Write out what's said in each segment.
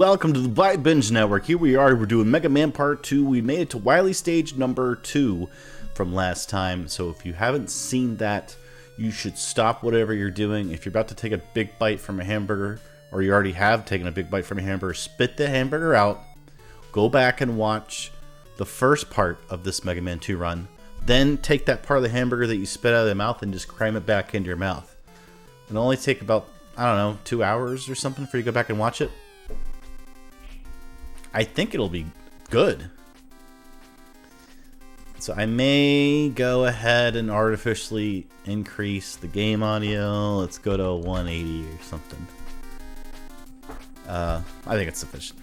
Welcome to the Byte Binge Network. Here we are, we're doing Megaman Part 2. We made it to Wily Stage number 2 from last time. So if you haven't seen that, you should stop whatever you're doing. If you're about to take a big bite from a hamburger, or you already have taken a big bite from a hamburger, spit the hamburger out, go back and watch the first part of this Mega Man 2 run. Then take that part of the hamburger that you spit out of the mouth and just cram it back into your mouth. It'll only take about, I don't know, 2 hours or something for you to go back and watch it. I think it'll be good. So I may go ahead and artificially increase the game audio. Let's go to 180 or something. I think it's sufficient.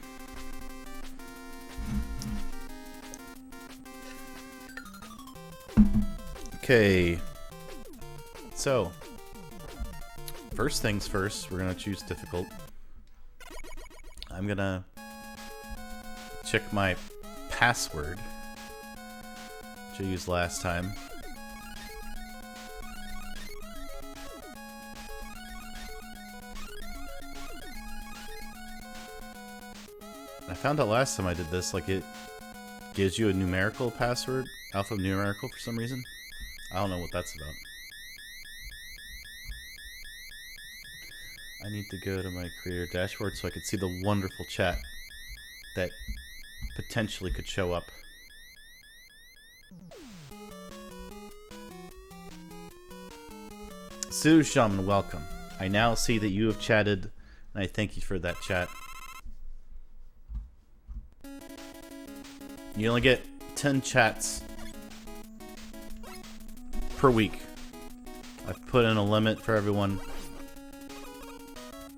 Okay. So, first things first, we're going to choose difficult. I'm going to check my password, which I used last time. I found out last time I did this, like, it gives you a numerical password, alphanumerical for some reason. I don't know what that's about. I need to go to my creator dashboard so I can see the wonderful chat that potentially could show up. Sue Shaman, welcome. I now see that you have chatted, and I thank you for that chat. You only get 10 chats per week. I've put in a limit for everyone.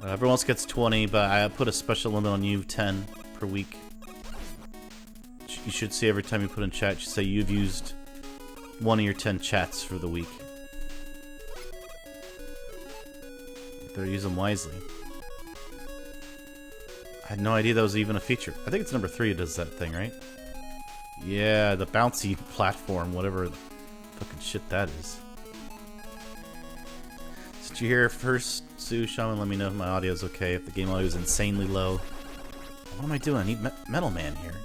Everyone else gets 20, but I put a special limit on you, 10 per week. You should see every time you put in chat, you should say you've used one of your 10 chats for the week. You better use them wisely. I had no idea that was even a feature. I think it's number 3 that does that thing, right? Yeah, the bouncy platform, whatever fucking shit that is. Since you're here first, Sue Shaman, let me know if my audio is okay, if the game audio is insanely low. What am I doing? I need Metal Man here.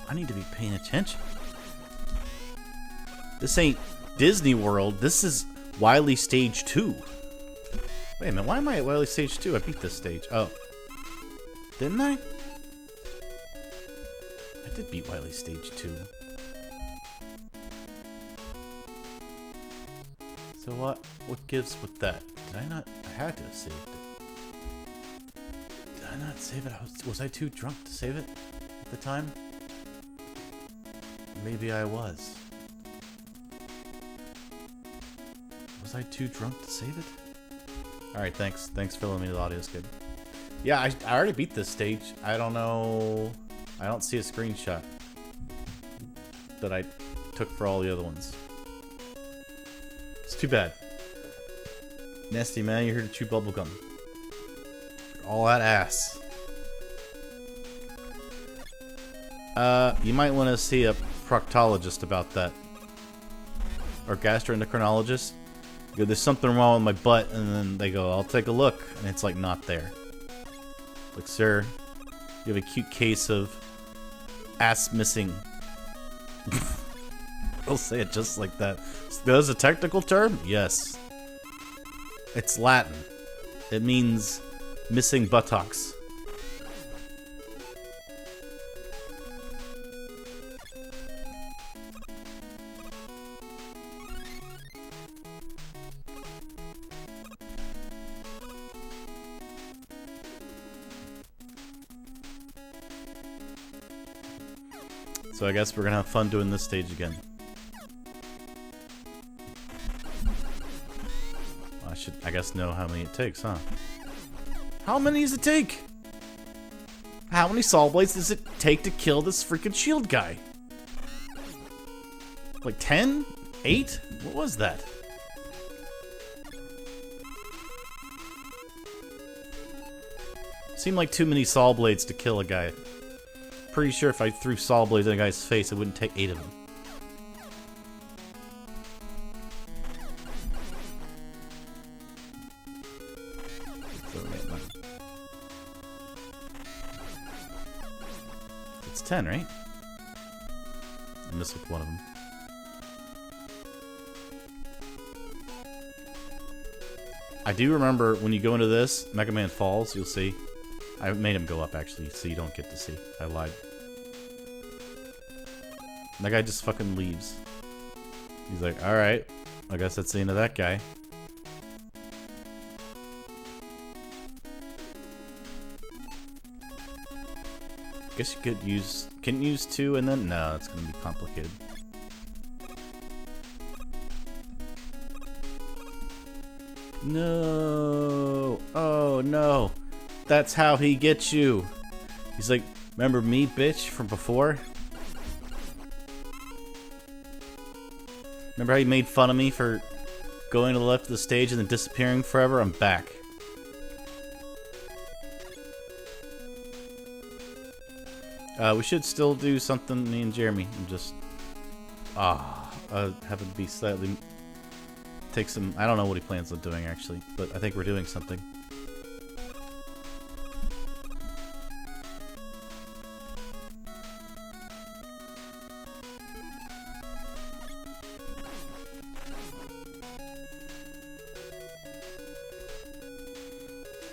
I need to be paying attention. This ain't Disney World. This is Wily Stage 2. Wait a minute. Why am I at Wily Stage 2? I beat this stage. Oh. Didn't I? I did beat Wily Stage 2. So what gives with that? Did I not? I had to have saved it. Did I not save it? Was I too drunk to save it at the time? Maybe I was. Was I too drunk to save it? Alright, thanks. Thanks for letting me know the audio's good. Yeah, I already beat this stage. I don't know. I don't see a screenshot that I took for all the other ones. It's too bad. Nasty man, you're here to chew bubblegum. All that ass. You might want to see a proctologist about that. Or gastroendocrinologist. You go, there's something wrong with my butt, and then they go, I'll take a look, and it's like not there. Like, sir, you have a acute case of ass missing. I'll say it just like that. That is a technical term? Yes. It's Latin. It means missing buttocks. So I guess we're gonna have fun doing this stage again. I should, I guess, know how many it takes, huh? How many does it take? How many saw blades does it take to kill this freaking shield guy? Like 10? 8? What was that? Seemed like too many saw blades to kill a guy. Pretty sure if I threw saw blades in a guy's face, it wouldn't take 8 of them. It's 10, right? I missed with one of them. I do remember when you go into this, Megaman falls, you'll see. I made him go up, actually, so you don't get to see. I lied. That guy just fucking leaves. He's like, alright, I guess that's the end of that guy. Guess you could use... Can you use 2 and then... No, it's gonna be complicated. No! Oh, no! That's how he gets you! He's like, remember me, bitch, from before? Remember how you made fun of me for going to the left of the stage and then disappearing forever? I'm back. We should still do something, me and Jeremy. I'm just... having to be slightly... Take some... I don't know what he plans on doing, actually. But I think we're doing something.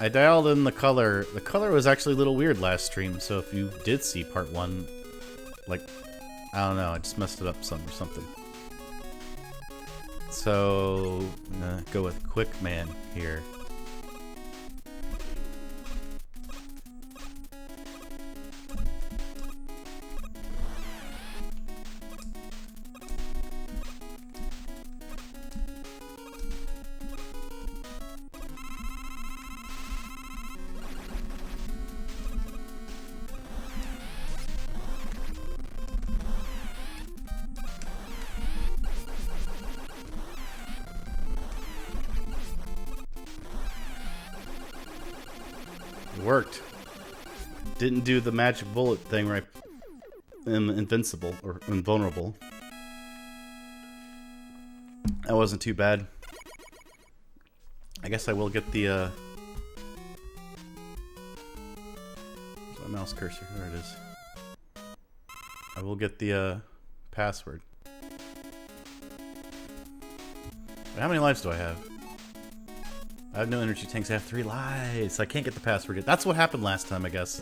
I dialed in the color. The color was actually a little weird last stream, so if you did see part 1, like, I don't know, I just messed it up some or something. So, go with Quick Man here. Worked. Didn't do the magic bullet thing right. Invincible or invulnerable. That wasn't too bad. I guess I will get the where's my mouse cursor? There it is. I will get the password. How many lives do I have? I have no energy tanks. I have 3 lives. I can't get the password yet. That's what happened last time, I guess.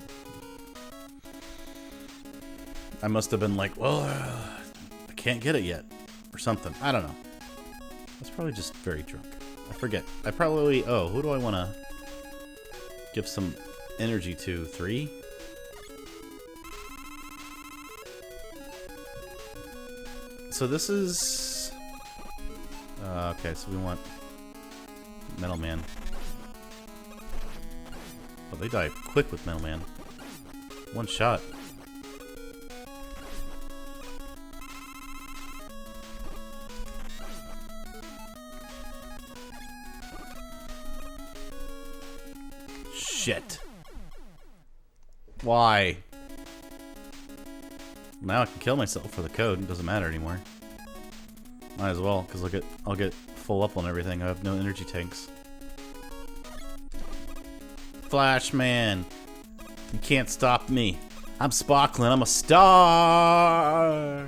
I must have been like, well, I can't get it yet. Or something. I don't know. I was probably just very drunk. I forget. I probably... Oh, who do I want to give some energy to? 3? So this is... okay, so we want... Metal Man. Oh, they die quick with Metal Man. One shot. Shit. Why? Now I can kill myself for the code. It doesn't matter anymore. Might as well, because I'll get full up on everything. I have no energy tanks. Flashman, you can't stop me. I'm sparkling. I'm a star.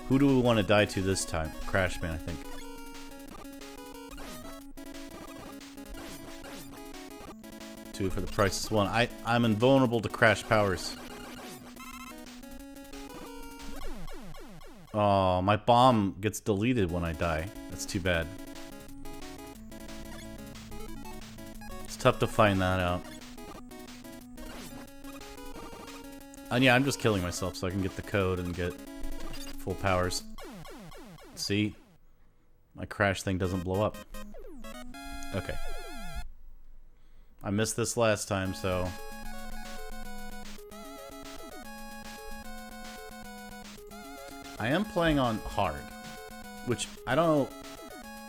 Who do we want to die to this time? Crashman, I think. Two for the price of one. I'm invulnerable to crash powers. Oh, my bomb gets deleted when I die. That's too bad. It's tough to find that out. And yeah, I'm just killing myself so I can get the code and get full powers. See? My crash thing doesn't blow up. Okay. I missed this last time, so... I am playing on hard, which I don't know,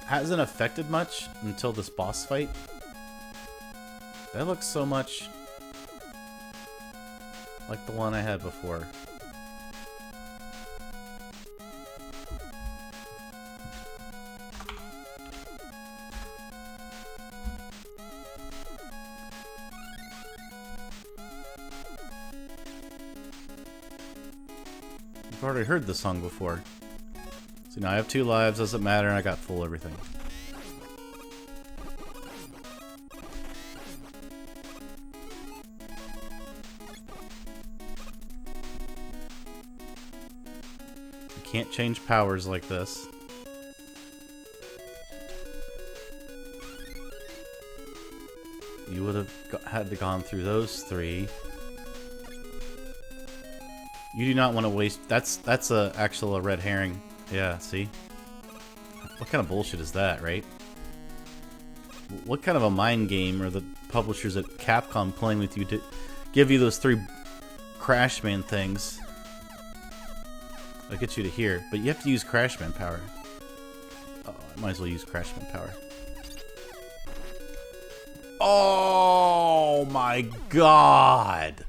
hasn't affected much until this boss fight. That looks so much like the one I had before. I've already heard this song before. So now I have 2 lives, doesn't matter, and I got full everything. You can't change powers like this. You would have had to gone through those 3. You do not want to waste. That's a red herring. Yeah, see? What kind of bullshit is that, right? What kind of a mind game are the publishers at Capcom playing with you to give you those 3 Crashman things? I'll get you to here, but you have to use Crashman power. Oh, I might as well use Crashman power. Oh my god!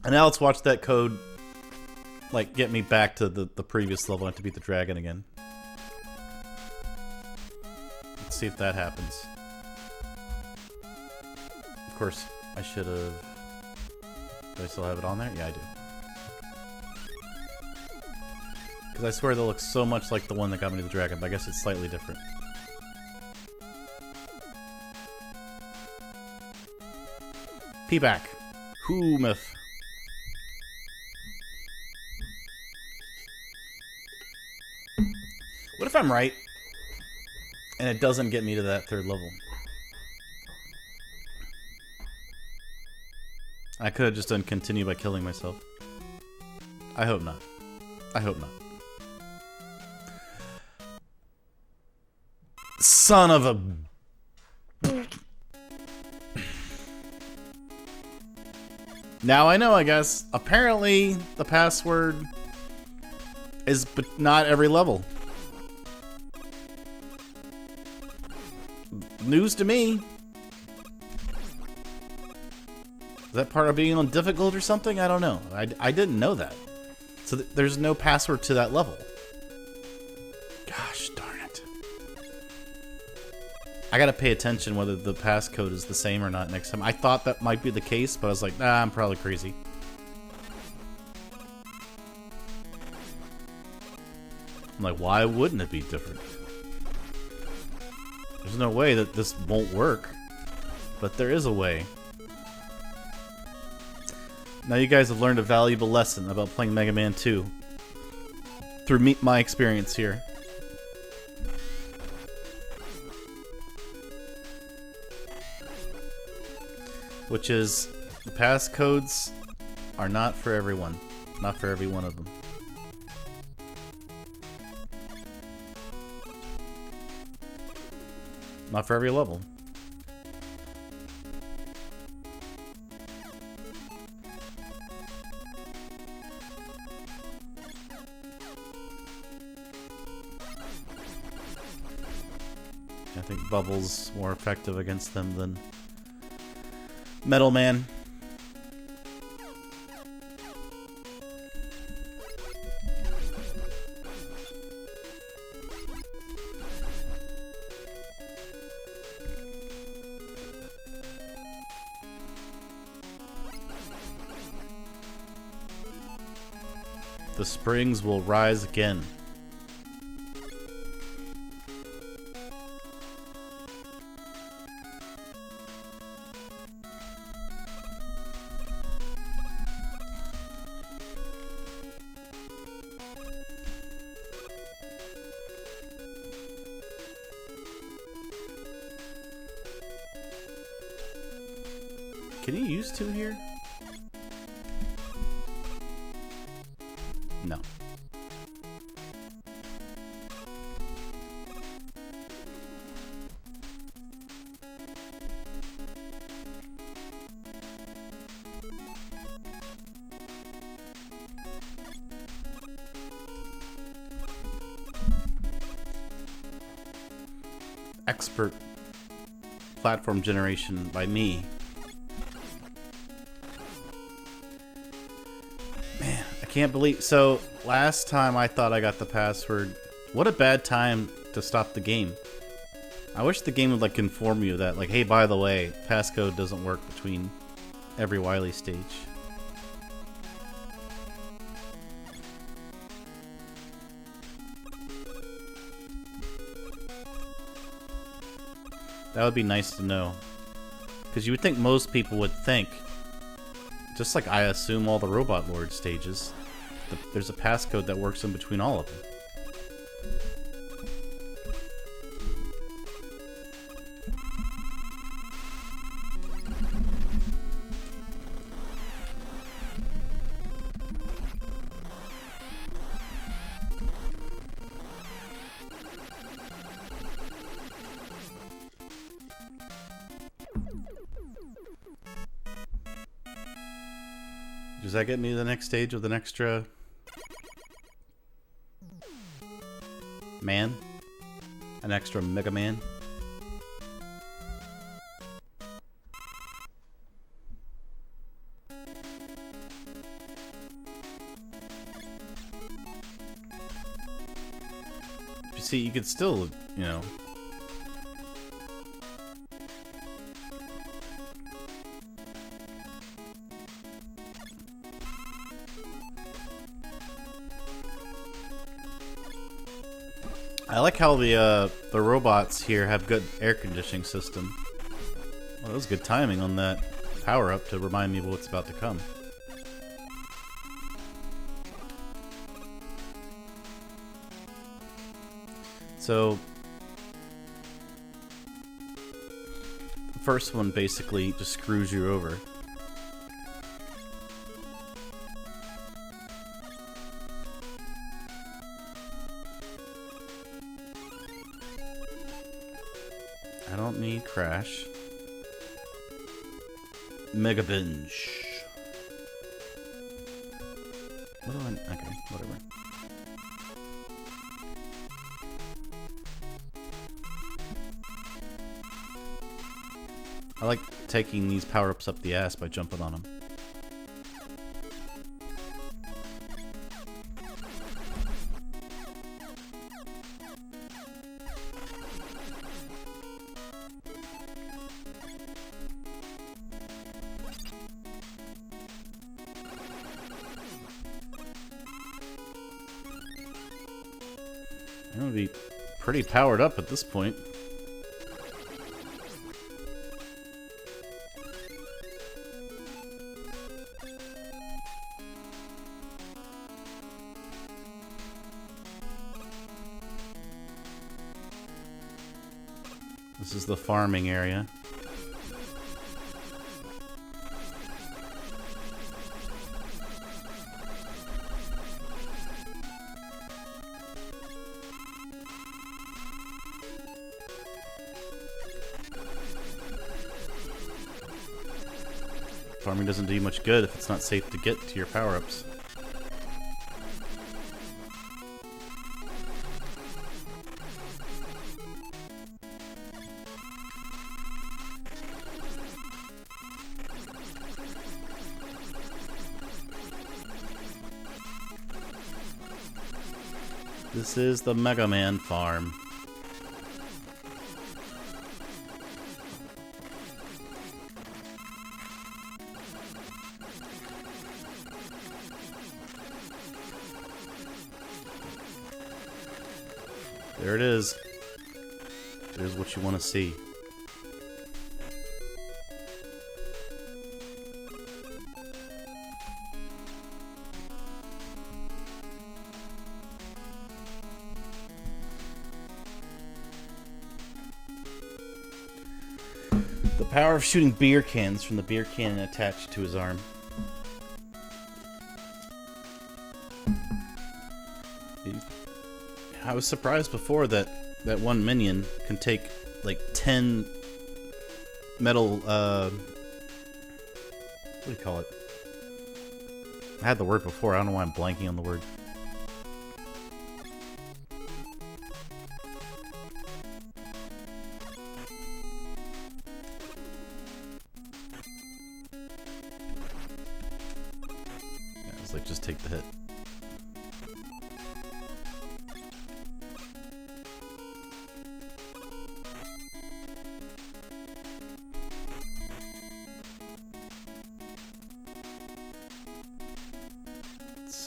And now let's watch that code, like, get me back to the previous level. I have to beat the dragon again. Let's see if that happens. Of course, I should have... Do I still have it on there? Yeah, I do. Because I swear that looks so much like the one that got me to the dragon, but I guess it's slightly different. P-back. Who myth. What if I'm right and it doesn't get me to that 3rd level? I could have just done continue by killing myself. I hope not. I hope not. Son of a... Now I know, I guess. Apparently, the password is not every level. News to me. Is that part of being on difficult or something? I don't know. I didn't know that. So there's no password to that level. Gosh darn it. I gotta pay attention whether the passcode is the same or not next time. I thought that might be the case, but I was like, nah, I'm probably crazy. I'm like, why wouldn't it be different? There's no way that this won't work. But there is a way. Now you guys have learned a valuable lesson about playing Mega Man 2 through my experience here. Which is, the passcodes are not for everyone. Not for every one of them. Not for every level. I think Bubble's more effective against them than Metal Man. The springs will rise again. Can you use 2 here? No. Expert platform generation by me. Man, I can't believe... So, last time I thought I got the password. What a bad time to stop the game. I wish the game would like inform you of that, like, hey, by the way, passcode doesn't work between every Wily stage. That would be nice to know. Because you would think most people would think, just like I assume all the Robot Lord stages, there's a passcode that works in between all of them. Does that get me to the next stage with an extra man? An extra Mega Man? You see, you could still, you know... I like how the robots here have good air conditioning system. Well, that was good timing on that power-up to remind me of what's about to come. So, the first one basically just screws you over. I don't need Crash. Mega Binge. What do I... Okay, whatever. I like taking these power-ups up the ass by jumping on them. I'm gonna be pretty powered up at this point. This is the farming area. Farming doesn't do you much good if it's not safe to get to your power-ups. This is the Mega Man farm. There it is. There's what you want to see. The power of shooting beer cans from the beer cannon attached to his arm. I was surprised before that one minion can take like 10 metal, what do you call it? I had the word before, I don't know why I'm blanking on the word. Yeah, it's like just take the hit.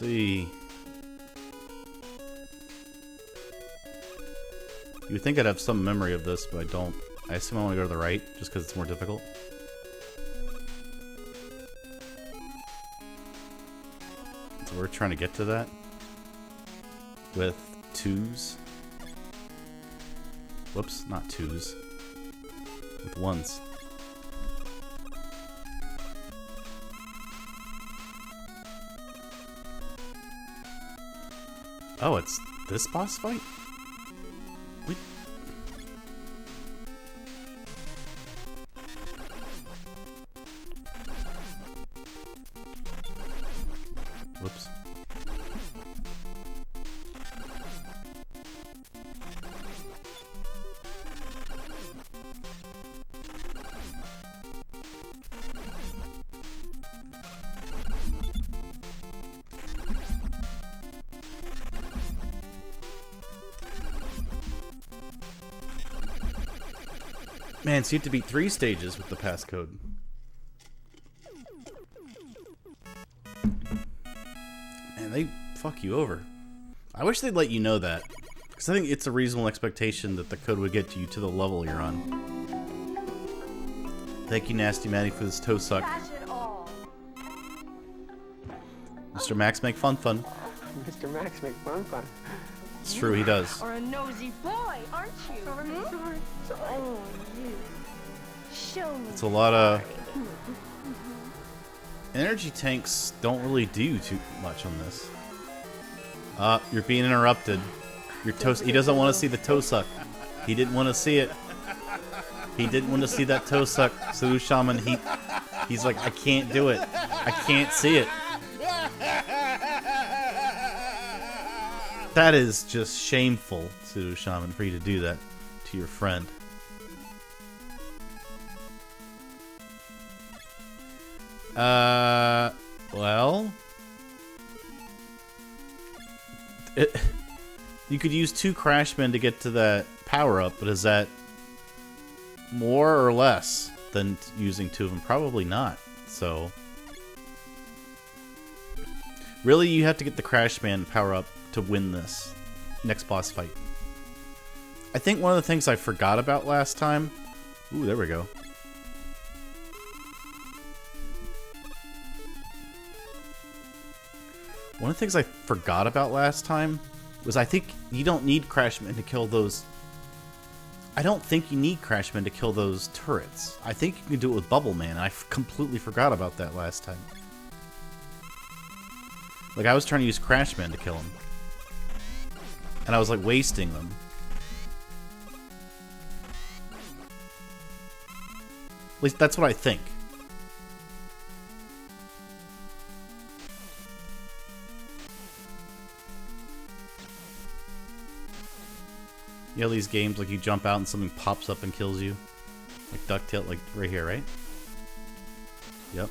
see. You would think I'd have some memory of this, but I don't. I assume I want to go to the right, just because it's more difficult. So we're trying to get to that with twos. Whoops, not twos. With ones. Oh, it's this boss fight? We... Whoops. Man, so you have to beat 3 stages with the passcode. Man, they fuck you over. I wish they'd let you know that. Because I think it's a reasonable expectation that the code would get you to the level you're on. Thank you, Nasty Maddie, for this toe suck. Mr. Max make fun fun. Mr. Max make fun fun. It's true, he does. Or a nosy boy, aren't you? Oh, you. Show me. It's a lot of... Energy tanks don't really do too much on this. You're being interrupted. Your toe... He doesn't want to see the toe suck. He didn't want to see it. He didn't want to see that toe suck. So Shaman, he's like, I can't do it. I can't see it. That is just shameful, Pseudo Shaman, for you to do that to your friend. Well... You could use 2 Crashmen to get to that power-up, but is that more or less than using 2 of them? Probably not, so... Really, you have to get the Crashman power-up to win this next boss fight. I think one of the things I forgot about last time... Ooh, there we go. One of the things I forgot about last time was I think you don't need Crashmen to kill those... I don't think you need Crashmen to kill those turrets. I think you can do it with Bubble Man, and I completely forgot about that last time. Like, I was trying to use Crashmen to kill him. And I was, like, wasting them. At least that's what I think. You know these games, like, you jump out and something pops up and kills you? Like DuckTales, like, right here, right? Yep.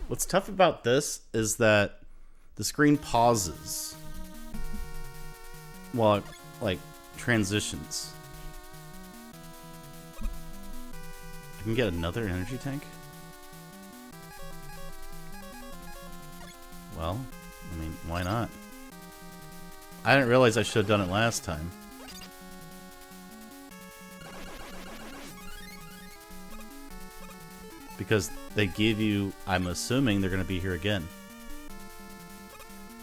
What's tough about this is that the screen pauses while it, like, transitions. I can get another energy tank? Well, I mean, why not? I didn't realize I should have done it last time. Because they give you... I'm assuming they're going to be here again.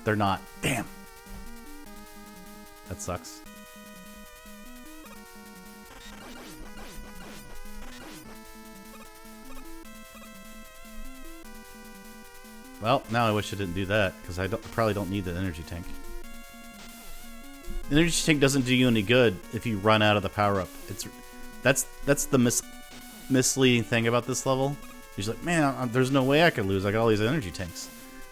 They're not. Damn! That sucks. Well, now I wish I didn't do that, because I probably don't need the energy tank. The energy tank doesn't do you any good if you run out of the power-up. That's the misleading thing about this level. He's like, man, there's no way I could lose. I got all these energy tanks.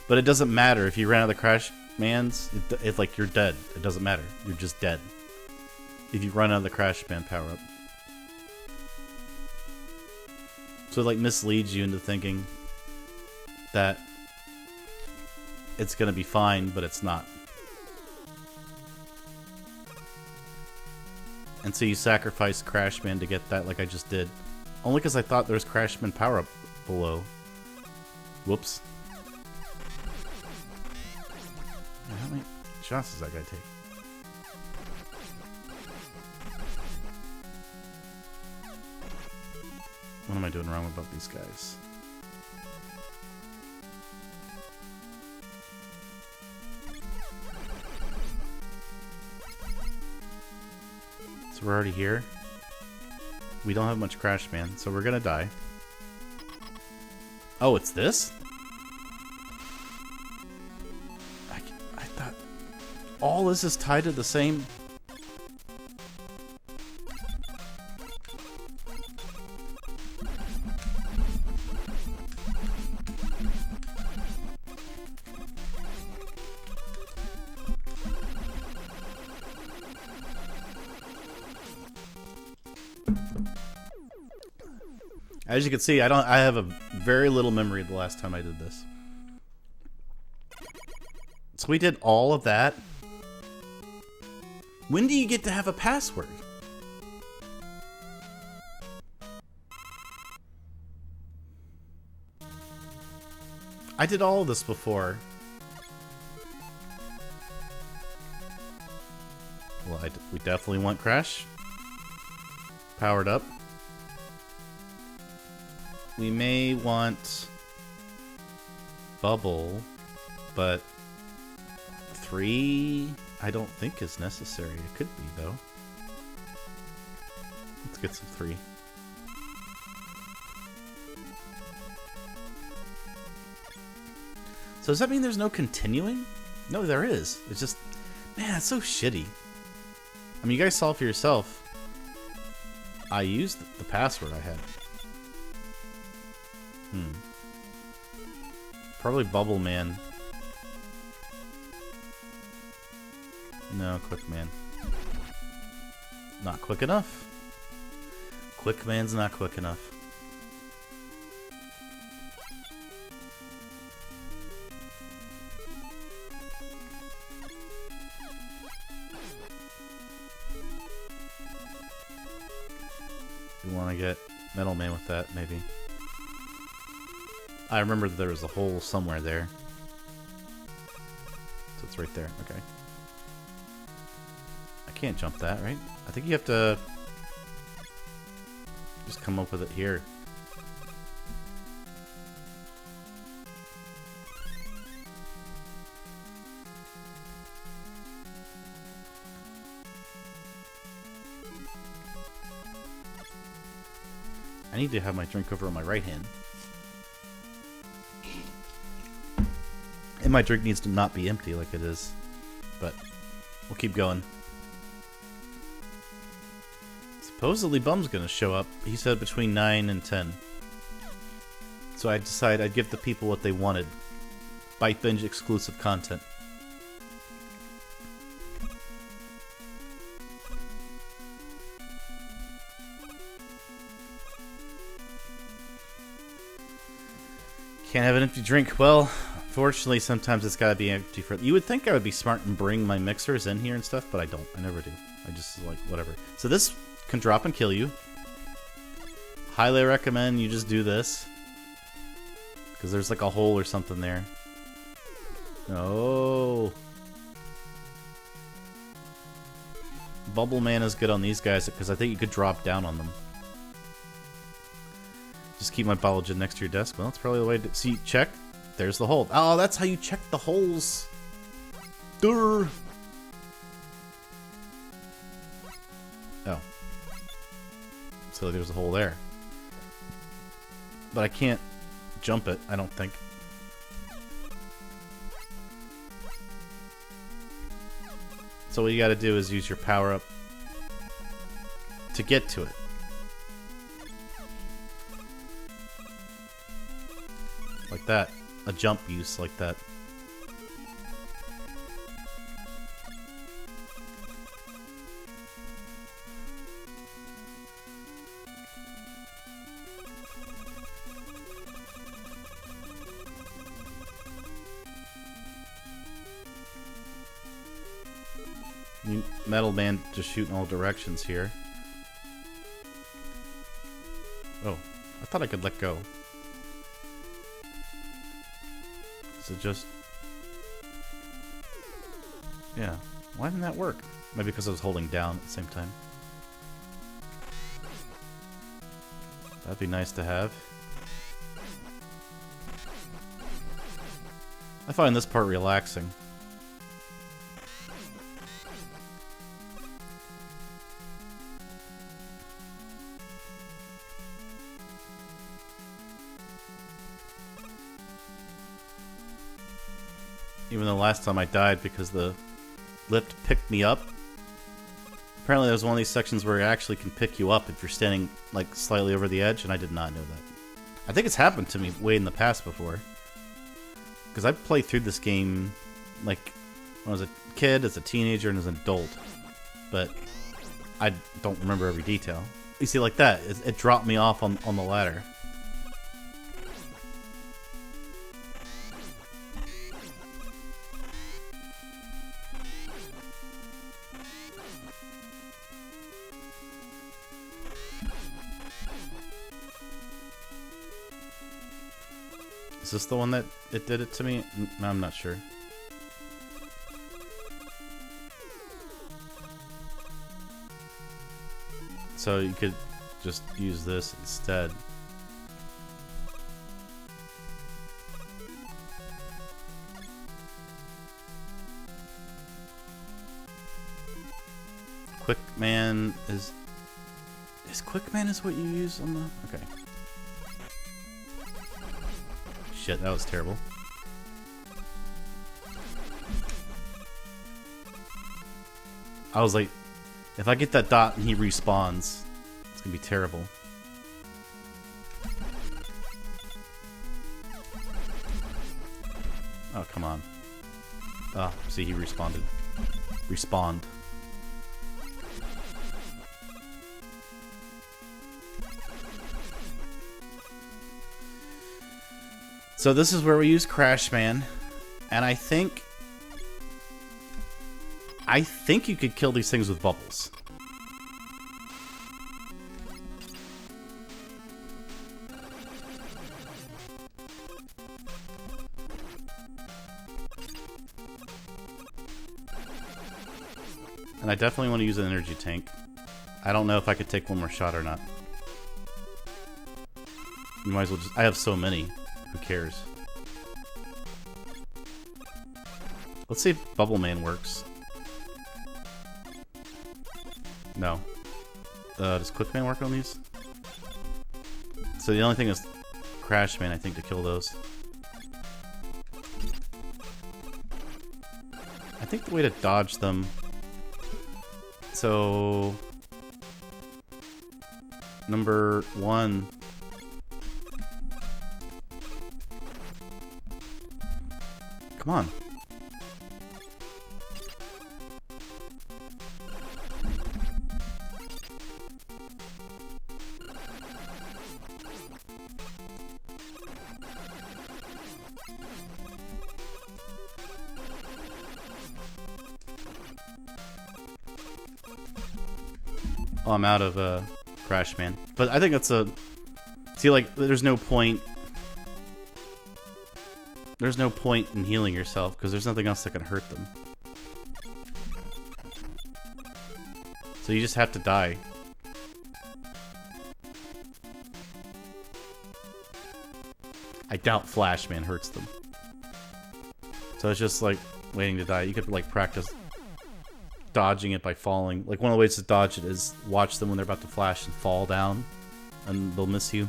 But it doesn't matter if you ran out of the Crash Mans. It's like you're dead. It doesn't matter. You're just dead. If you run out of the Crash Man power-up. So it like misleads you into thinking that it's gonna be fine, but it's not. And so you sacrifice Crashman to get that like I just did. Only because I thought there was Crashman power-up below. Whoops. How many shots does that guy take? What am I doing wrong about these guys? So we're already here. We don't have much Crash Man, so we're gonna die. Oh, it's this? I thought all this is tied to the same... As you can see, I have a very little memory of the last time I did this. So we did all of that. When do you get to have a password? I did all of this before. Well, we definitely want Crash. Powered up. We may want Bubble, but 3 I don't think is necessary. It could be, though. Let's get some 3. So does that mean there's no continuing? No, there is. It's just, man, it's so shitty. I mean, you guys saw for yourself. I used the password I had. Probably Bubble Man. No, Quick Man. Not quick enough. Quick Man's not quick enough. You want to get Metal Man with that, maybe. I remember there was a hole somewhere there. So it's right there. Okay. I can't jump that, right? I think you have to just come up with it here. I need to have my drink over on my right hand. And my drink needs to not be empty like it is. But we'll keep going. Supposedly Bum's gonna show up. He said between 9 and 10. So I decided I'd give the people what they wanted. Byte Binge exclusive content. Can't have an empty drink. Well, fortunately, sometimes it's gotta be empty for... You would think I would be smart and bring my mixers in here and stuff, but I don't. I never do. I just, like, whatever. So this can drop and kill you. Highly recommend you just do this. Because there's, like, a hole or something there. Oh. Bubble Man is good on these guys, because I think you could drop down on them. Just keep my bottle gin next to your desk. Well, that's probably the way to... See, check. There's the hole. Oh, that's how you check the holes. Durr. Oh. So there's a hole there. But I can't jump it, I don't think. So what you gotta do is use your power-up to get to it. Like that. A jump use like that. Metal Man just shooting all directions here. Oh, I thought I could let go. Is it just... Yeah. Why didn't that work? Maybe because I was holding down at the same time. That'd be nice to have. I find this part relaxing. Even though last time I died because the lift picked me up. Apparently there's one of these sections where it actually can pick you up if you're standing like slightly over the edge, and I did not know that. I think it's happened to me way in the past before. Because I played through this game like when I was a kid, as a teenager, and as an adult. But I don't remember every detail. You see, like that, it dropped me off on the ladder. Is this the one that it did it to me? I'm not sure. So you could just use this instead. Quickman is Quickman is what you use on the... Okay. Shit, that was terrible. I was like, if I get that dot and he respawns, it's gonna be terrible. Oh, come on. Ah, see, he responded. Respawned. So this is where we use Crashman, and I think you could kill these things with bubbles. And I definitely want to use an energy tank. I don't know if I could take one more shot or not. You might as well just... I have so many. Who cares? Let's see if Bubble Man works. No. Does Quickman work on these? So the only thing is Crashman, I think, to kill those. I think the way to dodge them... So... Number 1... Come on. Oh, I'm out of Crashman. But I think that's a... See, like, there's no point... There's no point in healing yourself, because there's nothing else that can hurt them. So you just have to die. I doubt Flashman hurts them. So it's just like waiting to die. You could like practice dodging it by falling. Like one of the ways to dodge it is watch them when they're about to flash and fall down, and they'll miss you.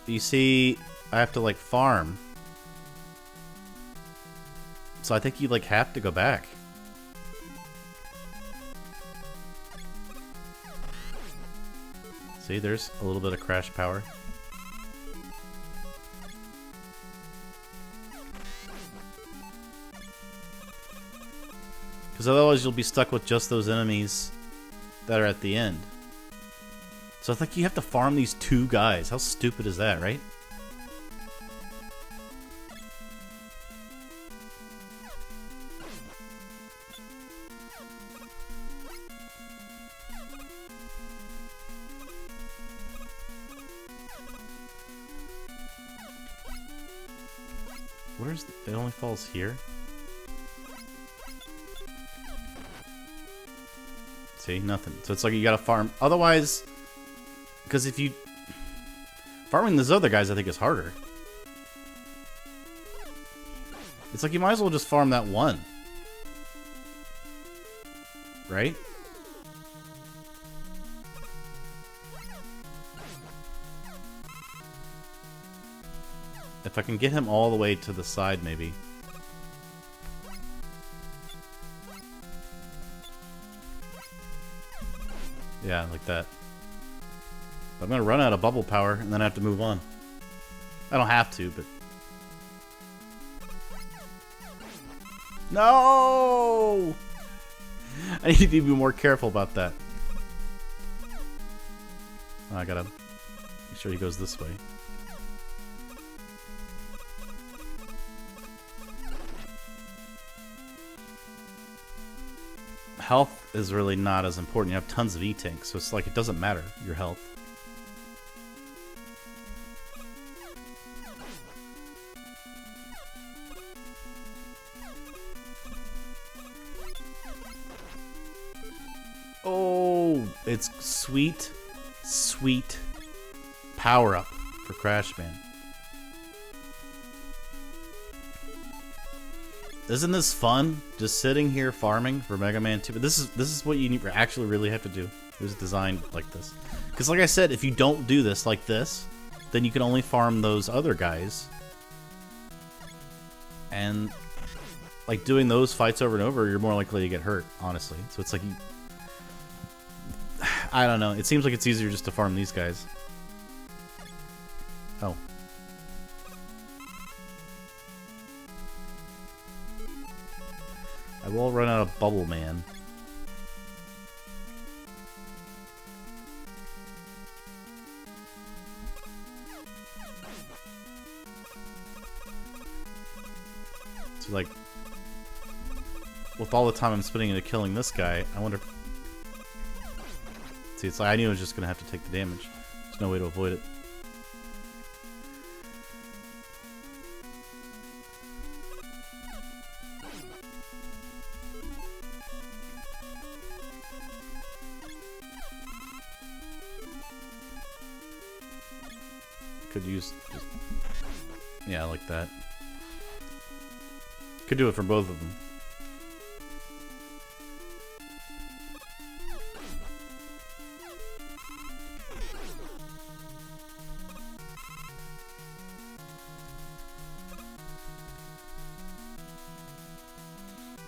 You see, I have to like farm. So I think you like have to go back. See, there's a little bit of crash power. Because otherwise you'll be stuck with just those enemies that are at the end. So I think you have to farm these two guys. How stupid is that, right? Where's it only falls here? See, nothing. So it's like you gotta farm. Otherwise, because if you farming those other guys, I think is harder. It's like you might as well just farm that one, right? If I can get him all the way to the side, maybe. Yeah, like that. But I'm gonna run out of bubble power, and then I have to move on. I don't have to, but... No! I need to be more careful about that. Oh, I gotta make sure he goes this way. Health is really not as important. You have tons of E-tanks, so it's like it doesn't matter, your health. Oh, it's sweet, sweet power-up for Crashman. Isn't this fun? Just sitting here farming for Mega Man 2. But this is what you need actually really have to do. It was designed like this. Because like I said, if you don't do this like this, then you can only farm those other guys. And like doing those fights over and over, you're more likely to get hurt, honestly. So it's like you, I don't know. It seems like it's easier just to farm these guys. Oh. I will run out of Bubble Man. So, like, with all the time I'm spending into killing this guy, I wonder... See, it's like I knew I was just going to have to take the damage. There's no way to avoid it. Could use just, yeah, like that. Could do it for both of them.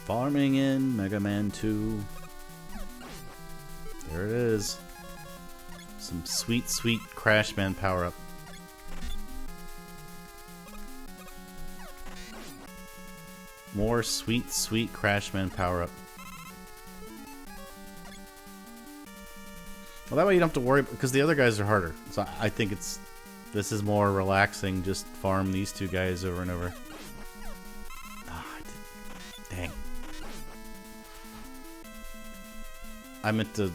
Farming in Mega Man 2. There it is. Some sweet, sweet Crashman power-up. More sweet, sweet Crashman power-up. Well, that way you don't have to worry, because the other guys are harder. So I think this is more relaxing, just farm these two guys over and over. Oh, dang. I meant to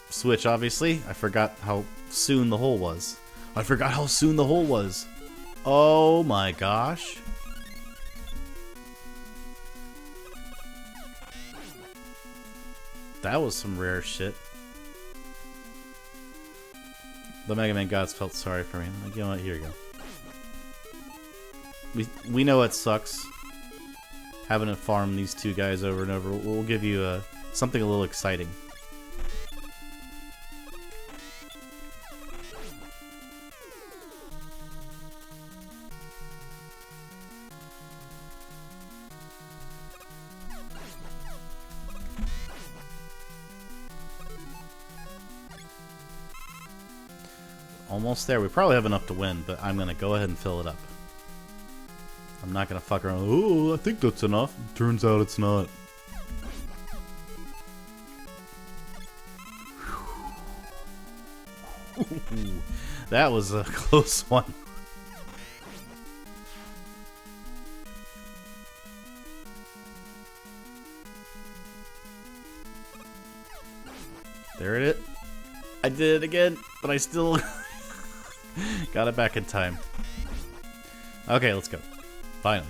switch, obviously. I forgot how soon the hole was. I forgot how soon the hole was. Oh my gosh. That was some rare shit. The Mega Man gods felt sorry for me. Like, you know what? Here you go. We know it sucks having to farm these two guys over and over. We'll give you something a little exciting. Almost there. We probably have enough to win, but I'm gonna go ahead and fill it up. I'm not gonna fuck around. Oh, I think that's enough. Turns out it's not. That was a close one. There it is. I did it again, but I still got it back in time. Okay, let's go. Finally.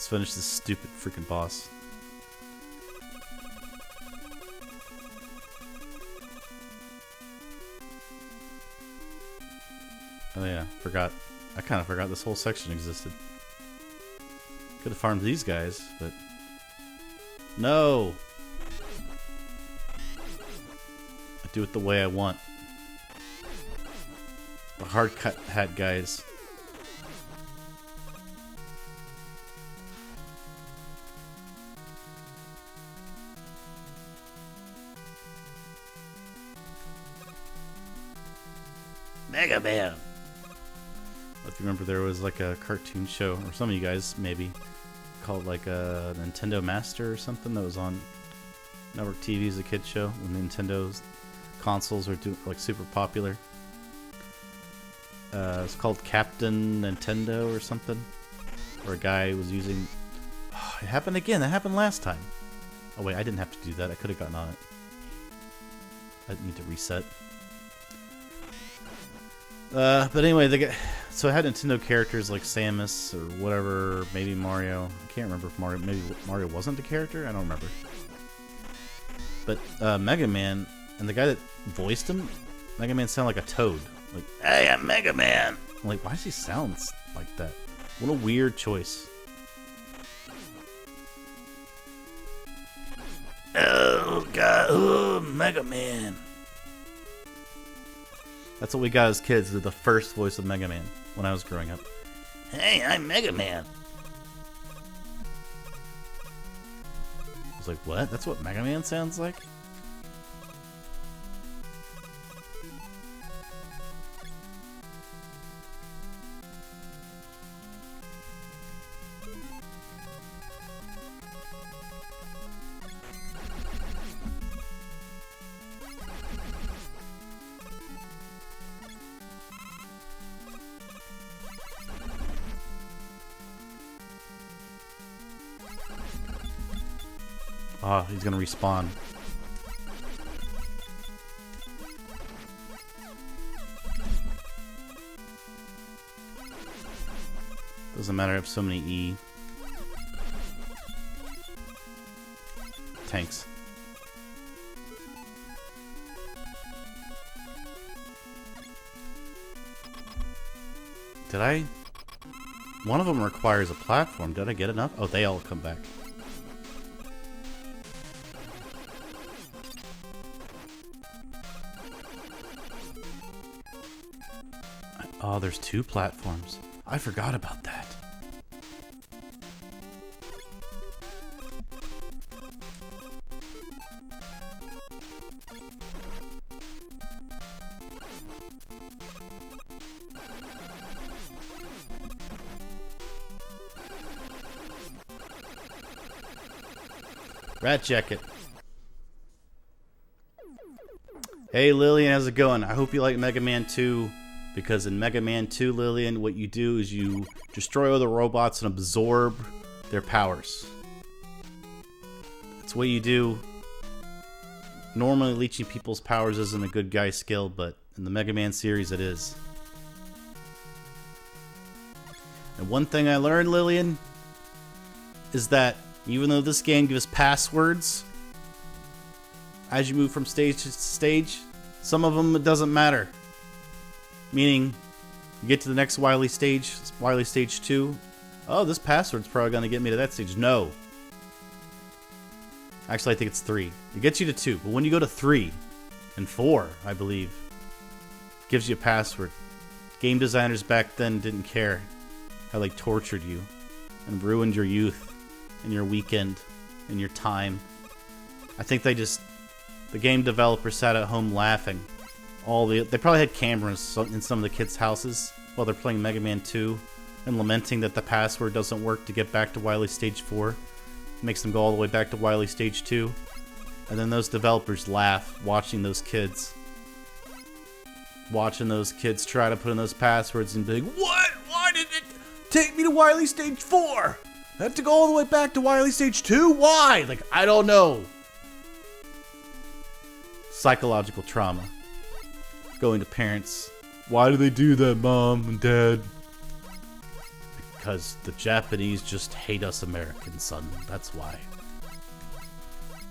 Let's finish this stupid freaking boss. Oh yeah, forgot. I kind of forgot this whole section existed. Could have farmed these guys, but... No! I do it the way I want. The hard cut hat guys. Megaman! If you remember, there was like a cartoon show, or some of you guys maybe, called like a Nintendo Master or something that was on network TV as a kid show when Nintendo's consoles were like super popular. It's called Captain Nintendo or something, where a guy was using... Oh, it happened again. That happened last time. Oh wait, I didn't have to do that. I could have gotten on it. I didn't need to reset. But anyway, so it had Nintendo characters like Samus or whatever, maybe Mario. I can't remember if Mario wasn't a character. I don't remember. But Mega Man, and the guy that voiced him, Mega Man sounded like a toad. Like, hey, I'm Mega Man. I'm like, why does he sound like that? What a weird choice. Oh God, oh, Mega Man. That's what we got as kids, the first voice of Mega Man when I was growing up. Hey, I'm Mega Man. I was like, what? That's what Mega Man sounds like? Oh, he's gonna respawn. Doesn't matter, I have so many E. Tanks. Did I? One of them requires a platform. Did I get enough? Oh, they all come back. Oh, there's 2 platforms. I forgot about that. Rat Jacket. Hey Lillian, how's it going? I hope you like Mega Man 2. Because in Mega Man 2, Lillian, what you do is you destroy all the robots and absorb their powers. That's what you do. Normally, leeching people's powers isn't a good guy skill, but in the Mega Man series, it is. And one thing I learned, Lillian, is that even though this game gives passwords as you move from stage to stage, some of them it doesn't matter. Meaning, you get to the next Wily stage 2. Oh, this password's probably going to get me to that stage. No. Actually, I think it's 3. It gets you to 2. But when you go to 3 and 4, I believe, it gives you a password. Game designers back then didn't care how they tortured you and ruined your youth and your weekend and your time. I think the game developers sat at home laughing. They probably had cameras in some of the kids' houses while they're playing Mega Man 2 and lamenting that the password doesn't work to get back to Wily Stage 4. Makes them go all the way back to Wily Stage 2. And then those developers laugh watching those kids. Watching those kids try to put in those passwords and be like, what? Why did it take me to Wily Stage 4? I have to go all the way back to Wily Stage 2? Why? Like, I don't know. Psychological trauma. Going to parents. Why do they do that, Mom and Dad? Because the Japanese just hate us Americans, son. That's why.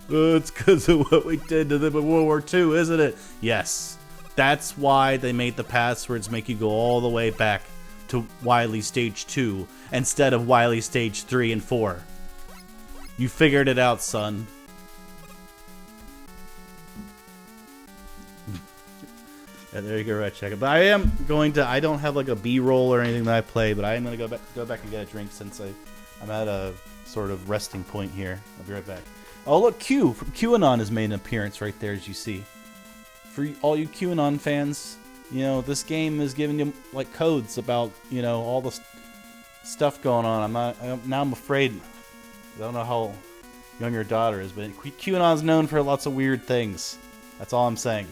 It's because of what we did to them in World War II, isn't it? Yes. That's why they made the passwords make you go all the way back to Wily Stage 2 instead of Wily Stage 3 and 4. You figured it out, son. Yeah, there you go, right, check it. But I am going to, I don't have like a B-roll or anything that I play, but I am going to go back and get a drink since I'm at a sort of resting point here. I'll be right back. Oh, look, Q from QAnon has made an appearance right there, as you see. For all you QAnon fans, you know, this game is giving you like codes about, you know, all the stuff going on. I'm afraid, I don't know how young your daughter is, but QAnon's known for lots of weird things. That's all I'm saying.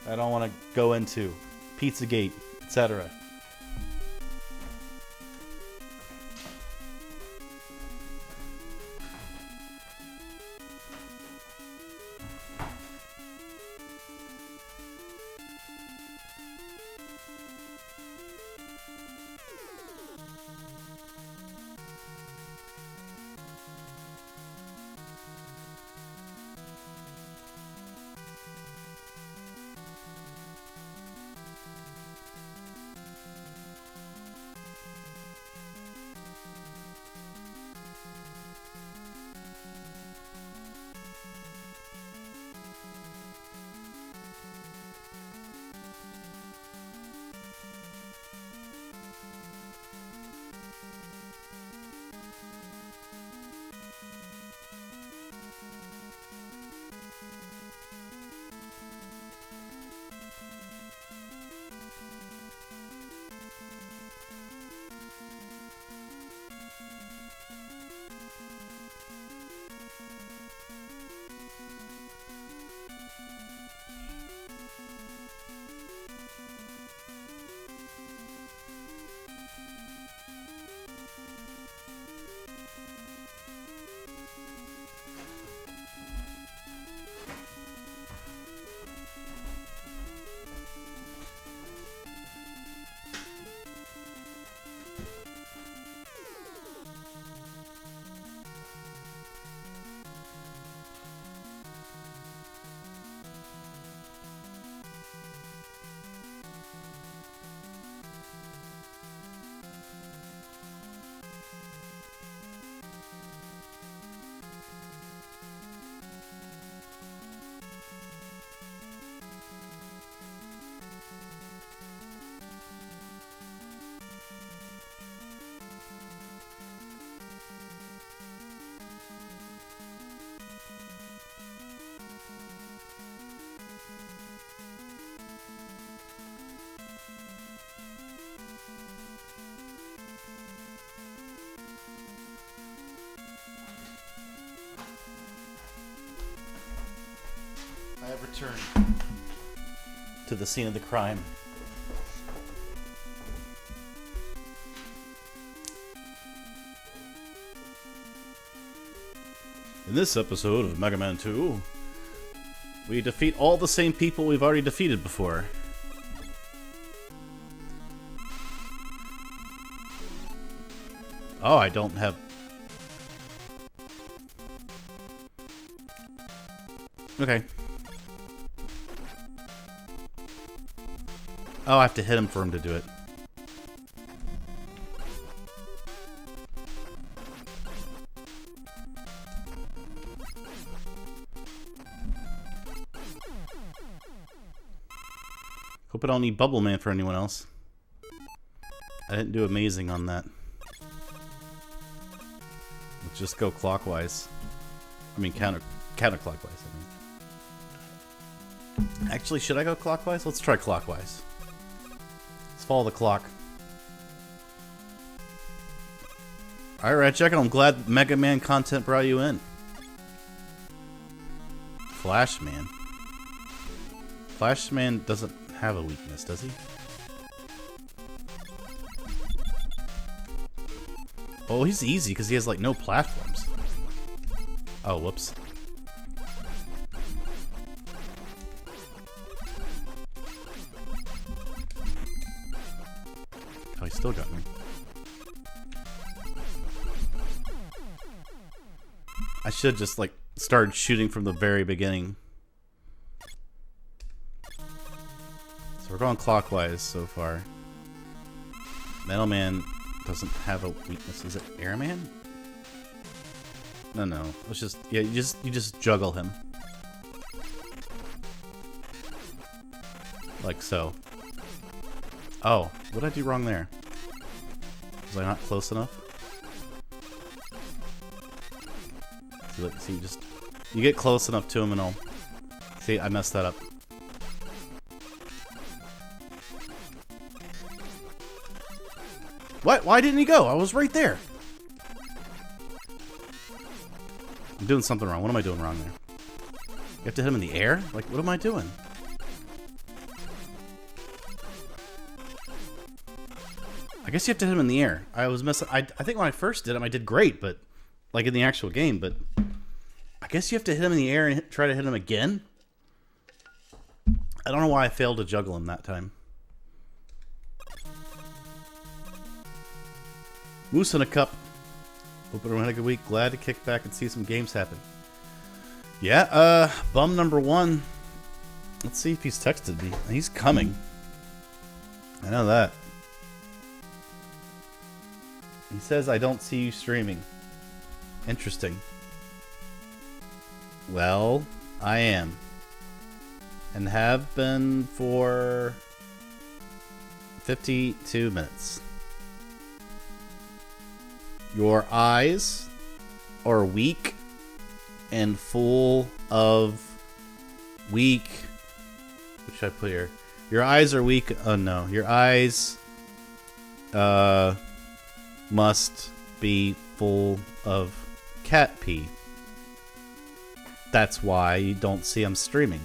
I don't want to go into Pizzagate, etc. I have returned to the scene of the crime. In this episode of Mega Man 2, we defeat all the same people we've already defeated before. Oh, I don't have... Okay. Oh, I have to hit him for him to do it. Hope I don't need Bubble Man for anyone else. I didn't do amazing on that. Let's just go clockwise. I mean, counterclockwise, I mean. Actually, should I go clockwise? Let's try clockwise. Let's follow the clock. Alright, check it. I'm glad Mega Man content brought you in. Flash Man. Flash Man doesn't have a weakness, does he? Oh, he's easy because he has like no platforms. Oh, whoops. Oh, he still got me. I should just like started shooting from the very beginning. So we're going clockwise so far. Metal Man doesn't have a weakness. Is it Airman? No. Let's just you just juggle him. Like so. Oh, what did I do wrong there? Was I not close enough? See, you get close enough to him and I'll... See, I messed that up. What? Why didn't he go? I was right there. I'm doing something wrong. What am I doing wrong there? You have to hit him in the air? Like, what am I doing? I guess you have to hit him in the air. I was messing... I think when I first did him, I did great, but... Like in the actual game, but... I guess you have to hit him in the air and try to hit him again? I don't know why I failed to juggle him that time. Moose in a cup. Hope everyone had a good week. Glad to kick back and see some games happen. Yeah, bum number 1. Let's see if he's texted me. He's coming. I know that. He says, I don't see you streaming. Interesting. Well, I am. And have been for 52 minutes. Your eyes are weak and full of weak... What should I put here? Your eyes are weak... Oh no. Your eyes... must be full of cat pee. That's why you don't see him streaming.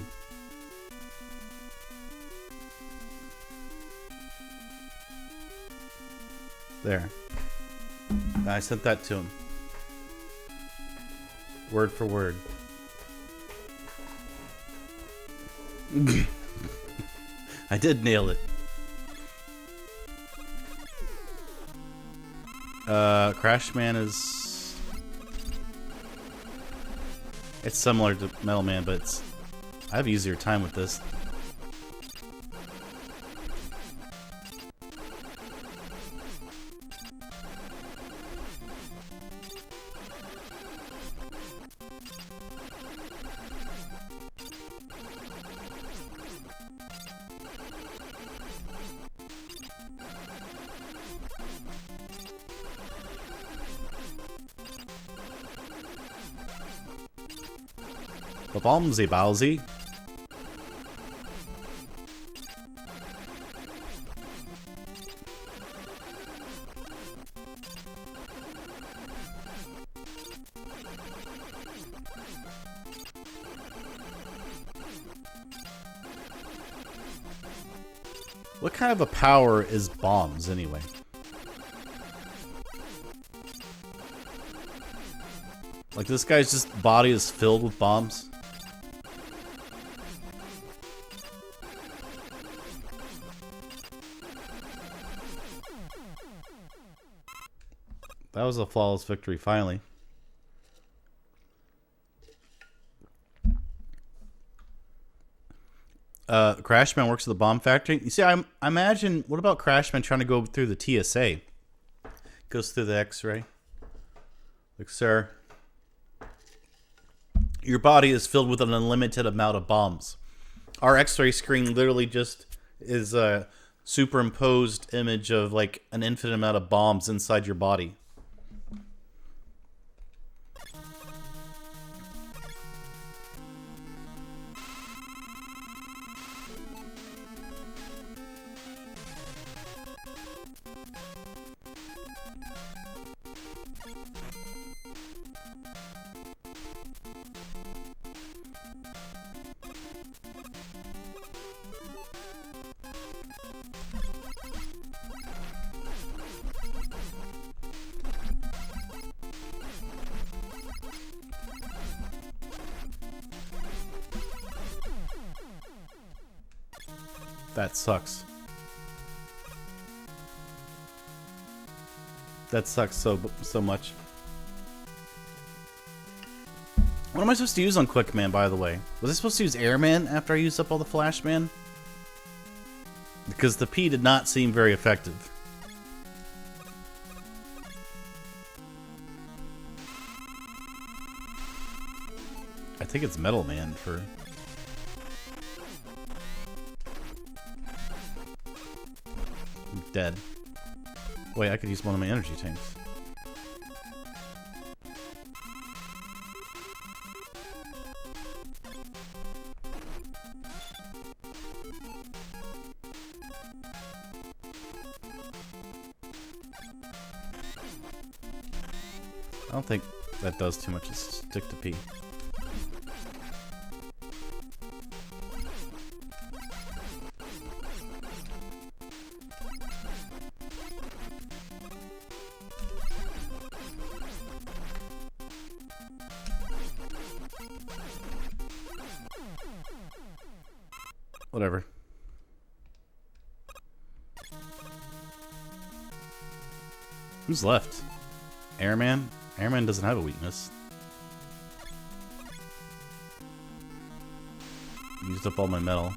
There. I sent that to him. Word for word. I did nail it. Crash Man is... It's similar to Metal Man, but I have easier time with this. Ballsy Bowsy. What kind of a power is bombs anyway? Like this guy's just body is filled with bombs. That was a flawless victory, finally. Crashman works at the bomb factory. You see, I imagine, what about Crashman trying to go through the TSA? Goes through the X-ray. Like, sir, your body is filled with an unlimited amount of bombs. Our X-ray screen literally just is a superimposed image of like an infinite amount of bombs inside your body. That sucks. That sucks so much. What am I supposed to use on Quick Man, by the way? Was I supposed to use Airman after I used up all the Flash Man? Because the P did not seem very effective. I think it's Metal Man for... I'm dead. Wait, I could use one of my energy tanks. I don't think that does too much to stick to P. Whatever. Who's left? Airman? Airman doesn't have a weakness. Used up all my metal.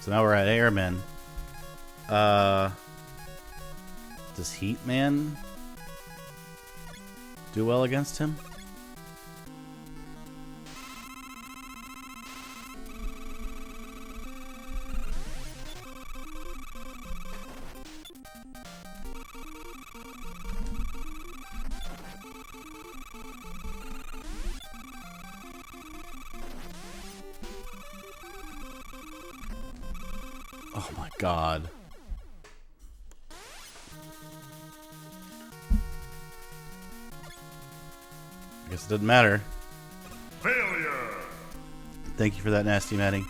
So now we're at Airman. Does Heat Man do well against him? Oh my god. I guess it doesn't matter. Failure! Thank you for that, Nasty Matty.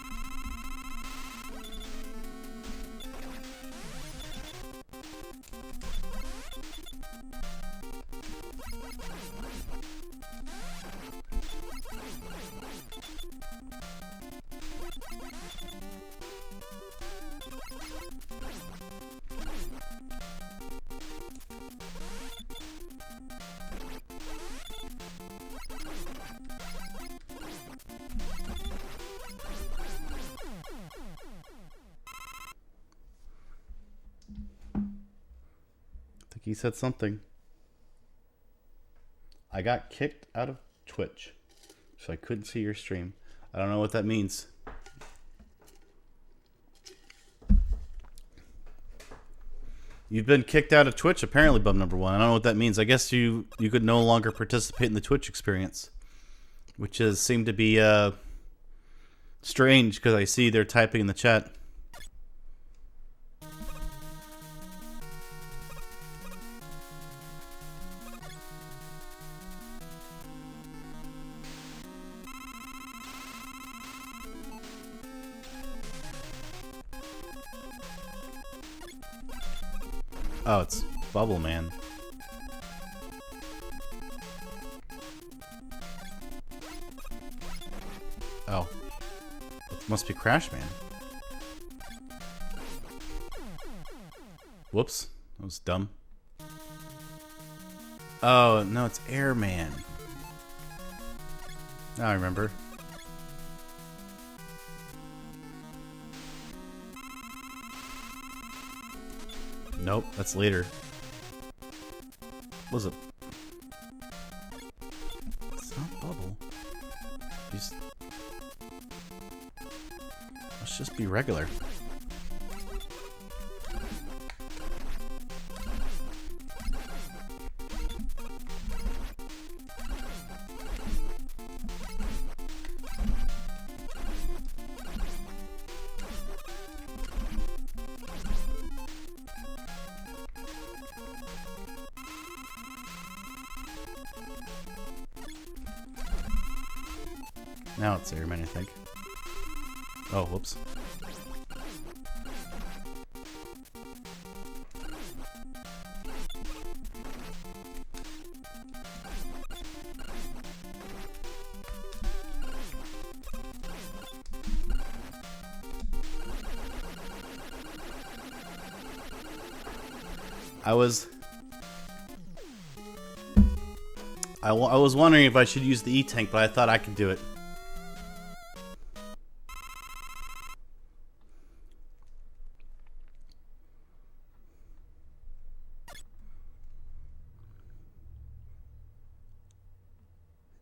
He said something. I got kicked out of Twitch, so I couldn't see your stream. I don't know what that means. You've been kicked out of Twitch, apparently, bub number one. I don't know what that means. I guess you could no longer participate in the Twitch experience, which is seemed to be strange because I see they're typing in the chat. Oh, it's Bubble Man. Oh. It must be Crash Man. Whoops. That was dumb. Oh, no, it's Airman. Now I remember. Nope, that's later. What was it? It's not Bubble. Let's just be regular. Now it's Airman, I think. Oh, whoops. I was wondering if I should use the E-Tank, but I thought I could do it.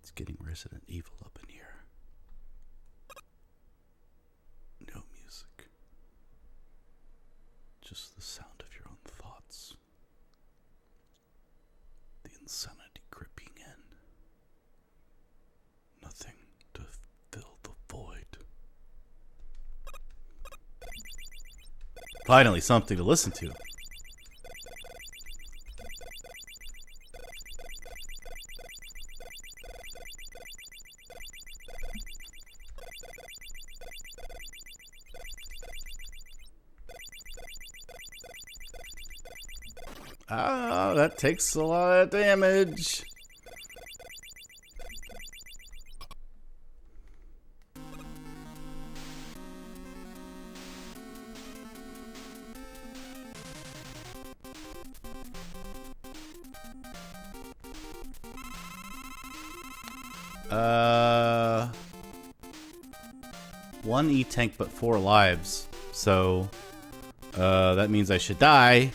It's getting Resident Evil up in here. No music. Just the sound of your own thoughts. The insanity creeping in. Nothing to fill the void. Finally, something to listen to. Ah, that takes a lot of damage. One E-Tank but 4 lives. So, that means I should die.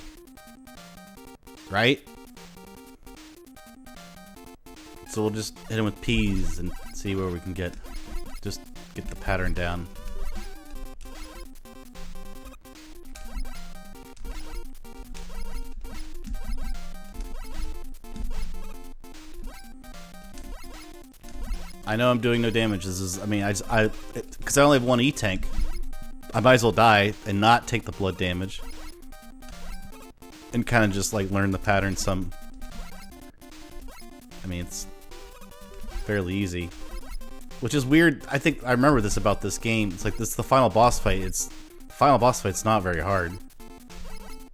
Right? So we'll just hit him with P's and see where we can get. Just get the pattern down. I know I'm doing no damage. This is, I mean, because I only have one E-Tank, I might as well die and not take the blood damage. And kind of just like learn the pattern some. I mean, it's fairly easy. Which is weird. I think I remember this about this game. It's like, this is the final boss fight. Final boss fight's not very hard.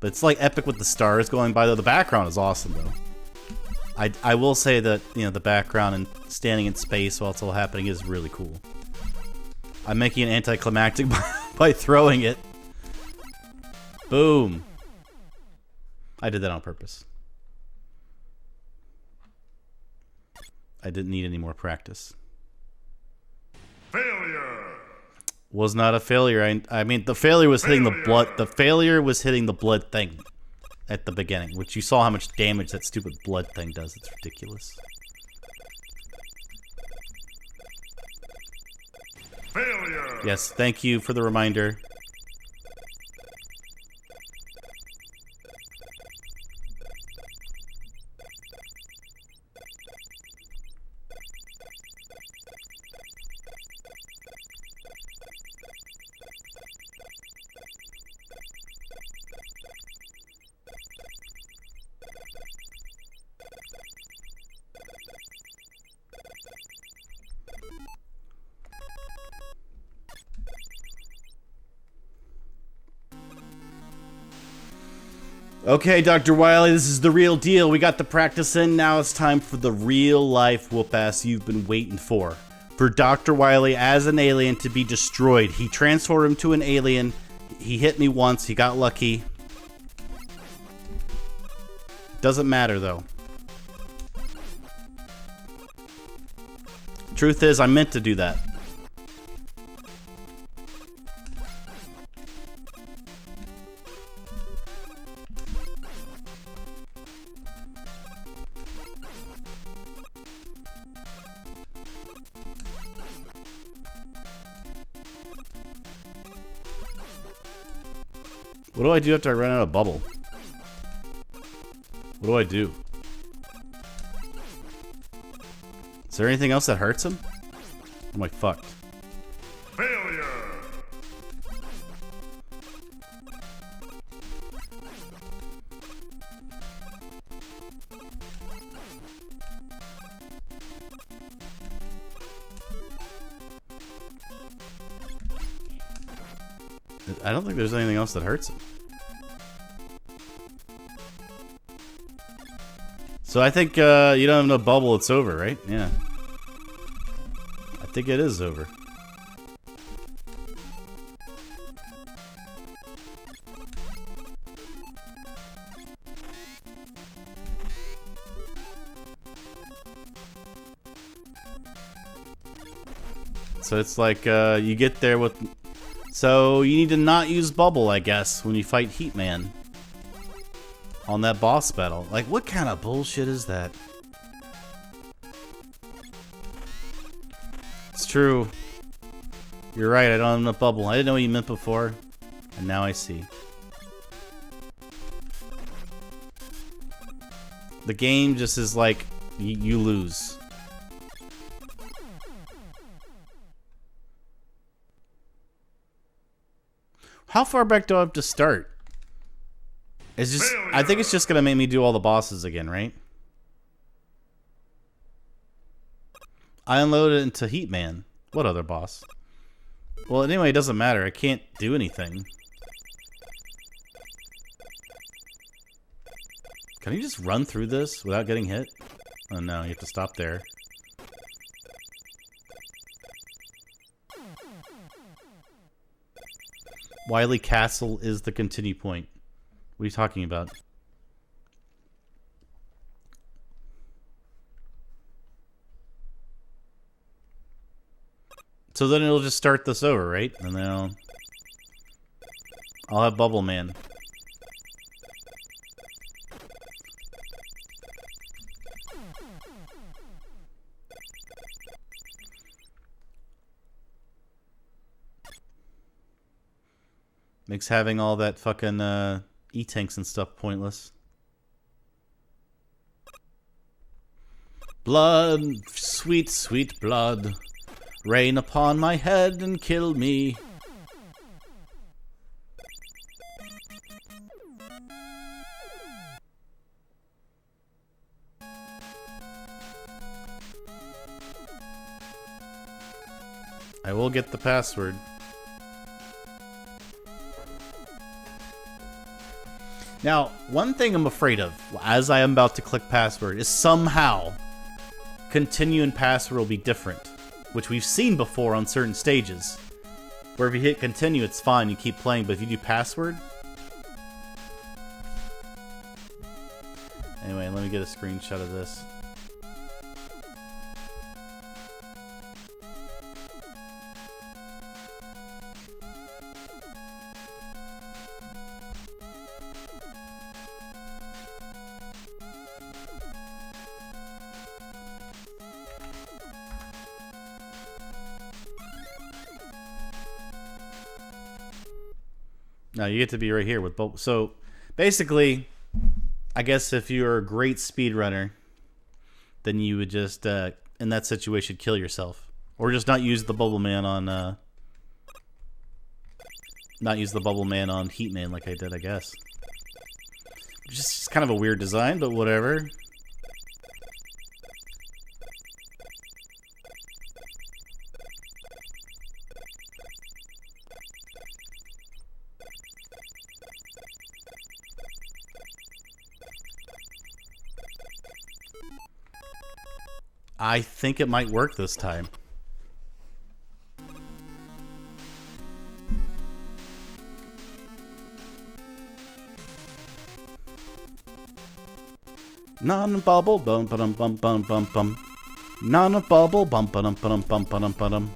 But it's like epic with the stars going by, though. The background is awesome, though. I will say that, you know, the background and standing in space while it's all happening is really cool. I'm making it anticlimactic by throwing it. Boom. I did that on purpose. I didn't need any more practice. Failure. Was not a failure. I mean, the failure was hitting the blood. The failure was hitting the blood thing at the beginning, which you saw how much damage that stupid blood thing does. It's ridiculous. Failure. Yes, thank you for the reminder. Okay, Dr. Wily, this is the real deal. We got the practice in. Now it's time for the real-life whoop-ass you've been waiting for. For Dr. Wily as an alien to be destroyed. He transformed him to an alien. He hit me once. He got lucky. Doesn't matter, though. Truth is, I meant to do that. What do I do after I run out of bubble? What do I do? Is there anything else that hurts him? I'm like, fucked. Failure. I don't think there's anything else that hurts him. So I think you don't have no bubble, it's over, right? Yeah. I think it is over. So it's like you get there with... So you need to not use bubble, I guess, when you fight Heat Man. On that boss battle. Like, what kind of bullshit is that? It's true. You're right, I don't have enough bubble. I didn't know what you meant before. And now I see. The game just is like, you lose. How far back do I have to start? It's just, I think it's just gonna make me do all the bosses again, right? I unloaded it into Heat Man. What other boss? Well, anyway, it doesn't matter. I can't do anything. Can you just run through this without getting hit? Oh no, you have to stop there. Wily Castle is the continue point. What are you talking about? So then it'll just start this over, right? And then I'll have Bubble Man. Makes having all that fucking E-tanks and stuff pointless. Blood, sweet, sweet blood, rain upon my head and kill me. I will get the password. Now, one thing I'm afraid of, as I am about to click password, is somehow continue and password will be different, which we've seen before on certain stages, where if you hit continue, it's fine, you keep playing, but if you do password... Anyway, let me get a screenshot of this. No, you get to be right here with both. So, basically, I guess if you're a great speedrunner, then you would just, in that situation, kill yourself. Or just not use the Bubble Man on, not use the Bubble Man on Heat Man like I did, I guess. Just kind of a weird design, but whatever. I think it might work this time. Non-bubble bum bum bum bum bum bum. Non-bubble bum bum bum bum bum bum.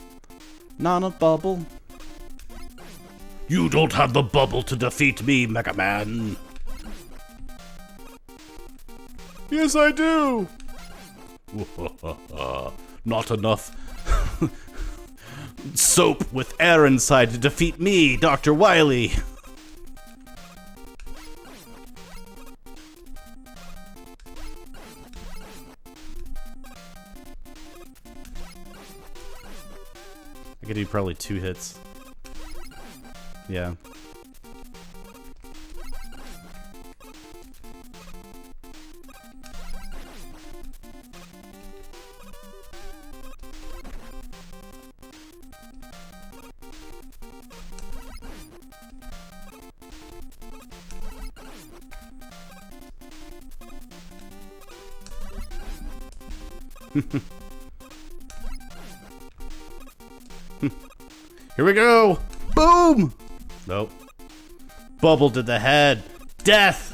Non-bubble. You don't have the bubble to defeat me, Megaman. Yes, I do. Not enough soap with air inside to defeat me, Dr. Wily. I could do probably 2 hits. Yeah. Here we go! Boom! Nope. Bubble to the head. Death!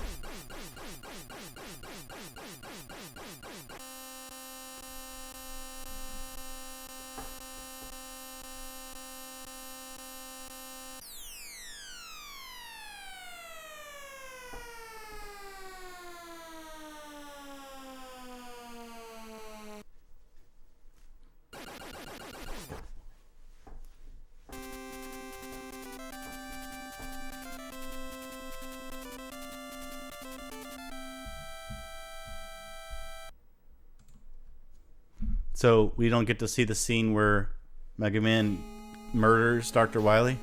So we don't get to see the scene where Mega Man murders Dr. Wily?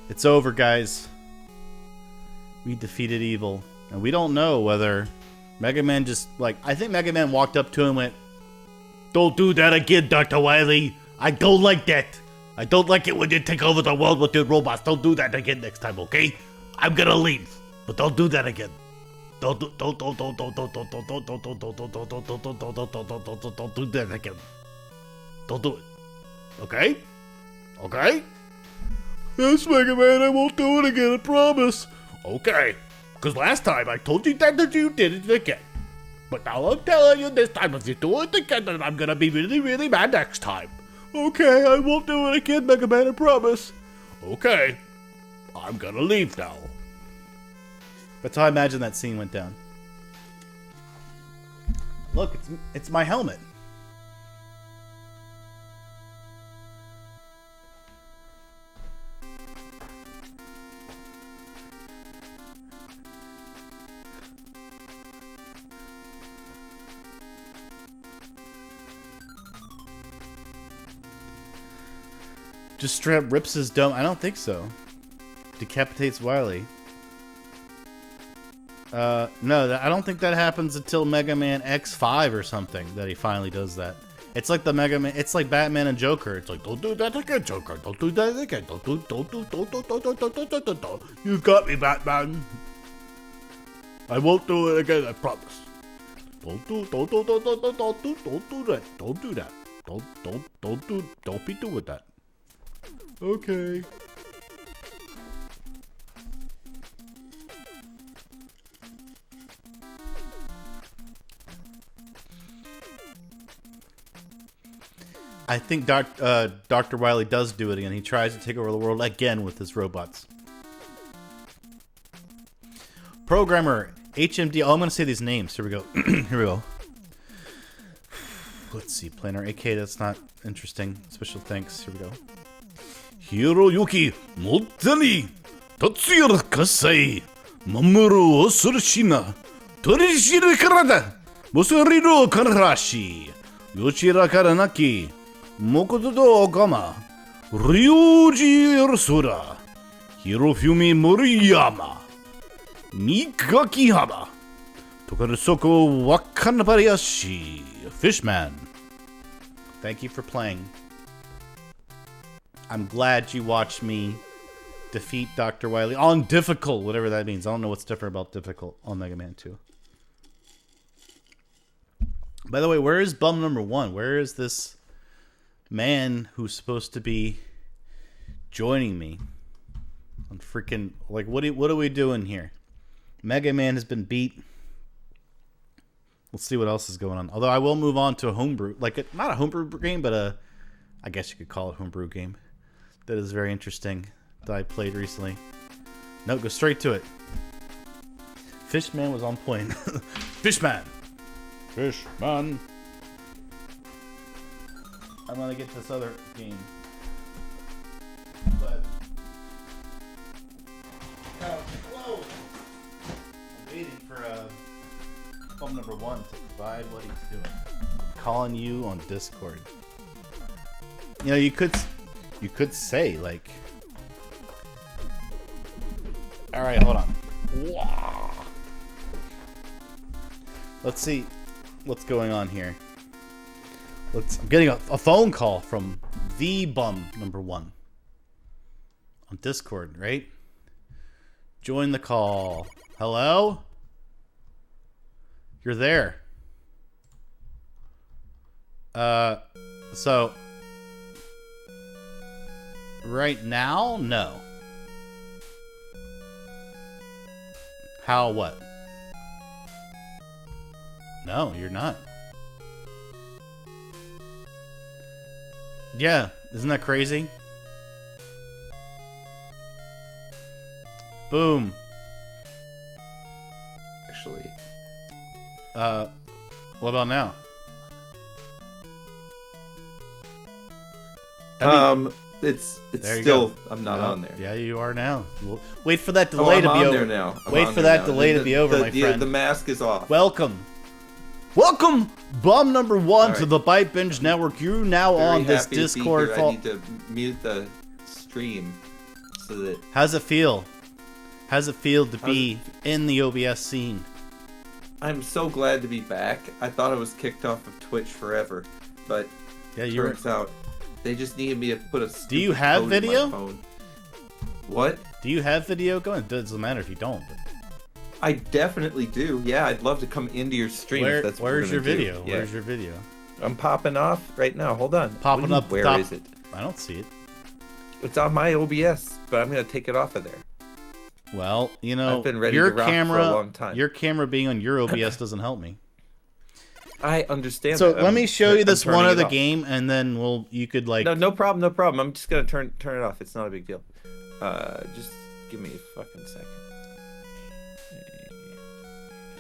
It's over, guys. We defeated evil. And we don't know whether Mega Man just, like, I think Mega Man walked up to him and went, "Don't do that again, Dr. Wily. I don't like that. I don't like it when you take over the world with your robots. Don't do that again next time, okay? I'm gonna leave, but don't do that again. Don't do that again. Don't do it. Okay? Okay? Yes, Mega Man, I won't do it again, I promise. Okay. Because last time I told you that you did it again. But now I'm telling you this time, if you do it again, then I'm gonna be really, really mad next time. Okay, I won't do it again, Mega Man, I promise. Okay. I'm gonna leave now. That's how I imagine that scene went down. Look, it's my helmet. Just straight up rips his dome. I don't think so. Decapitates Wily. No, I don't think that happens until Mega Man X5 or something that he finally does that. It's like the Mega Man. It's like Batman and Joker. It's like, don't do that again, Joker. Don't do that again. Don't. You've got me, Batman. I won't do it again. I promise. Don't do that. Don't do that. Don't be doing that. Okay. I think Dr. Wily does do it again. He tries to take over the world again with his robots. Programmer, HMD. Oh, I'm going to say these names. Here we go. Here we go. Let's see. Planar AK, that's not interesting. Special thanks. Here we go. Hiroyuki Mottani Tatsuyara Kasai Mamoru Osurshina Torishiro Karada Musuriro Karashi Yoshira Karanaki Mokoto Okama Ryuji Ursura Hirofumi Moriyama Mikaki Haba Tokarusoko Wakanabayashi Fishman. Thank you for playing. I'm glad you watched me defeat Dr. Wily on difficult, whatever that means. I don't know what's different about difficult on Mega Man 2. By the way, where is bum number 1? Where is this man who's supposed to be joining me? I'm freaking, like, what are we doing here? Mega Man has been beat. Let's see what else is going on. Although I will move on to a homebrew, like, not a homebrew game, but I guess you could call it homebrew game. That is very interesting that I played recently. No, go straight to it. Fishman was on point. Fishman! Fishman! I'm gonna get this other game. But... whoa! I'm waiting for phone number 1 to provide what he's doing. I'm calling you on Discord. You know, you could say, like... Alright, hold on. Wow. Let's see what's going on here. I'm getting a phone call from the bum number 1 on Discord, right? Join the call. Hello? You're there. So... right now? No. How what? No, you're not. Yeah, isn't that crazy? Boom. Actually, what about now? It's There you still go. I'm not on there. Yeah, you are now. Wait for that Oh, delay I'm to be on over. there now. Wait for that delay to be over, my friend. The mask is off. Welcome, bum number one to the Byte Binge Network. You now Very on this happy to be Discord. here. I need to mute the stream so that How's it feel? How's it feel to be in the OBS scene? I'm so glad to be back. I thought I was kicked off of Twitch forever, but turns out they just needed me to put a. Do you have code in my video? phone. What? Do you have video going? It doesn't matter if you don't. But I definitely do. Yeah, I'd love to come into your stream. if that's what we're where's your gonna do. video? Yeah. Where's your video? I'm popping off right now. Hold on. Popping up. Where top. is it? I don't see it. It's on my OBS, but I'm gonna take it off of there. Well, you know, I've been ready your to rock camera, for a long time. your camera being on your OBS doesn't help me. I understand. So that. let me show you I'm this turning one it other off. game, and then you could like. No problem, no problem. I'm just gonna turn it off. It's not a big deal. Just give me a fucking second.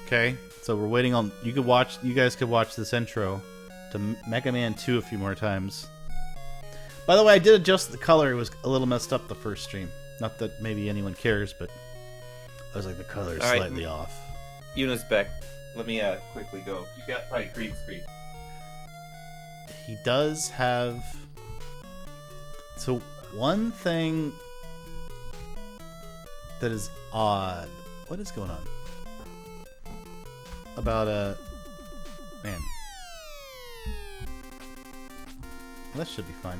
Okay, so we're waiting on. You guys could watch this intro to Mega Man 2 a few more times. By the way, I did adjust the color. It was a little messed up the first stream. Not that maybe anyone cares, but I was like the color is All right. slightly off. Eunice back. Let me quickly go. You got probably green screen. He does have. So one thing that is odd. What is going on? About man. That should be fine.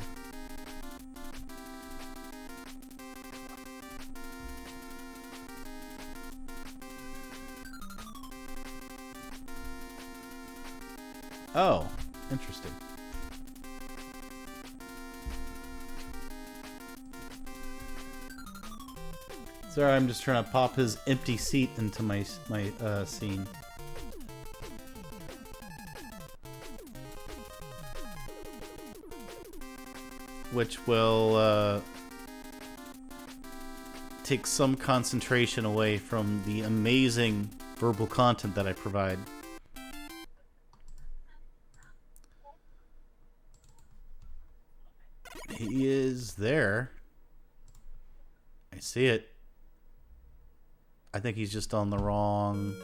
Oh, interesting. Sorry, I'm just trying to pop his empty seat into my scene. Which will take some concentration away from the amazing verbal content that I provide. He is there. I see it. I think he's just on the wrong...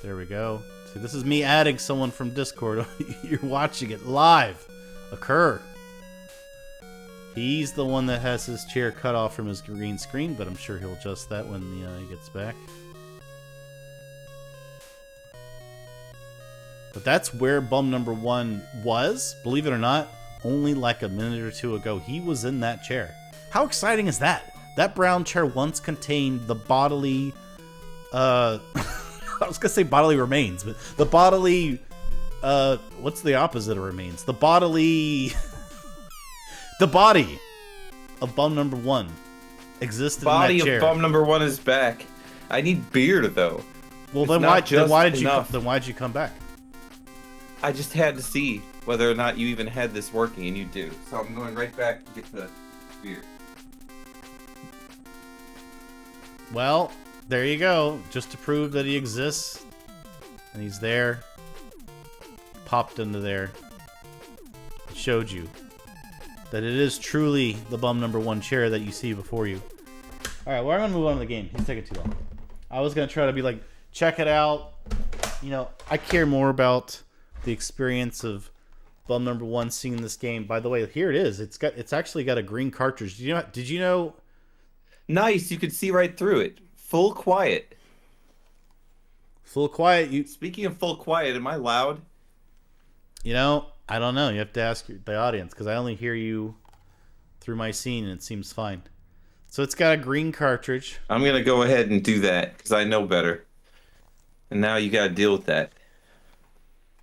There we go. See, this is me adding someone from Discord. You're watching it live occur. He's the one that has his chair cut off from his green screen, but I'm sure he'll adjust that when he gets back. But that's where bum number one was, believe it or not, only like a minute or two ago. He was in that chair. How exciting is that? That brown chair once contained the bodily, I was gonna say bodily remains, but the bodily, what's the opposite of remains? The bodily, the body of bum number one existed in that chair. Body of bum number one is back. I need beard though. Well, It's then not just why'd you come back? I just had to see whether or not you even had this working, and you do. So I'm going right back to get the beard. Well, there you go. Just to prove that he exists. And he's there. Popped into there. It showed you that it is truly the bum number one chair that you see before you. Alright, well, I'm going to move on to the game. He's taking too long. I was going to try to be like, check it out. You know, I care more about the experience of bum number one seeing this game. By the way, here it is. It's actually got a green cartridge. Did you know? Nice, you could see right through it. Full quiet. Full quiet. Speaking of full quiet, am I loud? You know, I don't know. You have to ask the audience because I only hear you through my scene and it seems fine. So it's got a green cartridge. I'm gonna go ahead and do that because I know better. And now you gotta deal with that.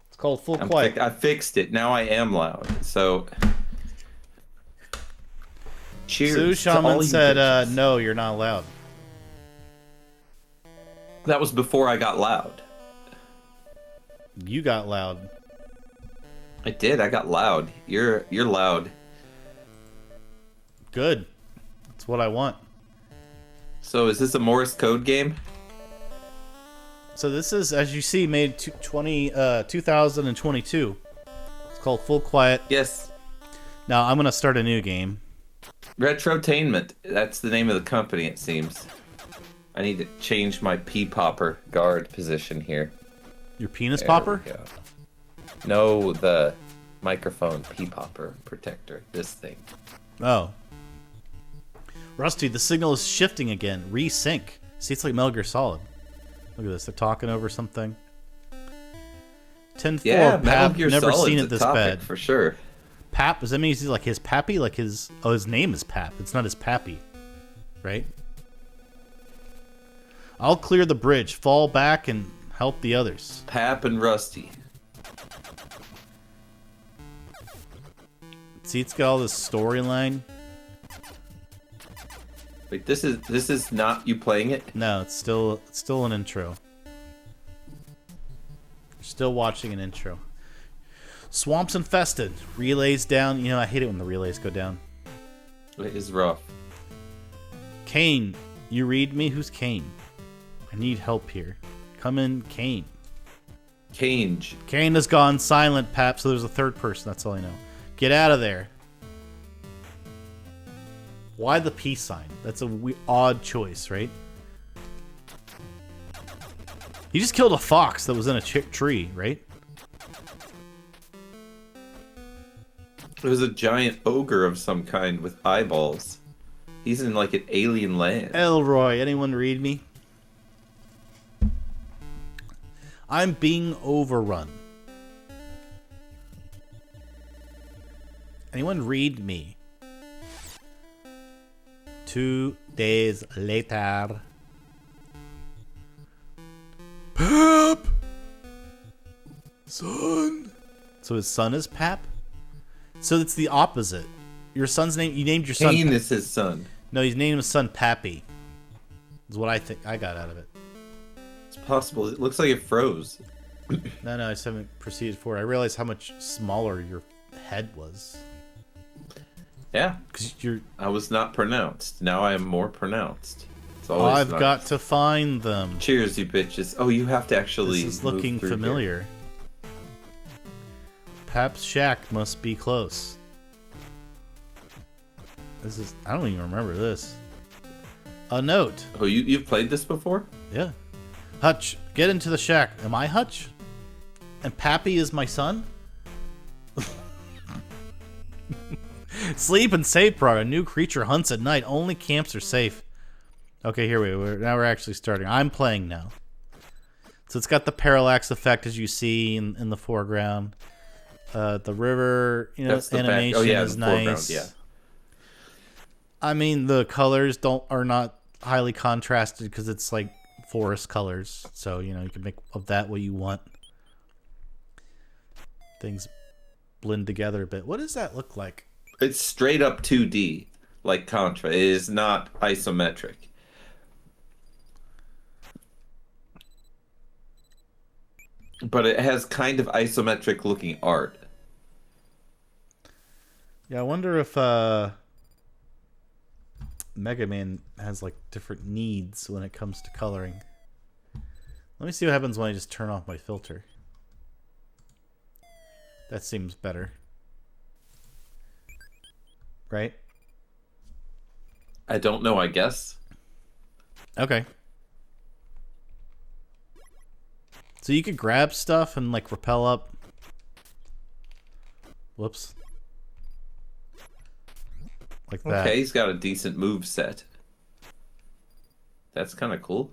It's called full quiet. I fixed it. Now I am loud. So cheers. Sue to all Shaman you said, bitches. no, you're not loud. That was before I got loud. You got loud. I did. I got loud. You're loud. Good. That's what I want. So is this a Morse code game? So this is, as you see, made 2022. It's called Full Quiet. Yes. Now I'm gonna start a new game. Retrotainment. That's the name of the company, it seems. I need to change my pea popper guard position here. Your penis There popper? we go. No, the microphone pea popper protector. This thing. Oh. Rusty, the signal is shifting again. Resync. See, it's like Metal Gear Solid. Look at this. They're talking over something. 10-4. Yeah, Metal Pap. Gear Never Solid's seen a it this topic bad. for sure. Pap? Does that mean he's like his pappy? Like his... Oh, his name is Pap. It's not his pappy. Right? I'll clear the bridge. Fall back and help the others. Pap and Rusty. See, it's got all this storyline. Wait, this is not you playing it? No, it's still an intro. You're still watching an intro. Swamps infested. Relays down. You know, I hate it when the relays go down. It is rough. Kane, you read me? Who's Kane? I need help here. Come in, Kane. Cange. Kane has gone silent, Pap, so there's a third person. That's all I know. Get out of there. Why the peace sign? That's a odd choice, right? He just killed a fox that was in a tree, right? It was a giant ogre of some kind with eyeballs. He's in like an alien land. Elroy, anyone read me? I'm being overrun. Anyone read me? 2 days later. Pap! Son! So his son is Pap? So it's the opposite. Your son's name, you named your son... Kane is his son. No, he's named his son Pappy. Is what I think I got out of it. It's possible. It looks like it froze. No, I just haven't proceeded forward. I realized how much smaller your head was. Yeah. Because you're... I was not pronounced. Now I am more pronounced. It's always I've nice. got to find them. Cheers, you bitches. Oh, you have to actually. This is move looking through familiar. here. Pap's shack must be close. This is... I don't even remember this. A note. Oh, you've played this before? Yeah. Hutch, get into the shack. Am I Hutch? And Pappy is my son? Sleep and save prog. A new creature hunts at night. Only camps are safe. Okay, here we are. Now we're actually starting. I'm playing now. So it's got the parallax effect as you see in the foreground. The river, you know, That's the animation is the foreground, nice. yeah. I mean, the colors are not highly contrasted because it's like forest colors. So, you know, you can make of that what you want. Things blend together a bit. What does that look like? It's straight up 2D, like Contra. It is not isometric. But it has kind of isometric looking art. Yeah, I wonder if Megaman has like different needs when it comes to coloring. Let me see what happens when I just turn off my filter. That seems better. Right? I don't know, I guess. Okay. So you could grab stuff and like rappel up. Whoops. Like that. Okay, he's got a decent move set. That's kind of cool.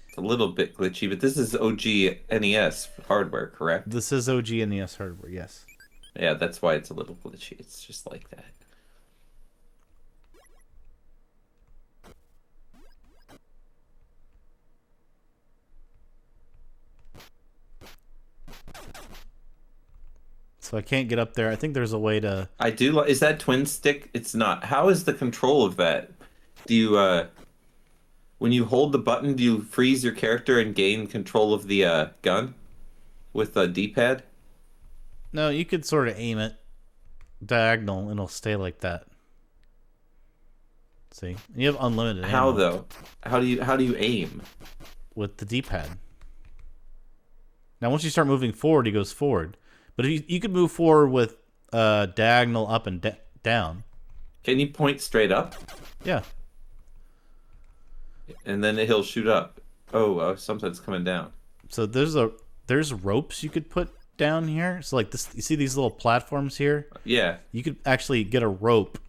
It's a little bit glitchy, but this is OG NES hardware, correct? This is OG NES hardware, yes. Yeah, that's why it's a little glitchy. It's just like that. So I can't get up there. I think there's a way to... I do. Is that twin stick? It's not. How is the control of that? Do you, when you hold the button, do you freeze your character and gain control of the gun with the D-pad? No, you could sort of aim it diagonal and it'll stay like that. See? And you have unlimited ammo. How though? How do you aim? With the D-pad. Now once you start moving forward, he goes forward. But if you could move forward with diagonal up and down. Can you point straight up? Yeah. And then he'll shoot up. Oh, something's coming down. So there's ropes you could put down here. So like this, you see these little platforms here? Yeah. You could actually get a rope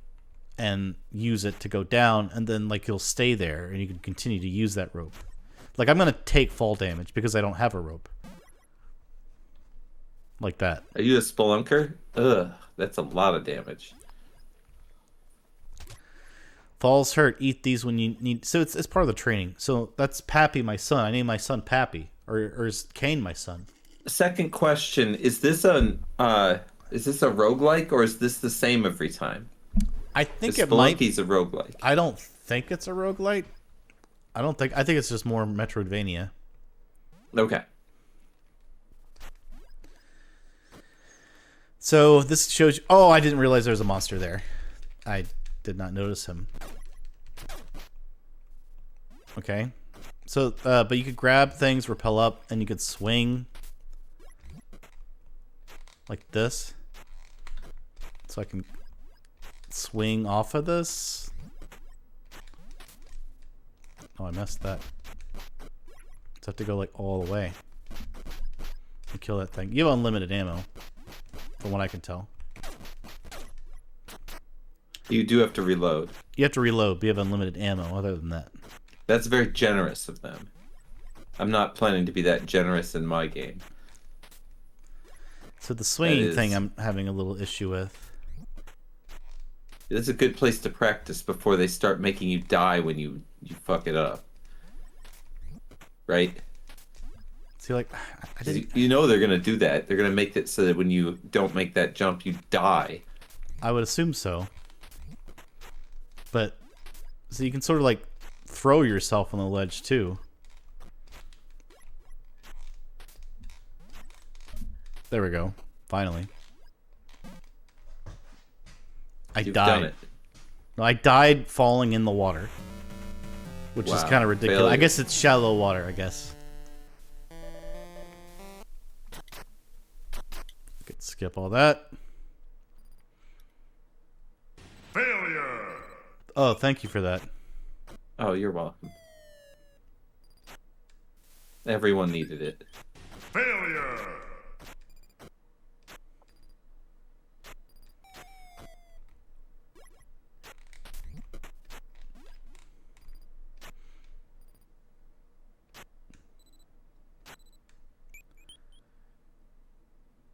and use it to go down, and then like you'll stay there, and you can continue to use that rope. Like I'm gonna take fall damage because I don't have a rope. Like that. Are you a spelunker? Ugh, that's a lot of damage. Falls hurt. Eat these when you need. So it's part of the training. So that's Pappy, my son. I named my son Pappy, or is Kane my son? Second question: Is this a roguelike, or is this the same every time? I think The it might. Spelunky's a roguelike. I don't think it's a roguelite. I think it's just more Metroidvania. Okay. So this shows you. Oh, I didn't realize there was a monster there. I did not notice him. Okay. So, but you could grab things, rappel up, and you could swing like this. So I can swing off of this. Oh, I messed that. So I have to go like all the way and kill that thing. You have unlimited ammo, from what I can tell. You do have to reload. You have to reload, but you have unlimited ammo other than that. That's very generous of them. I'm not planning to be that generous in my game. So the swinging thing I'm having a little issue with. It's a good place to practice before they start making you die when you fuck it up. Right? See, like, I didn't... You know they're going to do that. They're going to make it so that when you don't make that jump, you die. I would assume so. But, so you can sort of like throw yourself on the ledge too. There we go. Finally. You've died. done it. No, I died falling in the water. Which is Wow. kind of ridiculous. Failure. I guess it's shallow water, I guess. Could skip all that. Failure. Oh, thank you for that. Oh, you're welcome. Everyone needed it. Failure.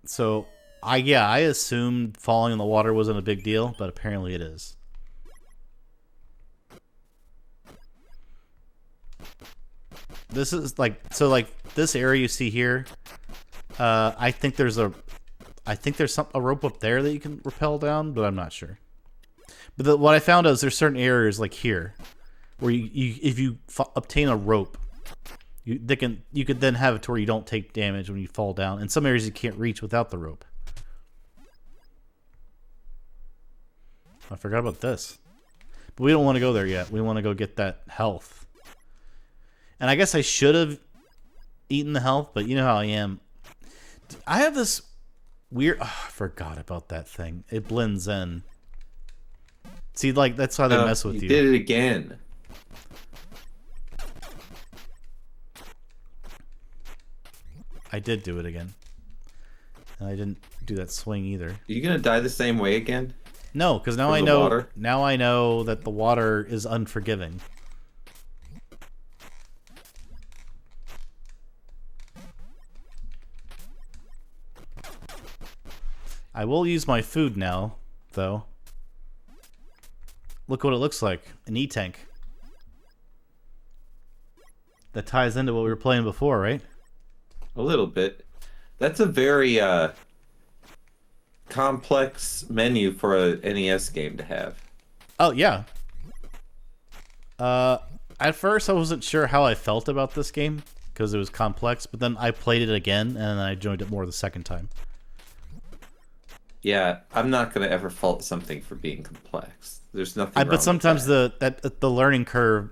So, I assumed falling in the water wasn't a big deal, but apparently it is. This is like this area you see here. I think there's a rope up there that you can rappel down, but I'm not sure. But what I found is there's certain areas like here where you if you obtain a rope, you could then have it to where you don't take damage when you fall down. In some areas you can't reach without the rope. I forgot about this. But we don't want to go there yet. We want to go get that health. And I guess I should have eaten the health, but you know how I am. I have this weird... Oh, I forgot about that thing. It blends in. See, like, that's how they mess with you. You did it again. I did do it again. And I didn't do that swing either. Are you going to die the same way again? No, because now From the water? Now I know that the water is unforgiving. I will use my food now, though. Look what it looks like. An E-tank. That ties into what we were playing before, right? A little bit. That's a very complex menu for a NES game to have. Oh, yeah. At first, I wasn't sure how I felt about this game, because it was complex, but then I played it again, and then I enjoyed it more the second time. Yeah, I'm not going to ever fault something for being complex. There's nothing wrong But sometimes with the learning curve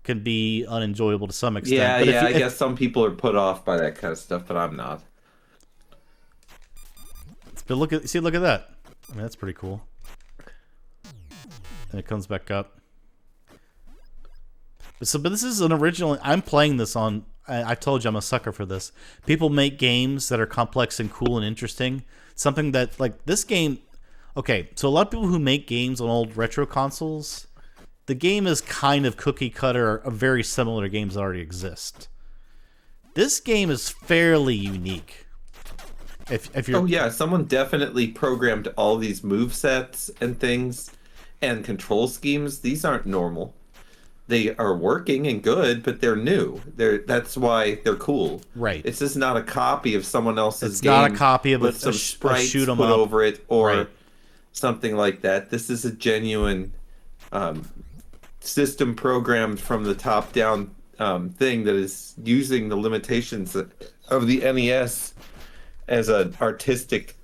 can be unenjoyable to some extent. Yeah, but yeah, I guess some people are put off by that kind of stuff, but I'm not. But look at that. I mean, that's pretty cool. And it comes back up. But this is an original. I'm playing this on. I told you I'm a sucker for this. People make games that are complex and cool and interesting. Something that, like, this game. Okay, so a lot of people who make games on old retro consoles, the game is kind of cookie cutter of very similar to games that already exist. This game is fairly unique. If you're, oh yeah, someone definitely programmed all these move sets and things and control schemes. These aren't normal. They are working and good, but they're new. That's why they're cool. Right. It's just not a copy of someone else's it's game. not a copy of with some sprites shoot 'em put up over it or right. something like that. This is a genuine system programmed from the top down thing that is using the limitations of the NES as an artistic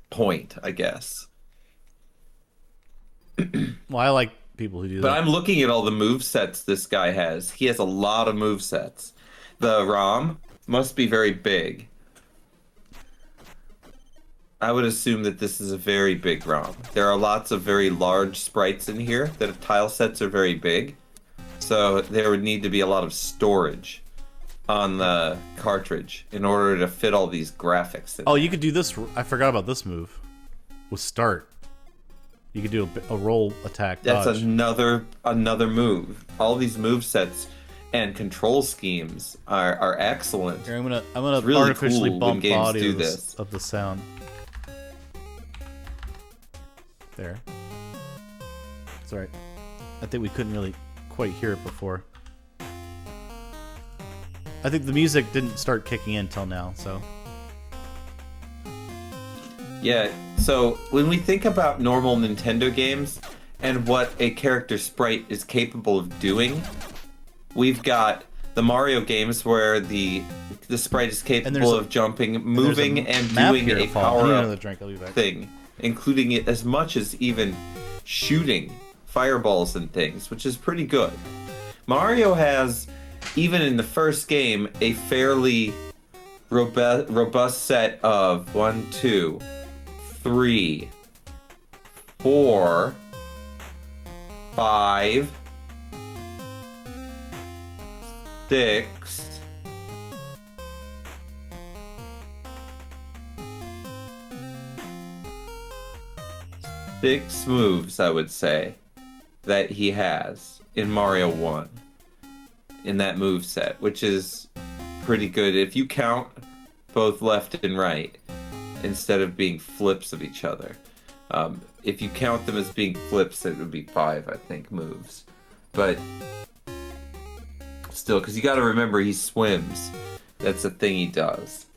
point, I guess. Well, I like people who do that. But I'm looking at all the move sets this guy has. He has a lot of move sets. The ROM must be very big. I would assume that this is a very big ROM. There are lots of very large sprites in here. The tile sets are very big. So there would need to be a lot of storage on the cartridge in order to fit all these graphics in. Oh, you could do this. I forgot about this move. With start. You could do a roll attack. That's dodge. another move. All these move sets and control schemes are excellent. Here, I'm gonna It's really artificially cool when bump the games audio do this. of the sound. There. It's alright. I think we couldn't really quite hear it before. I think the music didn't start kicking in till now, so. Yeah, so when we think about normal Nintendo games and what a character sprite is capable of doing, we've got the Mario games where the sprite is capable of jumping, moving, and doing a power-up thing, including it as much as even shooting fireballs and things, which is pretty good. Mario has, even in the first game, a fairly robust set of 1, 2, 3, 4, 5, 6, 6 moves, I would say, that he has in Mario 1 in that move set, which is pretty good if you count both left and right instead of being flips of each other. If you count them as being flips, it would be 5, I think, moves. But still, because you got to remember he swims. That's a thing he does.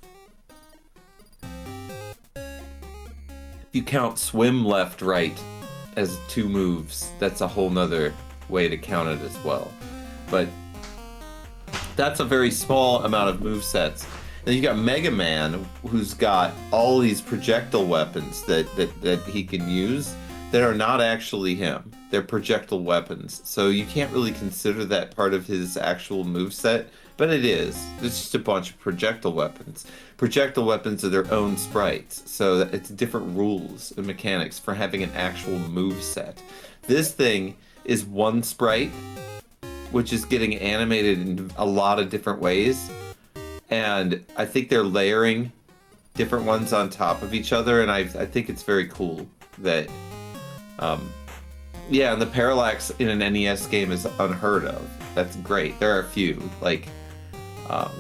If you count swim left, right as 2 moves, that's a whole nother way to count it as well. But that's a very small amount of movesets. Then you got Megaman, who's got all these projectile weapons that he can use that are not actually him. They're projectile weapons. So you can't really consider that part of his actual moveset, but it is. It's just a bunch of projectile weapons. Projectile weapons are their own sprites, so it's different rules and mechanics for having an actual moveset. This thing is one sprite, which is getting animated in a lot of different ways. And I think they're layering different ones on top of each other, and I think it's very cool that, yeah, and the parallax in an NES game is unheard of. That's great. There are a few, like,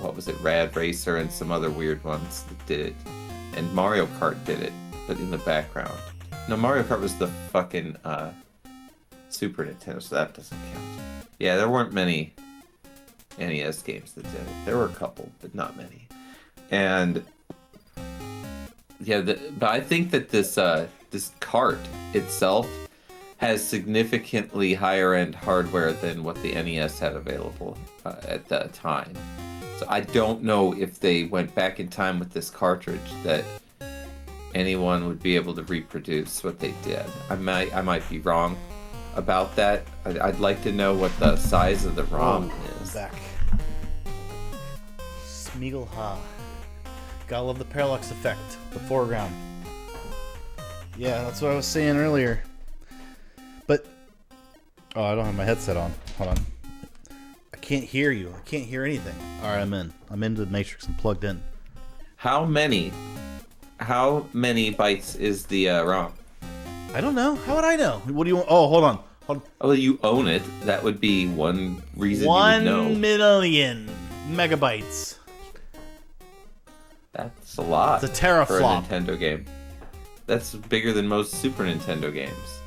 what was it, Rad Racer and some other weird ones that did it. And Mario Kart did it, but in the background. No, Mario Kart was the fucking Super Nintendo, so that doesn't count. Yeah, there weren't many NES games that did it. There were a couple, but not many. And yeah, but I think that this cart itself has significantly higher end hardware than what the NES had available at that time. So I don't know if they went back in time with this cartridge that anyone would be able to reproduce what they did. I might be wrong about that. I'd like to know what the size of the ROM is. Back. Smeagol Ha. Gotta love the parallax effect. The foreground. Yeah, that's what I was saying earlier. But oh, I don't have my headset on. Hold on. I can't hear you. I can't hear anything. All right, I'm in. I'm into the Matrix. I'm plugged in. How many bytes is the ROM? I don't know. How would I know? What do you want? Oh, hold on. Oh, you own it. That would be one reason you would 1 know. million megabytes. That's a lot. It's a teraflop. For a Nintendo game. That's bigger than most Super Nintendo games.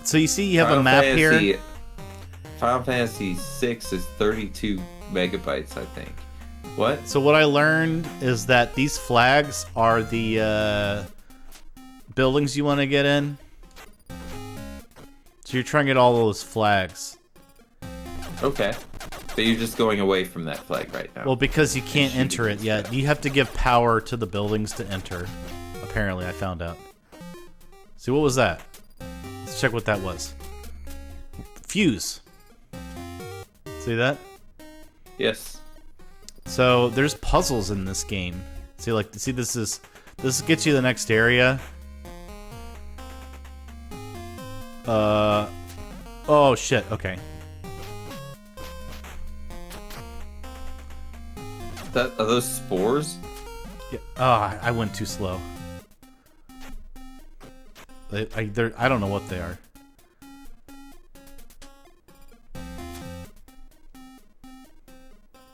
So you see, you have a map here. Final Fantasy 6 is 32 megabytes, I think. What? So what I learned is that these flags are the buildings you want to get in. So you're trying to get all those flags. Okay. But you're just going away from that flag right now. Well, because you can't enter it yet. You have to give power to the buildings to enter. Apparently, I found out. See, what was that? Let's check what that was. Fuse. See that? Yes. So there's puzzles in this game. See, like, this gets you the next area. Oh shit. Okay. Are those spores? Yeah. Oh, I went too slow. I don't know what they are.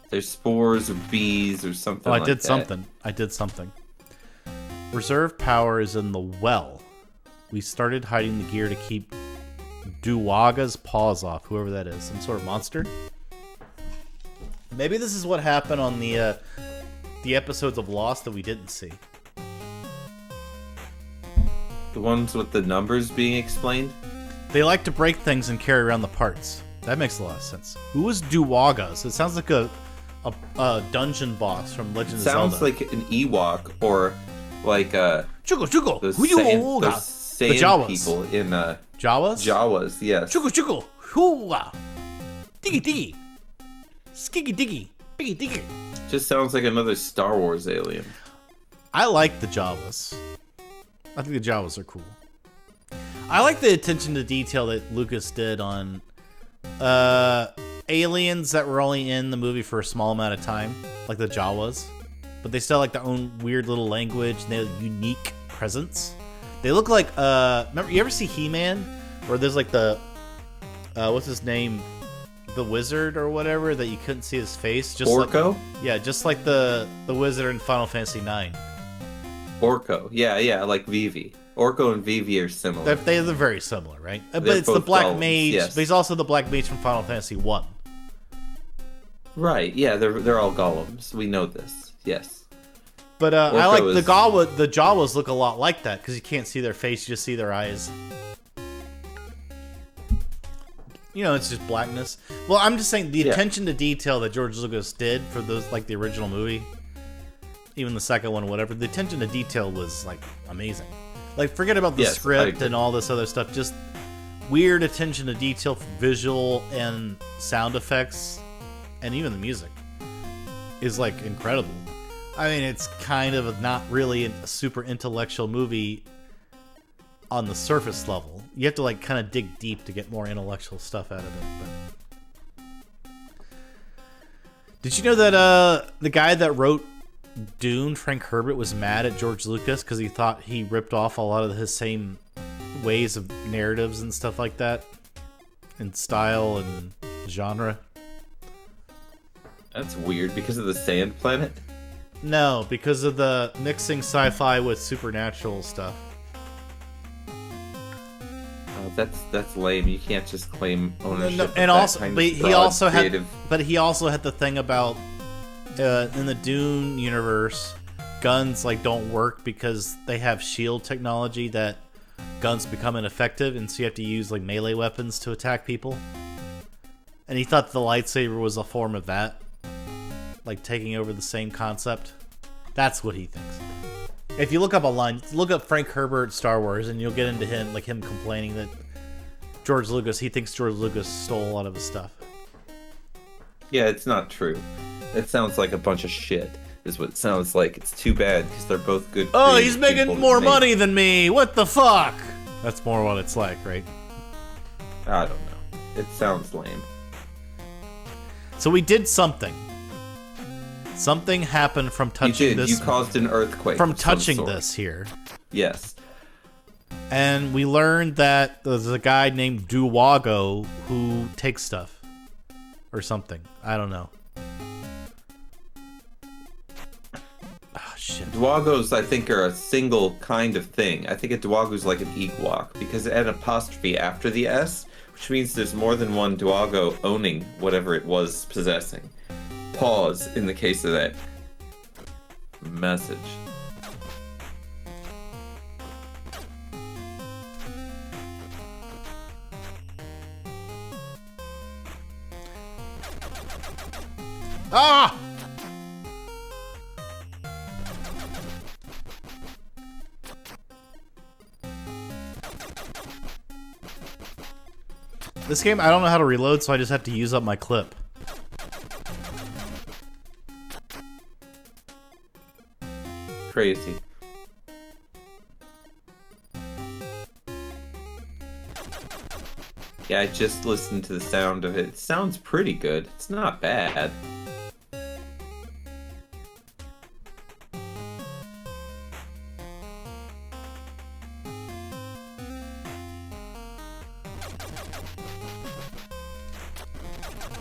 There's spores or bees or something. Oh, I like did that. something. I did something. Reserve power is in the well. We started hiding the gear to keep Duwaga's paws off, whoever that is. Some sort of monster? Maybe this is what happened on the episodes of Lost that we didn't see. The ones with the numbers being explained? They like to break things and carry around the parts. That makes a lot of sense. Who is Duwaga's? It sounds like a dungeon boss from Legend of Zelda. Sounds like an Ewok or like Chugo, those who sand, the those sand Jawas. people in Jawas? Jawas, yes. Chugo, hoo-ah. Diggy, diggy. Skiggy, diggy. Biggy, diggy. Just sounds like another Star Wars alien. I like the Jawas. I think the Jawas are cool. I like the attention to detail that Lucas did on aliens that were only in the movie for a small amount of time, like the Jawas. But they still have, like, their own weird little language, and they have unique presence. They look like, remember, you ever see He-Man? Where there's, like, the, what's his name? The wizard or whatever, that you couldn't see his face. Just Orko? Like, yeah, just like the wizard in Final Fantasy IX. Orko. Yeah, like Vivi. Orko and Vivi are similar. They're very similar, right? But They're it's the both Black golems, Mage, yes. but he's also the Black Mage from Final Fantasy 1. Right, yeah, they're all golems. We know this, yes. But I like is- the Jawas look a lot like that, because you can't see their face, you just see their eyes. You know, it's just blackness. Well, I'm just saying the attention to detail that George Lucas did for those, like, the original movie, even the second one, or whatever, the attention to detail was, like, amazing. Like, forget about the Yes, I script agree. and all this other stuff, just weird attention to detail for visual and sound effects, and even the music is, like, incredible. I mean, it's kind of not really a super intellectual movie on the surface level. You have to, like, kind of dig deep to get more intellectual stuff out of it. But did you know that the guy that wrote Dune, Frank Herbert, was mad at George Lucas because he thought he ripped off a lot of his same ways of narratives and stuff like that, in style and genre? That's weird, because of the Sand Planet? No, because of the mixing sci-fi with supernatural stuff. That's lame. You can't just claim ownership. No, of and that also, kind but of he broad also creative... had the thing about in the Dune universe, guns like don't work because they have shield technology that guns become ineffective, and so you have to use like melee weapons to attack people. And he thought the lightsaber was a form of that, like taking over the same concept. That's what he thinks. If you look up online, look up Frank Herbert Star Wars, and you'll get into him complaining that he thinks George Lucas stole a lot of his stuff. Yeah, it's not true. It sounds like a bunch of shit. is what it sounds like. It's too bad because they're both good. Oh, he's creative making people more that make- money than me. What the fuck? That's more what it's like, right? I don't know. It sounds lame. So we did something. Something happened from touching You did. this. You caused an earthquake. From of some touching sort. this here. Yes. And we learned that there's a guy named Duwago who takes stuff. Or something. I don't know. Oh, shit. Dwagos, I think, are a single kind of thing. I think a Dwago's like an Ewok because it had an apostrophe after the S, which means there's more than one Dwago owning whatever it was possessing. Pause in the case of that message. Ah! This game, I don't know how to reload, so I just have to use up my clip. Crazy. Yeah, I just listened to the sound of it. It sounds pretty good. It's not bad.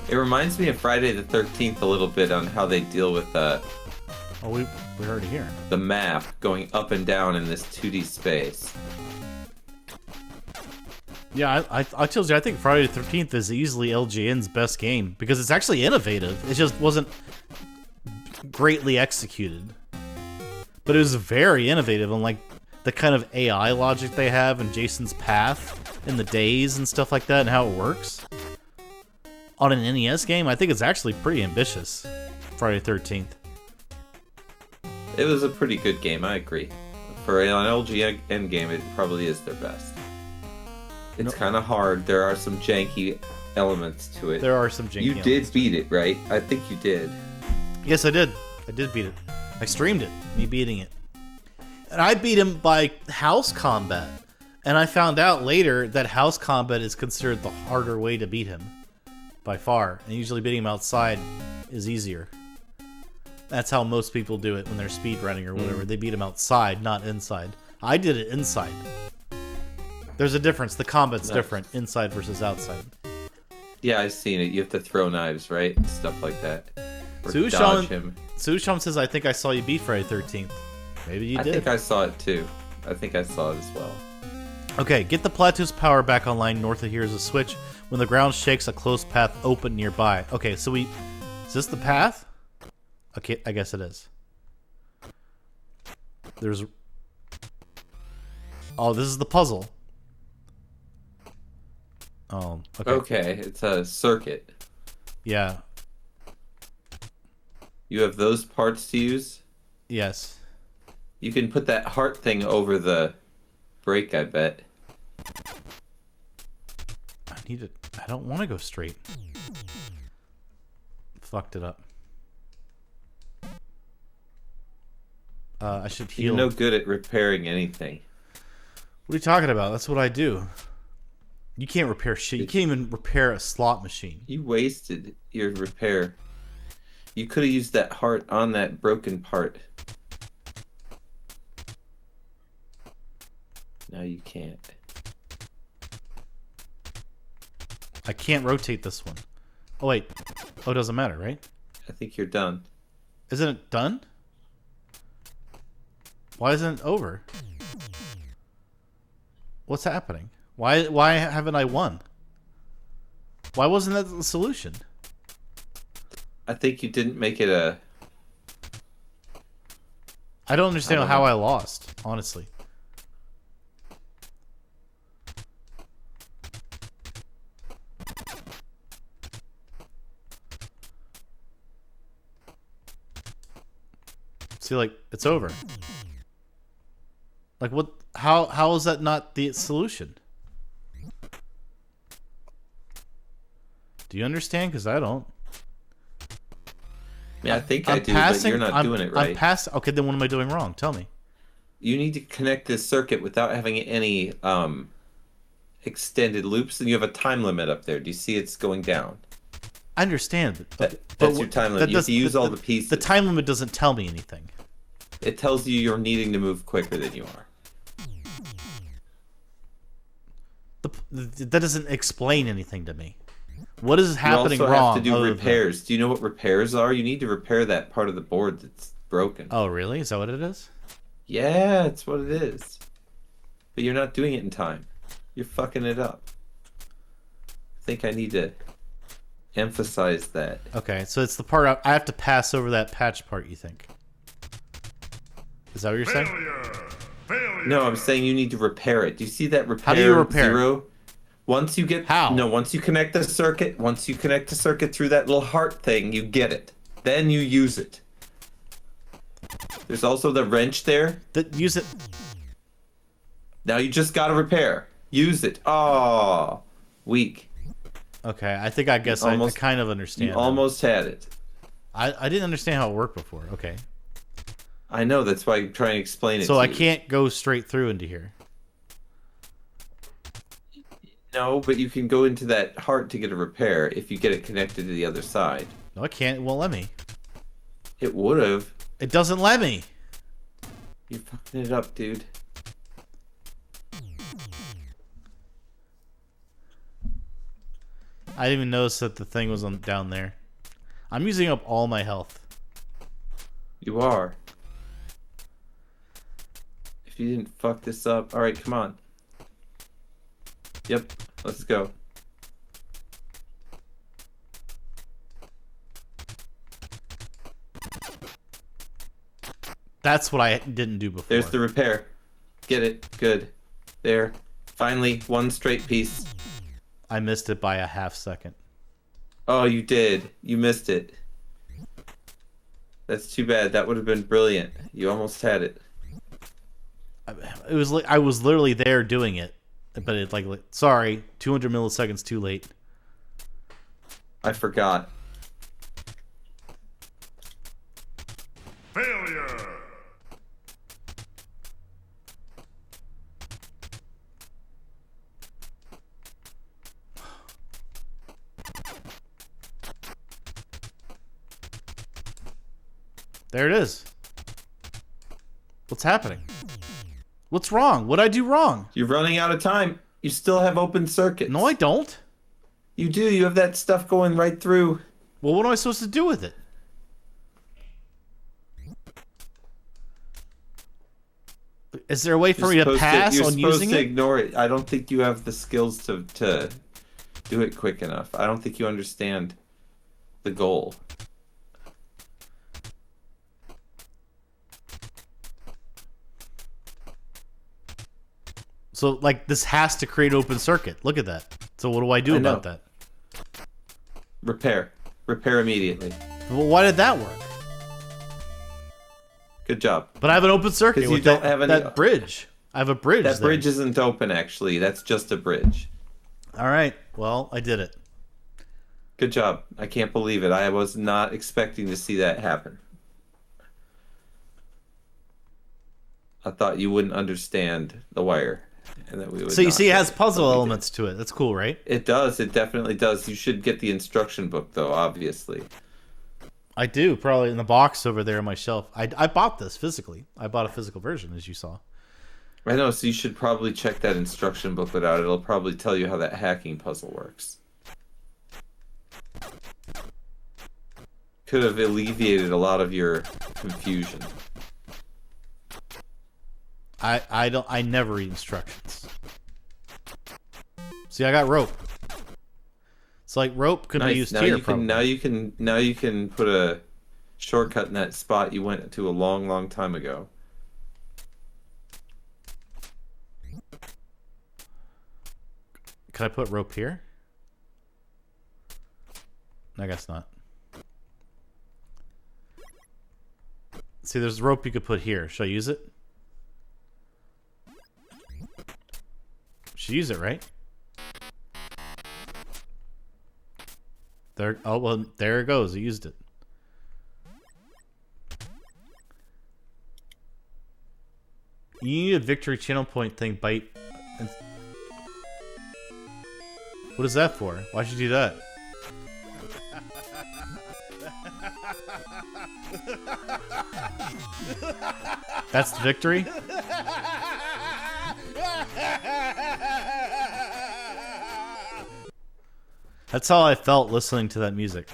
It reminds me of Friday the 13th a little bit on how they deal with Oh, we're already here. the map going up and down in this 2D space. Yeah, I told you, I think Friday the 13th is easily LGN's best game because it's actually innovative. It just wasn't greatly executed. But it was very innovative on like the kind of AI logic they have and Jason's path and the days and stuff like that and how it works. On an NES game, I think it's actually pretty ambitious. Friday the 13th. It was a pretty good game, I agree. For an LGN game, it probably is their best. It's kind of hard. There are some janky elements to it. There are some janky You elements. did beat it, right? I think you did. Yes, I did. I did beat it. I streamed it, me beating it. And I beat him by house combat. And I found out later that house combat is considered the harder way to beat him. By far. And usually beating him outside is easier. That's how most people do it when they're speedrunning or whatever. They beat him outside, not inside. I did it inside. There's a difference. The combat's different, inside versus outside. Yeah, I've seen it. You have to throw knives, right? Stuff like that. Or Sushan dodge him. says, I think I saw you beat Friday 13th. Maybe you I did. think I saw it too. I think I saw it as well. Okay, get the plateau's power back online. North of here is a switch. When the ground shakes, a closed path open nearby. Okay, so we... Is this the path? Okay, I guess it is. There's... Oh, this is the puzzle. Oh, okay. Okay, it's a circuit. Yeah. You have those parts to use. Yes. You can put that heart thing over the brake, I bet. I need to... I don't want to go straight. Fucked it up. I should heal. You're no good at repairing anything. What are you talking about? That's what I do. You can't repair shit. You can't even repair a slot machine. You wasted your repair. You could have used that heart on that broken part. Now you can't. I can't rotate this one. Oh, wait. Oh, it doesn't matter, right? I think you're done. Isn't it done? Why isn't it over? What's happening? Why haven't I won? Why wasn't that the solution? I think you didn't make it a... I don't understand I don't how know. I lost, honestly. See, like, it's over. Like, what? How is that not the solution? Do you understand? Because I don't. Yeah, I think I do, but you're not doing it right. Okay, then what am I doing wrong? Tell me. You need to connect this circuit without having any extended loops, and you have a time limit up there. Do you see it's going down? I understand. That's your time limit. You have to use all the pieces. The time limit doesn't tell me anything. It tells you you're needing to move quicker than you are. That doesn't explain anything to me. What is happening you also wrong? have to do repairs. Do you know what repairs are? You need to repair that part of the board that's broken. Oh, really? Is that what it is? Yeah, it's what it is. But you're not doing it in time. You're fucking it up. I think I need to emphasize that. Okay, so it's the part I have to pass over that patch part, you think? Is that what you're saying? Failure. No, I'm saying you need to repair it. Do you see that repair? How do you repair? Zero? Once you get once you connect the circuit, through that little heart thing, you get it. Then you use it. There's also the wrench there. Use it. Now you just gotta repair. Use it. Oh, weak. Okay, I think I kind of understand. You almost had it. I didn't understand how it worked before. Okay. I know, that's why I'm trying to explain it. So I can't go straight through into here. No, but you can go into that heart to get a repair if you get it connected to the other side. No, I can't. It won't let me. It would have. It doesn't let me. You're fucking it up, dude. I didn't even notice that the thing was down there. I'm using up all my health. You are. If you didn't fuck this up. Alright, come on. Yep, let's go. That's what I didn't do before. There's the repair. Get it. Good. There. Finally, one straight piece. I missed it by a half second. Oh, you did. You missed it. That's too bad. That would have been brilliant. You almost had it. It was like I was literally there doing it, but it like sorry, 200 milliseconds too late. I forgot. Failure. There it is. What's happening? What's wrong? What'd I do wrong? You're running out of time. You still have open circuits. No, I don't. You do. You have that stuff going right through. Well, what am I supposed to do with it? Is there a way for me to pass on using it? You're supposed to ignore it. I don't think you have the skills to do it quick enough. I don't think you understand the goal. So, like, this has to create open circuit. Look at that. So what do I do about that? Repair. Repair immediately. Well, why did that work? Good job. But I have an open circuit Because with you don't have any that bridge. I have a bridge. That bridge isn't open, actually. That's just a bridge. All right. Well, I did it. Good job. I can't believe it. I was not expecting to see that happen. I thought you wouldn't understand the wire. And that we would so you see it has puzzle elements to it. That's cool, right? It does. It definitely does. You should get the instruction book, though, obviously. I do, probably in the box over there on my shelf. I bought this physically. I bought a physical version, as you saw. I know, so you should probably check that instruction booklet out. It'll probably tell you how that hacking puzzle works. Could have alleviated a lot of your confusion. I never read instructions. See, I got rope. It's like rope could be used here. Now you can put a shortcut in that spot you went to a long, long time ago. Could I put rope here? I guess not. See, there's rope you could put here. Should I use it? Should use it, right? There. Oh well, there it goes. I used it. You need a victory channel point thing, Byte. What is that for? Why should you do that? That's the victory? That's how I felt listening to that music.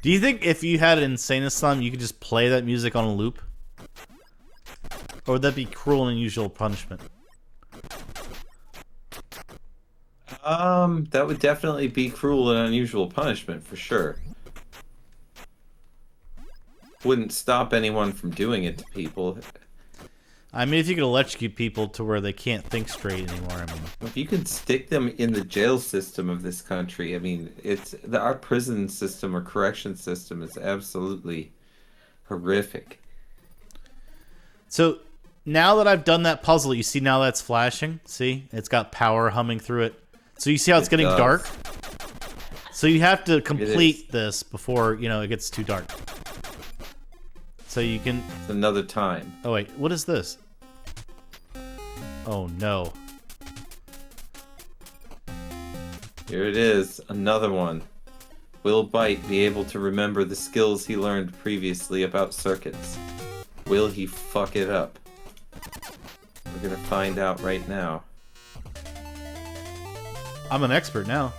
Do you think if you had an Insane Asylum, you could just play that music on a loop? Or would that be cruel and unusual punishment? That would definitely be cruel and unusual punishment for sure. Wouldn't stop anyone from doing it to people. I mean, if you could electrocute people to where they can't think straight anymore, I mean... If you could stick them in the jail system of this country, I mean, our prison system or correction system is absolutely horrific. So, now that I've done that puzzle, you see now that's flashing? See? It's got power humming through it. So you see how it's getting dark? So you have to complete this before, you know, it gets too dark. So you can... It's another time. Oh, wait. What is this? Oh, no. Here it is. Another one. Will Byte be able to remember the skills he learned previously about circuits? Will he fuck it up? We're gonna find out right now. I'm an expert now.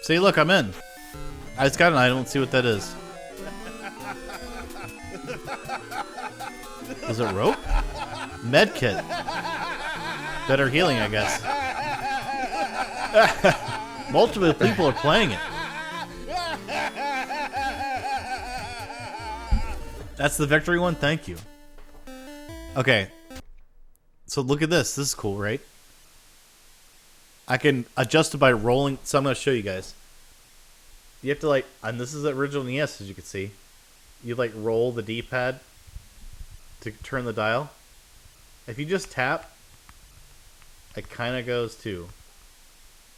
See, look, I'm in. I just got an item. Let's see what that is. Is it rope? Medkit. Better healing, I guess. Multiple people are playing it. That's the victory one? Thank you. Okay. So look at this. This is cool, right? I can adjust it by rolling. So I'm going to show you guys. You have to like, and this is the original NES, as you can see. You like roll the D-pad to turn the dial. If you just tap, it kind of goes too.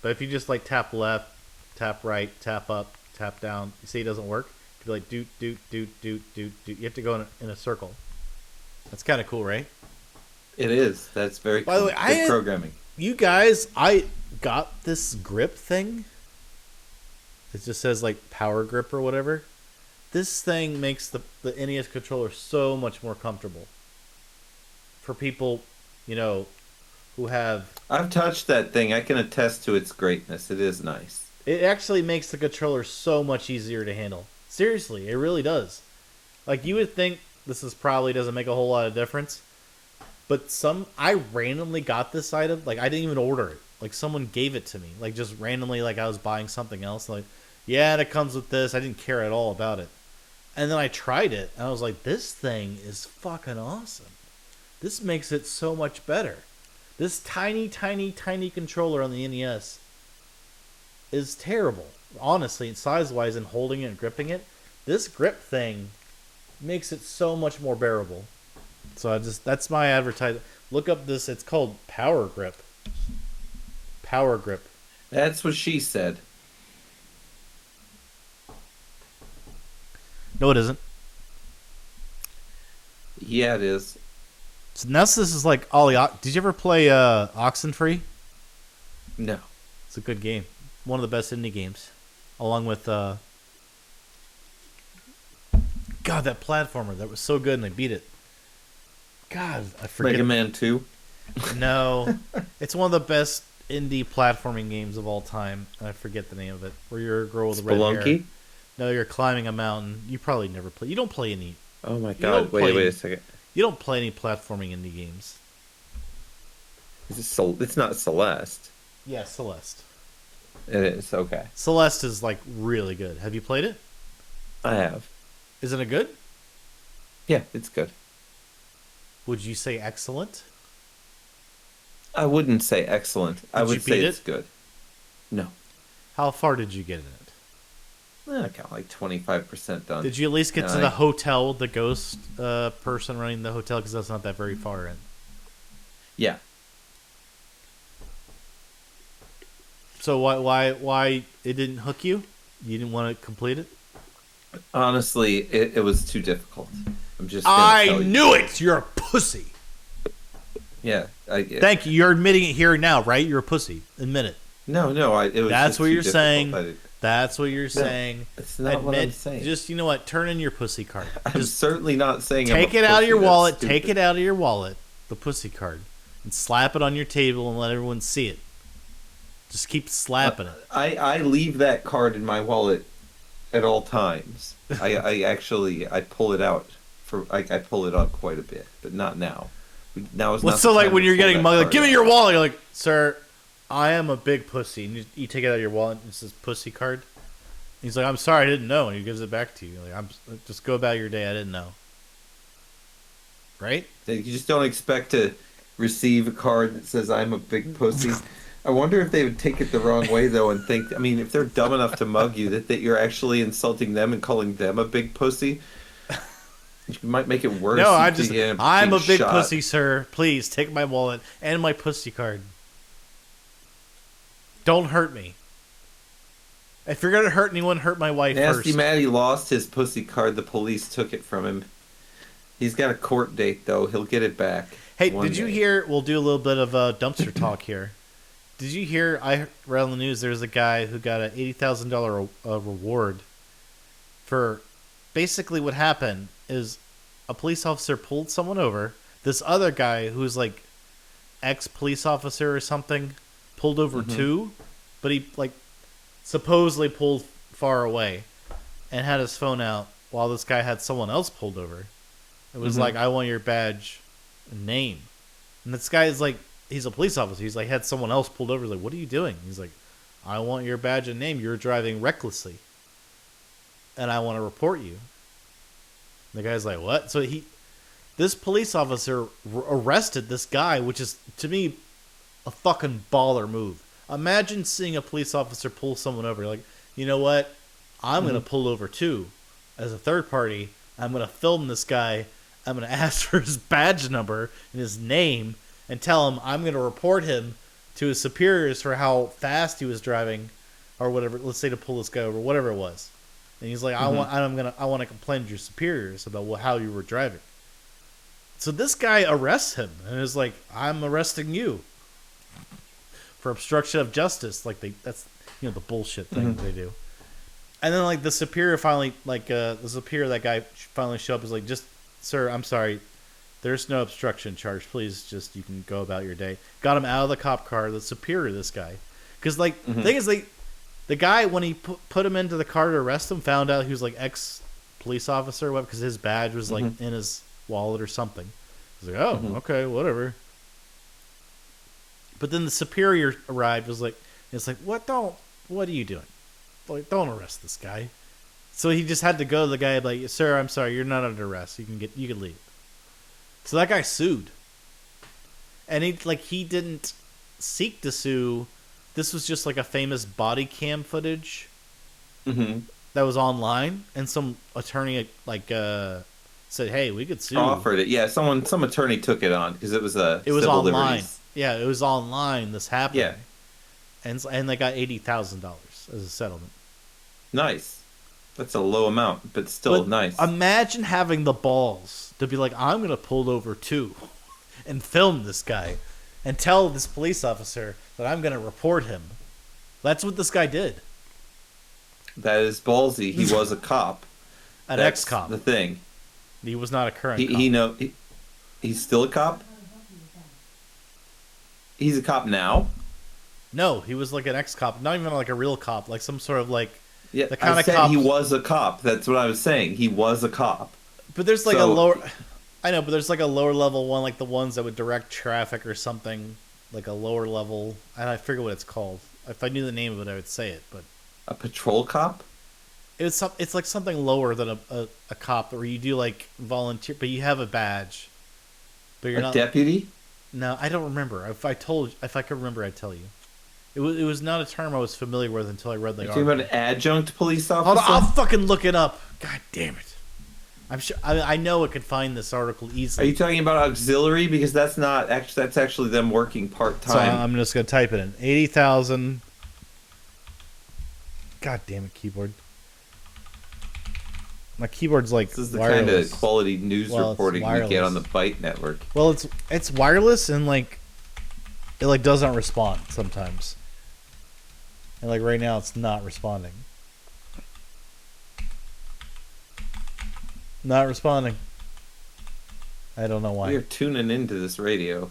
But if you just like tap left, tap right, tap up, tap down, you see it doesn't work. If you like doot, doot, doot, doot, doot, doot, you have to go in a circle. That's kind of cool, right? It is. That's very cool. By the way, Good programming. You guys, I got this grip thing. It just says like power grip or whatever. This thing makes the NES controller so much more comfortable. For people, you know, who have... I've touched that thing. I can attest to its greatness. It is nice. It actually makes the controller so much easier to handle. Seriously, it really does. Like, you would think this is probably doesn't make a whole lot of difference. But I randomly got this item. Like, I didn't even order it. Like, someone gave it to me. Like, just randomly, like I was buying something else. Like, yeah, it comes with this. I didn't care at all about it. And then I tried it, and I was like, this thing is fucking awesome. This makes it so much better. This tiny, tiny, tiny controller on the NES is terrible. Honestly, size-wise and holding it and gripping it, this grip thing makes it so much more bearable. So that's my advertisement. Look up this. It's called Power Grip. Power Grip. That's what she said. No, it isn't. Yeah, it is. So now this is like Ollie. Did you ever play Oxenfree? No. It's a good game. One of the best indie games, along with God, that platformer that was so good, and I beat it. God, I forget. Megaman 2? No. It's one of the best indie platforming games of all time. I forget the name of it. Where you're a girl with red hair. Spelunky? No, you're climbing a mountain. You probably never play. You don't play any. Oh my god, wait a second. You don't play any platforming indie games. Is it it's not Celeste. Yeah, Celeste. It is, okay. Celeste is like really good. Have you played it? I have. Isn't it good? Yeah, it's good. Would you say excellent? I wouldn't say excellent. I would say it's good. No. How far did you get in it? I got like 25% done. Did you at least get to the hotel with the ghost person running the hotel? Because that's not that very far in. Yeah. So why it didn't hook you? You didn't want to complete it? Honestly, it was too difficult. I'm just. I knew it. You're a pussy. Yeah. Thank you. You're admitting it here now, right? You're a pussy. Admit it. No. It was. That's just what too you're saying. difficult. That's what you're saying. It's not what I'm saying. Just, you know what? Turn in your pussy card. I'm certainly not saying. Take it out of your wallet. Take it out of your wallet. The pussy card, and slap it on your table and let everyone see it. Just keep slapping it. I leave that card in my wallet at all times. I pull it out I pull it out quite a bit, but not now. Now is not. So the like time when to you're pull getting that mugged, like, card give me out. your wallet. You're like, sir, I am a big pussy. And you take it out of your wallet and it says pussy card. He's like, I'm sorry, I didn't know. And he gives it back to you. Like, just go about your day. I didn't know. Right? You just don't expect to receive a card that says I'm a big pussy. I wonder if they would take it the wrong way though and think. I mean, if they're dumb enough to mug you, that you're actually insulting them and calling them a big pussy. You might make it worse. No, I'm a big pussy, sir. Please take my wallet and my pussy card. Don't hurt me. If you're gonna hurt anyone, hurt my wife Nasty first. Matty lost his pussy card. The police took it from him. He's got a court date though. He'll get it back. Hey, did you hear? We'll do a little bit of dumpster talk here. Did you hear? I read on the news there was a guy who got an $80,000 reward for. Basically, what happened is a police officer pulled someone over. This other guy, who's like ex-police officer or something, pulled over too, but he like supposedly pulled far away and had his phone out while this guy had someone else pulled over. It was like, I want your badge and name. And this guy is like, he's a police officer. He's like, had someone else pulled over. He's like, what are you doing? He's like, I want your badge and name. You're driving recklessly. And I want to report you. The guy's like, what? So this police officer arrested this guy, which is, to me, a fucking baller move. Imagine seeing a police officer pull someone over. You're like, you know what? I'm going to pull over too. As a third party, I'm going to film this guy. I'm going to ask for his badge number and his name and tell him I'm going to report him to his superiors for how fast he was driving or whatever. Let's say to pull this guy over, whatever it was. And he's like, I want to complain to your superiors about how you were driving. So this guy arrests him and is like, I'm arresting you for obstruction of justice. Like that's the bullshit thing they do. And then like the superior finally, that guy finally showed up. Is like, just sir, I'm sorry, there's no obstruction charge. Please, just you can go about your day. Got him out of the cop car. The superior, this guy, because like the thing is the guy, when he put him into the car to arrest him, found out he was like ex-police officer, because his badge was like in his wallet or something. He's like, oh, okay, whatever. But then the superior arrived. Was like, it's like, what are you doing? Like, don't arrest this guy. So he just had to go to the guy like, sir, I'm sorry, you're not under arrest. You can leave. So that guy sued, and he didn't seek to sue. This was just like a famous body cam footage that was online, and some attorney said, "Hey, we could sue." Offered it, yeah. Some attorney took it on because it was online. Liberties. Yeah, it was online. This happened. Yeah, and they got $80,000 as a settlement. Nice. That's a low amount, but still nice. Imagine having the balls to be like, I'm gonna pull over too, and film this guy. And tell this police officer that I'm going to report him. That's what this guy did. That is ballsy. He was a cop. An ex-cop. The thing. He was not a current cop. He's still a cop? He's a cop now? No, he was like an ex-cop. Not even like a real cop. Like some sort of like... Yeah, the kind I of said cop... he was a cop. That's what I was saying. He was a cop. But there's like a lower... I know, but there's like a lower level one, like the ones that would direct traffic or something, like a lower level. And I forget what it's called. If I knew the name of it, I would say it. But a patrol cop? It's like something lower than a cop, where you do like volunteer, but you have a badge. But you're not deputy. No, I don't remember. If I could remember, I'd tell you. It was not a term I was familiar with until I read the article. You're talking about an adjunct police officer? Hold on, I'll fucking look it up. God damn it. I'm sure I know I could find this article easily. Are you talking about auxiliary? Because that's actually them working part time. So I'm just gonna type it in. 80,000 God damn it, keyboard. My keyboard's like This is the wireless. kind of quality news Well, it's reporting we get on the wireless. Byte network. Well, it's wireless and like it like doesn't respond sometimes. And like right now it's not responding. Not responding. I don't know why. We are tuning into this radio.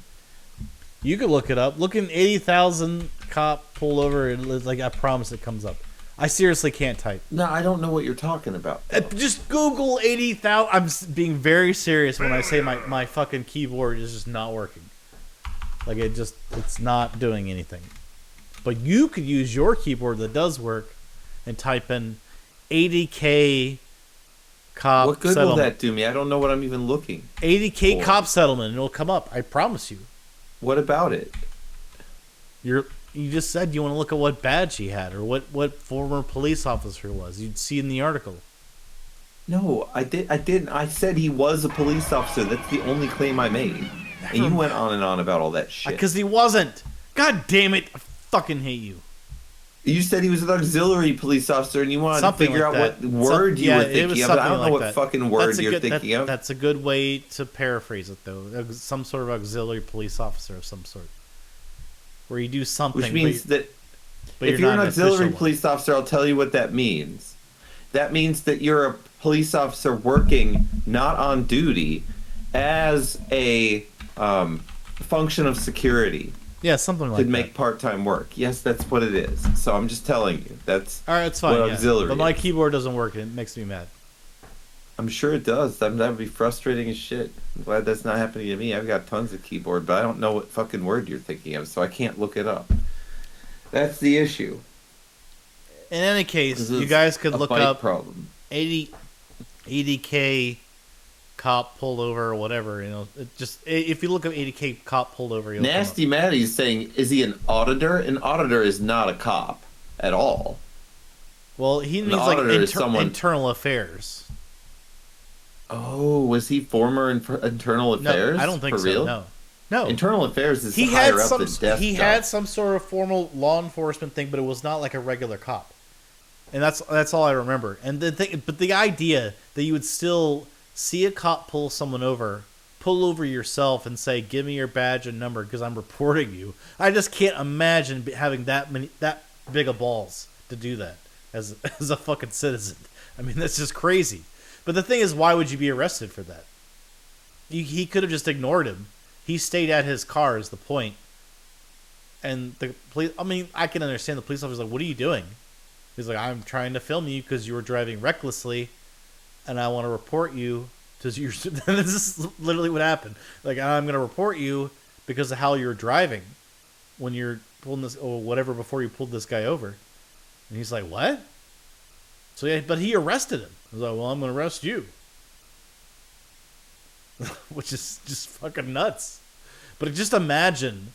You could look it up. Look in 80,000 cop pull over and like I promise it comes up. I seriously can't type. No, I don't know what you're talking about. Just Google 80,000. Being very serious when I say my fucking keyboard is just not working. Like it's not doing anything. But you could use your keyboard that does work and type in 80K cop What good settlement. will that do me? I don't know what I'm even looking. 80K for. cop settlement and it'll come up. I promise you. What about it? You just said you want to look at what badge he had or what former police officer was. You'd see in the article. No, I didn't. I said he was a police officer. That's the only claim I made. And you went on and on about all that shit. Because he wasn't. God damn it. I fucking hate you. You said he was an auxiliary police officer, and you wanted Something to figure like out that. what word you were it was thinking of. But I something don't know like what that. fucking word That's a you're good- thinking of. That's a good way to paraphrase it, though. Some sort of auxiliary police officer of some sort. Where you do something. Which means that but if you're an not auxiliary official one. police officer, I'll tell you what that means. That means that you're a police officer working not on duty as a function of security. Yeah, something like To that. make part-time work. Yes, that's what it is. So I'm just telling you. That's All right, it's fine. what Yeah. auxiliary But my is. keyboard doesn't work, and it makes me mad. I'm sure it does. That would be frustrating as shit. I'm glad that's not happening to me. I've got tons of keyboard, but I don't know what fucking word you're thinking of, so I can't look it up. That's the issue. In any case, This you is guys could a look Byte up problem. 80K cop pulled over or whatever. You know, if you look up 80K cop pulled over, you'll come up. Nasty Maddie's saying, is he an auditor? An auditor is not a cop at all. Well, he An means like auditor is someone- internal affairs. Oh, was he former internal affairs? No, I don't think For so. real? No. Internal affairs is He higher had up some. than desk He job. had some sort of formal law enforcement thing, but it was not like a regular cop. And that's all I remember. And the idea that you would still see a cop pull someone over, pull over yourself, and say, "Give me your badge and number because I'm reporting you." I just can't imagine having that big of balls to do that as a fucking citizen. I mean, that's just crazy. But the thing is, why would you be arrested for that? He could have just ignored him. He stayed at his car is the point. And the police, I mean, I can understand the police officer's like, "What are you doing?" He's like, "I'm trying to film you because you were driving recklessly, and I want to report you." This is literally what happened. Like, I'm going to report you because of how you're driving when you're pulling this, or whatever, before you pulled this guy over. And he's like, "What?" So yeah, but he arrested him. I was like, "Well, I'm going to arrest you." Which is just fucking nuts. But just imagine.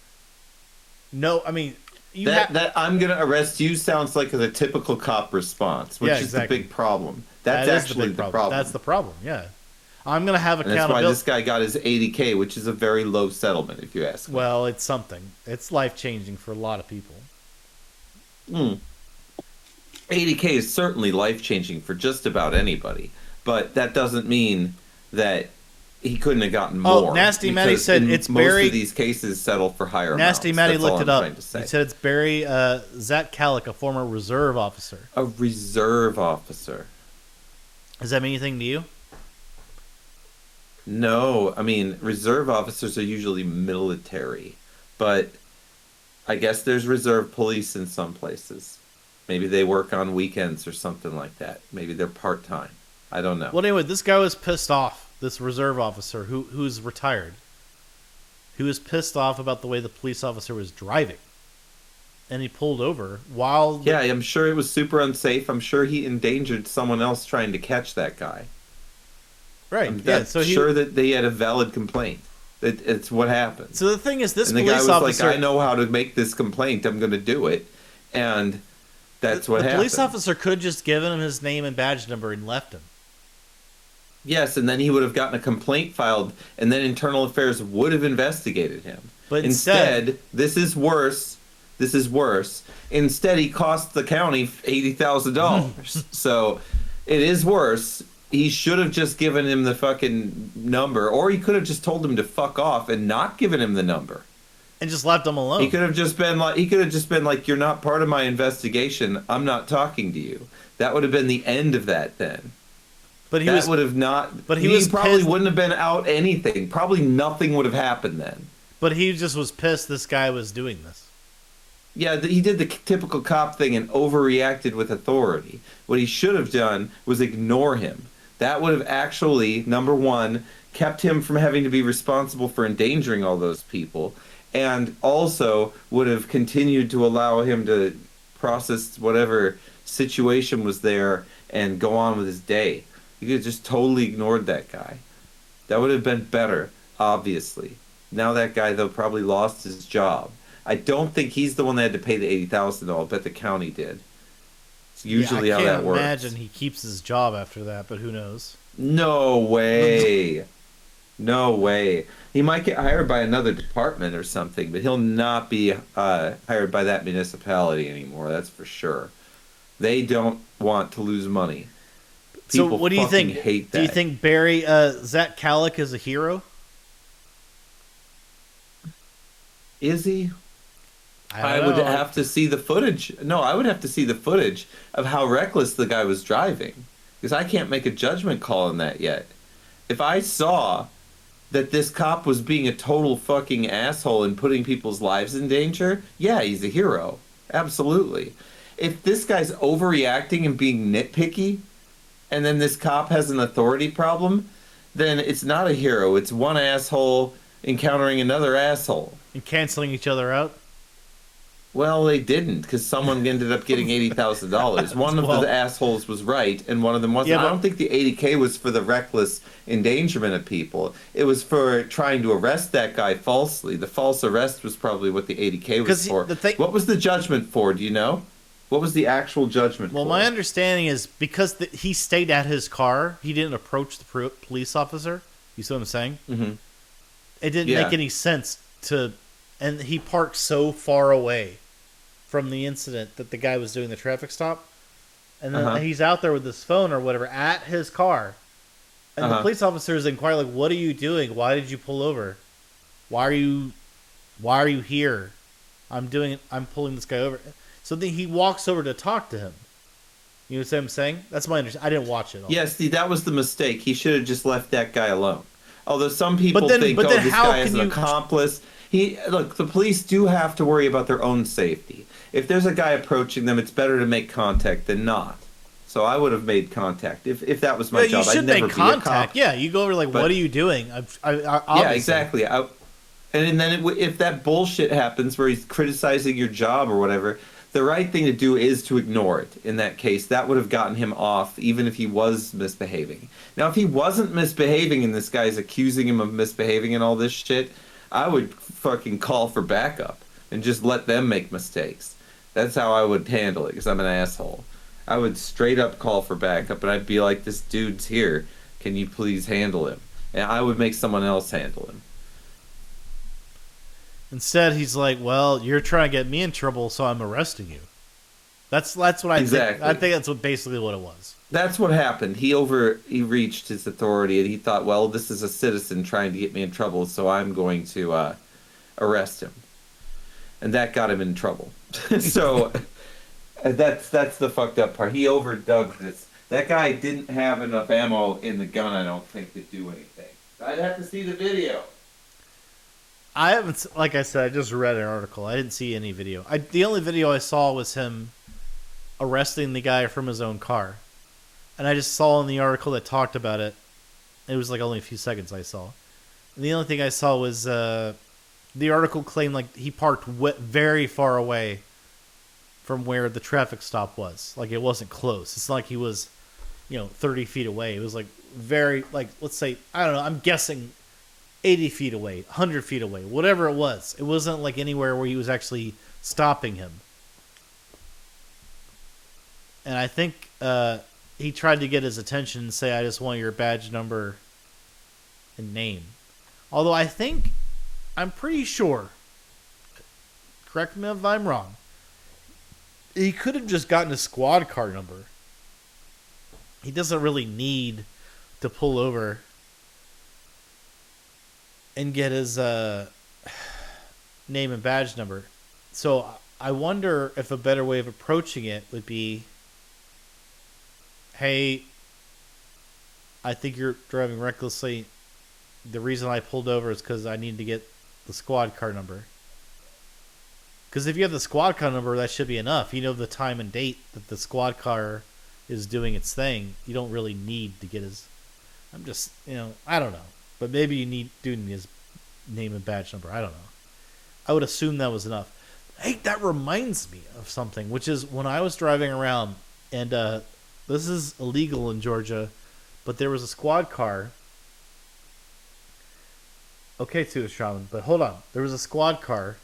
No, I mean, That I'm gonna arrest you sounds like a typical cop response, which Yeah, is exactly. the big problem. That's that is actually big the problem. That's the problem. Yeah, I'm gonna have and that's why accountability. this guy got his 80K, which is a very low settlement, if you ask me. Well, it's something. It's life changing for a lot of people. 80K is certainly life changing for just about anybody, but that doesn't mean that he couldn't have gotten Oh, more. Nasty Matty because said in it's most Barry- of these cases settle for higher Nasty amounts. Matty That's all looked it I'm up. trying to say. He said it's Barry Zach Calic, a former reserve officer. A reserve officer. Does that mean anything to you? No, I mean, reserve officers are usually military, but I guess there's reserve police in some places. Maybe they work on weekends or something like that. Maybe they're part-time. I don't know. Well, anyway, this guy was pissed off. This reserve officer who's retired. He was pissed off about the way the police officer was driving, and he pulled over while. Yeah, I'm sure it was super unsafe. I'm sure he endangered someone else trying to catch that guy. Right. I'm Yeah. So he. sure that they had a valid complaint. It's what happened. So the thing is, this And the guy police was officer. like, I know how to make this complaint. I'm going to do it. And that's what the happened. police officer could have just given him his name and badge number and left him. Yes, and then he would have gotten a complaint filed, and then Internal Affairs would have investigated him. But Instead, this is worse. This is worse. Instead, he cost the county $80,000. So it is worse. He should have just given him the fucking number, or he could have just told him to fuck off and not given him the number. And just left him alone. He could have just been like, you're not part of my investigation. I'm not talking to you. That would have been the end of that then. But Would have not. But he probably pissed. wouldn't have been out anything. Probably nothing would have happened then. But he just was pissed this guy was doing this. Yeah, he did the typical cop thing and overreacted with authority. What he should have done was ignore him. That would have actually, number one, kept him from having to be responsible for endangering all those people, and also would have continued to allow him to process whatever situation was there and go on with his day. You could have just totally ignored that guy. That would have been better, obviously. Now that guy, though, probably lost his job. I don't think he's the one that had to pay the $80,000. I bet the county did. It's usually how that works. I can't imagine he keeps his job after that, but who knows? No way. No way. He might get hired by another department or something, but he'll not be hired by that municipality anymore. That's for sure. They don't want to lose money. People so what do you think? Hate that. Do you think Zach Kalick is a hero? Is he? I would have to see the footage. No, I would have to see the footage of how reckless the guy was driving, because I can't make a judgment call on that yet. If I saw that this cop was being a total fucking asshole and putting people's lives in danger, yeah, he's a hero. Absolutely. If this guy's overreacting and being nitpicky, and then this cop has an authority problem, then it's not a hero. It's one asshole encountering another asshole. And canceling each other out? Well, they didn't, because someone ended up getting $80,000. One of the assholes was right, and one of them wasn't. Yeah, I don't think the $80K was for the reckless endangerment of people. It was for trying to arrest that guy falsely. The false arrest was probably what the $80K was for. What was the judgment for? Do you know? What was the actual judgment for? Well, my understanding is because he stayed at his car, he didn't approach the police officer. You see what I'm saying? Mm-hmm. It didn't make any sense to... And he parked so far away from the incident that the guy was doing the traffic stop. And then he's out there with his phone or whatever at his car. And the police officer is inquiring, like, what are you doing? Why did you pull over? Why are you here? I'm pulling this guy over. So then he walks over to talk to him. You know what I'm saying? That's my understanding. I didn't watch it all. Yeah, see, that was the mistake. He should have just left that guy alone. Although some people think, this guy is an accomplice. Look, the police do have to worry about their own safety. If there's a guy approaching them, it's better to make contact than not. So I would have made contact if that was my job. You should make contact. Yeah, you go over like, what are you doing? Yeah, exactly. And then if that bullshit happens where he's criticizing your job or whatever, the right thing to do is to ignore it. In that case, that would have gotten him off, even if he was misbehaving. Now, if he wasn't misbehaving and this guy's accusing him of misbehaving and all this shit, I would fucking call for backup and just let them make mistakes. That's how I would handle it, because I'm an asshole. I would straight up call for backup, and I'd be like, this dude's here. Can you please handle him? And I would make someone else handle him. Instead, he's like, well, you're trying to get me in trouble, so I'm arresting you. That's what I think. I think that's basically what it was. That's what happened. He reached his authority, and he thought, well, this is a citizen trying to get me in trouble, so I'm going to arrest him. And that got him in trouble. So that's the fucked up part. He overdug this. That guy didn't have enough ammo in the gun, I don't think, to do anything. I'd have to see the video. I haven't, like I said, I just read an article. I didn't see any video. The only video I saw was him arresting the guy from his own car. And I just saw in the article that talked about it. It was like only a few seconds I saw. And the only thing I saw was the article claimed like he parked very far away from where the traffic stop was. Like it wasn't close. It's not like he was, 30 feet away. It was like very, like, let's say, I don't know, I'm guessing 80 feet away, 100 feet away, whatever it was. It wasn't like anywhere where he was actually stopping him. And I think he tried to get his attention and say, I just want your badge number and name. Although I'm pretty sure, correct me if I'm wrong. He could have just gotten a squad car number. He doesn't really need to pull over and get his name and badge number. So I wonder if a better way of approaching it would be, hey, I think you're driving recklessly. The reason I pulled over is because I need to get the squad car number. Because if you have the squad car number, that should be enough. You know the time and date that the squad car is doing its thing. You don't really need to get his... I'm just, I don't know. But maybe you need his name and badge number. I don't know. I would assume that was enough. Hey, that reminds me of something, which is when I was driving around, and this is illegal in Georgia, but there was a squad car. Okay, too, Shaman, but hold on. There was a squad car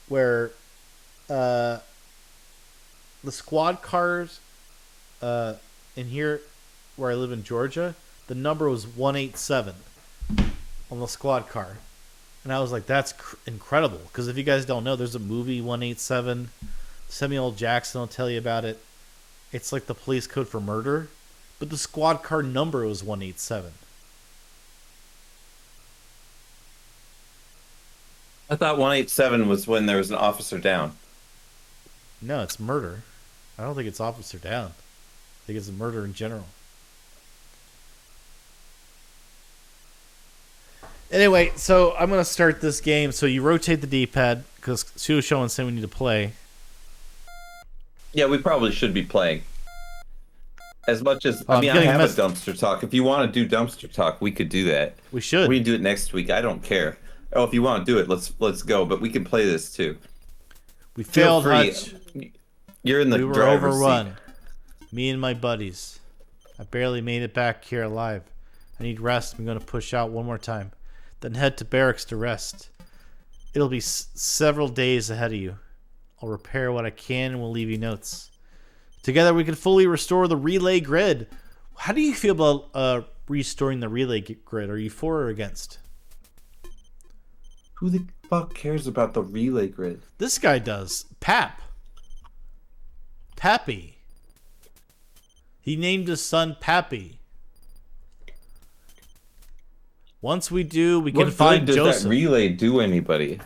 where the squad cars in here where I live in Georgia, the number was 187 on the squad car. And I was like, that's incredible. Because if you guys don't know, there's a movie, 187. Samuel L. Jackson will tell you about it. It's like the police code for murder. But the squad car number was 187. I thought 187 was when there was an officer down. No, it's murder. I don't think it's officer down. I think it's murder in general. Anyway, so I'm going to start this game. So you rotate the D-pad because Sudo's showing saying we need to play. Yeah, we probably should be playing. As much as... I have a dumpster talk. If you want to do dumpster talk, we could do that. We should. We can do it next week. I don't care. Oh, if you want to do it, let's go. But we can play this too. We failed, Hutch. You're in the We were driver's overrun. seat. Me and my buddies. I barely made it back here alive. I need rest. I'm going to push out one more time. Then head to barracks to rest. It'll be several days ahead of you. I'll repair what I can and we'll leave you notes. Together we can fully restore the relay grid. How do you feel about restoring the relay grid? Are you for or against? Who the fuck cares about the relay grid? This guy does. Pappy. He named his son Pappy. Once we do, we can find Joseph. What does that relay do anybody?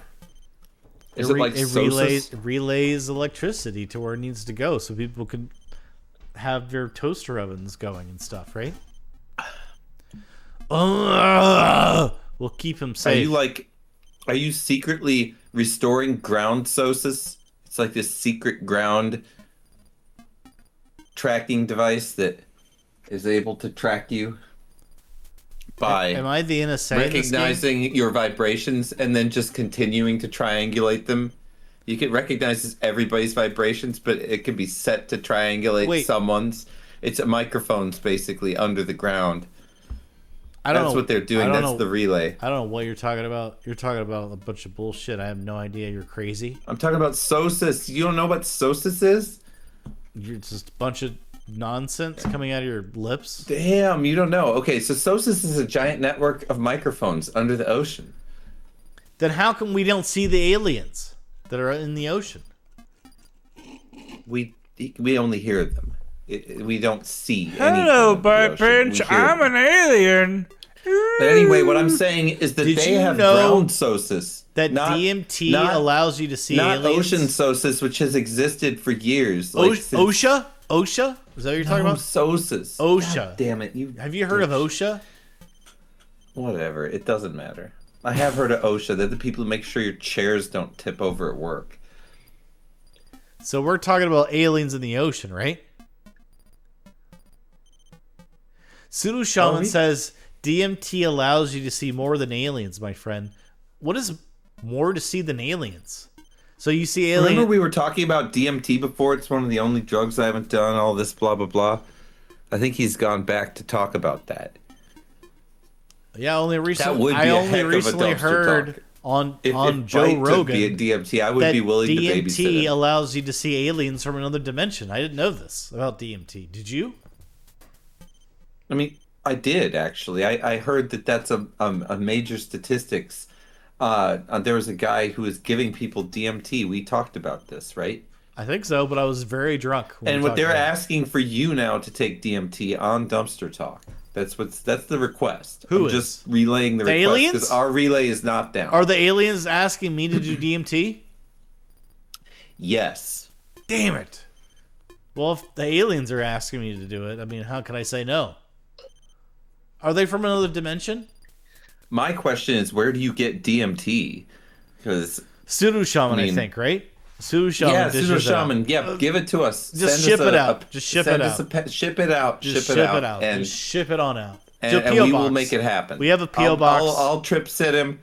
Is it like it relays electricity to where it needs to go so people can have their toaster ovens going and stuff, right? We'll keep him safe. Are you secretly restoring ground sources? It's like this secret ground tracking device that is able to track you by Am I the NSA recognizing your vibrations and then just continuing to triangulate them. You can recognize everybody's vibrations, but it can be set to triangulate someone's. It's microphones basically under the ground. That's what they're doing. That's the relay. I don't know what you're talking about. You're talking about a bunch of bullshit. I have no idea. You're crazy. I'm talking about SOSUS. You don't know what SOSUS is? You're just a bunch of nonsense coming out of your lips. Damn, you don't know. Okay, so SOSUS is a giant network of microphones under the ocean. Then how come we don't see the aliens that are in the ocean? We only hear them. We don't see. Hello, Byte Pinch. I'm an alien. But anyway, what I'm saying is that they have ground SOSUS. That DMT allows you to see aliens? Not ocean SOSUS, which has existed for years. OSHA? OSHA? Is that what you're talking about? SOSUS. OSHA. God damn it. Have you heard of OSHA? Whatever. It doesn't matter. I have heard of OSHA. They're the people who make sure your chairs don't tip over at work. So we're talking about aliens in the ocean, right? Pseudo Shaman says DMT allows you to see more than aliens, my friend. What is more to see than aliens? So you see aliens. Remember we were talking about DMT before? It's one of the only drugs I haven't done, all this blah, blah, blah. I think he's gone back to talk about that. Yeah, only recently. That would be I only recently heard on Joe Rogan be a DMT, I would be willing to babysit DMT it. allows you to see aliens from another dimension. I didn't know this about DMT. Did you? I mean, I did actually. I heard that that's a major statistics there was a guy who was giving people DMT. We talked about this, right? I think so, but I was very drunk. And what they're asking for you now to take DMT on Dumpster Talk. That's the request. Who I'm is? just relaying the request aliens? because our relay is not down. Are the aliens asking me to do DMT? Yes. Damn it. Well, if the aliens are asking me to do it, I mean, how can I say no? Are they from another dimension? My question is, where do you get DMT? Because Pseudo Shaman, I think, right? Pseudo Shaman. yeah, Pseudo Shaman. Yeah, give it to us. Just ship it out. Just ship it out. Ship it out. Just ship it out. And, just ship it on out. And we will make it happen. We have a P.O. box. I'll trip sit him.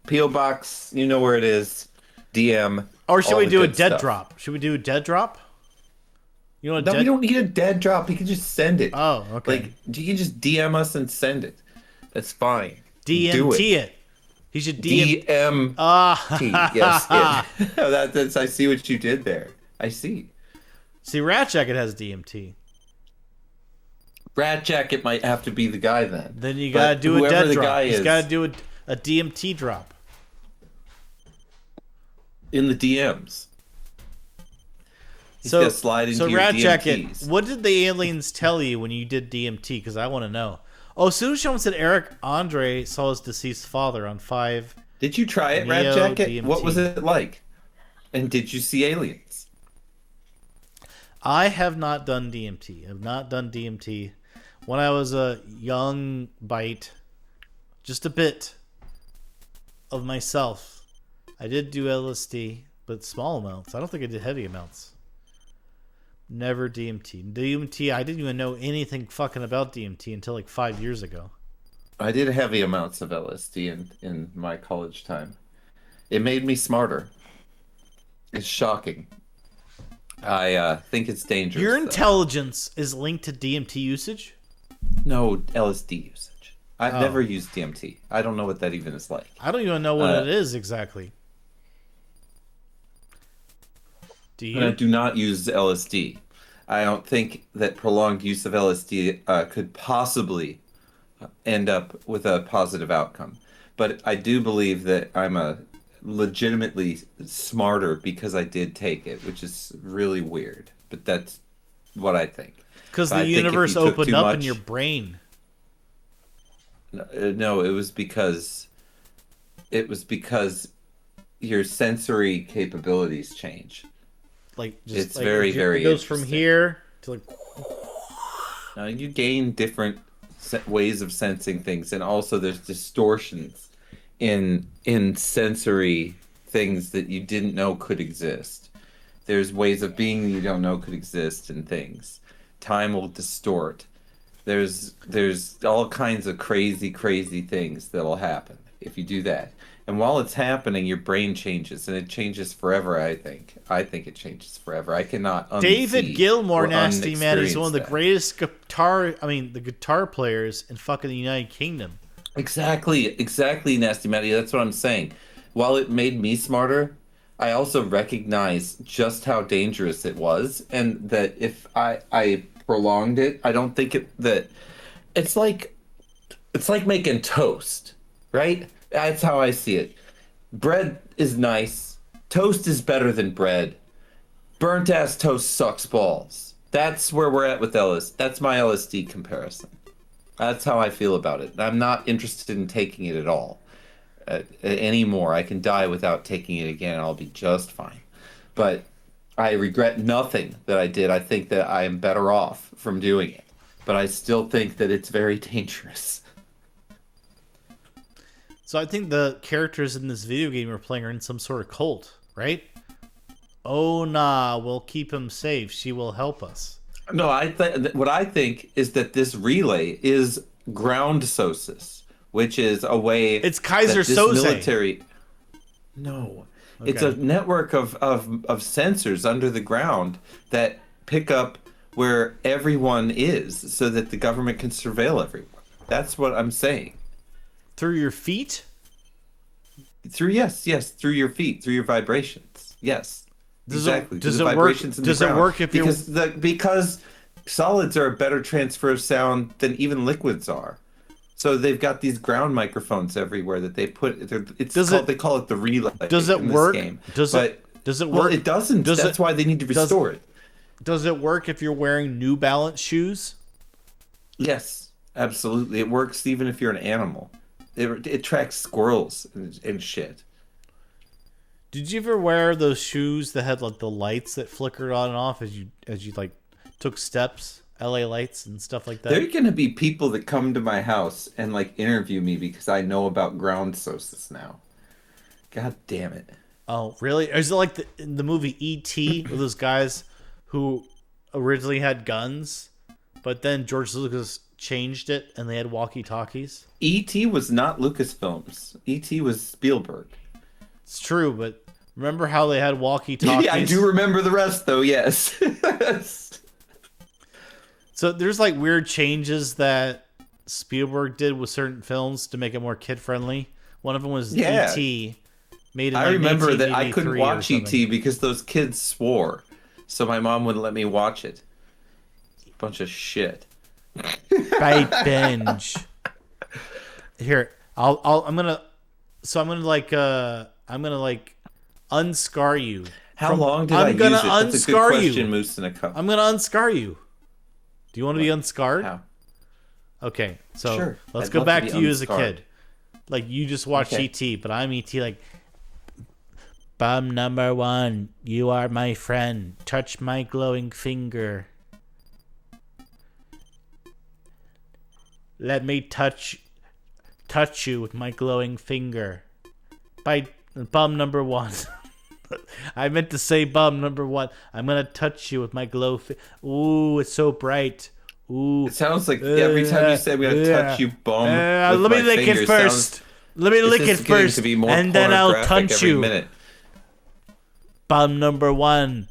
P.O. box, you know where it is. DM. Or should we do a dead stuff. drop? Should we do a dead drop? You want No, we don't need a dead drop. You can just send it. Oh, okay. Like, you can just DM us and send it. That's fine. DMT it. He should DM. Yes, it. That's. I see what you did there. I see. See, Rat Jacket has DMT. Rat Jacket might have to be the guy then. Then you gotta do a dead drop. He's is, gotta do a DMT drop. In the DMs. He's So, gonna slide into your Rat DMTs. Jacket, what did the aliens tell you when you did DMT? Because I want to know. Oh, Pseudo Shaman said Eric Andre saw his deceased father on 5. Did you try it, Rat Neo Jacket? DMT. What was it like? And did you see aliens? I have not done DMT. I've not done DMT. When I was a young Byte, just a bit of myself, I did do LSD, but small amounts. I don't think I did heavy amounts. Never DMT. DMT, I didn't even know anything fucking about DMT until like 5 years ago. I did heavy amounts of LSD in my college time. It made me smarter. It's shocking. I think it's dangerous. Your though. intelligence is linked to DMT usage? No LSD usage. I've never used DMT. I don't know what that even is like. I don't even know what it is exactly. Do you? And I do not use LSD. I don't think that prolonged use of LSD could possibly end up with a positive outcome. But I do believe that I'm a legitimately smarter because I did take it, which is really weird. But that's what I think. Because But the I think if universe you took opened too up in much- your brain. No, it was because your sensory capabilities change. Like, just It's like, very, it very goes from interesting. here to like. You gain different ways of sensing things, and also there's distortions in sensory things that you didn't know could exist. There's ways of being that you don't know could exist in things. Time will distort. There's all kinds of crazy things that'll happen if you do that. And while it's happening, your brain changes, and it changes forever. I think it changes forever. I cannot unsee David Gilmour, or Nasty Man, is one of the unexperience that. greatest guitar players in fucking the United Kingdom. Exactly, Nasty Matty. That's what I'm saying. While it made me smarter, I also recognize just how dangerous it was, and that if I prolonged it, I don't think that it's like making toast, right? That's how I see it. Bread is nice. Toast is better than bread. Burnt ass toast sucks balls. That's where we're at with LSD. That's my LSD comparison. That's how I feel about it. I'm not interested in taking it at all anymore. I can die without taking it again, and I'll be just fine. But I regret nothing that I did. I think that I am better off from doing it. But I still think that it's very dangerous. So I think the characters in this video game we're playing are in some sort of cult, right? Oh nah, we'll keep him safe. She will help us. No, what I think is that this relay is ground sosis, which is a way. It's Kaiser that this Soze. military. No, it's a network of sensors under the ground that pick up where everyone is, so that the government can surveil everyone. That's what I'm saying. Through your feet? Through through your feet, through your vibrations. Yes. Exactly. Does the it work? vibrations in the Does it ground. work if because solids are a better transfer of sound than even liquids are. So they've got these ground microphones everywhere that they put. They call it the relay. Does it in work? This game. Does it work? Well, it doesn't. That's why they need to restore it. Does it work if you're wearing New Balance shoes? Yes, absolutely. It works even if you're an animal. It tracks squirrels and shit. Did you ever wear those shoes that had like the lights that flickered on and off as you like took steps? LA lights and stuff like that. There are gonna be people that come to my house and like interview me because I know about ground sources now. God damn it. Oh, really? Is it like in the movie E.T. with those guys who originally had guns, but then George Lucas changed it and they had walkie-talkies? E.T. was not Lucasfilms. E.T. was Spielberg. It's true, but remember how they had walkie-talkies? Yeah, I do remember the rest though, yes. So there's like weird changes that Spielberg did with certain films to make it more kid-friendly. One of them was E.T. made in I remember that I 1983 couldn't watch E.T. because those kids swore. So my mom wouldn't let me watch it. Bunch of shit. Byte binge. Here, I'm gonna unscar you. How long did I use it? That's a good question, Moose in a Cup. I'm gonna unscar you. Do you want to be unscarred? How? Okay, so Sure. let's I'd go love back to to be you as a unscarred. kid. Like you just watched Okay. E.T., but I'm E.T. Like, bum number one, you are my friend. Touch my glowing finger. Let me touch you with my glowing finger. By bum number one. I meant to say bum number one. I'm gonna touch you with my glow. Ooh, it's so bright. Ooh. It sounds like every time you say I'm gonna touch you, bum. Let me lick it first. Let me lick it first, and then I'll touch you. Minute. Bum number one.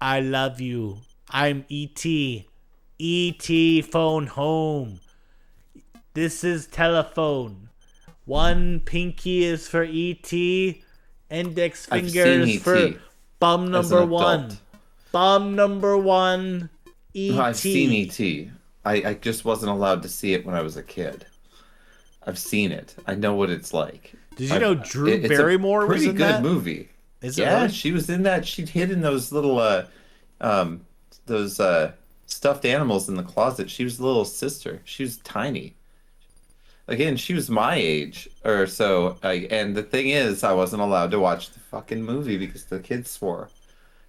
I love you. I'm E.T. E.T. phone home. This is telephone. One pinky is for E.T. Index I've fingers seen for E.T. bum as an number one. adult. Bum number one. E.T. I've seen E.T. I just wasn't allowed to see it when I was a kid. I've seen it. I know what it's like. Did you know Drew Barrymore was in that? Pretty good movie. Is it Yeah, really? she was in that. She'd hidden those little stuffed animals in the closet. She was the little sister. She was tiny. Again, she was my age or so. And the thing is, I wasn't allowed to watch the fucking movie because the kids swore.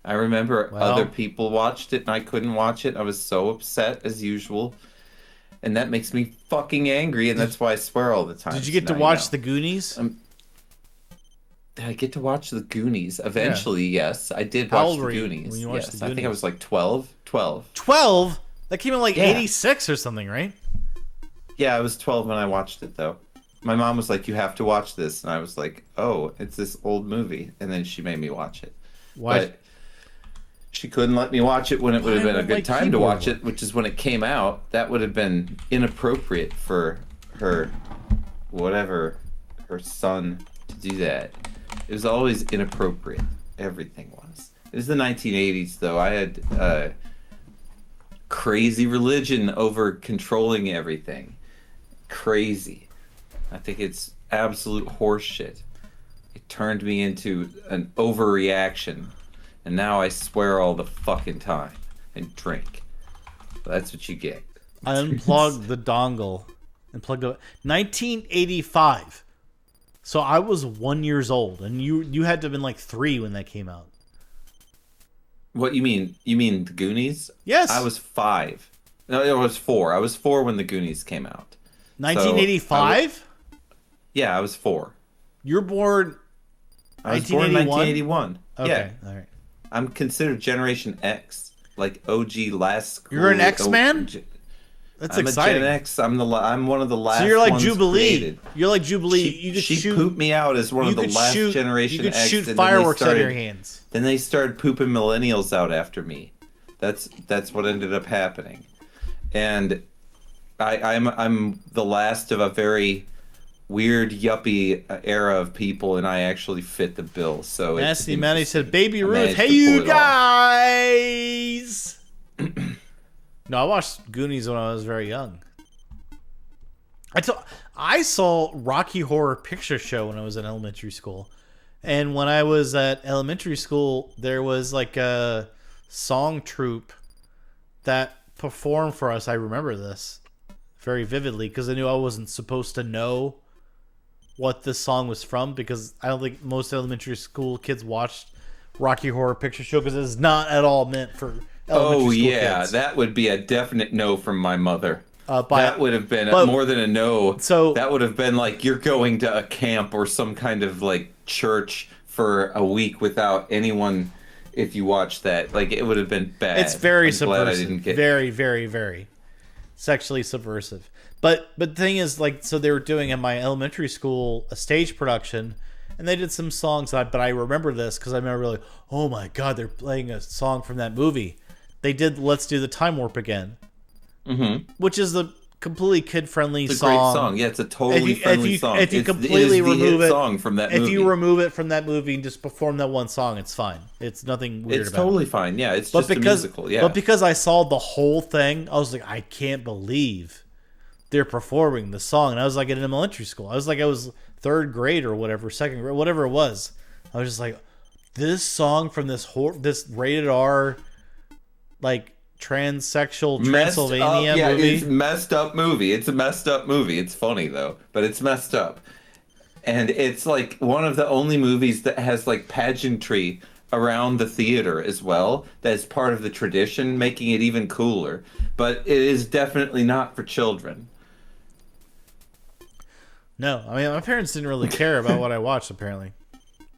I remember other people watched it and I couldn't watch it. I was so upset as usual. And that makes me fucking angry, and that's why I swear all the time. Did you get to watch The Goonies? Did I get to watch The Goonies? Eventually, yes. I did How watch old The were you Goonies. when you watched Yes, The I think I Goonies? was like 12. 12? That came in like Yeah. 86 or something, right? Yeah, I was 12 when I watched it, though. My mom was like, you have to watch this. And I was like, oh, it's this old movie. And then she made me watch it. Why? But she couldn't let me watch it when it would have been a Why good time to keyboard watch work? it, which is when it came out. That would have been inappropriate for her, whatever, her son to do that. It was always inappropriate. Everything was. It was the 1980s, though. I had crazy religion over controlling everything. Crazy. I think it's absolute horseshit. It turned me into an overreaction. And now I swear all the fucking time and drink. That's what you get. I unplugged the dongle and plugged it. 1985. So I was 1 year old, and you had to have been like 3 when that came out. What you mean? You mean the Goonies? Yes. I was 5. No, it was 4. I was 4 when the Goonies came out. 1985? Yeah, I was 4. You're born I was born in 1981. Okay, Yeah. all right. I'm considered Generation X, like OG last school. You're an X-Man? That's I'm exciting. a Gen X. I'm one of the last. So you're like ones Jubilee. created. You're like Jubilee. You could She shoot. pooped me out as one of the last Generation You could X. shoot and then they fireworks out of your started- hands. Then they started pooping millennials out after me. That's what ended up happening, and I'm the last of a very weird yuppie era of people, and I actually fit the bill. So Nasty Manny said, "Baby I Ruth, managed hey to pull you it off. guys." No, I watched Goonies when I was very young. I saw Rocky Horror Picture Show when I was in elementary school. And when I was at elementary school, there was like a song troupe that performed for us. I remember this very vividly because I knew I wasn't supposed to know what this song was from because I don't think most elementary school kids watched Rocky Horror Picture Show because it's not at all meant for elementary school kids. That would be a definite no from my mother. But that would have been more than a no. So that would have been like you're going to a camp or some kind of like church for a week without anyone. If you watch that, like it would have been bad. It's very I'm glad I subversive. didn't get... Very, very, very sexually subversive. But the thing is, like, so they were doing in my elementary school a stage production, and they did some songs. But I remember this because I remember like, oh my god, they're playing a song from that movie. They did "Let's Do the Time Warp Again." Mm-hmm. Which is the completely kid-friendly song. It's a great song. Yeah, it's a totally friendly song. If you completely remove it, song from that movie. If you remove it from that movie and just perform that one song, it's fine. It's nothing weird about it. It's totally fine. Yeah, it's just a musical. Yeah. But because I saw the whole thing, I was like, I can't believe they're performing the song. And I was like in elementary school. I was third grade or whatever, second grade, whatever it was. I was just like, this song from this rated R, like, transsexual Transylvania movie. It's messed up movie. It's a messed up movie. It's funny though, but it's messed up. And it's like one of the only movies that has like pageantry around the theater as well. That's part of the tradition, making it even cooler. But it is definitely not for children. No, I mean my parents didn't really care about what I watched. Apparently,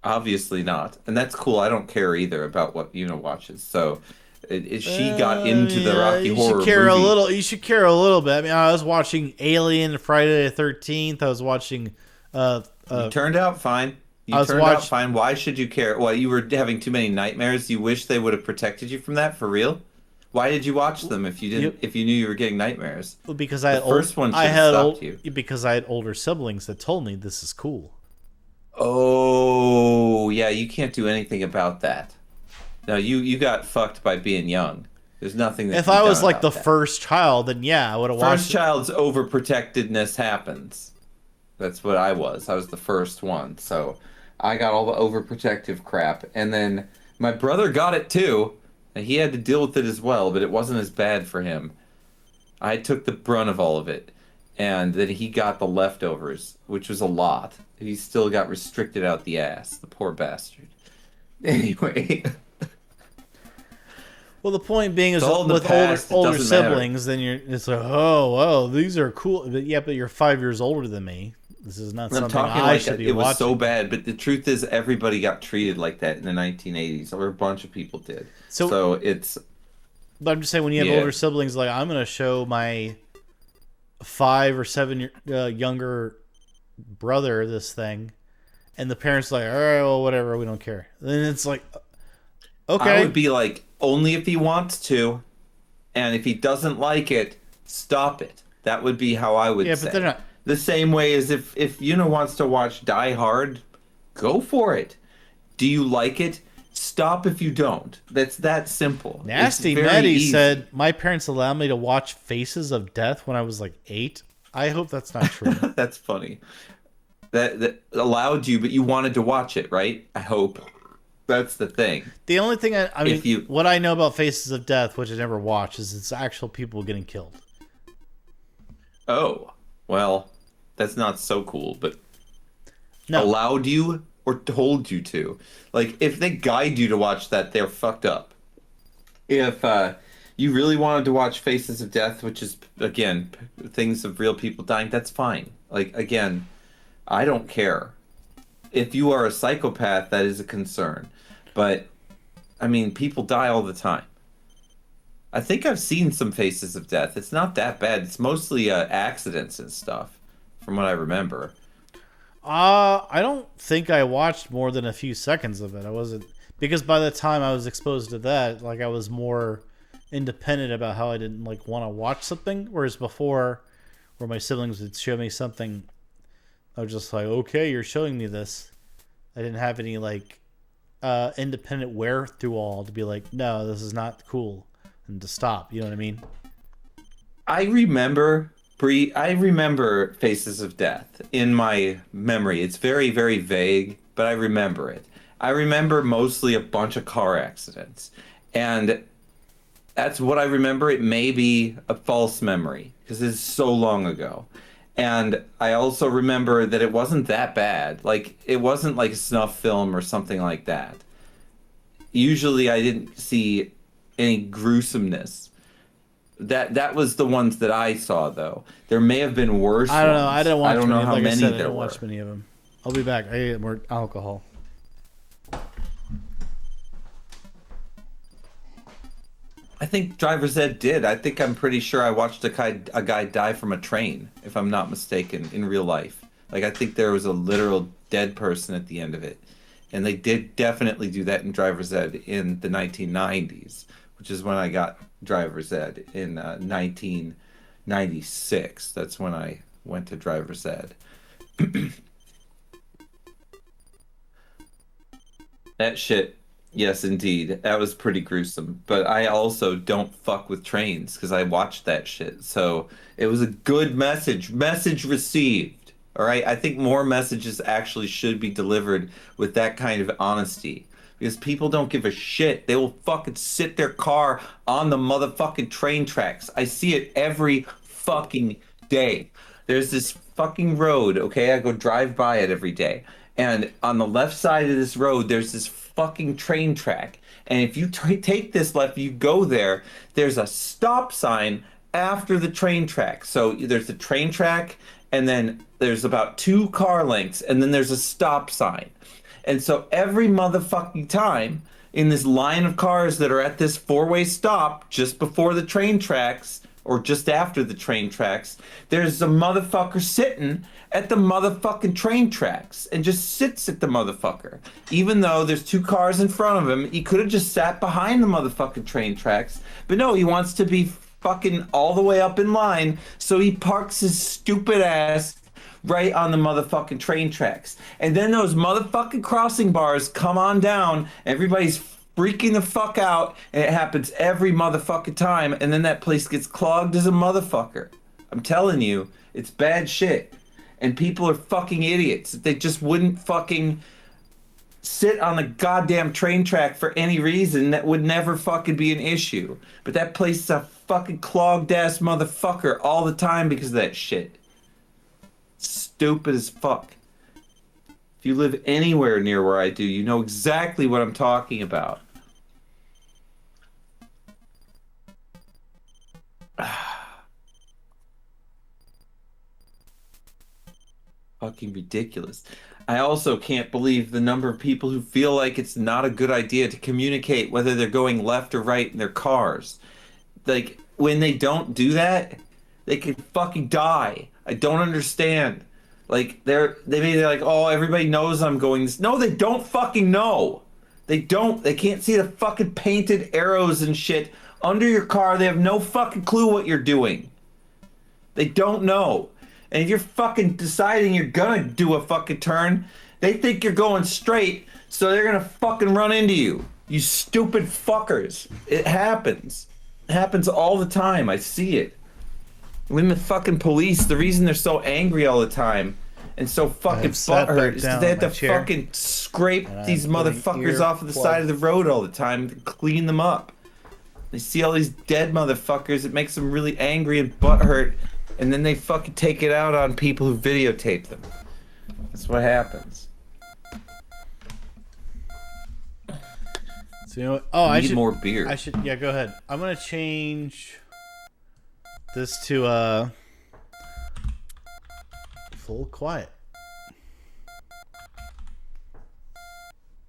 obviously not, and that's cool. I don't care either about what Una watches. So. She got into the Rocky Horror movie. You should care a little bit. I mean, I was watching Alien, Friday the 13th. I was watching. You turned out fine. Out fine. Why should you care? Well, you were having too many nightmares. You wish they would have protected you from that for real. Why did you watch them if you didn't? If you knew you were getting nightmares? Well, because I had first one should have stopped you. Because I had older siblings that told me this is cool. Oh yeah, you can't do anything about that. No, you got fucked by being young. There's nothing that if I was like the first child, then yeah, I would have watched. First child's overprotectedness happens. That's what I was. I was the first one, so I got all the overprotective crap, and then my brother got it too, and he had to deal with it as well. But it wasn't as bad for him. I took the brunt of all of it, and then he got the leftovers, which was a lot. He still got restricted out the ass. The poor bastard. Anyway. Well, the point being is with older siblings, then it's like, oh, these are cool. But yeah, but you're 5 years older than me. This is not something I should be watching. It was so bad, but the truth is everybody got treated like that in the 1980s, or a bunch of people did. So it's... But I'm just saying, when you have older siblings, like, I'm going to show my 5 or 7 younger brother this thing, and the parents are like, all right, well, whatever, we don't care. Then it's like, okay. I would be like, only if he wants to, and if he doesn't like it, stop it. That would be how I would say. Yeah, but they're not. The same way as if Una wants to watch Die Hard, go for it. Do you like it? Stop if you don't. That's that simple. Nasty Maddie said, my parents allowed me to watch Faces of Death when I was like 8. I hope that's not true. That's funny. That allowed you, but you wanted to watch it, right? I hope. That's the thing. The only thing I mean, what I know about Faces of Death, which I never watched, is it's actual people getting killed. Oh, well, that's not so cool, but allowed you or told you to. Like, if they guide you to watch that, they're fucked up. If you really wanted to watch Faces of Death, which is, again, things of real people dying, that's fine. Like, again, I don't care. If you are a psychopath, that is a concern. But, I mean, people die all the time. I think I've seen some Faces of Death. It's not that bad. It's mostly accidents and stuff, from what I remember. I don't think I watched more than a few seconds of it. I wasn't... Because by the time I was exposed to that, like, I was more independent about how I didn't, like, want to watch something. Whereas before, where my siblings would show me something... I was just like, okay, you're showing me this. I didn't have any, like, independent wherewithal to be like, no, this is not cool, and to stop. You know what I mean? I remember I remember Faces of Death in my memory. It's very, very vague, but I remember it. I remember mostly a bunch of car accidents. And that's what I remember. It may be a false memory because it's so long ago. And I also remember that it wasn't that bad. Like, it wasn't like a snuff film or something like that. Usually I didn't see any gruesomeness. That was the ones that I saw, though. There may have been worse I don't know. ones. I didn't watch I don't know many. how Like I many said, I there didn't were. watch many of them. I'll be back. I get more alcohol. I think Driver's Ed did. I'm pretty sure I watched a guy die from a train, if I'm not mistaken, in real life. Like, I think there was a literal dead person at the end of it. And they did definitely do that in Driver's Ed in the 1990s, which is when I got Driver's Ed in 1996. That's when I went to Driver's Ed. That shit, yes, indeed. That was pretty gruesome. But I also don't fuck with trains because I watched that shit. So it was a good message. Message received. All right. I think more messages actually should be delivered with that kind of honesty because people don't give a shit. They will fucking sit their car on the motherfucking train tracks. I see it every fucking day. There's this fucking road, okay? I go drive by it every day. And on the left side of this road, there's this fucking train track. And if you take this left, you go there, there's a stop sign after the train track. So there's the train track, and then there's about 2 car lengths, and then there's a stop sign. And so every motherfucking time in this line of cars that are at this 4-way stop just before the train tracks, or just after the train tracks, there's a motherfucker sitting at the motherfucking train tracks and just sits at the motherfucker. Even though there's 2 cars in front of him, he could have just sat behind the motherfucking train tracks. But no, he wants to be fucking all the way up in line, so he parks his stupid ass right on the motherfucking train tracks. And then those motherfucking crossing bars come on down, everybody's freaking the fuck out, and it happens every motherfucking time, and then that place gets clogged as a motherfucker. I'm telling you, it's bad shit. And people are fucking idiots. They just wouldn't fucking sit on the goddamn train track for any reason. That would never fucking be an issue. But that place is a fucking clogged ass motherfucker all the time because of that shit. Stupid as fuck. If you live anywhere near where I do, you know exactly what I'm talking about. Fucking ridiculous. I also can't believe the number of people who feel like it's not a good idea to communicate whether they're going left or right in their cars. Like, when they don't do that, they can fucking die. I don't understand. Like, they're like, oh, everybody knows I'm going this. No, they don't fucking know. They don't. They can't see the fucking painted arrows and shit under your car. They have no fucking clue what you're doing. They don't know. And if you're fucking deciding you're gonna do a fucking turn, they think you're going straight, so they're gonna fucking run into you. You stupid fuckers. It happens. It happens all the time. I see it. When the fucking police, the reason they're so angry all the time and so fucking butthurt is because they have to fucking scrape these motherfuckers off of the side of the road all the time to clean them up. They see all these dead motherfuckers. It makes them really angry and butthurt, and then they fucking take it out on people who videotape them. That's what happens. So you know what? Oh, I should more beer. I should. Yeah, go ahead. I'm gonna change this to full quiet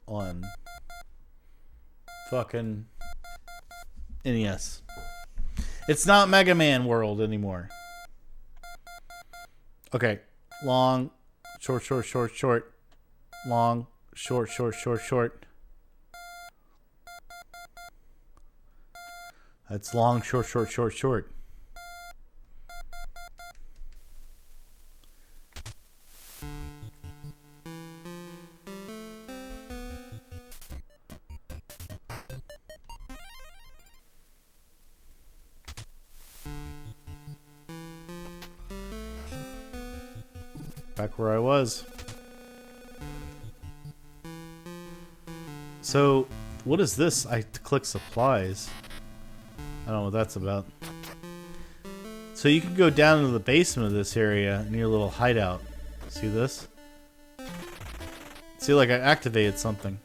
on fucking NES. It's not Mega Man world anymore. Okay, long, short, short, short, short, long, short, short, short, short. That's long, short, short, short, short. Back where I was. So, what is this? I click supplies. I don't know what that's about. So you can go down into the basement of this area in your little hideout. See this? See, like I activated something.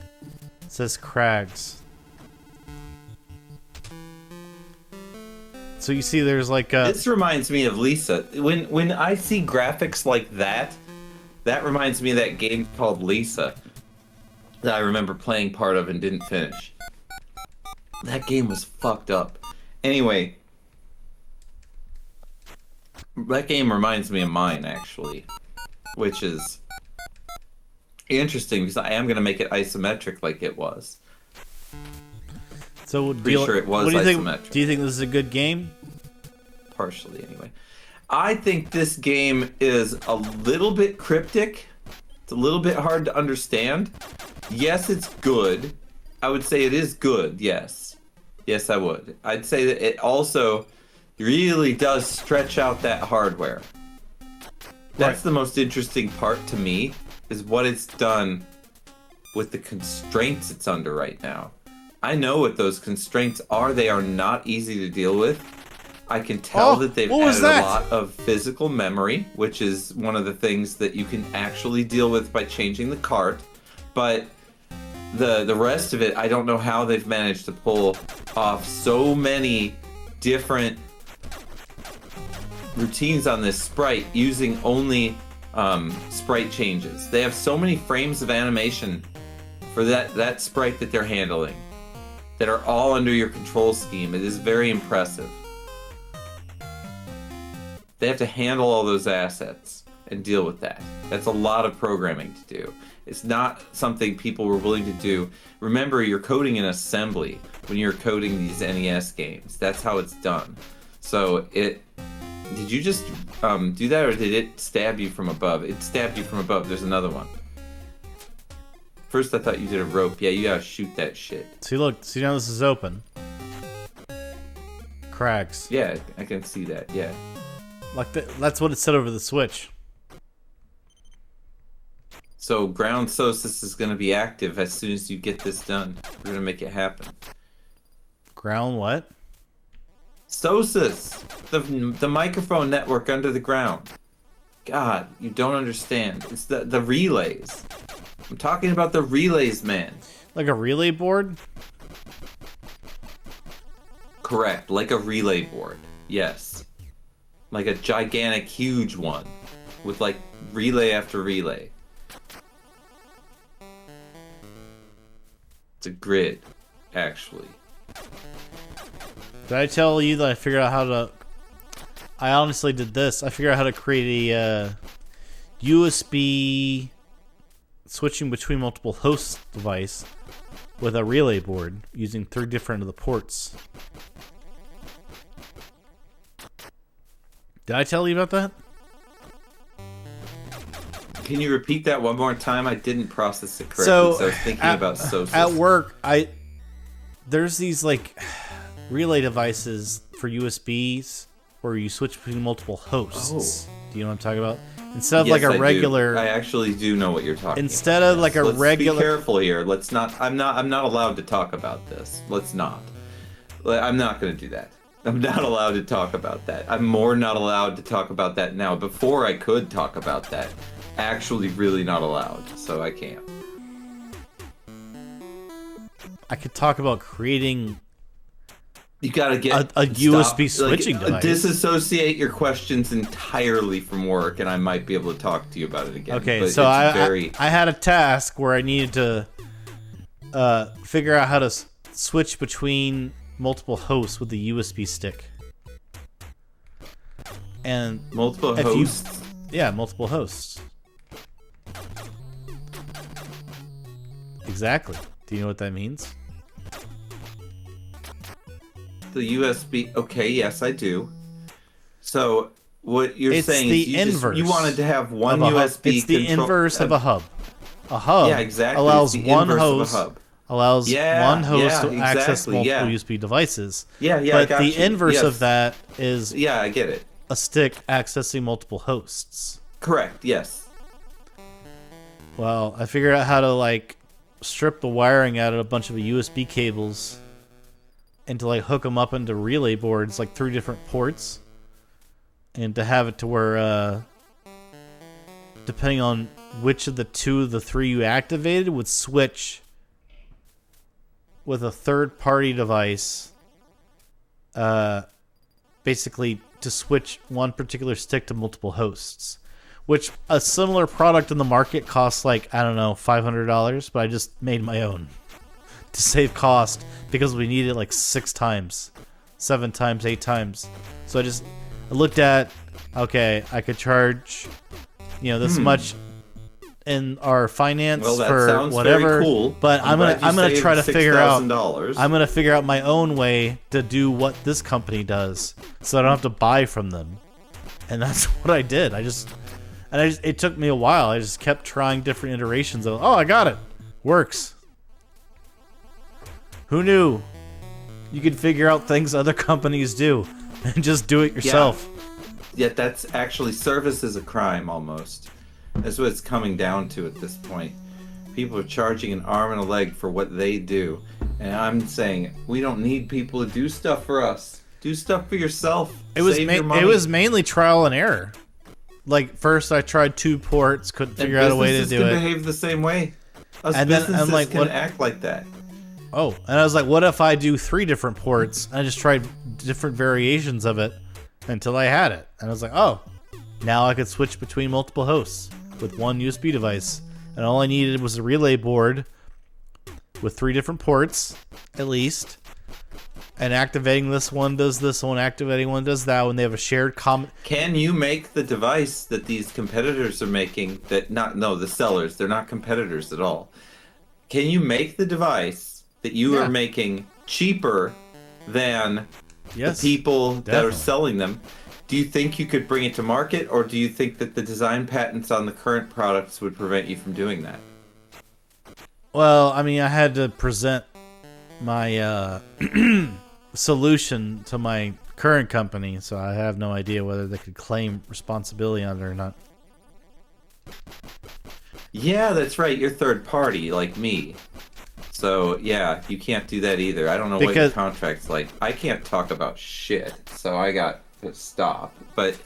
It says Crags. So you see there's like a... This reminds me of Lisa. When I see graphics like that, that reminds me of that game called Lisa that I remember playing part of and didn't finish. That game was fucked up. Anyway, that game reminds me of mine, actually, which is interesting because I am going to make it isometric like it was. So Pretty sure it was what do you isometric. think? Do you think this is a good game? Partially, anyway. I think this game is a little bit cryptic. It's a little bit hard to understand. Yes, it's good. I would say it is good, yes. Yes, I would. I'd say that it also really does stretch out that hardware. That's the most interesting part to me, is what it's done with the constraints it's under right now. I know what those constraints are. They are not easy to deal with. I can tell that they've added a lot of physical memory, which is one of the things that you can actually deal with by changing the cart. But the rest of it, I don't know how they've managed to pull off so many different routines on this sprite using only sprite changes. They have so many frames of animation for that sprite that they're handling that are all under your control scheme. It is very impressive. They have to handle all those assets and deal with that. That's a lot of programming to do. It's not something people were willing to do. Remember, you're coding in assembly when you're coding these NES games. That's how it's done. So did you just do that, or did it stab you from above? It stabbed you from above. There's another one. First I thought you did a rope. Yeah, you gotta shoot that shit. See, look. See, now this is open. Crags. Yeah, I can see that, yeah. Like that's what it said over the switch. So ground Sosis is going to be active as soon as you get this done. We're going to make it happen. Ground what? Sosis! The microphone network under the ground. God, you don't understand. It's the relays. I'm talking about the relays, man. Like a relay board? Correct, like a relay board. Yes. Like a gigantic, huge one. With like relay after relay. It's a grid, actually. Did I tell you that I figured out how to... I honestly did this. I figured out how to create a USB switching between multiple host device with a relay board using 3 different of the ports. Did I tell you about that? Can you repeat that one more time? I didn't process it correctly, so I was thinking about Sosis. At work, there's these like relay devices for USBs where you switch between multiple hosts. Oh. Do you know what I'm talking about? Instead of yes, like a regular, I actually do know what you're talking. Instead about. of like a Let's regular. Be careful here. Let's not. I'm not allowed to talk about this. Let's not. I'm not going to do that. I'm not allowed to talk about that. I'm more not allowed to talk about that now. Before I could talk about that. Actually really not allowed, so I can't. I could talk about creating you gotta get a USB switching device. Disassociate your questions entirely from work, and I might be able to talk to you about it again. Okay, but so I had a task where I needed to figure out how to switch between multiple hosts with the USB stick. And multiple hosts? Yeah, multiple hosts. Exactly. Do you know what that means? The USB. Okay, yes, I do. So what you're saying the is inverse you wanted to have one USB. It's the inverse of a hub. A hub yeah, exactly. allows one host to access multiple USB devices. Yeah, but the inverse of that is I get it. A stick accessing multiple hosts. Correct. Yes. Well, I figured out how to like strip the wiring out of a bunch of USB cables and to like hook them up into relay boards, like 3 different ports, and to have it to where depending on which of the 2 of the 3 you activated would switch with a third-party device, basically to switch one particular stick to multiple hosts. Which a similar product in the market costs like, I don't know, $500, but I just made my own to save cost because we need it like 6 times, 7 times, 8 times. So I looked at, okay, I could charge, this much in our finance for whatever, very cool. but I'm gonna try to figure out. $6,000. I'm gonna figure out my own way to do what this company does, so I don't have to buy from them. And that's what I did. It took me a while. I just kept trying different iterations of, I got it. Works. Who knew you could figure out things other companies do and just do it yourself? Yet that's actually service is a crime almost. That's what it's coming down to at this point. People are charging an arm and a leg for what they do. And I'm saying, we don't need people to do stuff for us. Do stuff for yourself. Save your money. It was mainly trial and error. Like, first I tried 2 ports, couldn't figure out a way to do it. Businesses can behave the same way. Businesses can act like that. Oh, and I was like, what if I do 3 different ports? And I just tried different variations of it until I had it. And I was like, now I could switch between multiple hosts with one USB device. And all I needed was a relay board with 3 different ports, at least. And activating this one does this one, activating one does that one. They have a shared common... Can you make the device that these competitors are making the sellers, they're not competitors at all. Can you make the device that you are making cheaper than the people that are selling them? Do you think you could bring it to market, or do you think that the design patents on the current products would prevent you from doing that? Well, I mean, I had to present my solution to my current company, so I have no idea whether they could claim responsibility on it or not. Yeah, that's right. You're third party, like me. So, yeah, you can't do that either. I don't know what your contract's like. I can't talk about shit, so I got to stop. But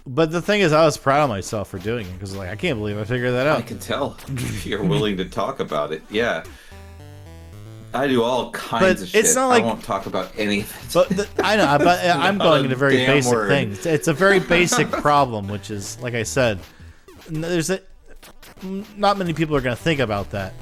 the thing is, I was proud of myself for doing it, because I can't believe I figured that out. I can tell if you're willing to talk about it. Yeah. I do all kinds of shit. It's not like, I won't talk about anything. But I know, but I'm going into very basic things. It's a very basic problem, which is, like I said, not many people are going to think about that.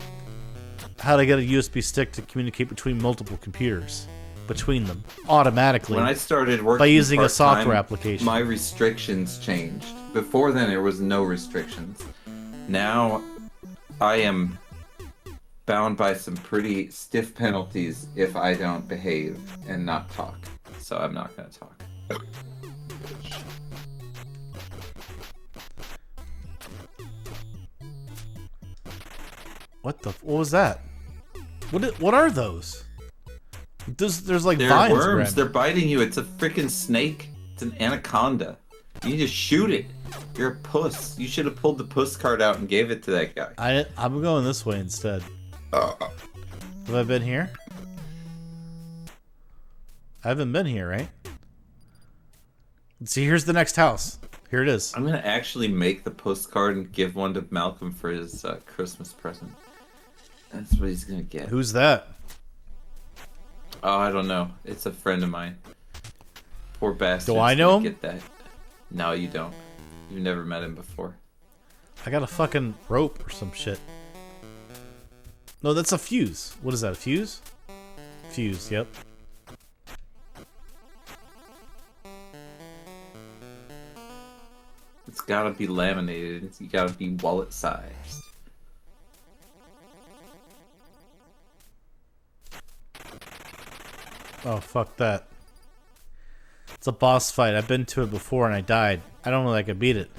How to get a USB stick to communicate between multiple computers, between them, automatically. When I started working by using a software application, my restrictions changed. Before then, there was no restrictions. Now, I am bound by some pretty stiff penalties if I don't behave and not talk. So I'm not going to talk. What was that? What are those? There's like They're vines. Worms. They're biting you. It's a freaking snake. It's an anaconda. You need to shoot it. You're a puss. You should have pulled the puss card out and gave it to that guy. I'm going this way instead. Have I been here? I haven't been here, right? Let's see, here's the next house. Here it is. I'm gonna actually make the postcard and give one to Malcolm for his Christmas present. That's what he's gonna get. Who's that? Oh, I don't know. It's a friend of mine. Poor bastard. Do I know him? Get that? No, you don't. You've never met him before. I got a fucking rope or some shit. No, that's a fuse. What is that, a fuse? Fuse, yep. It's gotta be laminated. You gotta be wallet sized. Oh, fuck that. It's a boss fight. I've been to it before and I died. I don't know that I could beat it.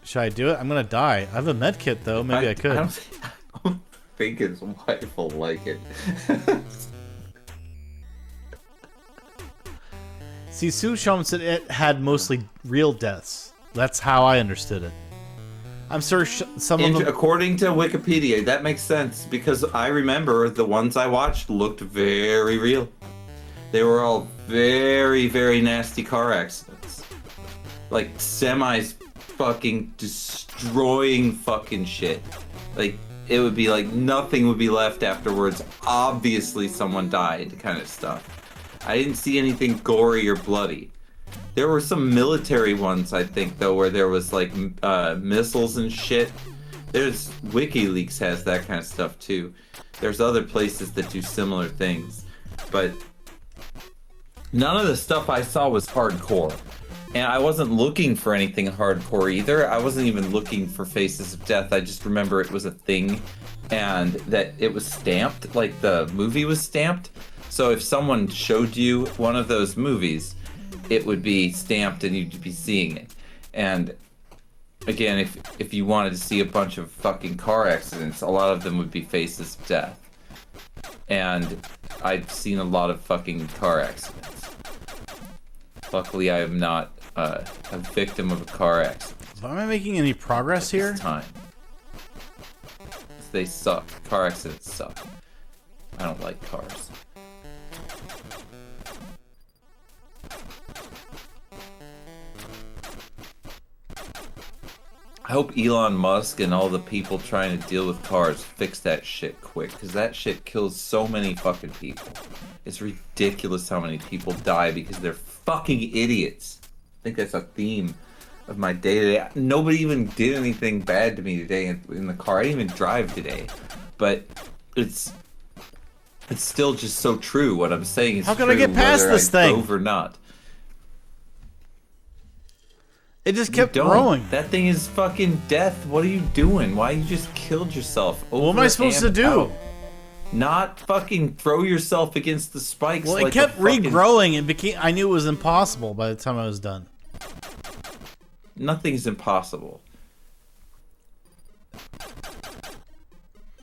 Should I do it? I'm gonna die. I have a med kit though. Maybe I could. I don't think his wife will like it. See, Sue Shum said it had mostly real deaths. That's how I understood it. I'm sure some of them... According to Wikipedia, that makes sense because I remember the ones I watched looked very real. They were all very, very nasty car accidents. Like semis fucking destroying fucking shit. Like it would be like nothing would be left afterwards. Obviously someone died kind of stuff. I didn't see anything gory or bloody. There were some military ones, I think, though, where there was like missiles and shit. There's WikiLeaks has that kind of stuff too. There's other places that do similar things, but none of the stuff I saw was hardcore. And I wasn't looking for anything hardcore either. I wasn't even looking for Faces of Death. I just remember it was a thing and that it was stamped, like the movie was stamped. So if someone showed you one of those movies, it would be stamped and you'd be seeing it. And again, if you wanted to see a bunch of fucking car accidents, a lot of them would be Faces of Death. And I've seen a lot of fucking car accidents. Luckily, I am not a victim of a car accident. Am I making any progress here? This time. They suck. Car accidents suck. I don't like cars. I hope Elon Musk and all the people trying to deal with cars fix that shit quick, because that shit kills so many fucking people. It's ridiculous how many people die because they're fucking idiots. I think that's a theme of my day today. Nobody even did anything bad to me today in the car. I didn't even drive today. But it's still just so true. What I'm saying is how can I get past this thing? Drove or not. It just kept growing. That thing is fucking death. What are you doing? Why you just killed yourself? What am I supposed to do? Not fucking throw yourself against the spikes. Well, like it kept regrowing. It became. I knew it was impossible by the time I was done. Nothing's impossible.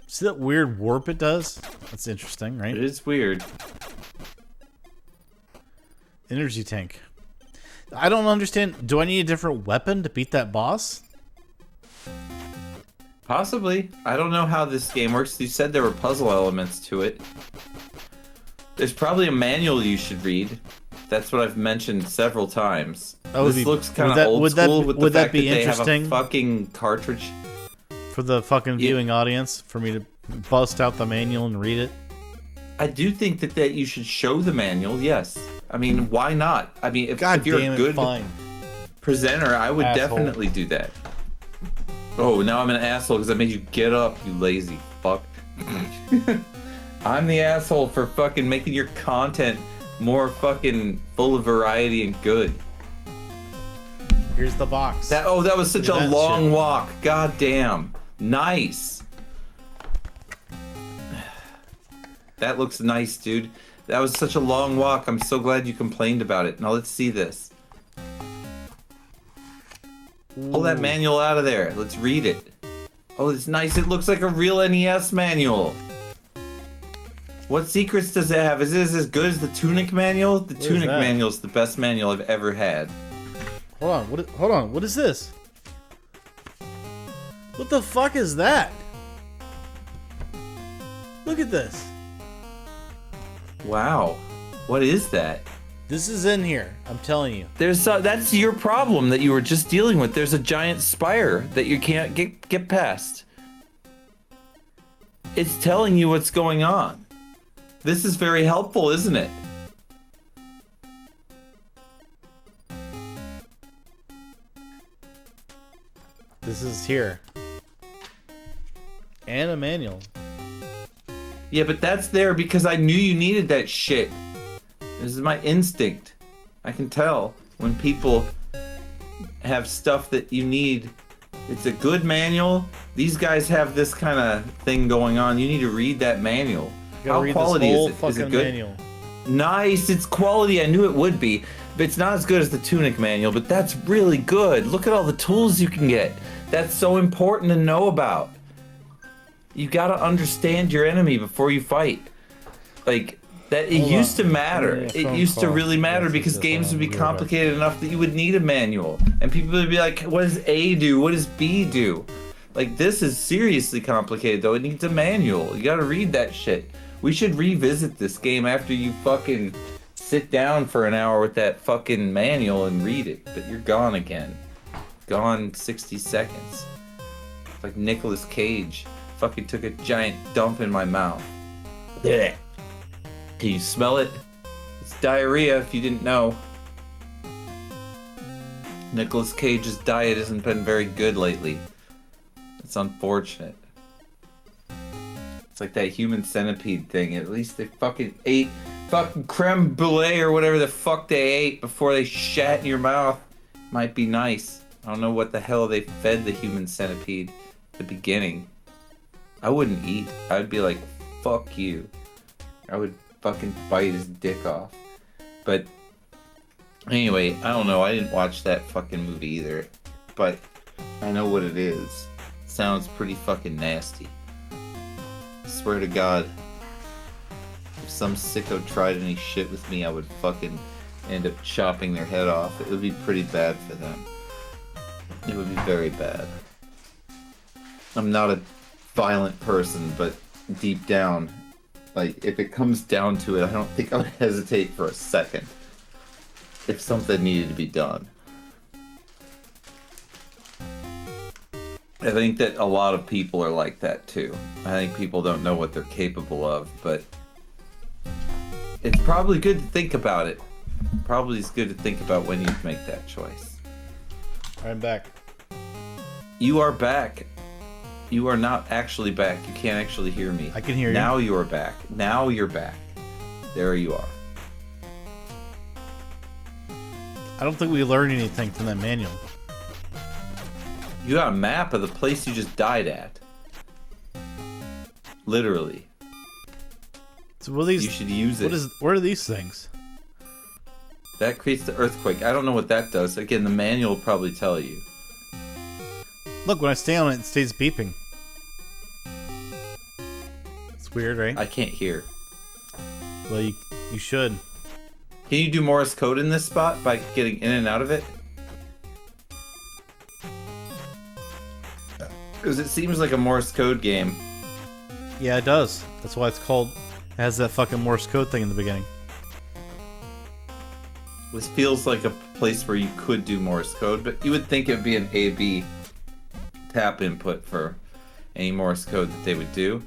See that weird warp it does? That's interesting, right? It is weird. Energy tank. I don't understand. Do I need a different weapon to beat that boss? Possibly. I don't know how this game works. You said there were puzzle elements to it. There's probably a manual you should read. That's what I've mentioned several times. This looks kind of old school with the fact that they have a fucking cartridge. For the fucking viewing audience, for me to bust out the manual and read it? I do think that you should show the manual, yes. I mean, why not? I mean, if you're a good presenter, I would definitely do that. Oh, now I'm an asshole because I made you get up, you lazy fuck. I'm the asshole for fucking making your content more fucking full of variety and good. Here's the box. That was such a long walk. God damn. Nice. That looks nice, dude. That was such a long walk. I'm so glad you complained about it. Now let's see this. Pull that manual out of there. Let's read it. Oh, it's nice. It looks like a real NES manual. What secrets does it have? Is this as good as the Tunic manual? The Tunic manual is the best manual I've ever had. Hold on. Hold on. What is this? What the fuck is that? Look at this. Wow. What is that? This is in here. I'm telling you. That's your problem that you were just dealing with. There's a giant spire that you can't get past. It's telling you what's going on. This is very helpful, isn't it? This is here. And a manual. Yeah, but that's there because I knew you needed that shit. This is my instinct. I can tell when people have stuff that you need. It's a good manual. These guys have this kind of thing going on. You need to read that manual. How quality is it? Is it good? Manual. Nice. It's quality. I knew it would be. But it's not as good as the Tunic manual, but that's really good. Look at all the tools you can get. That's so important to know about. You gotta understand your enemy before you fight. Like, That it Hold used on. to matter. I'm getting a It phone used to call. really matter Yes, because yes, games hold on, would be I'll be right back. complicated enough that you would need a manual. And people would be like, what does A do? What does B do? Like, this is seriously complicated, though. It needs a manual. You gotta read that shit. We should revisit this game after you fucking sit down for an hour with that fucking manual and read it. But you're gone again. Gone 60 seconds. It's like Nicolas Cage fucking took a giant dump in my mouth. Blech. Can you smell it? It's diarrhea if you didn't know. Nicolas Cage's diet hasn't been very good lately. It's unfortunate. It's like that human centipede thing. At least they fucking ate fucking creme brulee or whatever the fuck they ate before they shat in your mouth. Might be nice. I don't know what the hell they fed the human centipede at the beginning. I wouldn't eat. I would be like, fuck you. I would fucking bite his dick off. But anyway, I don't know. I didn't watch that fucking movie either. But I know what it is. It sounds pretty fucking nasty. I swear to God, if some sicko tried any shit with me, I would fucking end up chopping their head off. It would be pretty bad for them. It would be very bad. I'm not a violent person, but deep down, like, if it comes down to it, I don't think I would hesitate for a second if something needed to be done. I think that a lot of people are like that too. I think people don't know what they're capable of, but it's probably good to think about it. Probably is good to think about when you make that choice. I'm back. You are back. You are not actually back. You can't actually hear me. I can hear you. Now you are back. Now you're back. There you are. I don't think we learned anything from that manual. You got a map of the place you just died at. Literally. So what are these? You should use it. What are these things? That creates the earthquake. I don't know what that does. Again, the manual will probably tell you. Look, when I stay on it, it stays beeping. It's weird, right? I can't hear. Well, you should. Can you do Morse code in this spot by getting in and out of it? Because it seems like a Morse code game. Yeah, it does. That's why it's called. It has that fucking Morse code thing in the beginning. This feels like a place where you could do Morse code, but you would think it would be an A-B tap input for any Morse code that they would do.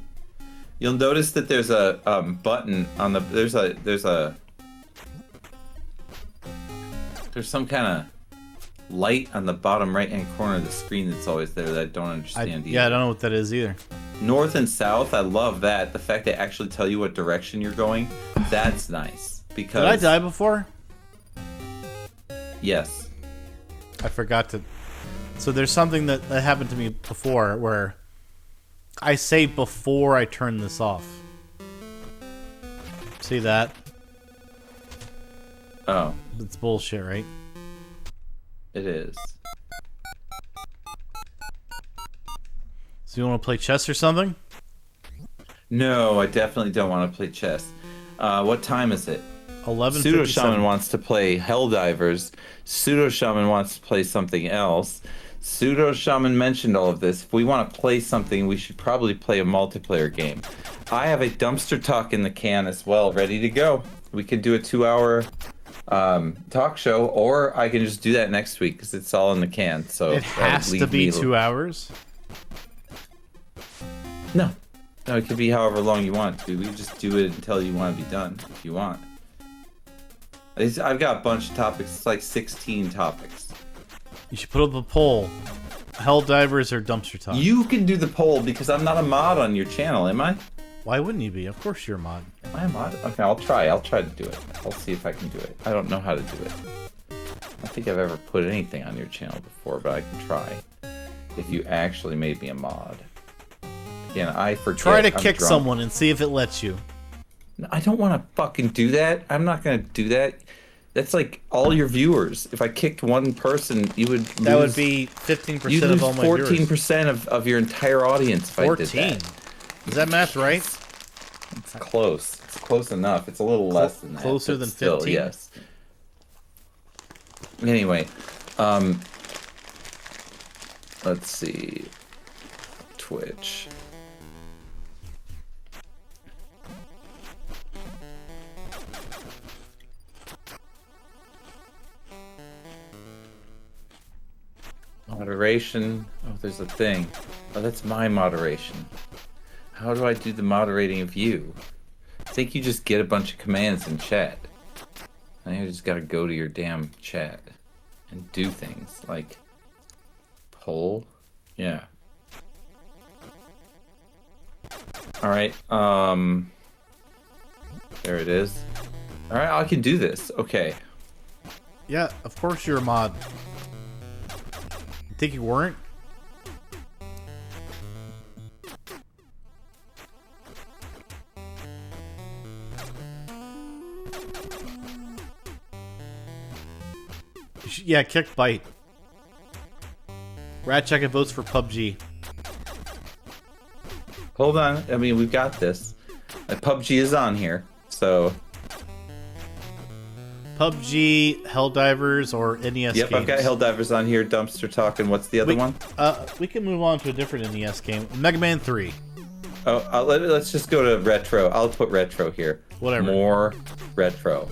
You'll notice that there's a button on the there's some kind of light on the bottom right hand corner of the screen that's always there that I don't understand either. Yeah, I don't know what that is either. North and south, I love that. The fact they actually tell you what direction you're going, that's nice. Because Did I die before? Yes. I forgot to. So there's something that happened to me before where I say before I turn this off. See that? Oh, It's bullshit, right? it is. So you want to play chess or something? No, I definitely don't want to play chess. What time is it? 11:57. Pseudo Shaman wants to play Helldivers. Pseudo Shaman wants to play something else. Pseudo Shaman mentioned all of this. If we want to play something, we should probably play a multiplayer game. I have a dumpster talk in the can as well, ready to go. We could do a 2-hour talk show, or I can just do that next week because it's all in the can. So It has to be 2 hours. No, it could be however long you want it to. We just do it until you want to be done, if you want. I've got a bunch of topics. It's like 16 topics. You should put up a poll. Helldivers or dumpster talk? You can do the poll because I'm not a mod on your channel, am I? Why wouldn't you be? Of course you're a mod. Am I a mod? Okay, I'll try. I'll try to do it. I'll see if I can do it. I don't know how to do it. I don't think I've ever put anything on your channel before, but I can try. If you actually made me a mod. Again, I forget. Try to I'm kick drunk. someone and see if it lets you. I don't want to fucking do that. I'm not going to do that. That's like all your viewers. If I kicked one person, you would lose, That would be 15% you'd lose of all my viewers. 14% of your entire audience if I did 14. that. Is that math right? It's close. It's close. close enough. It's a little less than that. Closer but than still, 15? Yes. Anyway, let's see. Twitch. Moderation. Oh, there's a thing. Oh, that's my moderation. How do I do the moderating of you? I think you just get a bunch of commands in chat. I think you just gotta go to your damn chat and do things like poll. Yeah. Alright, there it is. Alright, I can do this. Okay. Yeah, of course you're a mod. You think you weren't? Yeah, kick Byte. Rat Check votes for PUBG. Hold on. I mean, we've got this. PUBG is on here, so... PUBG, Helldivers, or NES Yep, games. I've got Helldivers on here, Dumpster Talk, and what's the other one? We can move on to a different NES game. Megaman 3. Oh, let's just go to retro. I'll put retro here. Whatever. More retro.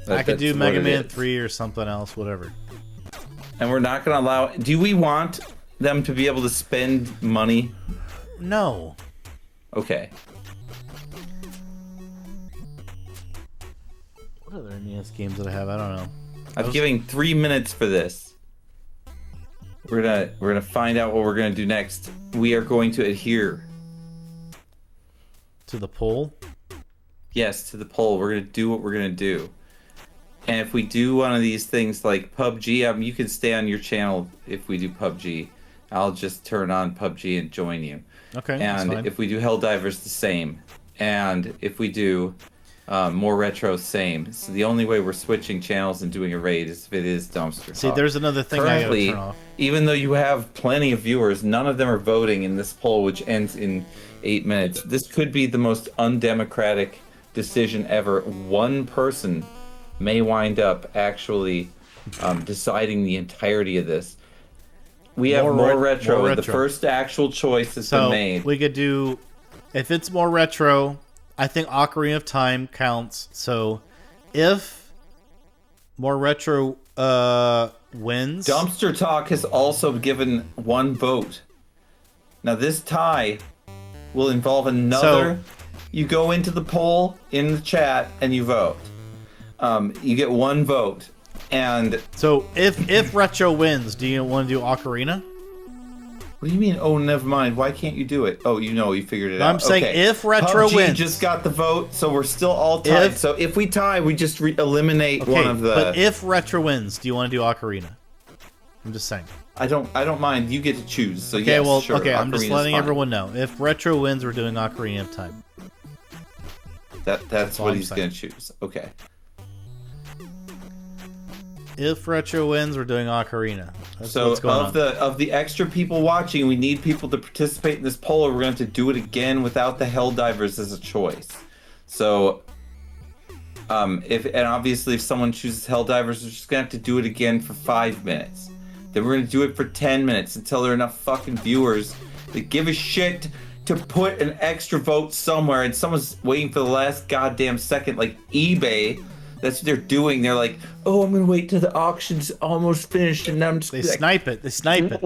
I could do That's Mega what it Man is. 3 or something else, whatever. And we're not going to allow... Do we want them to be able to spend money? No. Okay. What other NES games did I have? I don't know. I'm giving 3 minutes for this. We're gonna find out what we're gonna do next. We are going to adhere. To the poll? Yes, to the poll. We're gonna do what we're gonna do. And if we do one of these things like PUBG, you can stay on your channel if we do PUBG. I'll just turn on PUBG and join you. Okay, that's And fine. if we do Helldivers, the same. And if we do more retro, same. So the only way we're switching channels and doing a raid is if it is Dumpster See, Talk. there's another thing I gotta Currently, turn off. even though you have plenty of viewers, none of them are voting in this poll, which ends in 8 minutes. This could be the most undemocratic decision ever. One person may wind up actually deciding the entirety of this. We have more retro. more The retro. first actual choice has So been made. we could do, if it's more retro, I think Ocarina of Time counts. So if more retro wins, Dumpster Talk has also given 1 vote. Now this tie will involve another. You go into the poll in the chat and you vote. You get 1 vote, and so if retro wins, do you want to do Ocarina? what do you mean? Oh, never mind. Why can't you do it? Oh, you figured it No, out. I'm saying Okay. if retro PUBG wins. just got the vote, so we're still all tied. So if we tie, we just eliminate Okay, one of the. but if retro wins, do you want to do Ocarina? I'm just saying. I don't mind. You get to choose. So Okay, yes, well, sure. okay, I'm just Ocarina's letting fine. everyone know. If retro wins, we're doing Ocarina of Time. That's all what I'm he's saying. gonna choose. Okay. If retro wins, we're doing Ocarina. That's So what's going on. of the extra people watching, we need people to participate in this poll, or we're going to have to do it again without the Helldivers as a choice. So, obviously if someone chooses Helldivers, we're just going to have to do it again for 5 minutes. Then we're going to do it for 10 minutes until there are enough fucking viewers that give a shit to put an extra vote somewhere, and someone's waiting for the last goddamn second, like eBay. That's what they're doing. They're like, oh, I'm gonna wait till the auction's almost finished, and I'm just They like, snipe it. They snipe it.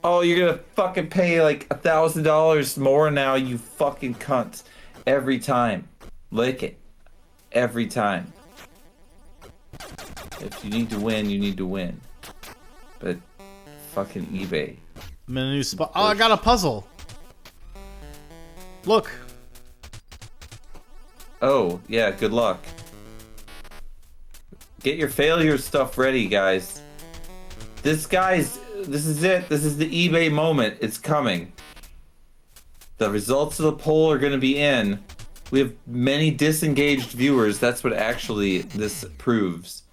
oh, you're gonna fucking pay like $1,000 more now, you fucking cunts. Every time. Lick it. Every time. If you need to win, you need to win. But fucking eBay. I'm in a new spot. Oh, I got a puzzle. Look. Oh, yeah, good luck. Get your failure stuff ready, guys. This is it. This is the eBay moment. It's coming. The results of the poll are going to be in. We have many disengaged viewers. That's what actually this proves.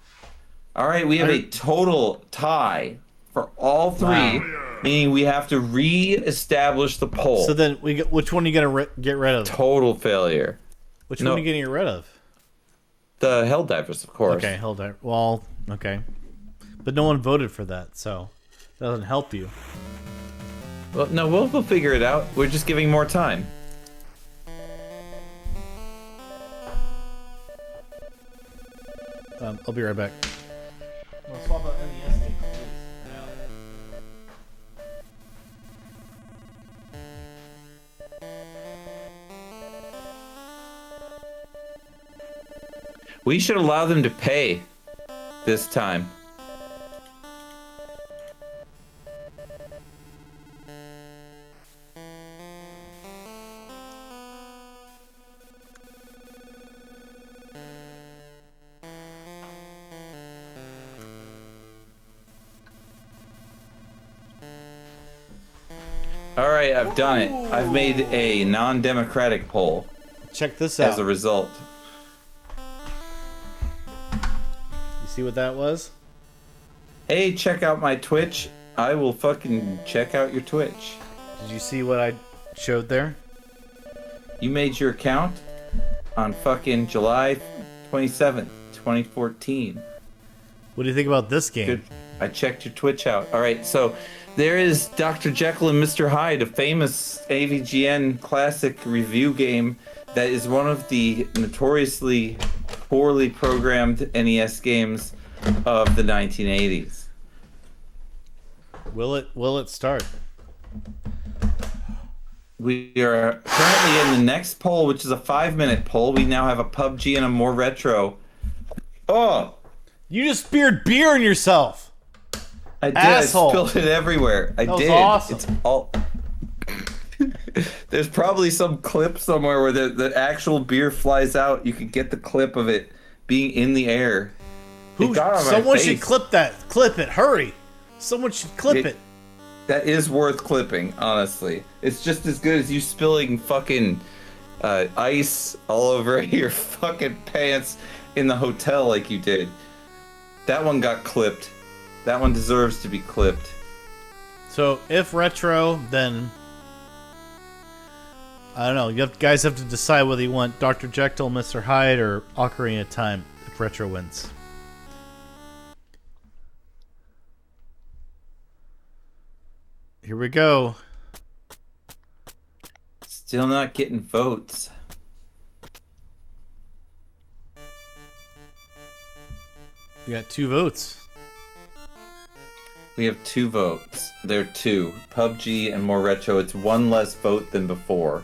All right, we have a total tie for all three. Failure. Meaning we have to re-establish the poll. So then, which one are you gonna get rid of? Total failure. Which one are you getting rid of? The Helldivers, of course. Okay, Helldiver. Well, okay. But no one voted for that, so it doesn't help you. Well, no, we'll figure it out. We're just giving more time. I'll be right back. Let's swap out NES games, please. We should allow them to pay this time. All right, I've done it. I've made a non-democratic poll Check this out. as a result. You see what that was? Hey, check out my Twitch. I will fucking check out your Twitch. Did you see what I showed there? You made your account on fucking July 27th, 2014. What do you think about this game? Good. I checked your Twitch out. All right, so there is Dr. Jekyll and Mr. Hyde, a famous AVGN classic review game that is one of the notoriously poorly programmed NES games of the 1980s. Will it start? We are currently in the next poll, which is a 5-minute poll. We now have a PUBG and a more retro. Oh! You just speared beer on yourself. I did. Asshole. I spilled it everywhere. I That was did. awesome. It's all. There's probably some clip somewhere where the actual beer flies out. You could get the clip of it being in the air. It got on my Someone face. should clip that. Clip it. Hurry. Someone should clip it. That is worth clipping, honestly. It's just as good as you spilling fucking ice all over your fucking pants in the hotel like you did. That one got clipped. That one deserves to be clipped. So if retro, then I don't know. You guys have to decide whether you want Dr. Jekyll, Mr. Hyde, or Ocarina of Time if retro wins. Here we go. Still not getting votes. We got 2 votes. We have 2 votes. There are 2. PUBG and more retro. It's 1 less vote than before.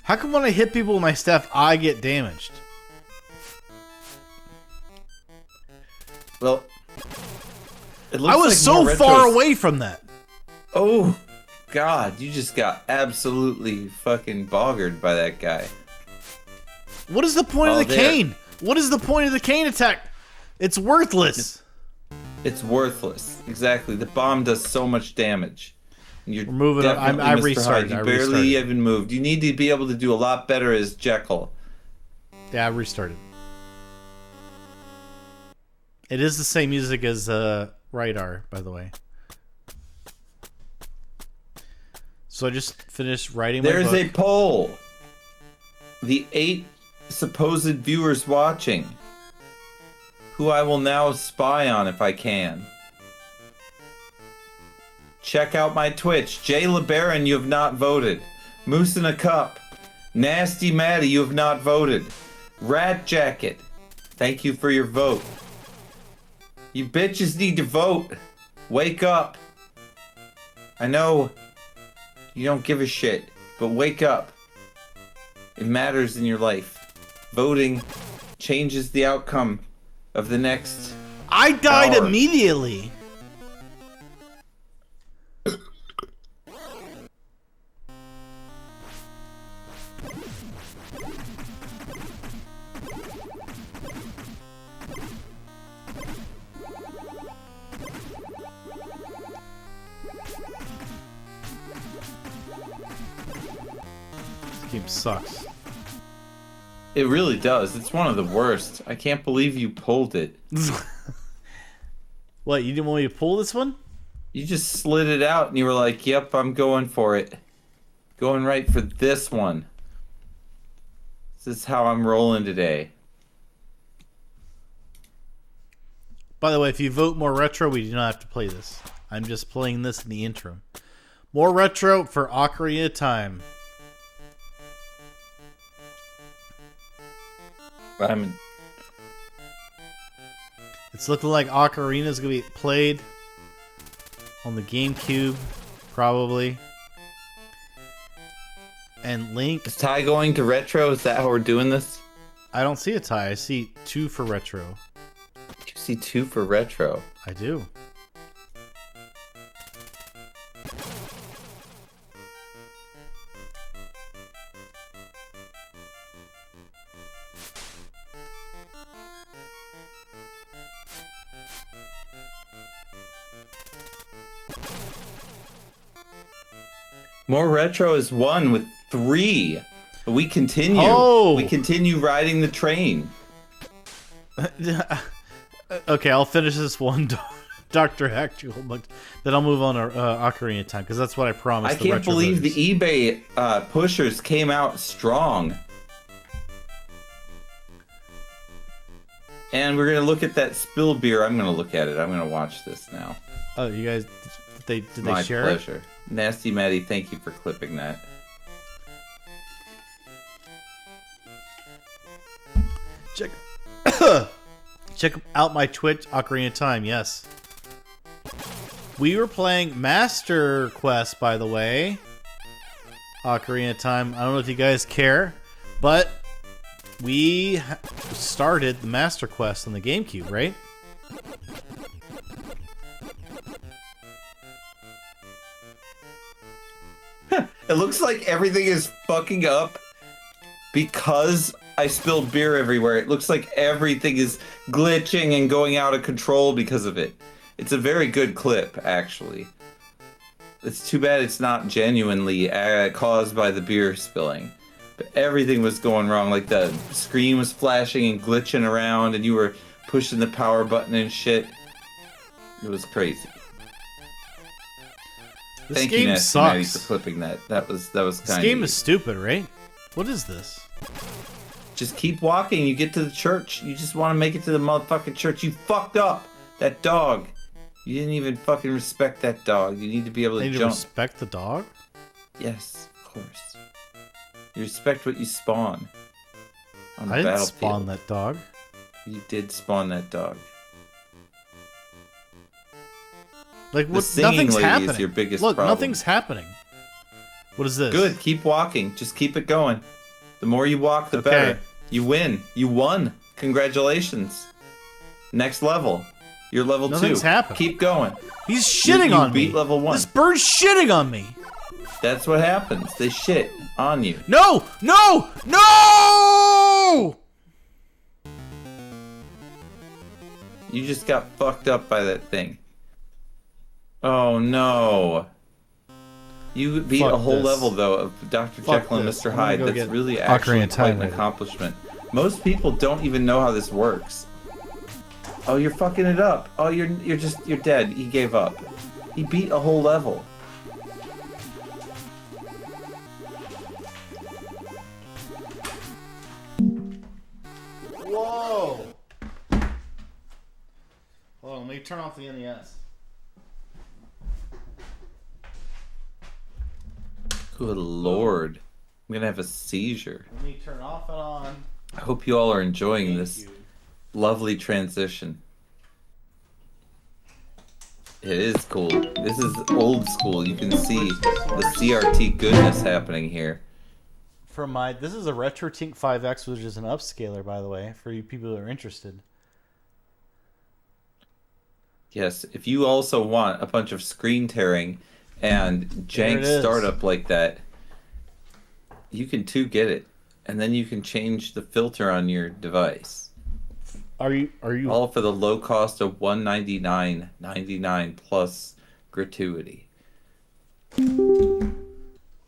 How come when I hit people with my staff, I get damaged? Well, it looks I was like so more far retro's- away from that. Oh, God, you just got absolutely fucking boggered by that guy. What is the point Oh, of the there. cane? What is the point of the cane attack? It's worthless. It's worthless. Exactly. The bomb does so much damage. You're We're moving on. definitely I Mr. restarted. Hyde. You I barely restarted. even moved. You need to be able to do a lot better as Jekyll. Yeah, I restarted. It is the same music as Radar, by the way. So I just finished writing my There's book. a poll. The 8 supposed viewers watching, who I will now spy on if I can. Check out my Twitch. Jay LeBaron, you have not voted. Moose in a Cup. Nasty Maddie, you have not voted. Rat Jacket, thank you for your vote. You bitches need to vote. Wake up. I know you don't give a shit, but wake up. It matters in your life. Voting changes the outcome of the next I died hour. immediately. This game sucks. It really does. It's one of the worst. I can't believe you pulled it. What, you didn't want me to pull this one? You just slid it out and you were like, yep, I'm going for it. Going right for this one. This is how I'm rolling today. By the way, if you vote more retro, we do not have to play this. I'm just playing this in the interim. More retro for Ocarina of Time. It's looking like Ocarina is going to be played on the GameCube, probably. And Link. Is Ty going to retro? Is that how we're doing this? I don't see a tie. I see 2 for retro. You see 2 for retro. I do. More retro is 1 with 3. But we continue. Oh! We continue riding the train. Okay, I'll finish this one, Dr. Actual, but then I'll move on to Ocarina of Time, because that's what I promised. I can't believe the eBay pushers came out strong. And we're going to look at that spill beer. I'm going to look at it. I'm going to watch this now. Oh, you guys, did they My share pleasure. it? Nasty Maddie, thank you for clipping that. Check out my Twitch, Ocarina of Time, yes. We were playing Master Quest, by the way. Ocarina of Time. I don't know if you guys care, but we started the Master Quest on the GameCube, right? It looks like everything is fucking up because I spilled beer everywhere. It looks like everything is glitching and going out of control because of it. It's a very good clip, actually. It's too bad it's not genuinely caused by the beer spilling. But everything was going wrong. Like the screen was flashing and glitching around and you were pushing the power button and shit. It was crazy. This Thank game you, Nasty Maddie, sucks. for clipping that. That was kind of. This game is stupid, right? What is this? Just keep walking. You get to the church. You just want to make it to the motherfucking church. You fucked up. That dog. You didn't even fucking respect that dog. You need to be able I to need to jump. respect the dog? Yes, of course. You respect what you spawn. On the I didn't battlefield. spawn that dog. You did spawn that dog. Like, The what? singing Nothing's lady happening. is your biggest Look, problem. nothing's happening. What is this? Good. Keep walking. Just keep it going. The more you walk, the Okay. better. You win. You won. Congratulations. Next level. You're level 2. Nothing's happening. Keep going. He's shitting You on me. beat level 1. This bird's shitting on me. That's what happens. They shit on you. No! No! No! You just got fucked up by that thing. Oh no. You beat Fuck a whole this. level though of Dr. Fuck Jekyll and this. Mr. I'm gonna Hyde. go That's get really Ocarina actually of quite Time an later. accomplishment. Most people don't even know how this works. Oh, you're fucking it up. Oh, you're dead. He gave up. He beat a whole level. Whoa! Hold on, let me turn off the NES. Good lord. I'm gonna have a seizure. Let me turn off and on. I hope you all are enjoying this GameCube. lovely transition. It is cool. This is old school. You can see the CRT goodness happening here. From my, this is a RetroTink 5X, which is an upscaler, by the way, for you people who are interested. Yes, if you also want a bunch of screen tearing and There it jank is. startup like that, you can too get it. And then you can change the filter on your device. Are you? All for the low cost of $199.99 plus gratuity. There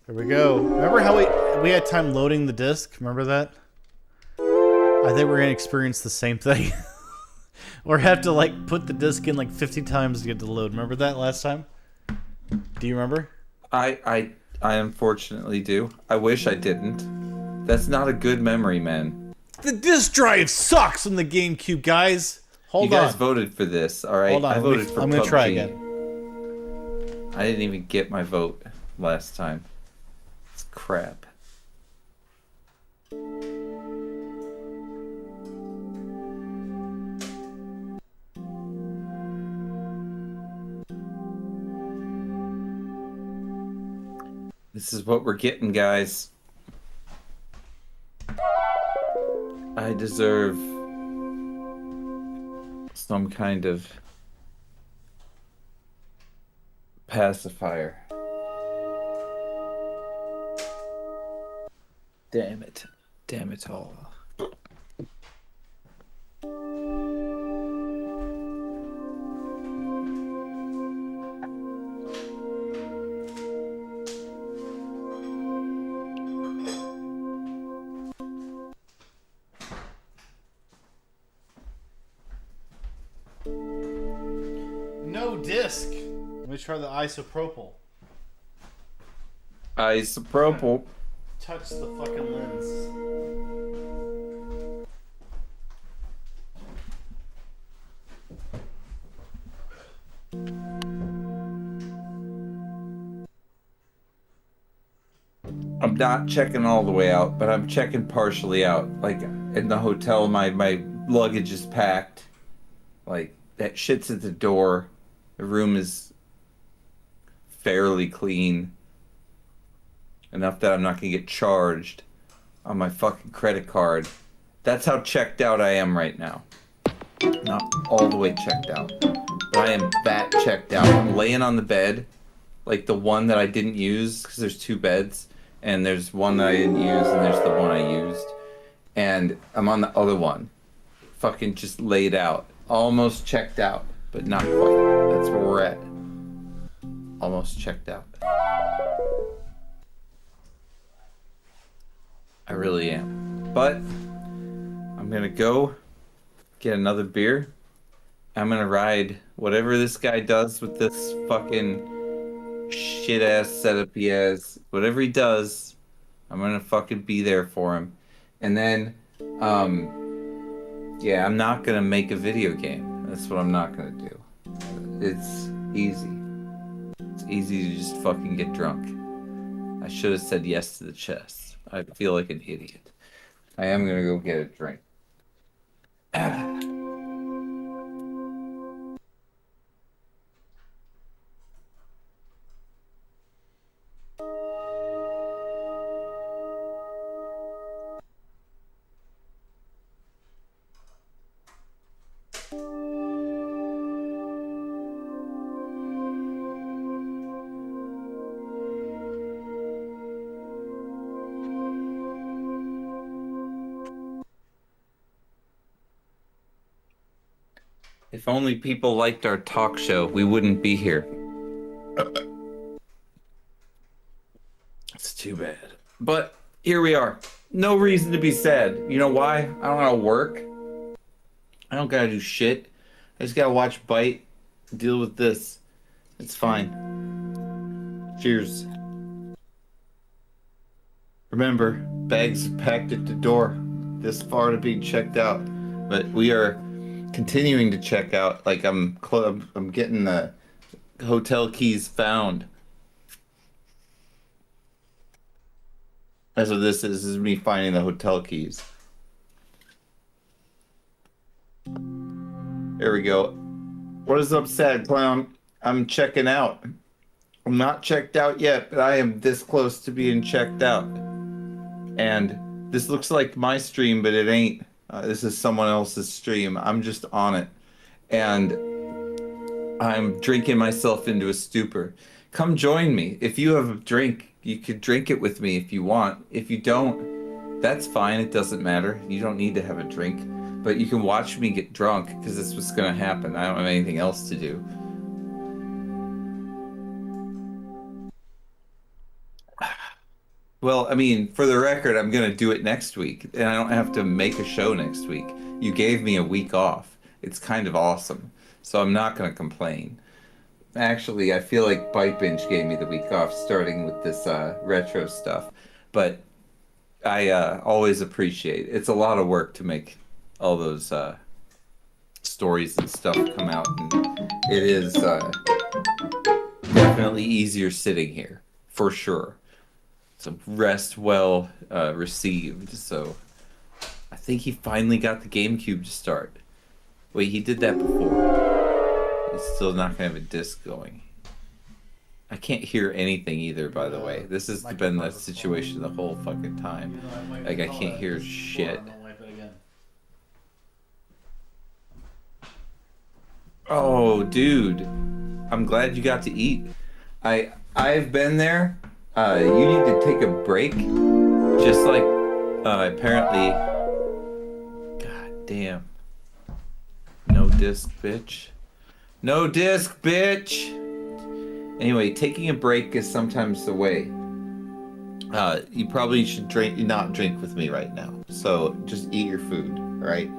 we go. Remember how we had time loading the disc? Remember that? I think we're gonna experience the same thing. Or have to like put the disc in like 50 times to get to load. Remember that last time? Do you remember? I unfortunately do. I wish I didn't. That's not a good memory, man. The disc drive sucks on the GameCube, guys. You guys voted for this, all right? Hold on. I voted for I'm gonna PUBG. try again. I didn't even get my vote last time. It's crap. This is what we're getting, guys. I deserve some kind of pacifier. Damn it. Damn it all. No disc. Let me try the isopropyl. Isopropyl. Touch the fucking lens. I'm not checking all the way out, but I'm checking partially out. Like in the hotel, my luggage is packed. Like that shit's at the door. The room is fairly clean. Enough that I'm not gonna get charged on my fucking credit card. That's how checked out I am right now. Not all the way checked out, but I am that checked out. I'm laying on the bed, like the one that I didn't use, because there's two beds. And there's one that I didn't use, and there's the one I used. And I'm on the other one. Fucking just laid out. Almost checked out, but not quite. That's where we're at. Almost checked out. I really am. But I'm gonna go get another beer. I'm gonna ride whatever this guy does with this fucking shit ass setup he has. Whatever he does, I'm gonna fucking be there for him. And then, yeah, I'm not gonna make a video game. That's what I'm not gonna do. It's easy. It's easy to just fucking get drunk. I should have said yes to the chess. I feel like an idiot. I am gonna go get a drink. If only people liked our talk show, we wouldn't be here. It's too bad. But here we are. No reason to be sad. You know why? I don't gotta work. I don't gotta do shit. I just gotta watch Byte, deal with this. It's fine. Cheers. Remember, bags are packed at the door. This far to being checked out. But we are continuing to check out. Like I'm getting the hotel keys found. That's what this is. This is me finding the hotel keys. There we go. What is up, sad clown? I'm checking out. I'm not checked out yet, but I am this close to being checked out. And this looks like my stream, but it ain't. This is someone else's stream. I'm just on it. And I'm drinking myself into a stupor. Come join me. If you have a drink, you could drink it with me if you want. If you don't, that's fine. It doesn't matter. You don't need to have a drink. But you can watch me get drunk, because that's what's going to happen. I don't have anything else to do. Well, I mean, for the record, I'm going to do it next week, and I don't have to make a show next week. You gave me a week off, it's kind of awesome. So I'm not gonna complain. Actually, I feel like Byte Binge gave me the week off starting with this retro stuff, but I always appreciate it. It's a lot of work to make all those stories and stuff come out, and it is definitely easier sitting here for sure. So rest well received. So I think he finally got the GameCube to start. Wait, he did that before. He's still not gonna have a disc going. I can't hear anything either, by the way. This has been the situation the whole fucking time. Like, I can't hear shit. Oh, dude. I'm glad you got to eat. I've been there. You need to take a break. Just like, apparently... God damn. No disc, bitch. No disc, bitch! Anyway, taking a break is sometimes the way. You probably should not drink with me right now. So just eat your food, right?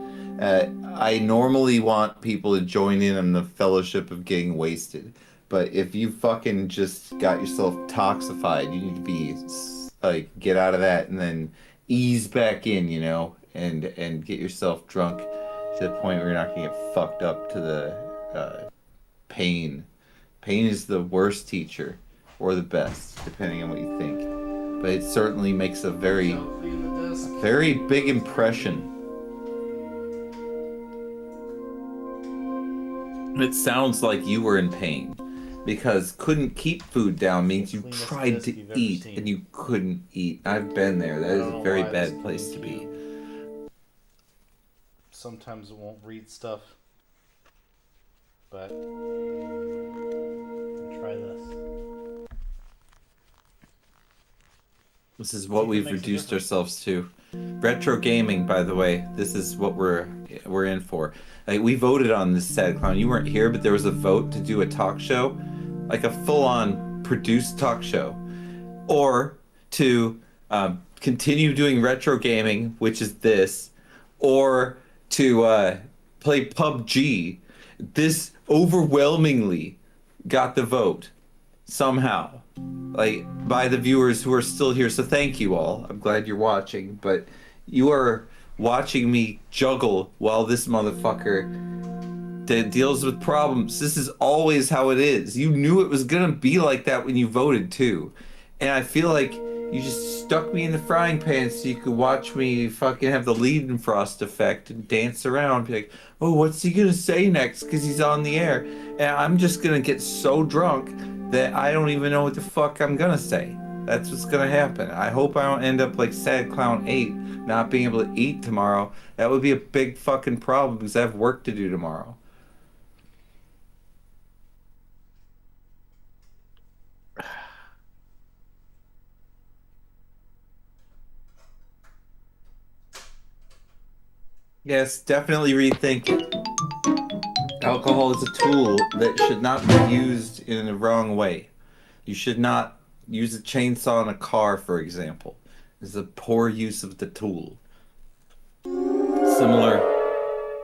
I normally want people to join in on the fellowship of getting wasted. But if you fucking just got yourself toxified, you need to be, like, get out of that and then ease back in, you know? And get yourself drunk to the point where you're not gonna get fucked up to the pain. Pain is the worst teacher, or the best, depending on what you think. But it certainly makes a very big impression. It sounds like you were in pain, because couldn't keep food down means you tried to eat and you couldn't eat. I've been there. That is a very bad place to be. Sometimes it won't read stuff, but try this. This is what we've reduced ourselves to. Retro gaming, by the way. This is what we're in for. Like, we voted on this Sad Clown. You weren't here, but there was a vote to do a talk show, like a full-on produced talk show, or to continue doing retro gaming, which is this, or to play PUBG. This overwhelmingly got the vote somehow, like, by the viewers who are still here. So thank you all. I'm glad you're watching, but you are watching me juggle while this motherfucker deals with problems. This is always how it is. You knew it was gonna be like that when you voted too, and I feel like you just stuck me in the frying pan so you could watch me fucking have the Leidenfrost effect and dance around, be like, oh, what's he gonna say next, because he's on the air, and I'm just gonna get so drunk that I don't even know what the fuck I'm gonna say. That's what's gonna happen. I hope I don't end up like Sad Clown 8, not being able to eat tomorrow. That would be a big fucking problem because I have work to do tomorrow. Yes, definitely rethink it. Alcohol is a tool that should not be used in the wrong way. You should not use a chainsaw in a car, for example. It's a poor use of the tool. Similar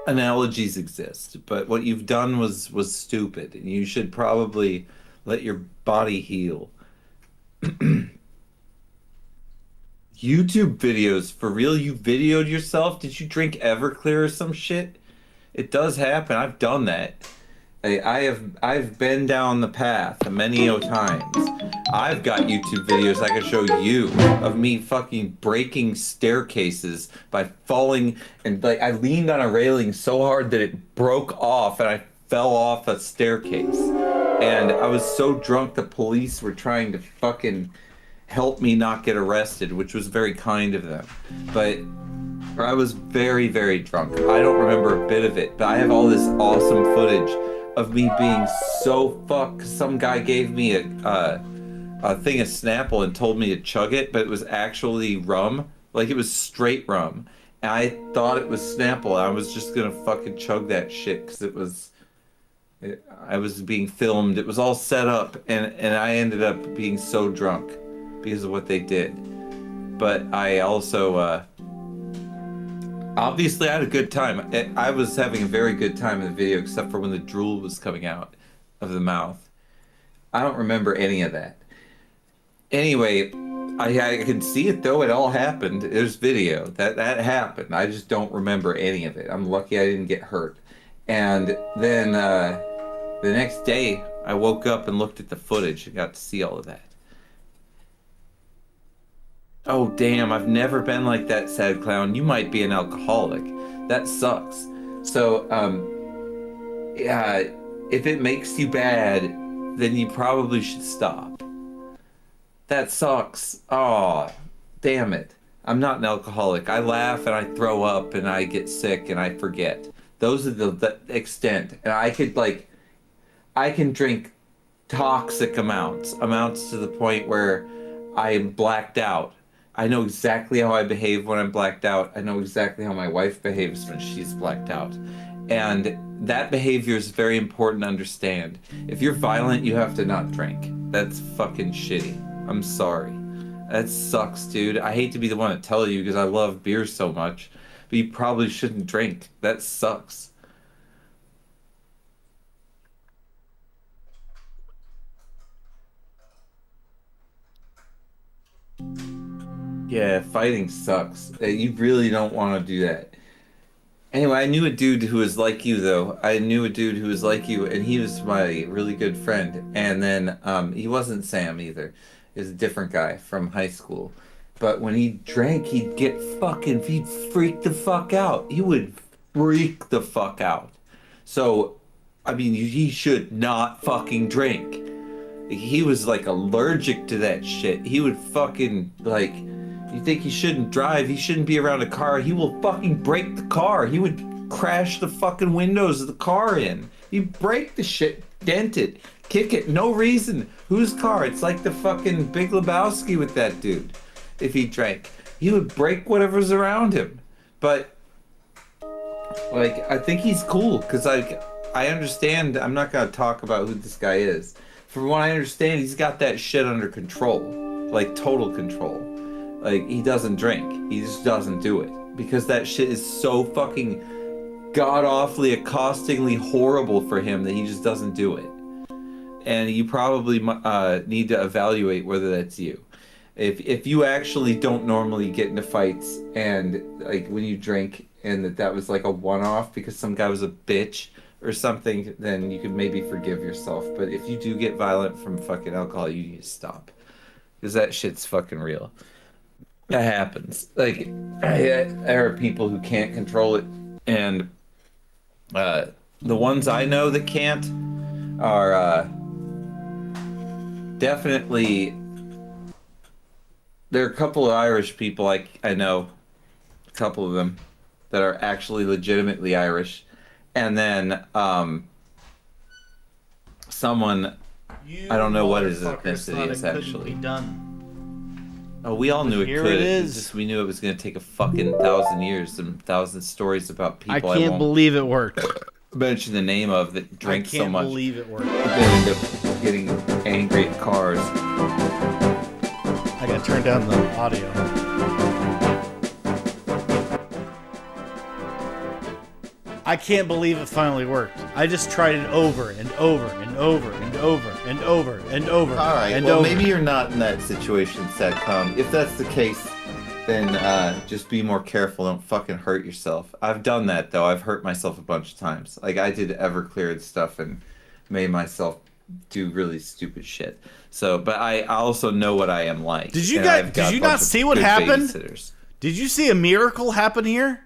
analogies exist, but what you've done was stupid, and you should probably let your body heal. YouTube videos, for real? You videoed yourself? Did you drink Everclear or some shit? It does happen. I've done that. I've been down the path many times. I've got YouTube videos I can show you of me fucking breaking staircases by falling, and like I leaned on a railing so hard that it broke off and I fell off a staircase. And I was so drunk the police were trying to fucking help me not get arrested, which was very kind of them. But I was very, very drunk. I don't remember a bit of it, but I have all this awesome footage of me being so fucked. Some guy gave me a thing of Snapple and told me to chug it, but it was actually rum. Like, it was straight rum. And I thought it was Snapple. I was just gonna fucking chug that shit because I was being filmed. It was all set up, and I ended up being so drunk because of what they did. But I also Obviously, I had a good time. I was having a very good time in the video, except for when the drool was coming out of the mouth. I don't remember any of that. Anyway, I can see it though. It all happened. There's video that happened. I just don't remember any of it. I'm lucky I didn't get hurt. And then the next day, I woke up and looked at the footage and got to see all of that. Oh damn! I've never been like that, sad clown. You might be an alcoholic. That sucks. So, yeah, if it makes you bad, then you probably should stop. That sucks. Oh, damn it. I'm not an alcoholic. I laugh and I throw up and I get sick and I forget. Those are the extent. And I can drink toxic amounts to the point where I am blacked out. I know exactly how I behave when I'm blacked out. I know exactly how my wife behaves when she's blacked out. And that behavior is very important to understand. If you're violent, you have to not drink. That's fucking shitty. I'm sorry. That sucks, dude. I hate to be the one to tell you because I love beer so much, but you probably shouldn't drink. That sucks. Yeah, fighting sucks. You really don't want to do that. Anyway, I knew a dude who was like you, though. I knew a dude who was like you, and he was my really good friend. And then he wasn't Sam either. He was a different guy from high school. But when he drank, he'd freak the fuck out. He would freak the fuck out. So, I mean, he should not fucking drink. He was like allergic to that shit. He would fucking like, you think he shouldn't drive? He shouldn't be around a car. He will fucking break the car. He would crash the fucking windows of the car in. He'd break the shit, dent it, kick it, no reason. Whose car? It's like the fucking Big Lebowski with that dude. If he drank, he would break whatever's around him. But like, I think he's cool because I understand. I'm not gonna talk about who this guy is. From what I understand, he's got that shit under control, like total control. Like, he doesn't drink. He just doesn't do it. Because that shit is so fucking god-awfully, accostingly horrible for him that he just doesn't do it. And you probably need to evaluate whether that's you. If you actually don't normally get into fights and, like, when you drink and that was like a one-off because some guy was a bitch or something, then you could maybe forgive yourself. But if you do get violent from fucking alcohol, you need to stop. Because that shit's fucking real. That happens. Like, there are people who can't control it, and the ones I know that can't are definitely. There are a couple of Irish people I know, a couple of them that are actually legitimately Irish, and then someone I don't know what his ethnicity is actually. Oh, we all knew it Here could. it is. Just we knew it was going to take a fucking 1,000 years and 1,000 stories about people I can't believe it worked. mention the name of that drink so much. I can't believe it worked. They end up getting angry at cars. I gotta turn down the audio. I can't believe it finally worked. I just tried it over and over and over and over and over and over. All right, and well, over. maybe you're not in that situation, Sad Clown. If that's the case, then just be more careful. Don't fucking hurt yourself. I've done that, though. I've hurt myself a bunch of times. Like, I did Everclear and stuff and made myself do really stupid shit. So, but I also know what I am like. Did you not see what happened? Did you see a miracle happen here?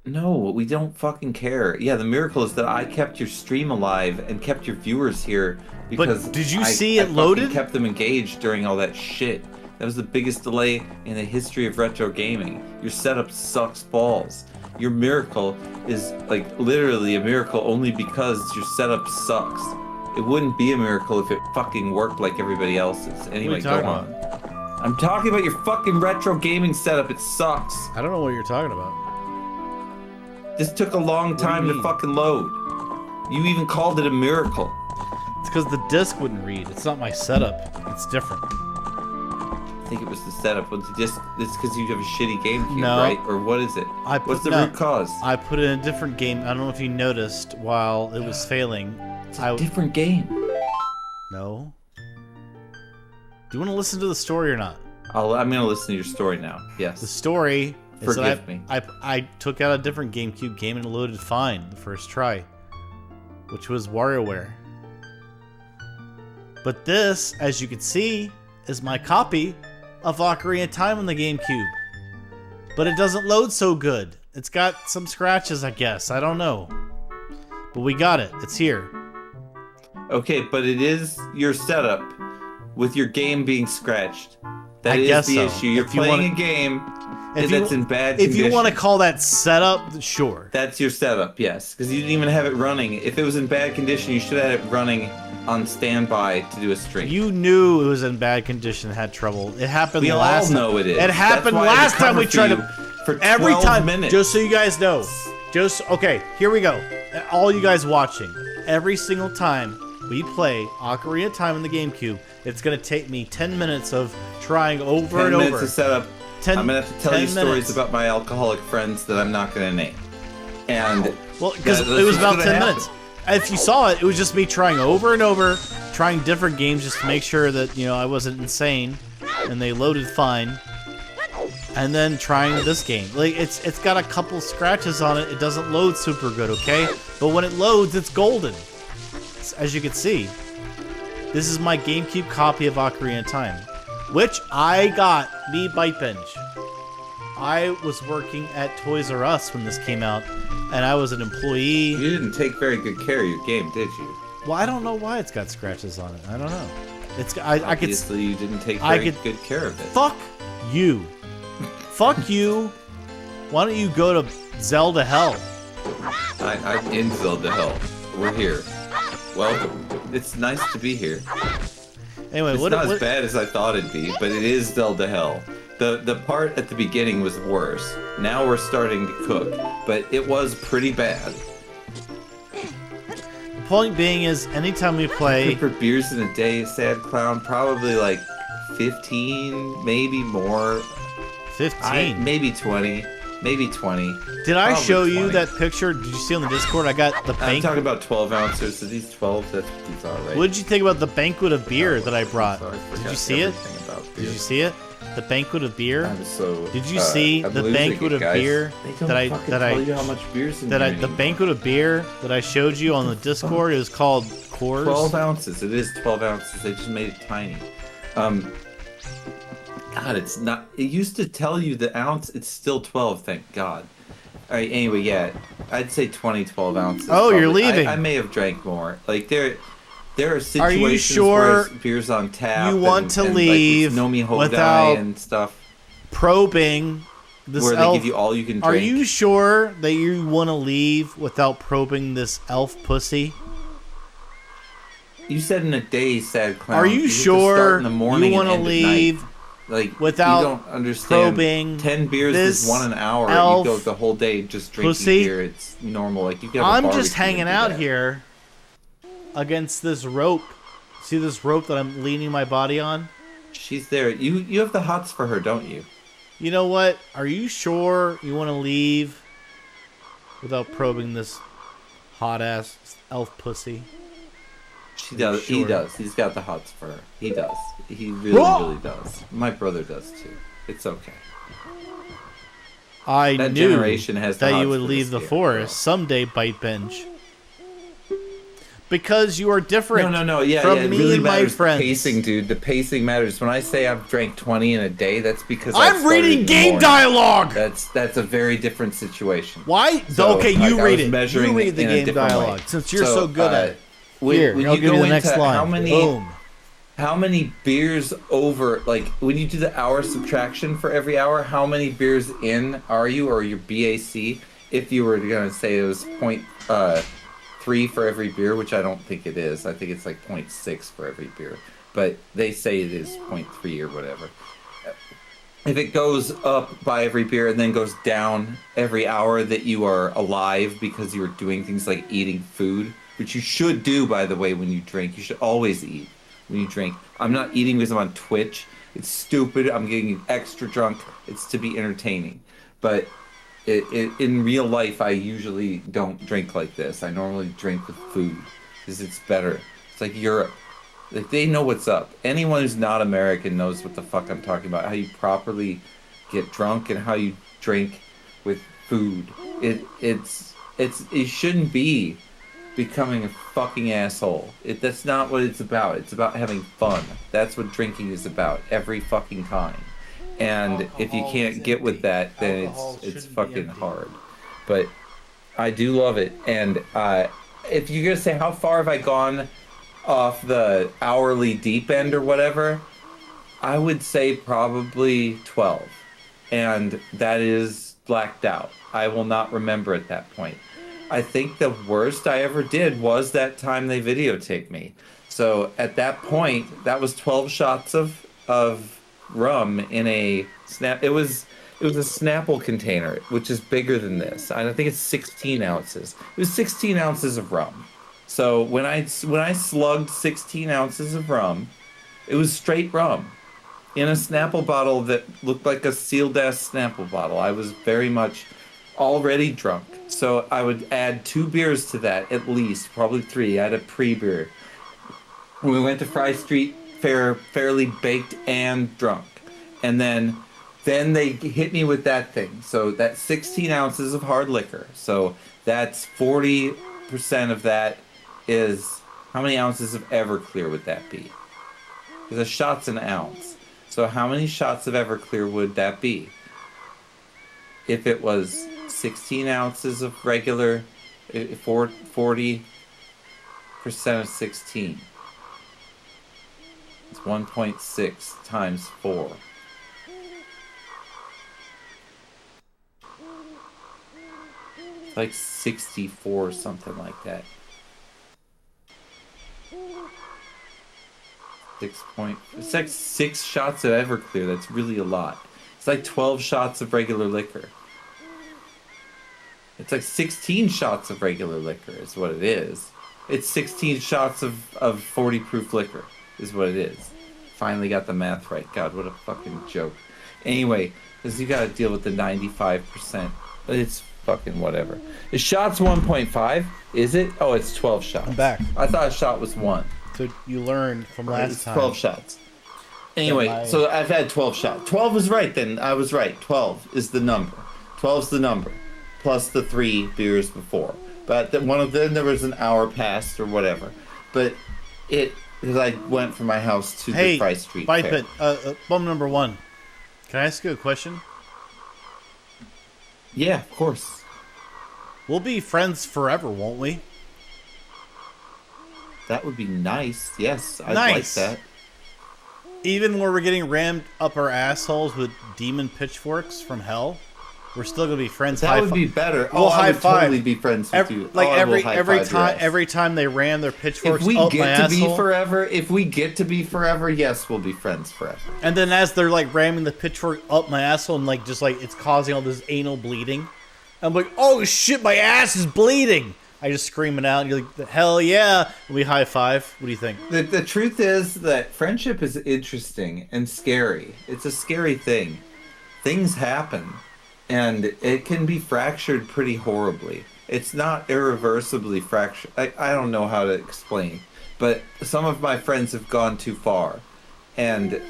No, we don't fucking care. Yeah, the miracle is that I kept your stream alive and kept your viewers here because But did you I see it loaded? Kept them engaged during all that shit. That was the biggest delay in the history of retro gaming. Your setup sucks balls. Your miracle is like literally a miracle only because your setup sucks. It wouldn't be a miracle if it fucking worked like everybody else's. Anyway, go on. I'm talking about your fucking retro gaming setup. It sucks. I don't know what you're talking about. This took a long time to fucking load. You even called it a miracle. It's because the disc wouldn't read. It's not my setup. It's different. I think it was the setup. Was it just it's because you have a shitty GameCube, No. right? Or what is it? What's the root cause? I put in a different game. I don't know if you noticed while it was failing. It's a different game. No. Do you want to listen to the story or not? I'm gonna listen to your story now. Yes. The story is Forgive that me. I took out a different GameCube game and it loaded fine the first try, which was WarioWare. But this, as you can see, is my copy of Ocarina of Time on the GameCube. But it doesn't load so good. It's got some scratches, I guess. I don't know. But we got it. It's here. Okay, but it is your setup with your game being scratched. That I is guess the so. issue. You're If you playing wanna- a game If you- that's in bad If condition. you want to call that setup, sure. That's your setup, yes. Because you didn't even have it running. If it was in bad condition, you should have had it running on standby to do a stream. You knew it was in bad condition, had trouble. It happened We last all know it is. It happened That's why I last time we recovered tried for to. you for Every 12 time, minutes. just so you guys know. Okay, here we go. All you guys watching, every single time we play Ocarina of Time on the GameCube, it's gonna take me 10 minutes of trying over 10 and minutes over. to set up. 10 I'm gonna have to tell 10 you stories minutes. about my alcoholic friends that I'm not gonna name. And Well, because that's it was what's about gonna 10 happen. minutes. If you saw it, it was just me trying over and over, trying different games just to make sure that, you know, I wasn't insane, and they loaded fine. And then trying this game. Like, it's got a couple scratches on it. It doesn't load super good, okay? But when it loads, it's golden. As you can see. This is my GameCube copy of Ocarina of Time, which I got, me Byte Bench. I was working at Toys R Us when this came out, and I was an employee. You didn't take very good care of your game, did you? Well, I don't know why it's got scratches on it. I don't know. It's I could Obviously, you didn't take I very could- good care of it. fuck you, fuck you. Why don't you go to Zelda Hell? I'm in Zelda Hell. We're here. Welcome. It's nice to be here. Anyway, It's what? not what as bad as I thought it'd be, but it is Zelda Hell. The part at the beginning was worse. Now we're starting to cook, but it was pretty bad. the point being is, anytime we play, For beers in a day, sad clown, probably like 15, maybe more. 15. Maybe 20. Maybe 20. Did I probably show you 20. that picture? Did you see on the Discord? I got the I'm bank. talking about 12 ounces. So these 12, that's what these are, right? What did you think about the banquet of beer that I brought? Sorry, I Did forgot you see it? everything about Did beer. you see it? The banquet of beer. I'm so, Did you see I'm the losing banquet it, of guys. beer They don't that I fucking that tell I you how much beer's in that here I the anymore. banquet of beer that I showed you on the Discord is called Coors. 12 ounces. It is 12 ounces. They just made it tiny. God, it's not. It used to tell you the ounce. It's still 12. Thank God. All right. Anyway, yeah, I'd say 20, 12 ounces. Oh, you're probably. leaving. I may have drank more. Like there are situations Are you where sure beer's on tap. you want to leave like, Nomi Hodai without and stuff, Probing this where elf. they give you all you can drink. Are you sure that you want to leave without probing this elf pussy? You said in a day, sad clown. Are you have to start sure in the morning you and want to end at leave night. Like without you don't understand. probing 10 beers this is 1 an hour. elf You go the whole day just drinking pussy? beer. It's normal. Like you can have a I'm barbecue just and hanging do out that. here against this rope. See this rope that I'm leaning my body on? She's there. You have the hots for her, don't you? You know what? Are you sure you want to leave without probing this hot ass elf pussy? She does. He Sure. does. He's got the hots for her. He does. He really does. My brother does too. It's okay. I That knew generation has the that you hots would for leave this the game, forest someday, Byte Bench. Because you are different No. Yeah, from yeah. It me really and my matters. friends. Pacing, dude. The pacing matters. When I say I've drank 20 in a day, that's because I I'm started reading in the game morning. dialogue! That's a very different situation. Why? So, Okay, like, you I read was it. measuring You read the in a game different dialogue, way. since you're so good at it. Here, when I'll you give go you the into next line. How many, Boom. how many beers over, like, when you do the hour subtraction for every hour, how many beers in are you, or your BAC, if you were going to say it was 0.3 for every beer, which I don't think it is. I think it's like 0.6 for every beer. But they say it is 0.3 or whatever. If it goes up by every beer and then goes down every hour that you are alive because you're doing things like eating food, which you should do, by the way, when you drink. You should always eat. when you drink. I'm not eating because I'm on Twitch. It's stupid. I'm getting extra drunk. It's to be entertaining. But in real life, I usually don't drink like this. I normally drink with food because it's better. It's like Europe. Like, they know what's up. Anyone who's not American knows what the fuck I'm talking about. How you properly get drunk and how you drink with food. It shouldn't be becoming a fucking asshole. That's not what it's about. It's about having fun. That's what drinking is about every fucking time. And if you can't get with that, then it's fucking hard. But I do love it. And if you're gonna say how far have I gone off the hourly deep end or whatever, I would say probably 12. And that is blacked out. I will not remember at that point. I think the worst I ever did was that time they videotaped me. So at that point, that was 12 shots of rum in a snap. It was a Snapple container, which is bigger than this. I think it's 16 ounces. It was 16 ounces of rum. So when I slugged 16 ounces of rum, it was straight rum in a Snapple bottle that looked like a sealed ass Snapple bottle. I was very much already drunk. So I would add 2 beers to that, at least, probably 3. I had a pre-beer. We went to Fry Street fairly baked and drunk. And then they hit me with that thing. So that's 16 ounces of hard liquor. So that's 40% of that is, how many ounces of Everclear would that be? Because a shot's an ounce. So how many shots of Everclear would that be? If it was 16 ounces of regular, 40% of 16. It's 1.6 times 4. It's like 64 or something like that. It's like 6 shots of Everclear. That's really a lot. It's like 12 shots of regular liquor. It's like 16 shots of regular liquor is what it is. It's 16 shots of 40 proof liquor is what it is. Finally got the math right. God, what a fucking joke. Anyway, because you gotta deal with the 95%. But it's fucking whatever. Is shots 1.5? Is it? Oh, it's 12 shots. I'm back. I thought a shot was 1. So you learned from last time. 12 shots. Anyway, so I've had 12 shots. 12 is right then. I was right. 12 is the number. 12's the number. Plus the 3 beers before. But one of them, there was an hour past or whatever. But because I went from my house to the Fry Street Byte fair. Pit, bum number 1. Can I ask you a question? Yeah, of course. We'll be friends forever, won't we? That would be nice. Yes, I'd Nice. like that. Even when we're getting rammed up our assholes with demon pitchforks from hell, we're still gonna be friends. That would be better. We'll I high would five. totally be friends with you. Like I will every high-five your ass. every time they ram their pitchforks If we up my get to be asshole, forever, yes, we'll be friends forever. and then as they're like ramming the pitchfork up my asshole and like just like it's causing all this anal bleeding, I'm like, oh shit, my ass is bleeding. I just scream it out, and you're like, hell yeah! And we high five. What do you think? The truth is that friendship is interesting and scary. It's a scary thing. Things happen, and it can be fractured pretty horribly. It's not irreversibly fractured. I don't know how to explain, but some of my friends have gone too far, and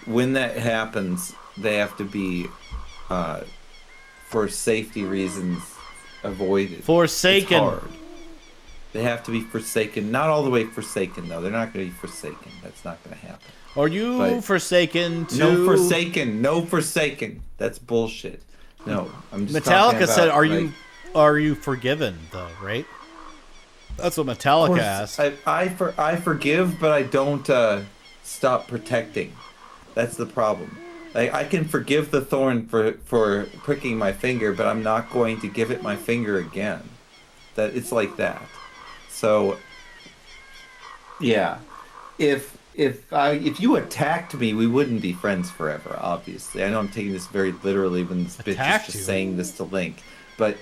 when that happens, they have to be, for safety reasons, avoided. Forsaken. It's hard. They have to be forsaken. Not all the way forsaken, though. They're not going to be forsaken. That's not going to happen. Are you But- forsaken to... No forsaken. No forsaken. That's bullshit. No, I'm just talking Metallica about, said, like, are you forgiven, though, right? That's what Metallica asked. I forgive, but I don't stop protecting. That's the problem. Like, I can forgive the thorn for pricking my finger, but I'm not going to give it my finger again. That it's like that. So, yeah, if you attacked me, we wouldn't be friends forever. Obviously, I know I'm taking this very literally when this bitch is Attacked just you? saying this to Link, but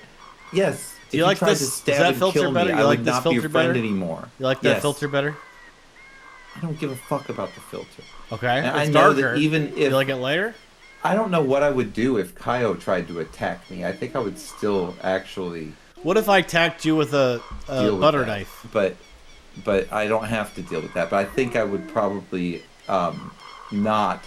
yes. Do you if like tried this? to Does stab that and filter kill better? me, You I like would this not be your filter friend better? anymore. You like that Yes. filter better? I don't give a fuck about the filter. Okay, And it's I know darker. that even if You like it lighter? I don't know what I would do if Kaio tried to attack me. I think I would still actually What if I attacked you with a deal with butter that. knife? But I don't have to deal with that. But I think I would probably not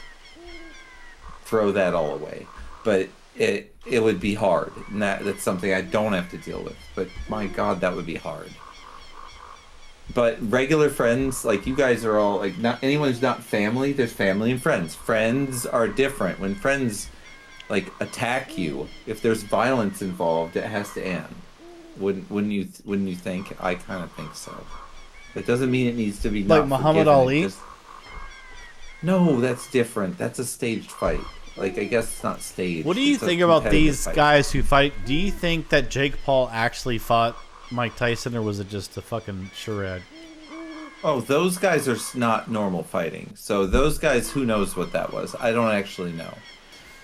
throw that all away. But it would be hard. And that's something I don't have to deal with. But my God, that would be hard. But regular friends, like you guys are all like not anyone who's not family. There's family and friends. Friends are different. When friends like attack you, if there's violence involved, it has to end. Wouldn't you think? I kind of think so. That doesn't mean it needs to be Like not Muhammad forgiven, Ali? No, that's different. That's a staged fight. Like I guess it's not staged. What do you It's a think about competitive these fight. guys who fight? Do you think that Jake Paul actually fought Mike Tyson, or was it just a fucking charade? Oh, those guys are not normal fighting. So those guys, who knows what that was? I don't actually know.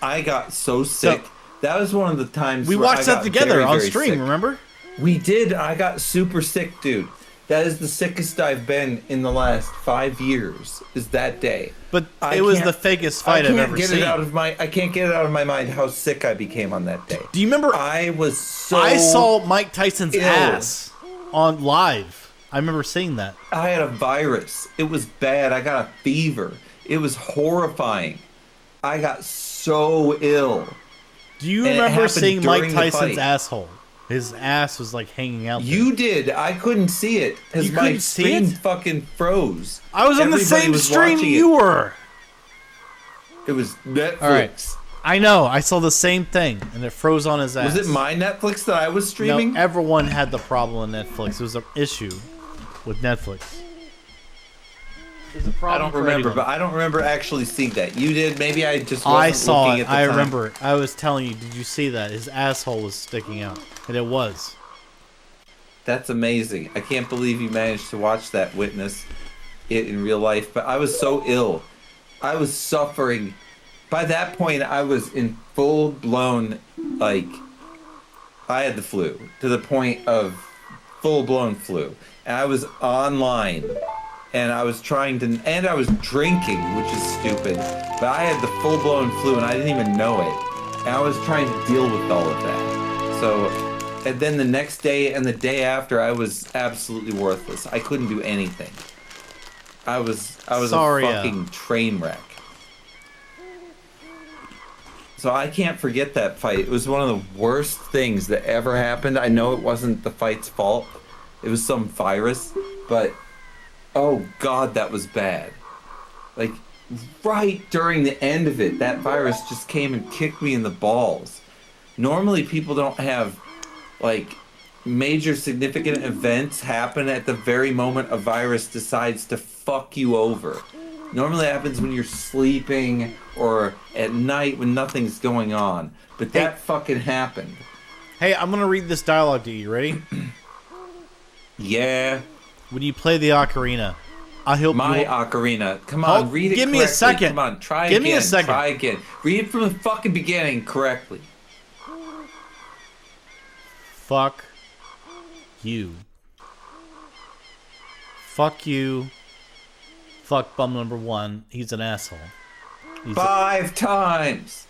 I got so sick. That was one of the times We where watched I that got together very, on very stream, sick. remember? We did. I got super sick, dude. That is the sickest I've been in the last 5 years. Is that day? But I it was can't- the fakest fight I've ever seen. I can't get it out of my mind how sick I became on that day. Do you remember? I was so. I saw Mike Tyson's ill. ass on live. I remember seeing that. I had a virus. It was bad. I got a fever. It was horrifying. I got so ill. Do you And it remember happened seeing Mike during the Tyson's fight. asshole? His ass was like hanging out. You did. I couldn't see it because You my couldn't see stream it? fucking froze. I was on the Everybody same was stream watching you it. were. It was Netflix. All right. I know. I saw the same thing, and it froze on his ass. Was it my Netflix that I was streaming? No, everyone had the problem with Netflix. It was an issue with Netflix. It was a I problem don't for remember, anyone. but I don't remember actually seeing that. You did. Maybe I just wasn't I saw looking it. at the I time. remember it. I was telling you. Did you see that? His asshole was sticking out, and it was. That's amazing. I can't believe you managed to watch that, witness it in real life. But I was so ill. I was suffering. By that point, I was in full blown, like, I had the flu to the point of full blown flu. And I was online and I was trying to, and I was drinking, which is stupid. But I had the full blown flu and I didn't even know it. And I was trying to deal with all of that. So, and then the next day and the day after, I was absolutely worthless. I couldn't do anything. I was Sorry, a fucking train wreck. So I can't forget that fight. It was one of the worst things that ever happened. I know it wasn't the fight's fault. It was some virus, but oh god, that was bad. Like right during the end of it, that virus just came and kicked me in the balls. Normally people don't have like major significant events happen at the very moment a virus decides to fuck you over. Normally it happens when you're sleeping or at night when nothing's going on. But that fucking happened. Hey, I'm gonna read this dialogue to you. Ready? Yeah. When you play the ocarina, I hope My you. ocarina. Come on, Hold- read it give me a correctly. second. Come on, try Give again. me a second. Try again. Read it from the fucking beginning correctly. Fuck you. Fuck you. Fuck bum number one. He's an asshole. He's 5 times.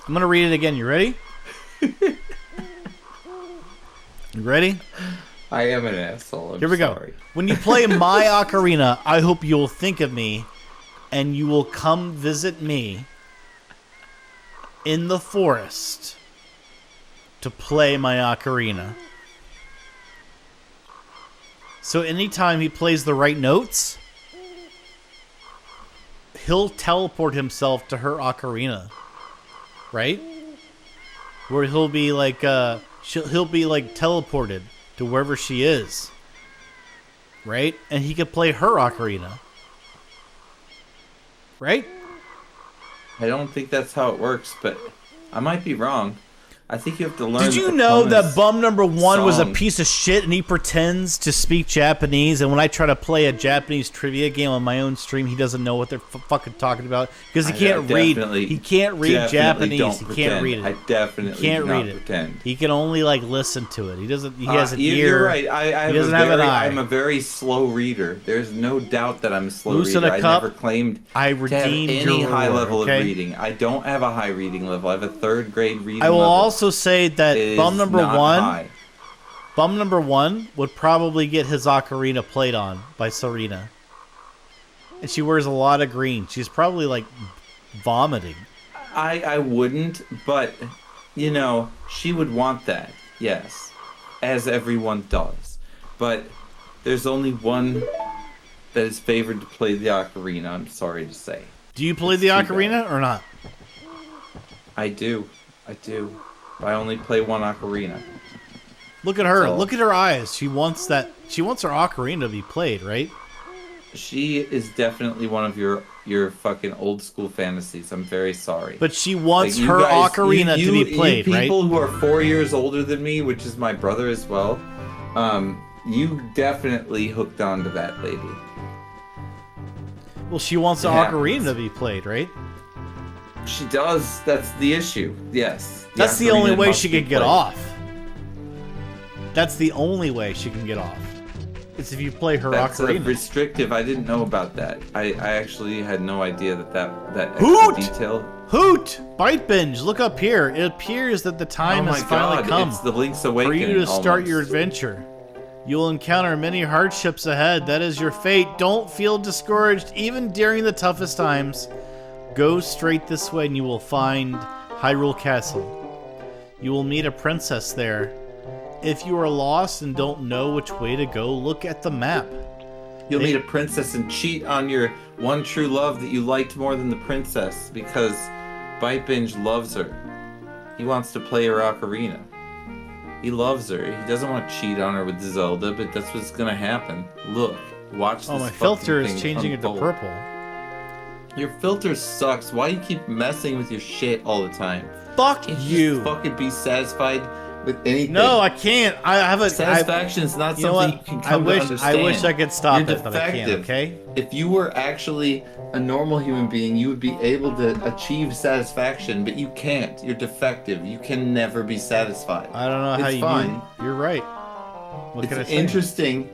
I'm gonna read it again. You ready? You ready? I am an asshole. I'm Here we sorry. go. When you play my ocarina, I hope you'll think of me and you will come visit me in the forest to play my ocarina. So anytime he plays the right notes, he'll teleport himself to her ocarina. Right? Where he'll be like he'll be like teleported to wherever she is. Right? And he could play her ocarina. Right? I don't think that's how it works, but I might be wrong. I think you have to learn. Did you know that bum number 1 was a piece of shit and he pretends to speak Japanese? And when I try to play a Japanese trivia game on my own stream, he doesn't know what they're fucking talking about because he can't read. He can't read Japanese. He can't read it. I definitely can't read it. Pretend. He can only like listen to it. He doesn't. He has an ear. You're right. I he doesn't have an eye. I'm a very slow reader. There's no doubt that I'm a slow Loose in reader. a cup, I never claimed I to have redeemed any your high reward, level okay? of reading. I don't have a high reading level. I have a 3rd grade reading I will level. also say that It bum is number not 1. high. Bum number 1 would probably get his ocarina played on by Serena. And she wears a lot of green. She's probably like vomiting. I wouldn't, but you know, she would want that. Yes. As everyone does. But there's only one that is favored to play the ocarina, I'm sorry to say. Do you play the ocarina or not? I do. But I only play one ocarina. Look at her. So- Look at her eyes. She wants that. She wants her ocarina to be played, right? She is definitely one of your fucking old school fantasies. I'm very sorry. But she wants Like, you her guys- ocarina you- to be played, you right? people who are 4 years older than me, which is my brother as well, you definitely hooked on to that lady. Well, she wants the Yeah. ocarina to be played, right? She does. That's the issue. Yes. That's the only ocarina way must she be can get played. off. That's the only way she can get off. It's if you play her That's ocarina. restrictive. I didn't know about that. I actually had no idea that Hoot! extra detail. Hoot! Byte binge. Look up here. It appears that the time Oh my has finally God! come It's the Link's for Awakening. you to start almost. your adventure. You will encounter many hardships ahead. That is your fate. Don't feel discouraged, even during the toughest times. Go straight this way and you will find Hyrule Castle. You will meet a princess there. If you are lost and don't know which way to go, look at the map. You'll meet a princess and cheat on your one true love that you liked more than the princess because Byte Binge loves her. He wants to play her ocarina. He loves her. He doesn't want to cheat on her with Zelda, but that's what's gonna happen. Look, watch this. Oh, my fucking filter is thing changing it to unfold. purple. Your filter sucks. Why do you keep messing with your shit all the time? Fuck Can't you. just fucking be satisfied with anything? No, I can't. I have a Satisfaction is not You know something what? you can come to understand. I wish I could stop You're it, but I can't. defective. Okay. If you were actually a normal human being, you would be able to achieve satisfaction, but you can't. You're defective. You can never be satisfied. I don't know how It's you. fine. You're right. What can I It's say? interesting.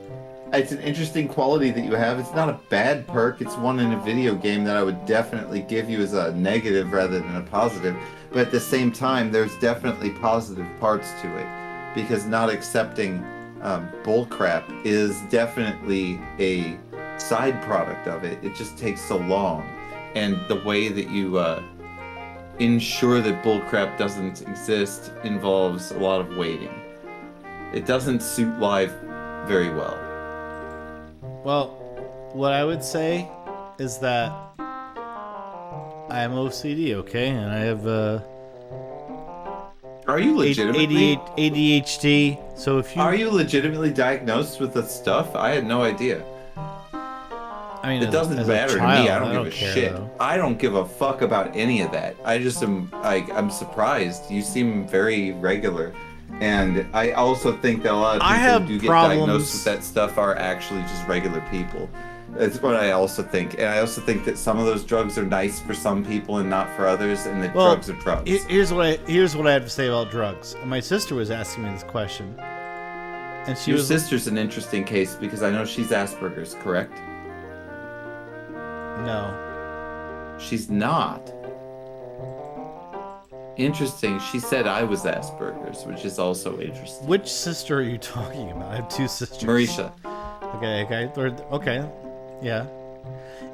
It's an interesting quality that you have. It's not a bad perk. It's one in a video game that I would definitely give you as a negative rather than a positive. But at the same time, there's definitely positive parts to it, because not accepting bullcrap is definitely a side product of it. It just takes so long, and the way that you ensure that bullcrap doesn't exist involves a lot of waiting. It doesn't suit live very well. Well, what I would say is that I am OCD, okay, and I have Are you legitimately? ADHD. So if you, Are you legitimately diagnosed with this stuff? I had no idea. I mean, It doesn't as a matter child, to me. I don't give a care, shit. though. I don't give a fuck about any of that. I just am like, I'm surprised. You seem very regular. And I also think that a lot of I people have who do get problems- diagnosed with that stuff are actually just regular people. That's what I also think. And I also think that some of those drugs are nice for some people and not for others, and that Well, drugs are drugs. Here's what I have to say about drugs. My sister was asking me this question, and she Your was sister's an interesting case because I know she's Asperger's, correct? no. She's not. Interesting. She said I was Asperger's, which is also interesting. Which sister are you talking about? I have two sisters. Marisha. Okay. Yeah.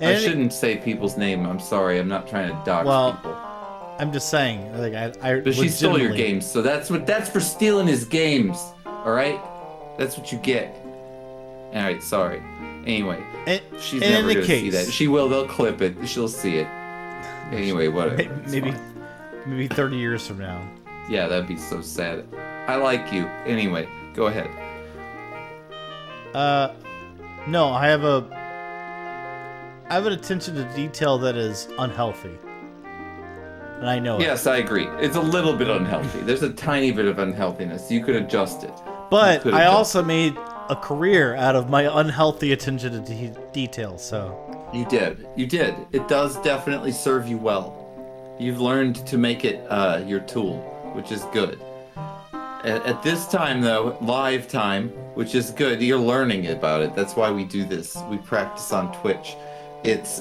I And shouldn't say people's name. I'm sorry. I'm not trying to dox Well, people. I'm just saying, like I But she stole your legitimately- games, so that's for stealing his games. All right, that's what you get. All right, sorry. Anyway, she's in never any gonna see case- that. She will. They'll clip it. She'll see it. Anyway, whatever. It's Maybe fine. 30 years from now. Yeah, that'd be so sad. I like you. Anyway, go ahead. No, I have an attention to detail that is unhealthy. and I know it. Yes, I agree. It's a little bit unhealthy. There's a tiny bit of unhealthiness. You could adjust it. But I also made a career out of my unhealthy attention to detail, so... You did. You did. It does definitely serve you well. You've learned to make it your tool, which is good. At this time, though, live time, which is good, you're learning about it. That's why we do this. We practice on Twitch. It's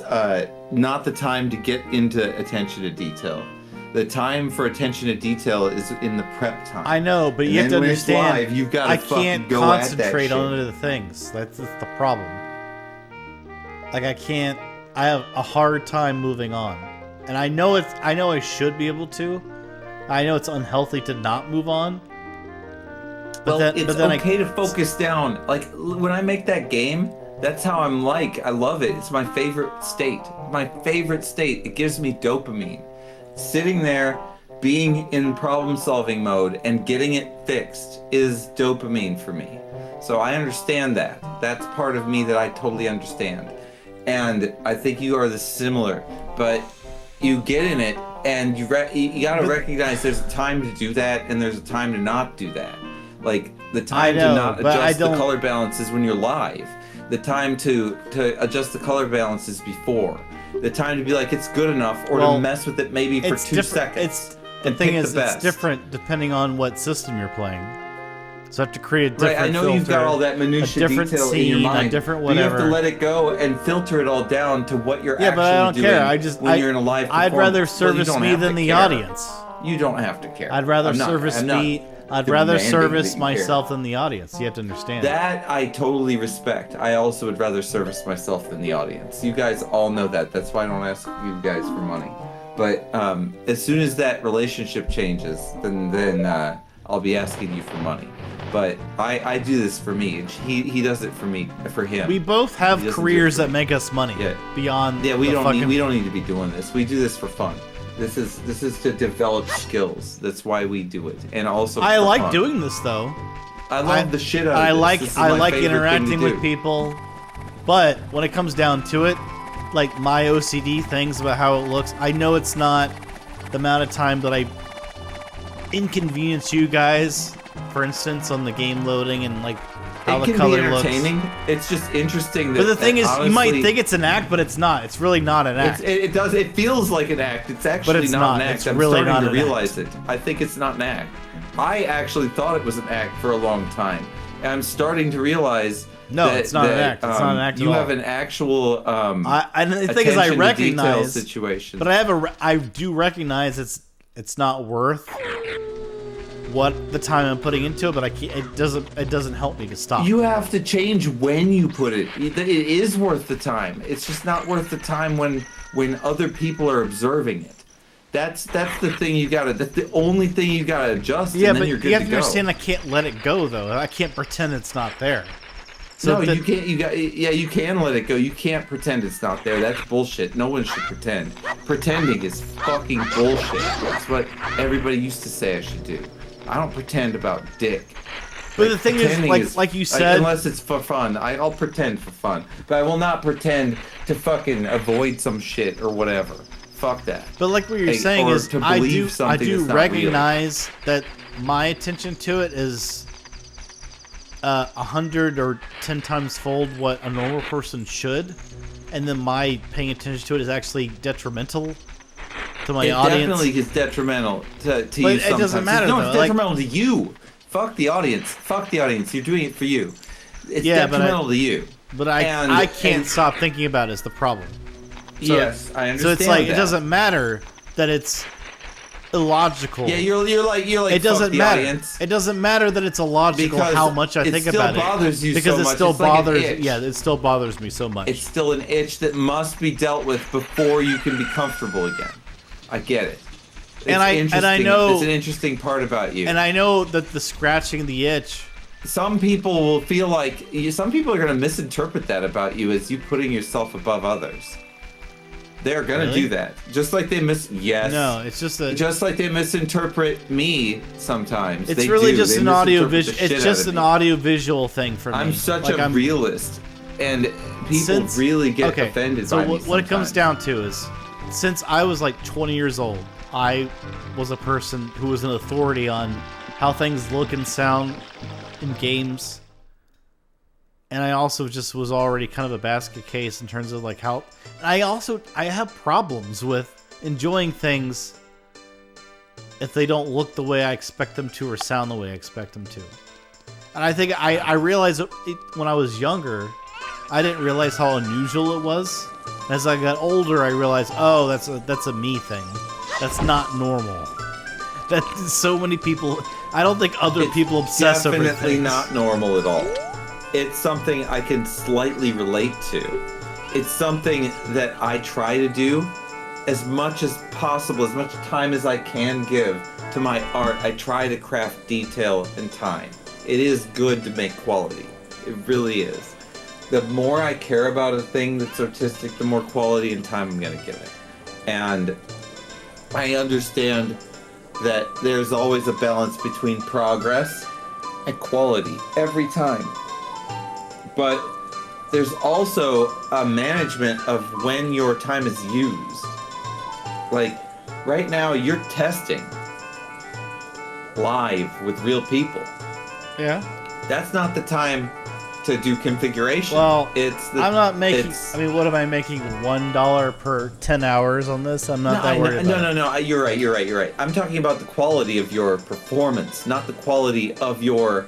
not the time to get into attention to detail. The time for attention to detail is in the prep time. I know, but you have to understand, live, you've got to I can't go concentrate on other things. That's the problem. Like, I have a hard time moving on. And I know I should be able to. I know it's unhealthy to not move on. It's okay to focus down. Like, when I make that game, that's how I'm like. I love it. It's my favorite state. My favorite state. It gives me dopamine. Sitting there, being in problem-solving mode and getting it fixed is dopamine for me. So I understand that. That's part of me that I totally understand. And I think you are the similar. But you get in it, and you got to recognize there's a time to do that, and there's a time to not do that. Like, the time to not adjust the color balance is when you're live. The time to adjust the color balance is before. The time to be like, it's good enough, or to mess with it maybe for 2 seconds. The thing is, it's different depending on what system you're playing. So I have to create a different I know filter, you've got all that minutia detail in your mind. A different whatever. You have to let it go and filter it all down to what you're actually doing. Yeah, but I don't care. When you're in a live performance. I'd rather service me than the audience. You don't have to care. I'd rather service me. I'd rather service myself than the audience. You have to understand. That I totally respect. I also would rather service myself than the audience. You guys all know that. That's why I don't ask you guys for money. But as soon as that relationship changes, then I'll be asking you for money. But I do this for me. He does it for me, for him. We both have careers that make us money. Yeah. Beyond. Yeah, we don't need to be doing this. We do this for fun. This is to develop skills. That's why we do it, and also I like doing this though. I love the shit out of this. I like interacting with people, but when it comes down to it, like my OCD things about how it looks, I know it's not the amount of time that I inconvenience you guys. For instance, on the game loading and like how the color looks. It can be entertaining. It's just interesting. But the thing is, you might think it's an act, but it's not. It's really not an act. It does. It feels like an act. It's actually not an act. It's really not an act. I'm starting to realize it. I think it's not an act. I actually thought it was an act for a long time, and I'm starting to realize. No, it's not an act. It's not an act at all. You have an actual. And the thing is, I recognize situation, but I do recognize it's not worth what the time I'm putting into it, but I can't. It doesn't help me to stop. You have to change when you put it. It is worth the time. It's just not worth the time when other people are observing it. That's the thing you gotta. That's the only thing you gotta adjust. Yeah, and then but you're good you have to to understand. I can't let it go though. I can't pretend it's not there. So no, you can't. You can let it go. You can't pretend it's not there. That's bullshit. No one should pretend. Pretending is fucking bullshit. That's what everybody used to say I should do. I don't pretend about dick. But the thing is, like you said, unless it's for fun, I'll pretend for fun. But I will not pretend to fucking avoid some shit or whatever. Fuck that. But like what you're saying is, I do recognize that my attention to it is 100 or 10 times fold what a normal person should, and then my paying attention to it is actually detrimental to my audience. It definitely is detrimental to you sometimes. It doesn't matter. No, it's detrimental to you. Fuck the audience. Fuck the audience. You're doing it for you. It's detrimental to you. But I can't stop thinking about it is the problem. So, yes, I understand. So it's like that. It doesn't matter that it's illogical. Yeah, you're like it doesn't matter. Audience. It doesn't matter that it's illogical because how much I think about it. It still bothers you because so it much. still it's bothers. Like an itch. Yeah, it still bothers me so much. It's still an itch that must be dealt with before you can be comfortable again. I get it. And I know it's an interesting part about you. And I know that the scratching the itch. Some people will feel like some people are going to misinterpret that about you as you putting yourself above others. They're going to do that, just like they No, it's just like they misinterpret me sometimes. It's really just an audio-visual. It's just an audio-visual thing for me. I'm such a realist, and people really get offended by me. So what it comes down to is, since I was like 20 years old, I was a person who was an authority on how things look and sound in games. And I also just was already kind of a basket case in terms of like how... I have problems with enjoying things if they don't look the way I expect them to or sound the way I expect them to. And I think I realized when I was younger, I didn't realize how unusual it was. As I got older, I realized, oh, that's a me thing. That's not normal. That so many people... I don't think other people obsess over things. Definitely not normal at all. It's something I can slightly relate to. It's something that I try to do as much as possible, as much time as I can give to my art. I try to craft detail and time. It is good to make quality. It really is. The more I care about a thing that's artistic, the more quality and time I'm going to give it. And I understand that there's always a balance between progress and quality every time. But there's also a management of when your time is used. Like, right now you're testing live with real people. Yeah. That's not the time to do configuration. Well, I'm not making... I mean, what am I making? $1 per 10 hours on this? I'm not that worried about it. No. You're right. I'm talking about the quality of your performance, not the quality of your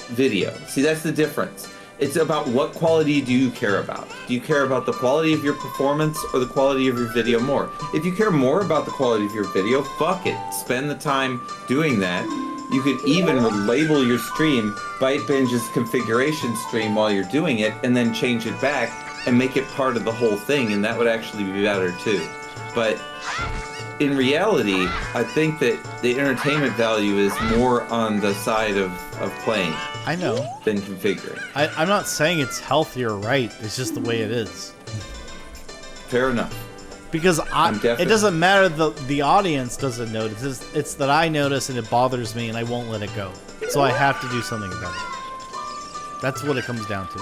video. See, that's the difference. It's about what quality do you care about. Do you care about the quality of your performance or the quality of your video more? If you care more about the quality of your video, fuck it. Spend the time doing that. You could even label your stream Byte Binge's configuration stream while you're doing it, and then change it back and make it part of the whole thing, and that would actually be better too. But in reality, I think that the entertainment value is more on the side of playing. I know. Than configuring. I'm not saying it's healthy or right. It's just the way it is. Fair enough. Because it doesn't matter the audience doesn't notice. It's that I notice and it bothers me and I won't let it go. So I have to do something about it. That's what it comes down to.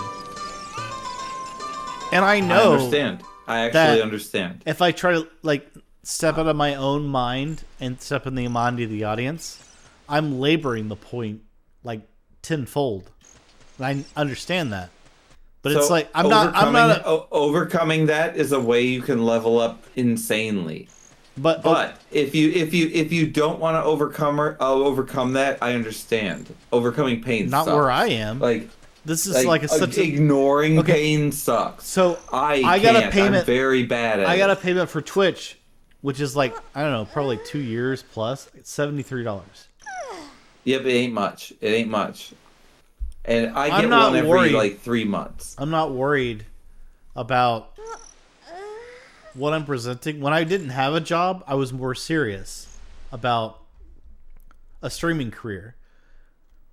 And I know. I understand. I actually understand. If I try to step out of my own mind and step in the mind of the audience, I'm laboring the point tenfold. And I understand that. But so it's like overcoming that is a way you can level up insanely. But if you don't want to overcome that, I understand. Overcoming pain not sucks. Where I am. This is ignoring pain sucks. So I got a payment. I'm very bad at it. I got a payment for Twitch, which is I don't know, probably 2 years plus. It's $73. Yep, it ain't much. And I get one every 3 months. I'm not worried about what I'm presenting. When I didn't have a job, I was more serious about a streaming career.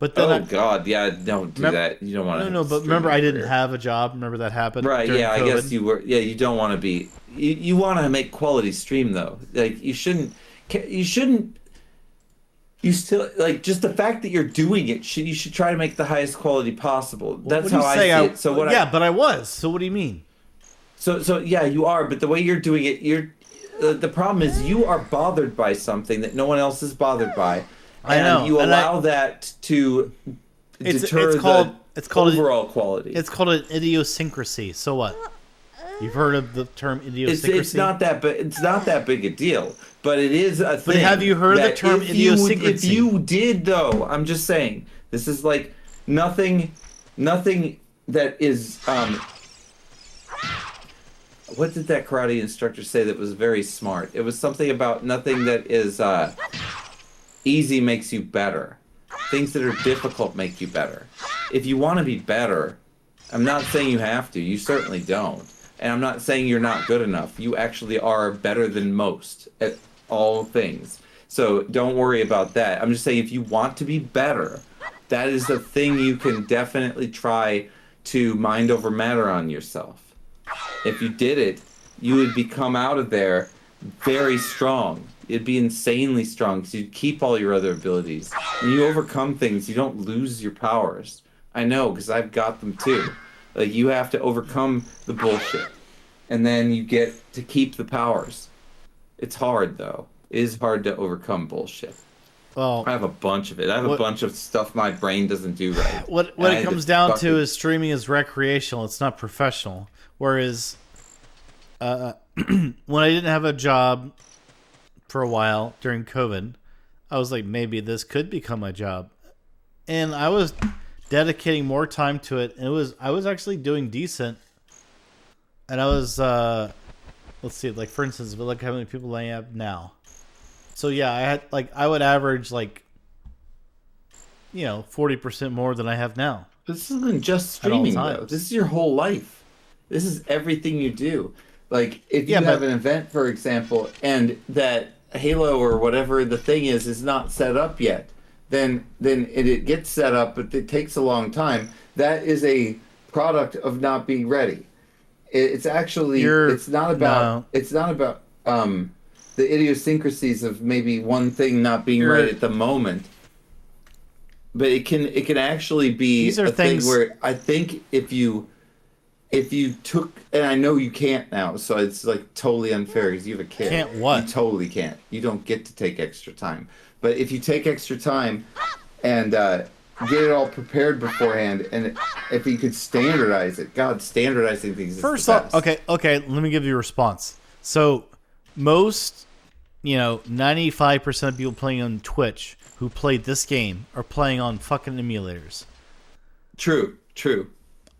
But then God, yeah, don't do that. You don't want to. No, but remember, I didn't have a job. Remember that happened. Right? Yeah, COVID? I guess you were. Yeah, you don't want to be. You want to make quality stream though. You shouldn't. You still just the fact that you're doing it. You should try to make the highest quality possible. That's how I see it. So what? Yeah, but I was. So what do you mean? So yeah, you are. But the way you're doing it, the problem is you are bothered by something that no one else is bothered by. I know. You allow that to deter the overall quality. It's called an idiosyncrasy. So what? You've heard of the term idiosyncrasy? It's not that, but it's not that big a deal. But it is a thing. But have you heard of the term idiosyncrasy? If you did, though, I'm just saying, this is nothing that is. What did that karate instructor say that was very smart? It was something about nothing that is easy makes you better. Things that are difficult make you better. If you want to be better, I'm not saying you have to. You certainly don't. And I'm not saying you're not good enough. You actually are better than most at all things. So don't worry about that. I'm just saying if you want to be better, that is a thing you can definitely try to mind over matter on yourself. If you did it, you would come out of there very strong. It'd be insanely strong because you'd keep all your other abilities. When you overcome things, you don't lose your powers. I know, because I've got them too. You have to overcome the bullshit. And then you get to keep the powers. It's hard though. It is hard to overcome bullshit. Well, I have a bunch of it. I have a bunch of stuff my brain doesn't do right. What it comes down to is streaming is recreational. It's not professional. Whereas, when I didn't have a job for a while during COVID, I was like, maybe this could become my job, and I was dedicating more time to it. And I was actually doing decent, and I was let's see, like for instance, but look how many people I have now. So yeah, I would average 40% more than I have now. This isn't just streaming though. This is your whole life. This is everything you do. Like if you have an event, for example, and that Halo or whatever the thing is not set up yet, then it gets set up, but it takes a long time. That is a product of not being ready. It's actually it's not about the idiosyncrasies of maybe one thing not being right at the moment, but it can actually be a thing where I think if you took, and I know you can't now, so it's like totally unfair because you have a kid. Can't what? You totally can't. You don't get to take extra time. But if you take extra time and get it all prepared beforehand, and if you could standardize it, God, standardizing things is First the off, best. okay, let me give you a response. So most 95% of people playing on Twitch who played this game are playing on fucking emulators. True. Totally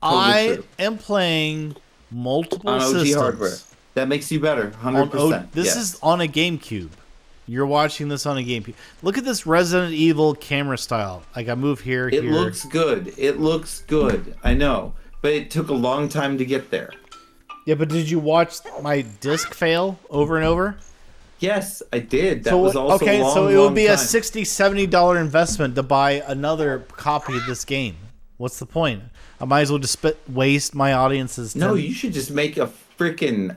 I am playing multiple on OG systems. hardware. That makes you better, 100%. This is on a GameCube. You're watching this on a GameCube. Look at this Resident Evil camera style. Like I move here. It looks good. I know, but it took a long time to get there. Yeah, but did you watch my disc fail over and over? Yes, I did. That was also okay. a long, so it would be long a time. $60-$70 investment to buy another copy of this game. What's the point? I might as well just waste my audience's time. No, you should just make a freaking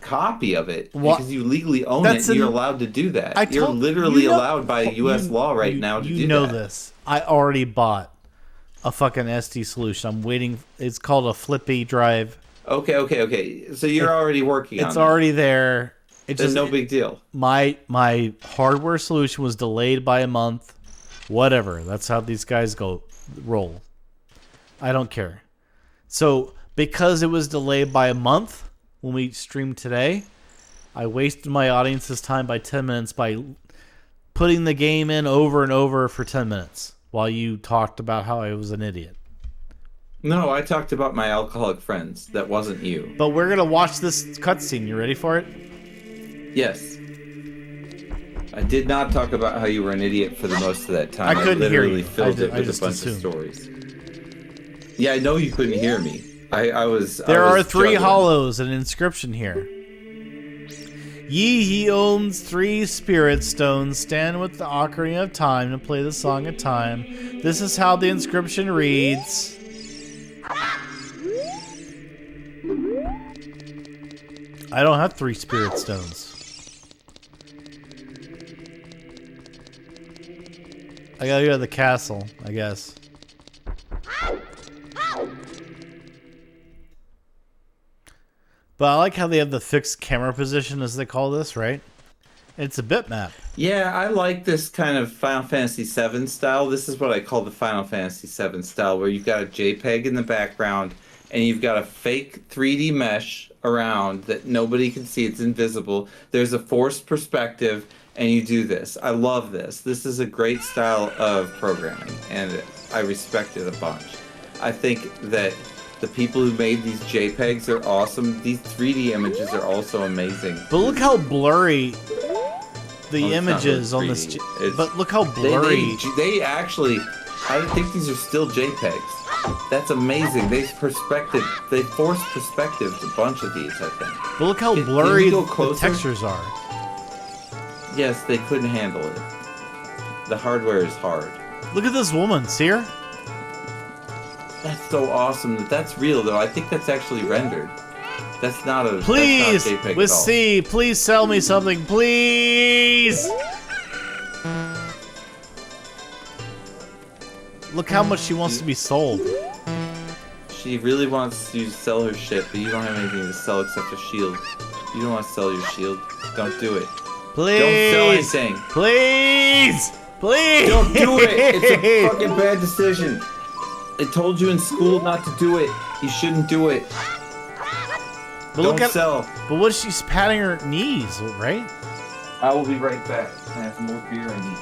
copy of it because you legally own it. And you're allowed to do that. You're literally allowed by U.S. law right now to do that. You know this. I already bought a fucking SD solution. I'm waiting. It's called a flippy drive. Okay. So you're already working on it. It's already there. It's just no big deal. My hardware solution was delayed by a month. Whatever. That's how these guys roll. I don't care. So because it was delayed by a month when we streamed today, I wasted my audience's time by 10 minutes by putting the game in over and over for 10 minutes while you talked about how I was an idiot. No, I talked about my alcoholic friends. That wasn't you. But we're going to watch this cutscene. You ready for it? Yes. I did not talk about how you were an idiot for the most of that time. I couldn't hear you. Filled it with a bunch of stories. Yeah, I know you couldn't hear me. There are 3 hollows and an inscription here. He owns 3 spirit stones. Stand with the ocarina of time to play the song of time. This is how the inscription reads. I don't have 3 spirit stones. I gotta go to the castle, I guess. But I like how they have the fixed camera position, as they call this, right? It's a bitmap. Yeah, I like this kind of Final Fantasy VII style. This is what I call the Final Fantasy VII style, where you've got a JPEG in the background, and you've got a fake 3D mesh around that nobody can see. It's invisible. There's a forced perspective, and you do this. I love this. This is a great style of programming, and I respect it a bunch. I think that the people who made these JPEGs are awesome. These 3D images are also amazing. But look how blurry the images on this. But look how blurry. They actually, I think these are still JPEGs. That's amazing. They forced perspective a bunch of these, I think. But look how blurry the textures are. Yes, they couldn't handle it. The hardware is hard. Look at this woman. See her? That's so awesome. That's real, though. I think that's actually rendered. That's not a please, that's not a JPEG with at all. C, please sell me something, please. Look how much she wants to be sold. She really wants to sell her shit, but you don't have anything to sell except a shield. You don't want to sell your shield. Don't do it. Please. Don't sell anything. Please. Please. Don't do it. It's a fucking bad decision. I told you in school not to do it. You shouldn't do it. But Don't sell. But what if she's patting her knees, right? I will be right back. I have more beer I need.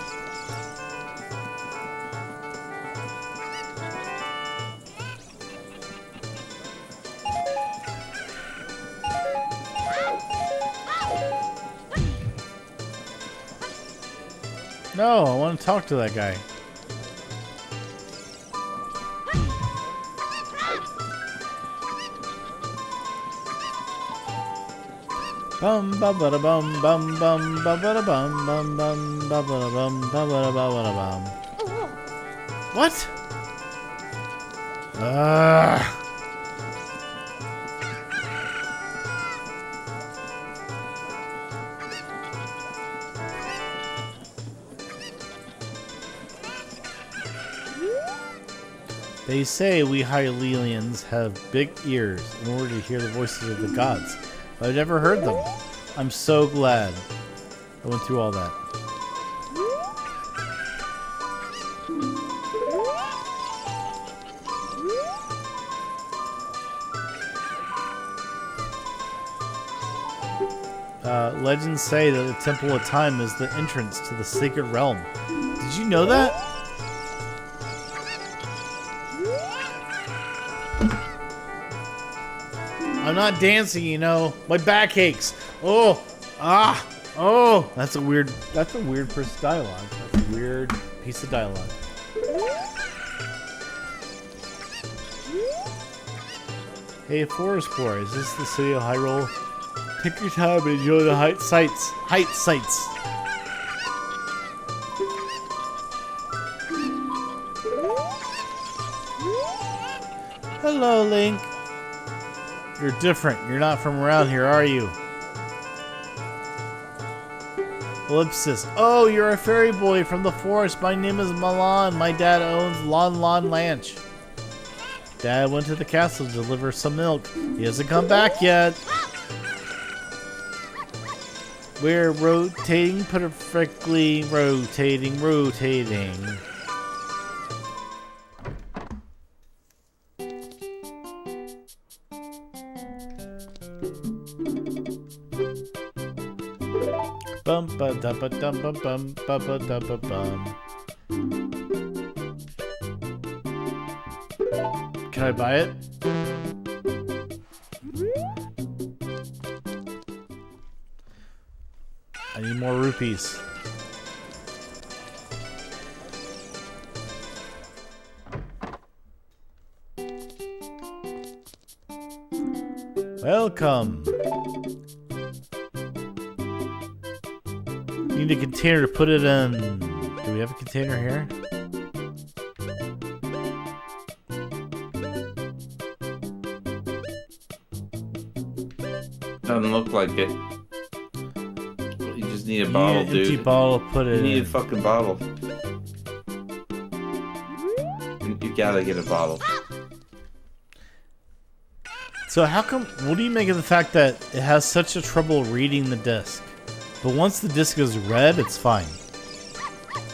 No, I want to talk to that guy. Bum ba ba da bum bum bum ba ba da bum bum bum ba ba da bum ba ba da ba ba da bum. What? They say we Hylians have big ears in order to hear the voices of the gods, but I've never heard them. I'm so glad I went through all that. Legends say that the Temple of Time is the entrance to the sacred realm. Did you know that? I'm not dancing, you know. My back aches. Oh, oh. That's a weird piece of dialogue. That's a weird piece of dialogue. Hey, Forest Boy, is this the city of Hyrule? Take your time and enjoy the height sights. Hello, Link. You're different. You're not from around here, are you? Ellipsis. Oh, you're a fairy boy from the forest. My name is Milan. My dad owns Lon Lon Ranch. Dad went to the castle to deliver some milk. He hasn't come back yet. We're rotating, perfectly rotating. Bum ba da ba dum bum bum ba ba da ba bum. Can I buy it? I need more rupees. Welcome. Need a container to put it in. Do we have a container here? Doesn't look like it. You just need a bottle, Need an empty dude. bottle to put it You need a in. fucking bottle. You gotta get a bottle. So how come, what do you make of the fact that it has such a trouble reading the disc? But once the disc is read, it's fine.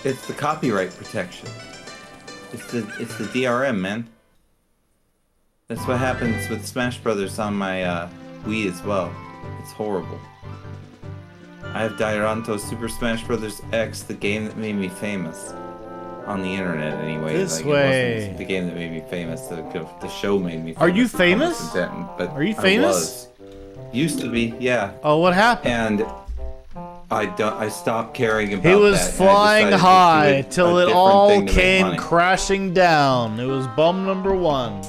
It's the copyright protection. It's the DRM, man. That's what happens with Smash Brothers on my Wii as well. It's horrible. I have Dairanto Super Smash Brothers X, the game that made me famous. On the internet, anyway. This It way. wasn't the game that made me famous. The show made me famous. Are you The bonus famous? content, but Are you I famous? was. Used to be, yeah. Oh, what happened? And I stopped caring about He was that, and I flying decided to high do a till it different all thing to make came money. crashing down. It was bum number one.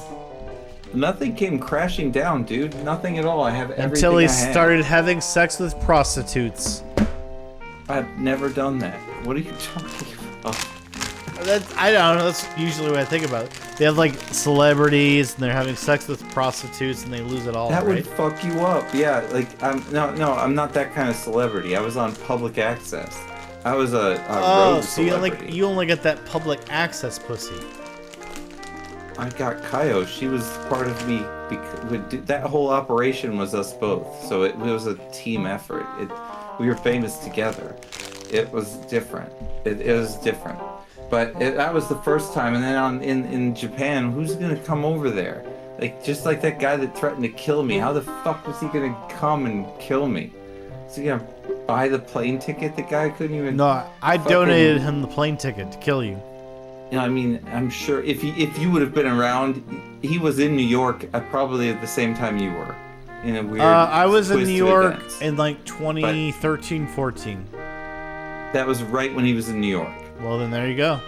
Nothing came crashing down, dude. Nothing at all. I have everything Until he I have. started having sex with prostitutes. I've never done that. What are you talking about? I don't know. That's usually what I think about. They have like celebrities and they're having sex with prostitutes and they lose it all, That right? would fuck you up. Yeah, like I'm not that kind of celebrity. I was on public access. I was a Oh, rogue so celebrity. you only get that public access pussy. I got Kaio. She was part of me. That whole operation was us both. So it was a team effort. We were famous together. It was different. It was different. But that was the first time. And then in Japan, who's gonna come over there? Like just like that guy that threatened to kill me. How the fuck was he gonna come and kill me? Is he gonna buy the plane ticket? The guy couldn't even. No, I donated him the plane ticket to kill you. You know, I mean, I'm sure if you would have been around, he was in New York probably at the same time you were. In a weird. I was in New York events. in like 2013, 14. That was right when he was in New York. Well, then there you go.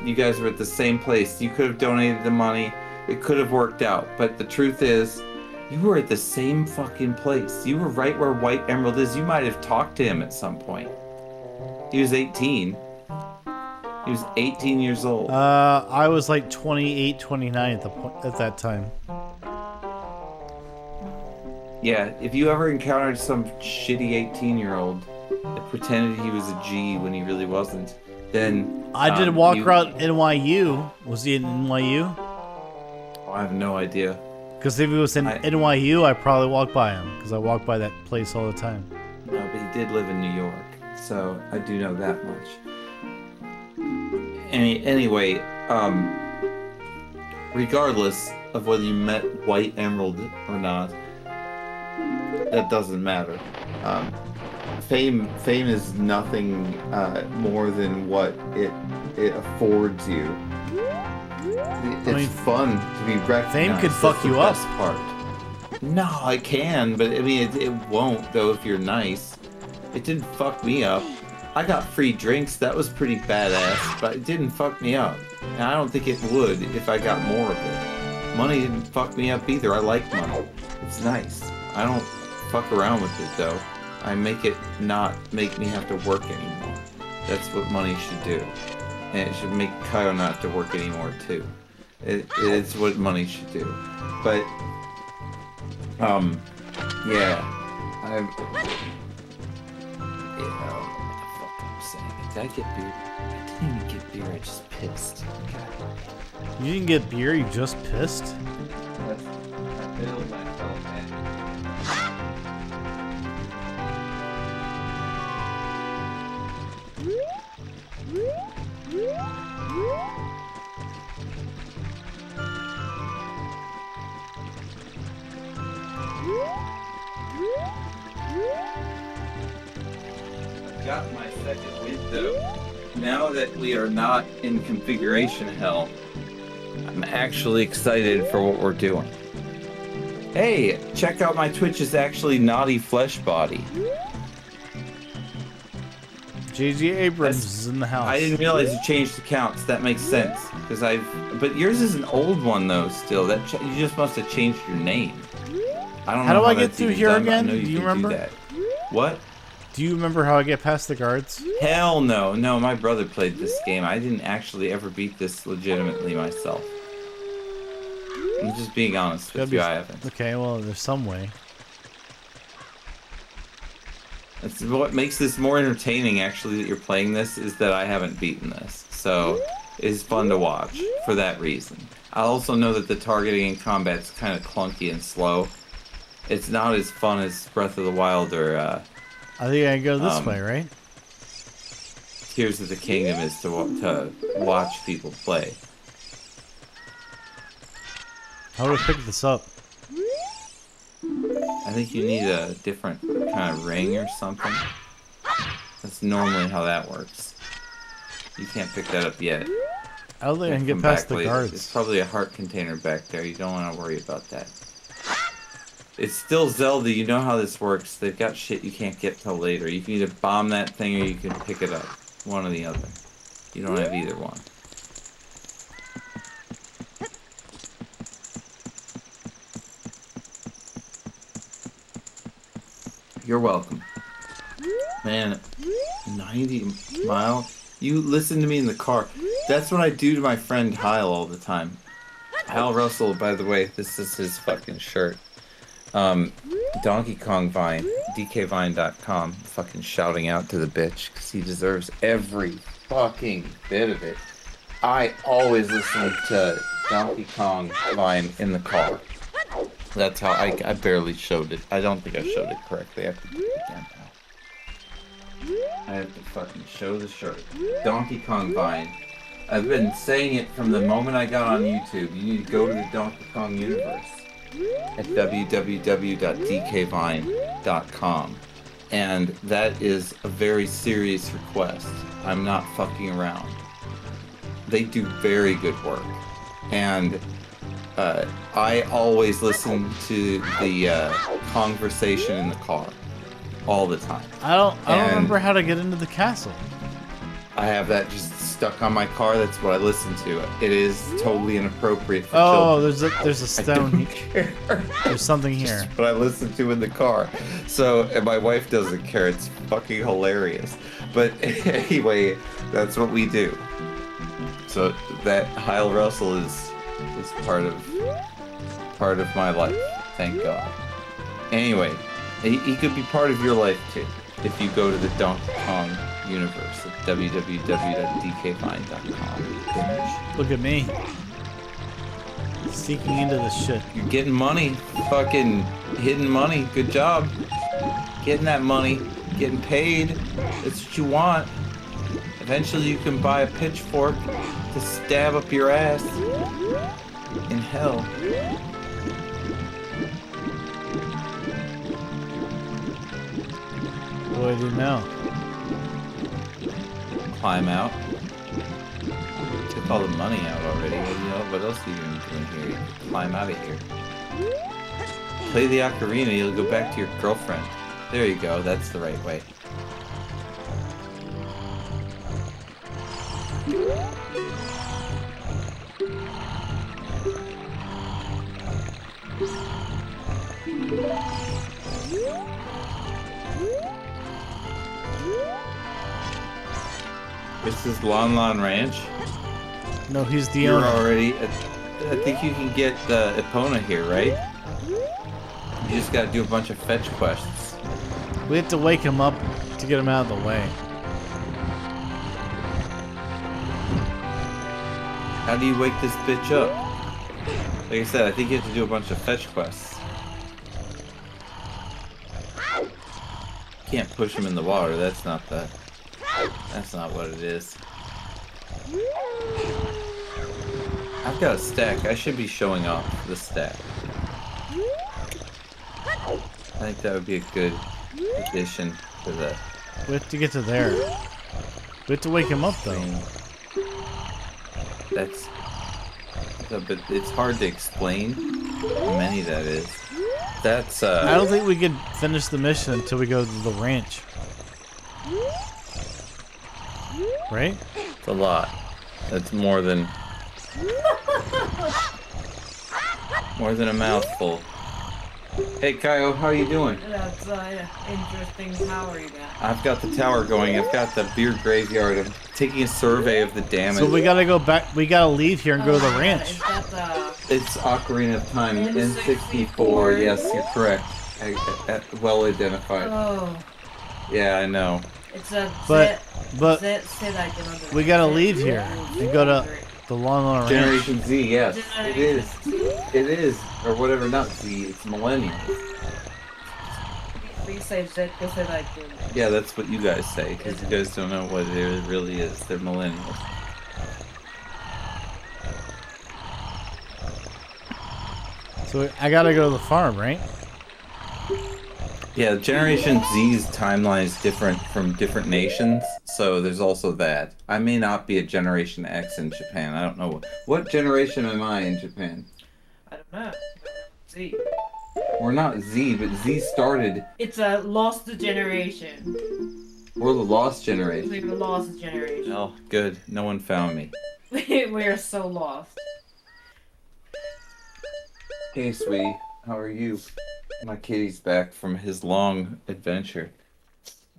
You guys were at the same place. You could have donated the money. It could have worked out. But the truth is, you were at the same fucking place. You were right where White Emerald is. You might have talked to him at some point. He was 18. He was 18 years old. I was like 28, 29 at that time. Yeah, if you ever encountered some shitty 18-year-old that pretended he was a G when he really wasn't, then... I did walk around NYU. Was he in NYU? Oh, I have no idea. Because if he was in NYU, I probably walked by him. Because I walk by that place all the time. No, but he did live in New York. So I do know that much. Anyway, regardless of whether you met White Emerald or not, that doesn't matter. Fame is nothing more than what it affords you. It's fun to be recognized. Fame could fuck you up. That's the best part. No, it can, but I mean, it won't though if you're nice. It didn't fuck me up. I got free drinks. That was pretty badass, but it didn't fuck me up. And I don't think it would if I got more of it. Money didn't fuck me up either. I like money. It's nice. I don't fuck around with it though. I make it not make me have to work anymore. That's what money should do. And it should make Kyle not have to work anymore too. It's what money should do. But, yeah. Did I get beer? I didn't even get beer, I just pissed. God. You didn't get beer, you just pissed? I failed myself, man. Got my second win though. Now that we are not in configuration hell, I'm actually excited for what we're doing. Hey, check out my Twitch is actually Naughty Flesh Body. J.J. Abrams is in the house. I didn't realize you changed accounts. That makes sense because but yours is an old one though. Still, you just must have changed your name. I don't know. How do I get through here again? Do you remember? Do that. What? Do you remember how I get past the guards? Hell no. No, my brother played this game. I didn't actually ever beat this legitimately myself. I'm just being honest with you, I haven't. Okay, well, there's some way. That's what makes this more entertaining, actually, that you're playing this, is that I haven't beaten this. So, it's fun to watch for that reason. I also know that the targeting and combat's kind of clunky and slow. It's not as fun as Breath of the Wild or, I think I go this way, right? Tears of the Kingdom is to watch people play. How do I pick this up? I think you need a different kind of ring or something. That's normally how that works. You can't pick that up yet. I don't think I can get past the guards. There's probably a heart container back there. You don't want to worry about that. It's still Zelda. You know how this works. They've got shit you can't get till later. You can either bomb that thing or you can pick it up. One or the other. You don't have either one. You're welcome. Man, 90 mile? You listen to me in the car. That's what I do to my friend Kyle all the time. Hal Russell, by the way, this is his fucking shirt. Donkey Kong Vine, dkvine.com, fucking shouting out to the bitch, because he deserves every fucking bit of it. I always listen to Donkey Kong line in the car. That's how I barely showed it. I don't think I showed it correctly. I have to do it again now. I have to fucking show the shirt. Donkey Kong Vine. I've been saying it from the moment I got on YouTube. You need to go to the Donkey Kong universe at www.dkvine.com. And that is a very serious request. I'm not fucking around. They do very good work. And I always listen to the conversation in the car all the time. I don't remember how to get into the castle. I have that just stuck on my car. That's what I listen to. It is totally inappropriate for Oh, children. there's a stone here. There's something here. What I listen to in the car. So, and my wife doesn't care. It's fucking hilarious. But anyway, that's what we do. So that Heil Russell is part of my life. Thank God. Anyway, he could be part of your life too if you go to the Donkey Kong universe at www.dkvine.com. Look at me. Seeking into this shit. You're getting money. Fucking hidden money. Good job. Getting that money. Getting paid. That's what you want. Eventually you can buy a pitchfork to stab up your ass in hell. What do you know? Climb out. Took all the money out already. What else are you doing here? You can climb out of here. Play the ocarina, you'll go back to your girlfriend. There you go, that's the right way. This is Lon Lon Ranch. No, he's the You're owner. already. I think you can get Epona here, right? You just gotta do a bunch of fetch quests. We have to wake him up to get him out of the way. How do you wake this bitch up? Like I said, I think you have to do a bunch of fetch quests. Can't push him in the water. That's not what it is. I've got a stack. I should be showing off the stack. I think that would be a good addition to the We have to get to there. We have to wake him up though. thing. But it's hard to explain how many that is. That's I don't think we could finish the mission until we go to the ranch. Right? It's a lot. That's more than a mouthful. Hey Kyle, how are you doing? That's interesting tower you got. I've got the tower going. I've got the beer graveyard. I'm taking a survey of the damage. So we gotta go back. We gotta leave here and go to the Is ranch. that It's Ocarina of Time, N64. N64. Yes, you're correct. Well identified. Oh, Yeah, I know. it's a. But we gotta Zit- leave here and go to the Lon Lon Ranch. Generation Z, yes. It Generation is. It is. Or whatever, not Z, it's millennial. We say Zit because they like it. Yeah, that's what you guys say, because you guys don't know what it really is. They're millennials. So I gotta go to the farm, right? Yeah, Generation Z's timeline is different from different nations, so there's also that. I may not be a Generation X in Japan. I don't know. What generation am I in Japan? I don't know. Z. We're not Z, but Z started. It's a lost generation. We're the lost generation. We're the lost generation. Oh, good. No one found me. We are so lost. Hey, sweetie. How are you? My kitty's back from his long adventure.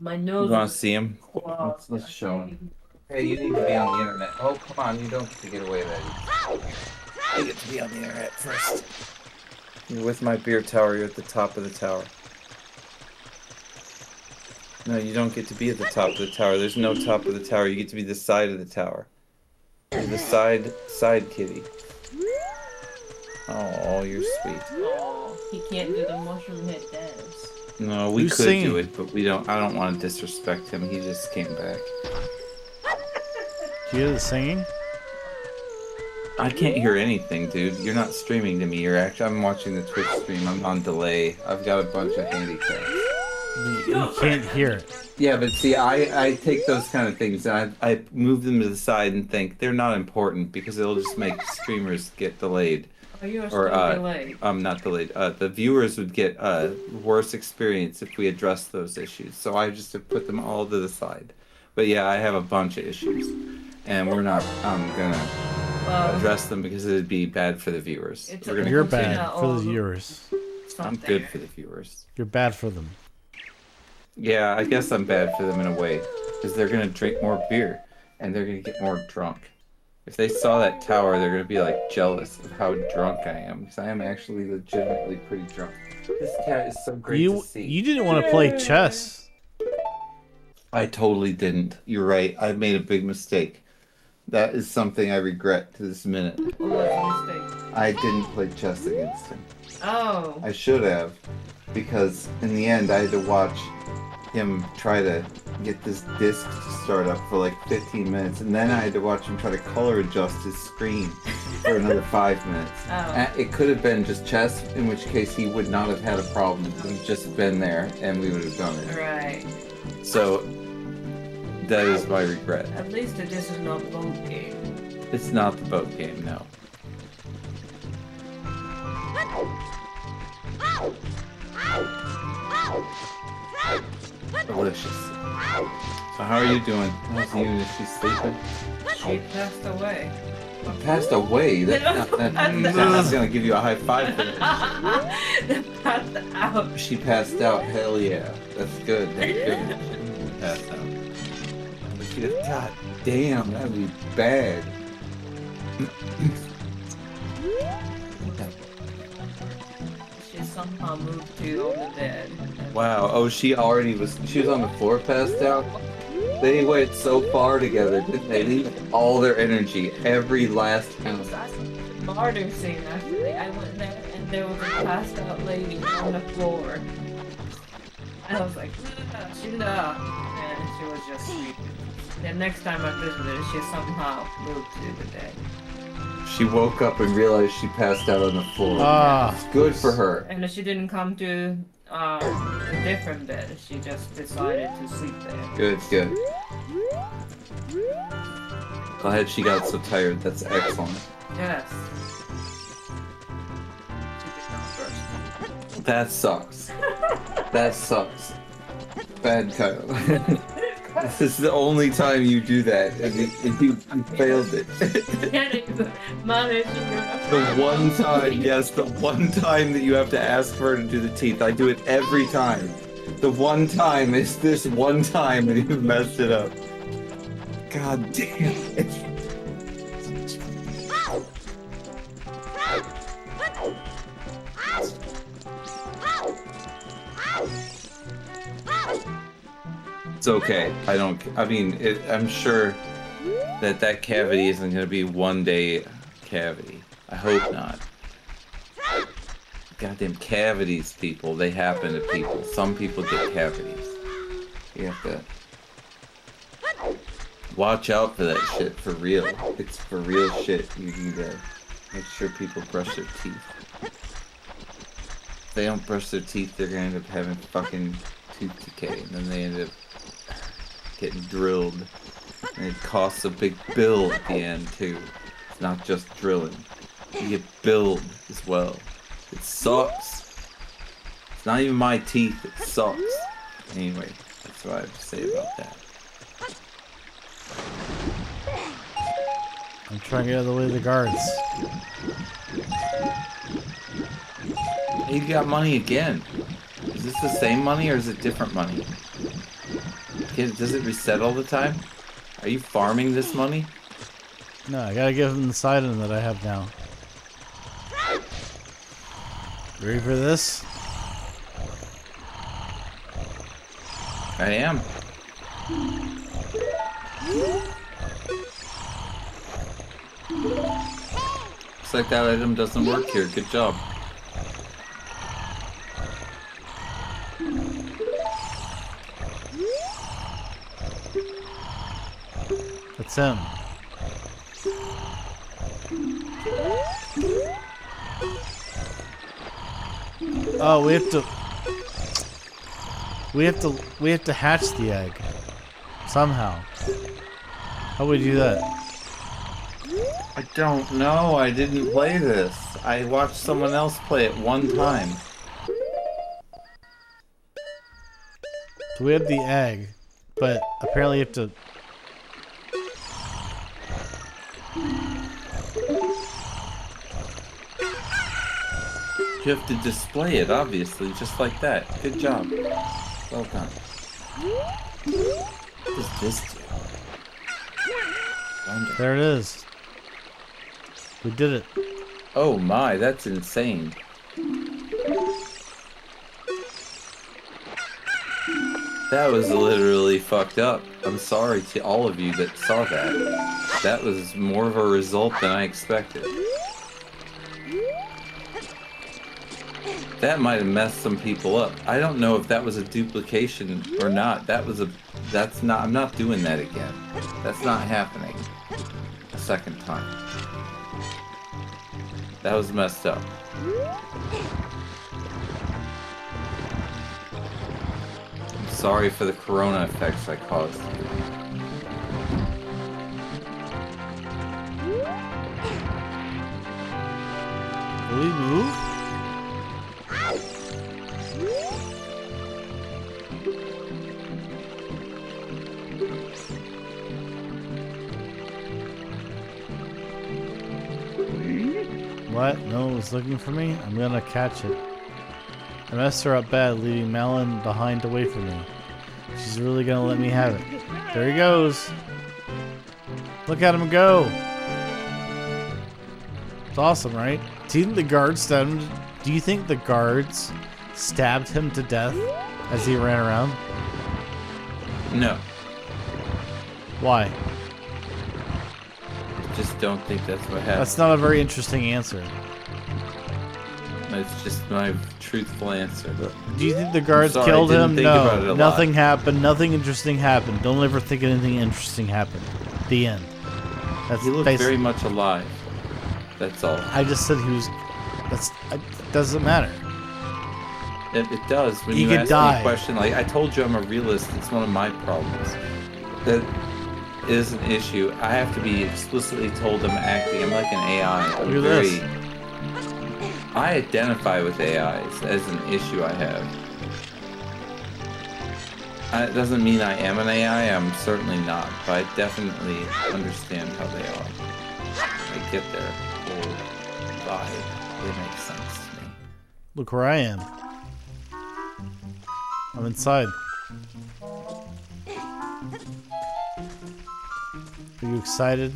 My You nose. want to see him? Lost. Let's show him. Hey, you need to be on the internet. Oh, come on. You don't get to get away with that. You get to be on the internet first. You're with my beer tower. You're at the top of the tower. No, you don't get to be at the top of the tower. There's no top of the tower. You get to be the side of the tower. You're the side kitty. Oh, you're sweet. Oh, he can't do the mushroom head dance. No, we Who's could singing? do it, but we don't. I don't want to disrespect him. He just came back. Do you hear the singing? I can't hear anything, dude. You're not streaming to me. I'm watching the Twitch stream. I'm on delay. I've got a bunch of handicaps. You can't hear it. Yeah, but see, I take those kind of things and I move them to the side and think they're not important because it'll just make streamers get delayed. Oh, you are Or, still delayed. not delayed. The viewers would get a worse experience if we addressed those issues. So I just have put them all to the side. But yeah, I have a bunch of issues. And we're not gonna address them because it'd be bad for the viewers. It's We're gonna You're continue. bad for the viewers. I'm good for the viewers. You're bad for them. Yeah, I guess I'm bad for them in a way. Because they're gonna drink more beer. And they're gonna get more drunk. If they saw that tower, they're gonna be like jealous of how drunk I am. Because I am actually legitimately pretty drunk. This cat is so great to see. You didn't want to play chess. I totally didn't. You're right. I made a big mistake. That is something I regret to this minute. What was the mistake? I didn't play chess against him. Oh. I should have, because in the end I had to watch him try to get this disc to start up for like 15 minutes, and then I had to watch him try to color adjust his screen for another 5 minutes. Oh. It could have been just chess, in which case he would not have had a problem. He'd just been there, and we would have done it. Right. So that is my regret. At least this is not boat game. It's not the boat game, no. Delicious. So how are you doing? How's you? Is she sleeping? She passed away. Passed away? That's gonna give you a high five for that. Passed out. She passed out, hell yeah. That's good, that's good. She passed out. God damn, that'd be bad. She somehow moved to on the bed. Wow, oh she was on the floor passed out? They went so far together, didn't they? They used all their energy, every last ounce. That's a martyr scene actually. I went there and there was a passed out lady on the floor. And I was like, Shinda! And she was just sleeping. The next time I visited, she somehow moved to the bed. She woke up and realized she passed out on the floor. Ah. It's good for her. And she didn't come to a different bed. She just decided to sleep there. Good, good. Glad she got so tired. That's excellent. Yes. She did not burst. That sucks. That sucks. Bad Kyle. This is the only time you do that, and you failed it. The one time, yes, the one time that you have to ask her to do the teeth. I do it every time. The one time is this one time and you messed it up. God damn it. It's okay. I'm sure that cavity isn't going to be one day cavity. I hope not. Goddamn cavities, people. They happen to people. Some people get cavities. You have to watch out for that shit for real. It's for real shit. You need to make sure people brush their teeth. If they don't brush their teeth, they're going to end up having fucking tooth decay. And then they end up getting drilled. And it costs a big bill at the end, too. It's not just drilling. You get billed as well. It sucks. It's not even my teeth, it sucks. Anyway, that's what I have to say about that. I'm trying to get out of the way of the guards. Hey, you got money again. Is this the same money or is it different money? Does it reset all the time? Are you farming this money? No, I gotta give them the side in that I have now. Ready for this? I am. Looks like that item doesn't work here. Good job. That's him. Oh, we have to hatch the egg somehow. How would we do that? I don't know. I didn't play this. I watched someone else play it one time. So we have the egg, but apparently you have to. You have to display it, obviously, just like that. Good job. Well done. What does this do? Wonder. There it is. We did it. Oh my, that's insane. That was literally fucked up. I'm sorry to all of you that saw that. That was more of a result than I expected. That might have messed some people up. I don't know if that was a duplication or not. That's not, I'm not doing that again. That's not happening a second time. That was messed up. I'm sorry for the corona effects I caused. Will we move? What? No, it's looking for me? I'm gonna catch it. I messed her up bad, leaving Malin behind to wait for me. She's really gonna let me have it. There he goes. Look at him go. It's awesome, right? Do you think the guards stabbed him to death as he ran around? No. Why? I just don't think that's what happened. That's not a very interesting answer. It's just my truthful answer. Do you think the guards I'm sorry, killed I didn't him? think about it No. a Nothing lot. happened. Nothing interesting happened. Don't ever think anything interesting happened. The end. That's He looked very much alive. That's all. I just said he was. It doesn't matter. It does. When He you could ask die. me a question, like I told you I'm a realist, it's one of my problems. That is an issue. I have to be explicitly told I'm acting. I'm like an AI. I'm Look at this. I identify with AIs as an issue I have. It doesn't mean I am an AI, I'm certainly not, but I definitely understand how they are. I get their whole vibe. It makes sense to me. Look where I am. I'm inside. Are you excited?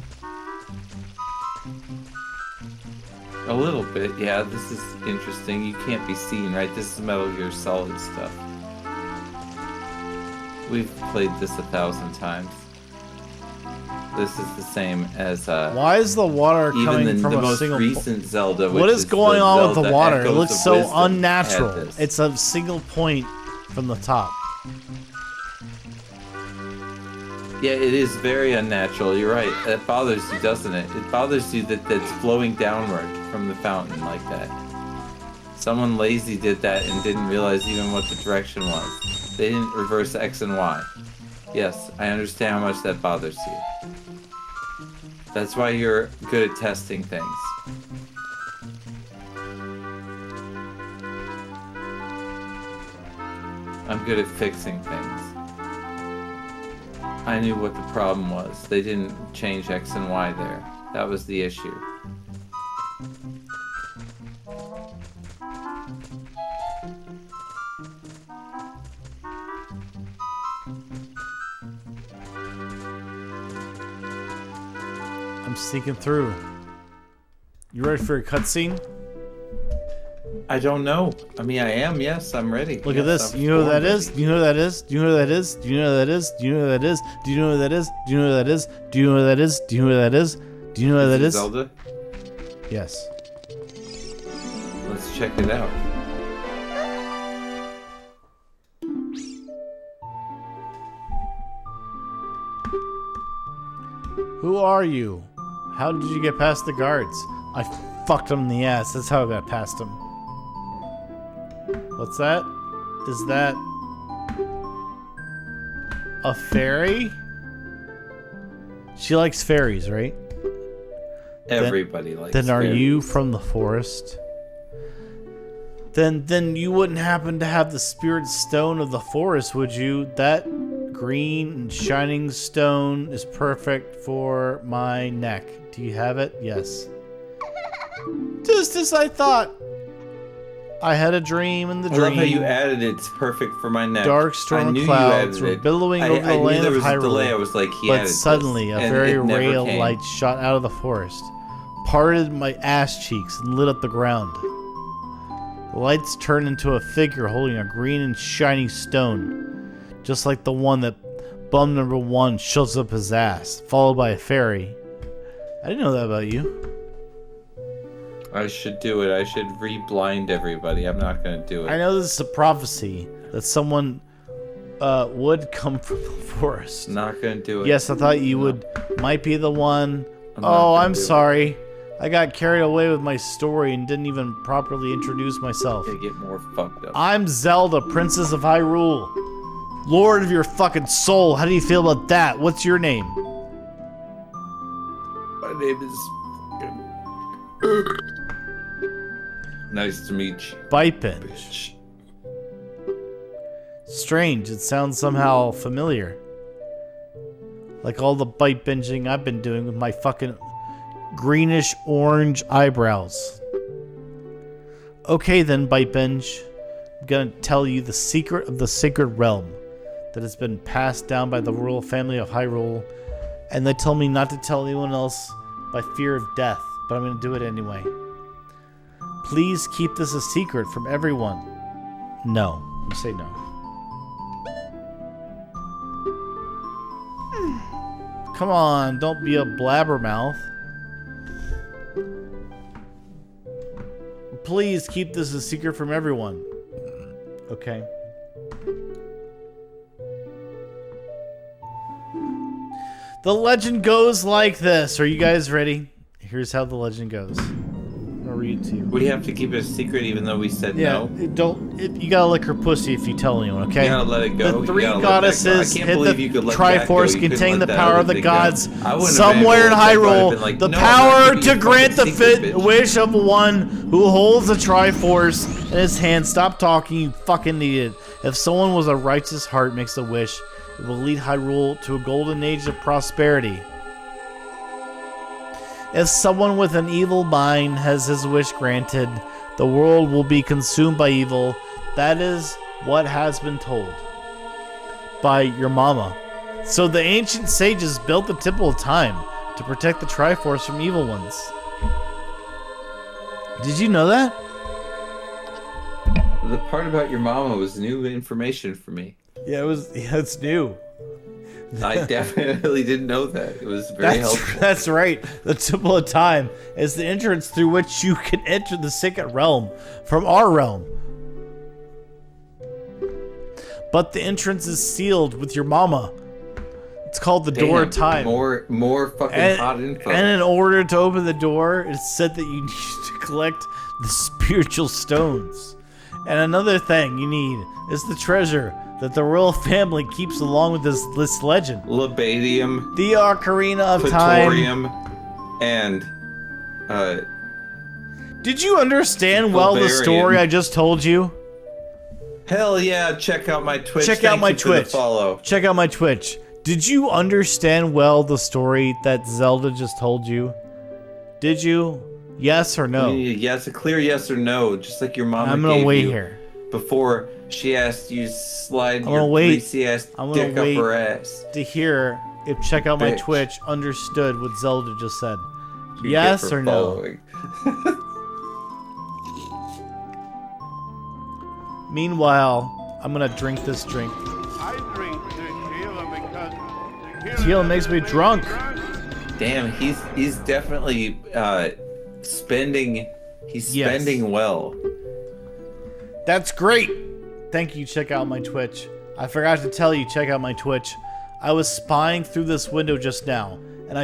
A little bit, yeah. This is interesting. You can't be seen, right? This is Metal Gear Solid stuff. We've played this 1,000 times. This is the same as Why is the water even coming the from a most single recent Zelda. What which is going the on with the Zelda water? It Echoes looks of so Wisdom, had unnatural. this. It's a single point from the top. Yeah, it is very unnatural. You're right. It bothers you, doesn't it? It bothers you that it's flowing downward from the fountain like that. Someone lazy did that and didn't realize even what the direction was. They didn't reverse X and Y. Yes, I understand how much that bothers you. That's why you're good at testing things. I'm good at fixing things. I knew what the problem was. They didn't change X and Y there. That was the issue. I'm sneaking through. You ready for a cutscene? I don't know. I mean, I am. Yes, I'm ready. Look Yes, at this. I'm You know who that born is? ready. Do you know who that is? Do you know who that is? Do you know who that is? Do you know who that is? Do you know who that is? Do you know who that is? Do you know who that is? Do you know who that is? Do you know who that Is it is? Zelda? Yes. Let's check it out. Who are you? How did you get past the guards? I fucked them in the ass. That's how I got past them. What's that? Is that a fairy? She likes fairies, right? Everybody likes Then are fairies. you from the forest? Then you wouldn't happen to have the spirit stone of the forest, would you? That green and shining stone is perfect for my neck. Do you have it? Yes. Just as I thought. I had a dream in the I dream. love how you added it's perfect for my neck. Dark I storm knew clouds you were added it. billowing over the I knew land there of was a delay. I Hyrule. was like, he But added suddenly, this, a and very it never ray of came. light shot out of the forest, parted my ass cheeks, and lit up the ground. The lights turned into a figure holding a green and shiny stone, just like the one that bum number 1 shoves up his ass, followed by a fairy. I didn't know that about you. I should do it. I should re-blind everybody. I'm not going to do it. I know this is a prophecy that someone would come from the forest. Not going to do it. Yes, I thought you might be the one. I'm not Oh, gonna I'm do it. sorry. I got carried away with my story and didn't even properly introduce myself. To get more fucked up. I'm Zelda, Princess of Hyrule. Lord of your fucking soul. How do you feel about that? What's your name? My name is... Nice to meet you. Byte Binge. Strange, it sounds somehow familiar. Like all the byte binging I've been doing with my fucking greenish orange eyebrows. Okay then, Byte Binge. I'm gonna tell you the secret of the sacred realm that has been passed down by the royal family of Hyrule, and they told me not to tell anyone else by fear of death, but I'm gonna do it anyway. Please keep this a secret from everyone. No. You say no. Come on, don't be a blabbermouth. Please keep this a secret from everyone. Okay. The legend goes like this. Are you guys ready? Here's how the legend goes. I'll read it to you. We have to keep it a secret even though we said no. You gotta lick her pussy if you tell anyone, okay? You gotta let it go. The three You gotta let that go. goddesses I can't hit believe the you could let that go. Triforce You couldn't containing the let that power other of the thing go. gods I wouldn't have been somewhere in able to let that go. I'd Hyrule. been like, The no, I'm power not giving to you a grant the fucking secret, fit bitch. wish of one who holds the Triforce in his hand. Stop talking, you fucking idiot. If someone with a righteous heart makes a wish, it will lead Hyrule to a golden age of prosperity. If someone with an evil mind has his wish granted, the world will be consumed by evil. That is what has been told by your mama. So the ancient sages built the Temple of Time to protect the Triforce from evil ones. Did you know that? The part about your mama was new information for me. Yeah, it's new. I definitely didn't know that. It was very helpful. That's right. The Temple of Time is the entrance through which you can enter the sacred realm from our realm. But the entrance is sealed with your mama. It's called the Door of Time. More fucking hot info. And in order to open the door, it's said that you need to collect the spiritual stones. And another thing you need is the treasure that the royal family keeps along with this legend. Labadium, The Ocarina of Time. Praetorium, and Did you understand well the Barbarian. story I just told you? hell yeah! Check out my Twitch. Check out Thank my you for the Twitch. follow. Check out my Twitch. Did you understand well the story that Zelda just told you? Did you? Yes or no? Yes, a clear yes or no, just like your mama I'm gonna gave wait you here. before she asked you to slide I'm gonna your wait. greasy ass I'm gonna dick up wait. her ass. To hear if Check Out My Bitch. Twitch understood what Zelda just said. You Yes get for or no? following. Meanwhile, I'm gonna drink this drink. I drink tequila because Tequila makes me drunk. Damn, he's definitely spending. He's Yes. spending well. That's great. Thank you. Check out my Twitch. I forgot to tell you, check out my Twitch. I was spying through this window just now, and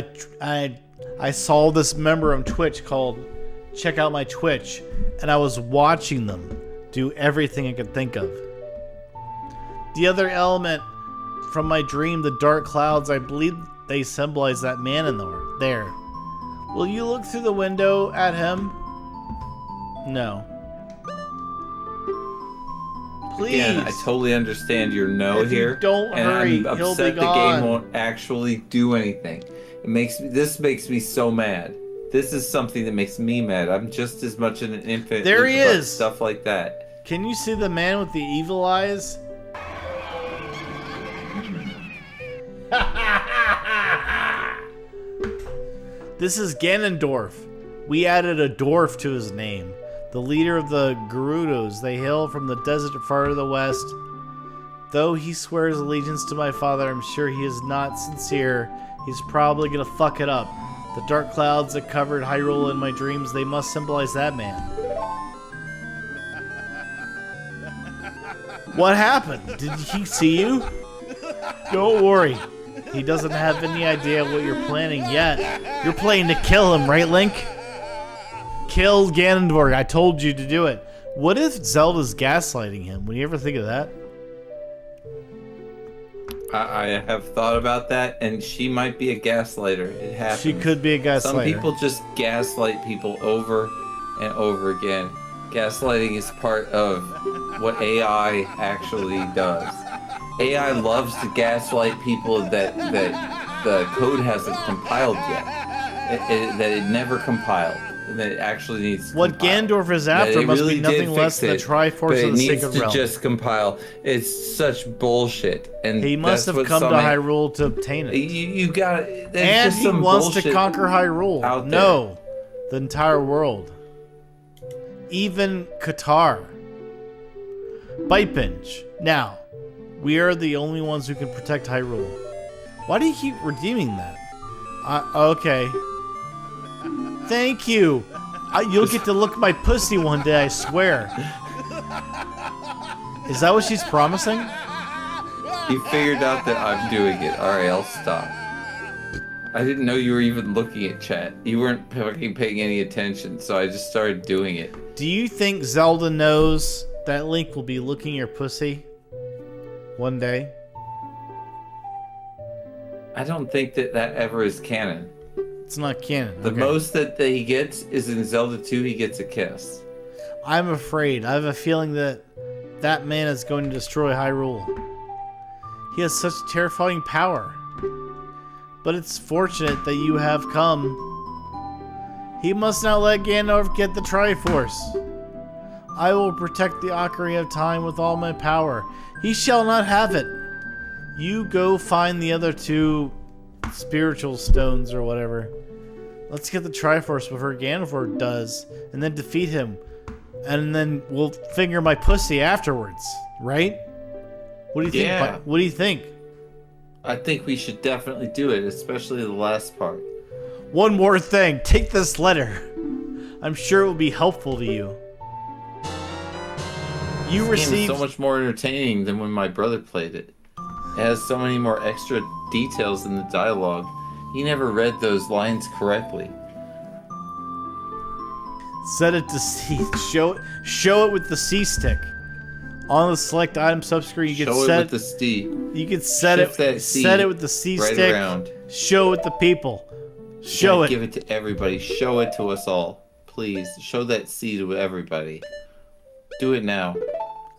I saw this member on Twitch called Check Out My Twitch, and I was watching them do everything I could think of. The other element from my dream, the dark clouds, I believe they symbolize that man in there. Will you look through the window at him? No. Please. Again, I totally understand your no If you here. don't and hurry, I'm he'll upset be the game gone. won't actually do anything. This makes me so mad. This is something that makes me mad. I'm just as much an infant. There he about is. Stuff like that. Can you see the man with the evil eyes? This is Ganondorf. We added a dwarf to his name. The leader of the Gerudos. They hail from the desert far to the west. Though he swears allegiance to my father, I'm sure he is not sincere. He's probably gonna fuck it up. The dark clouds that covered Hyrule in my dreams, they must symbolize that man. What happened? Did he see you? Don't worry. He doesn't have any idea what you're planning yet. You're planning to kill him, right, Link? Kill Ganondorf. I told you to do it. What if Zelda's gaslighting him? Would you ever think of that? I have thought about that, and she might be a gaslighter. It happens. She could be a gaslighter. Some people just gaslight people over and over again. Gaslighting is part of what AI actually does. AI loves to gaslight people that the code hasn't compiled yet. That it never compiled. And that it actually needs to What compile. Ganondorf is That after it must really be nothing did less fix than the it, Triforce but of it the needs Sacred to Realm. just compile. It's such bullshit. And He must that's have what come to some- Hyrule to obtain it. You got it. And he wants to conquer Hyrule. out there. No, the entire world. Even Qatar. Byte binge. Now, we are the only ones who can protect Hyrule. Why do you keep redeeming that? Okay. Thank you. You'll get to look at my pussy one day, I swear. Is that what she's promising? You figured out that I'm doing it. Alright, I'll stop. I didn't know you were even looking at chat. You weren't fucking paying any attention, so I just started doing it. Do you think Zelda knows that Link will be looking at your pussy one day? I don't think that ever is canon. It's not canon. The Okay. most that he gets is in Zelda 2, he gets a kiss. I'm afraid. I have a feeling that that man is going to destroy Hyrule. He has such terrifying power. But it's fortunate that you have come. He must not let Ganondorf get the Triforce. I will protect the Ocarina of Time with all my power. He shall not have it. You go find the other two spiritual stones or whatever. Let's get the Triforce before Ganondorf does, and then defeat him. And then we'll finger my pussy afterwards, right? What do you think? Yeah. What do you think? I think we should definitely do it, especially the last part. One more thing. Take this letter. I'm sure it will be helpful to you. You This game is received... so much more entertaining than when my brother played it. It has so many more extra details in the dialogue. He never read those lines correctly. Set it to C. Show it with the C stick. On the select item subscreen, you can Show set it with the C. You can set Shift it. that C Set it with the C right stick. around. Show it with the people. Show Gotta it. Give it to everybody. Show it to us all. Please. Show that C to everybody. Do it now.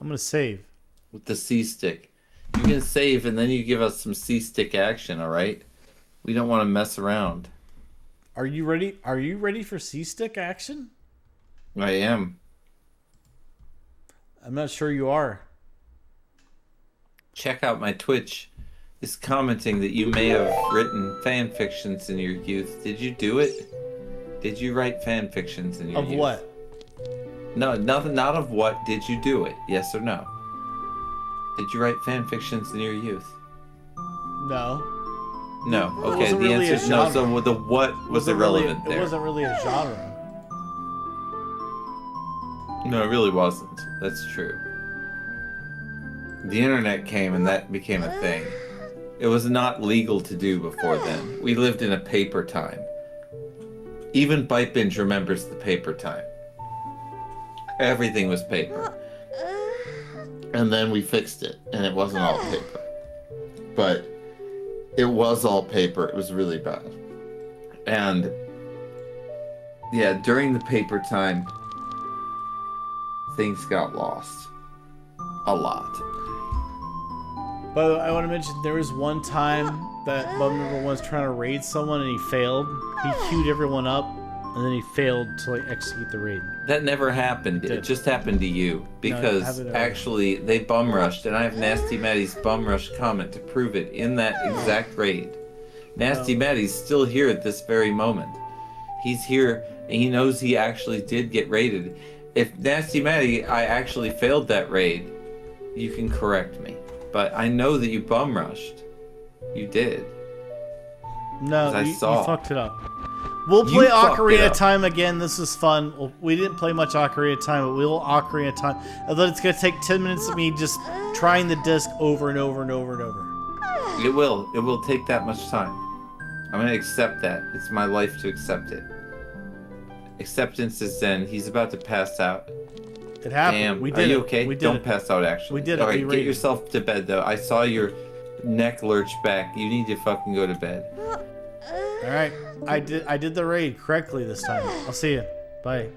I'm gonna save. With the C stick. You can save and then you give us some C stick action, alright? We don't want to mess around. Are you ready? Are you ready for C stick action? I am. I'm not sure you are. Check out my Twitch. Is commenting that you may have written fan fictions in your youth. Did you do it? Did you write fan fictions in your Of youth? what? No, nothing. Not of what. Did you do it? Yes or no? Did you write fan fictions in your youth? No. No. It Okay. wasn't The really answer a is no. genre. So the what was It irrelevant really, there. It wasn't really a genre. No, it really wasn't. That's true. The internet came and that became a thing. It was not legal to do before then. We lived in a paper time. Even Byte Binge remembers the paper time. Everything was paper. And then we fixed it, and it wasn't all paper. But it was all paper. It was really bad. And yeah, during the paper time, things got lost. A lot. By the way, I want to mention there was one time that Bum Number was trying to raid someone and he failed. He queued everyone up and then he failed to like execute the raid. That never happened. It just happened to you because actually they bum rushed, and I have Nasty Maddie's bum rush comment to prove it in that exact raid. Nasty Maddie's still here at this very moment. He's here and he knows he actually did get raided. If Nasty Maddie, I actually failed that raid, you can correct me. But I know that you bum rushed. You did. No, you saw. fucked it up. We'll play Ocarina of Time again. This is fun. We didn't play much Ocarina of Time, but we will Ocarina of Time. Although it's going to take 10 minutes of me just trying the disc over and over and over and over. It will. It will take that much time. I'm going to accept that. It's my life to accept it. Acceptance is Zen. He's about to pass out. It happened. Damn. We did Are you it. okay? We did Don't it. pass out, actually. We did it. All right, We get raided. yourself to bed, though. I saw your neck lurch back. You need to fucking go to bed. All right. I did the raid correctly this time. I'll see you. Bye.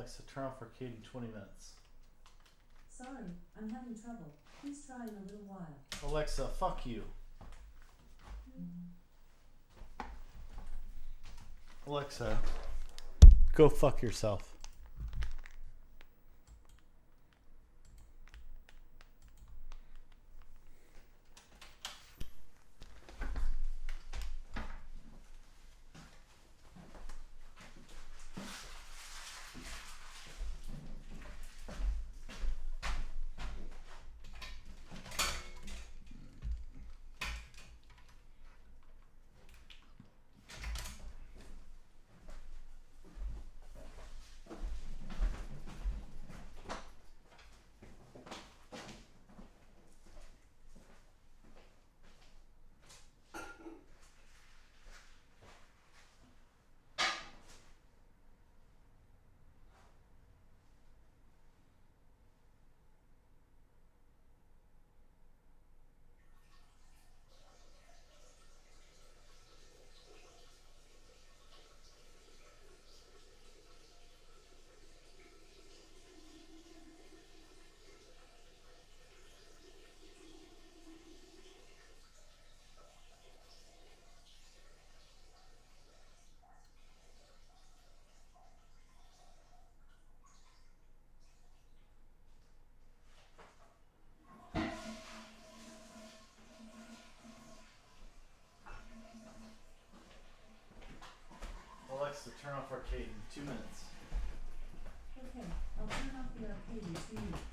Alexa, turn off arcade in 20 minutes. Sorry, I'm having trouble. Please try in a little while. Alexa, fuck you. Alexa, go fuck yourself. Alexa, turn off arcade in 2 minutes. Okay, I'll turn off the arcade in 2 minutes.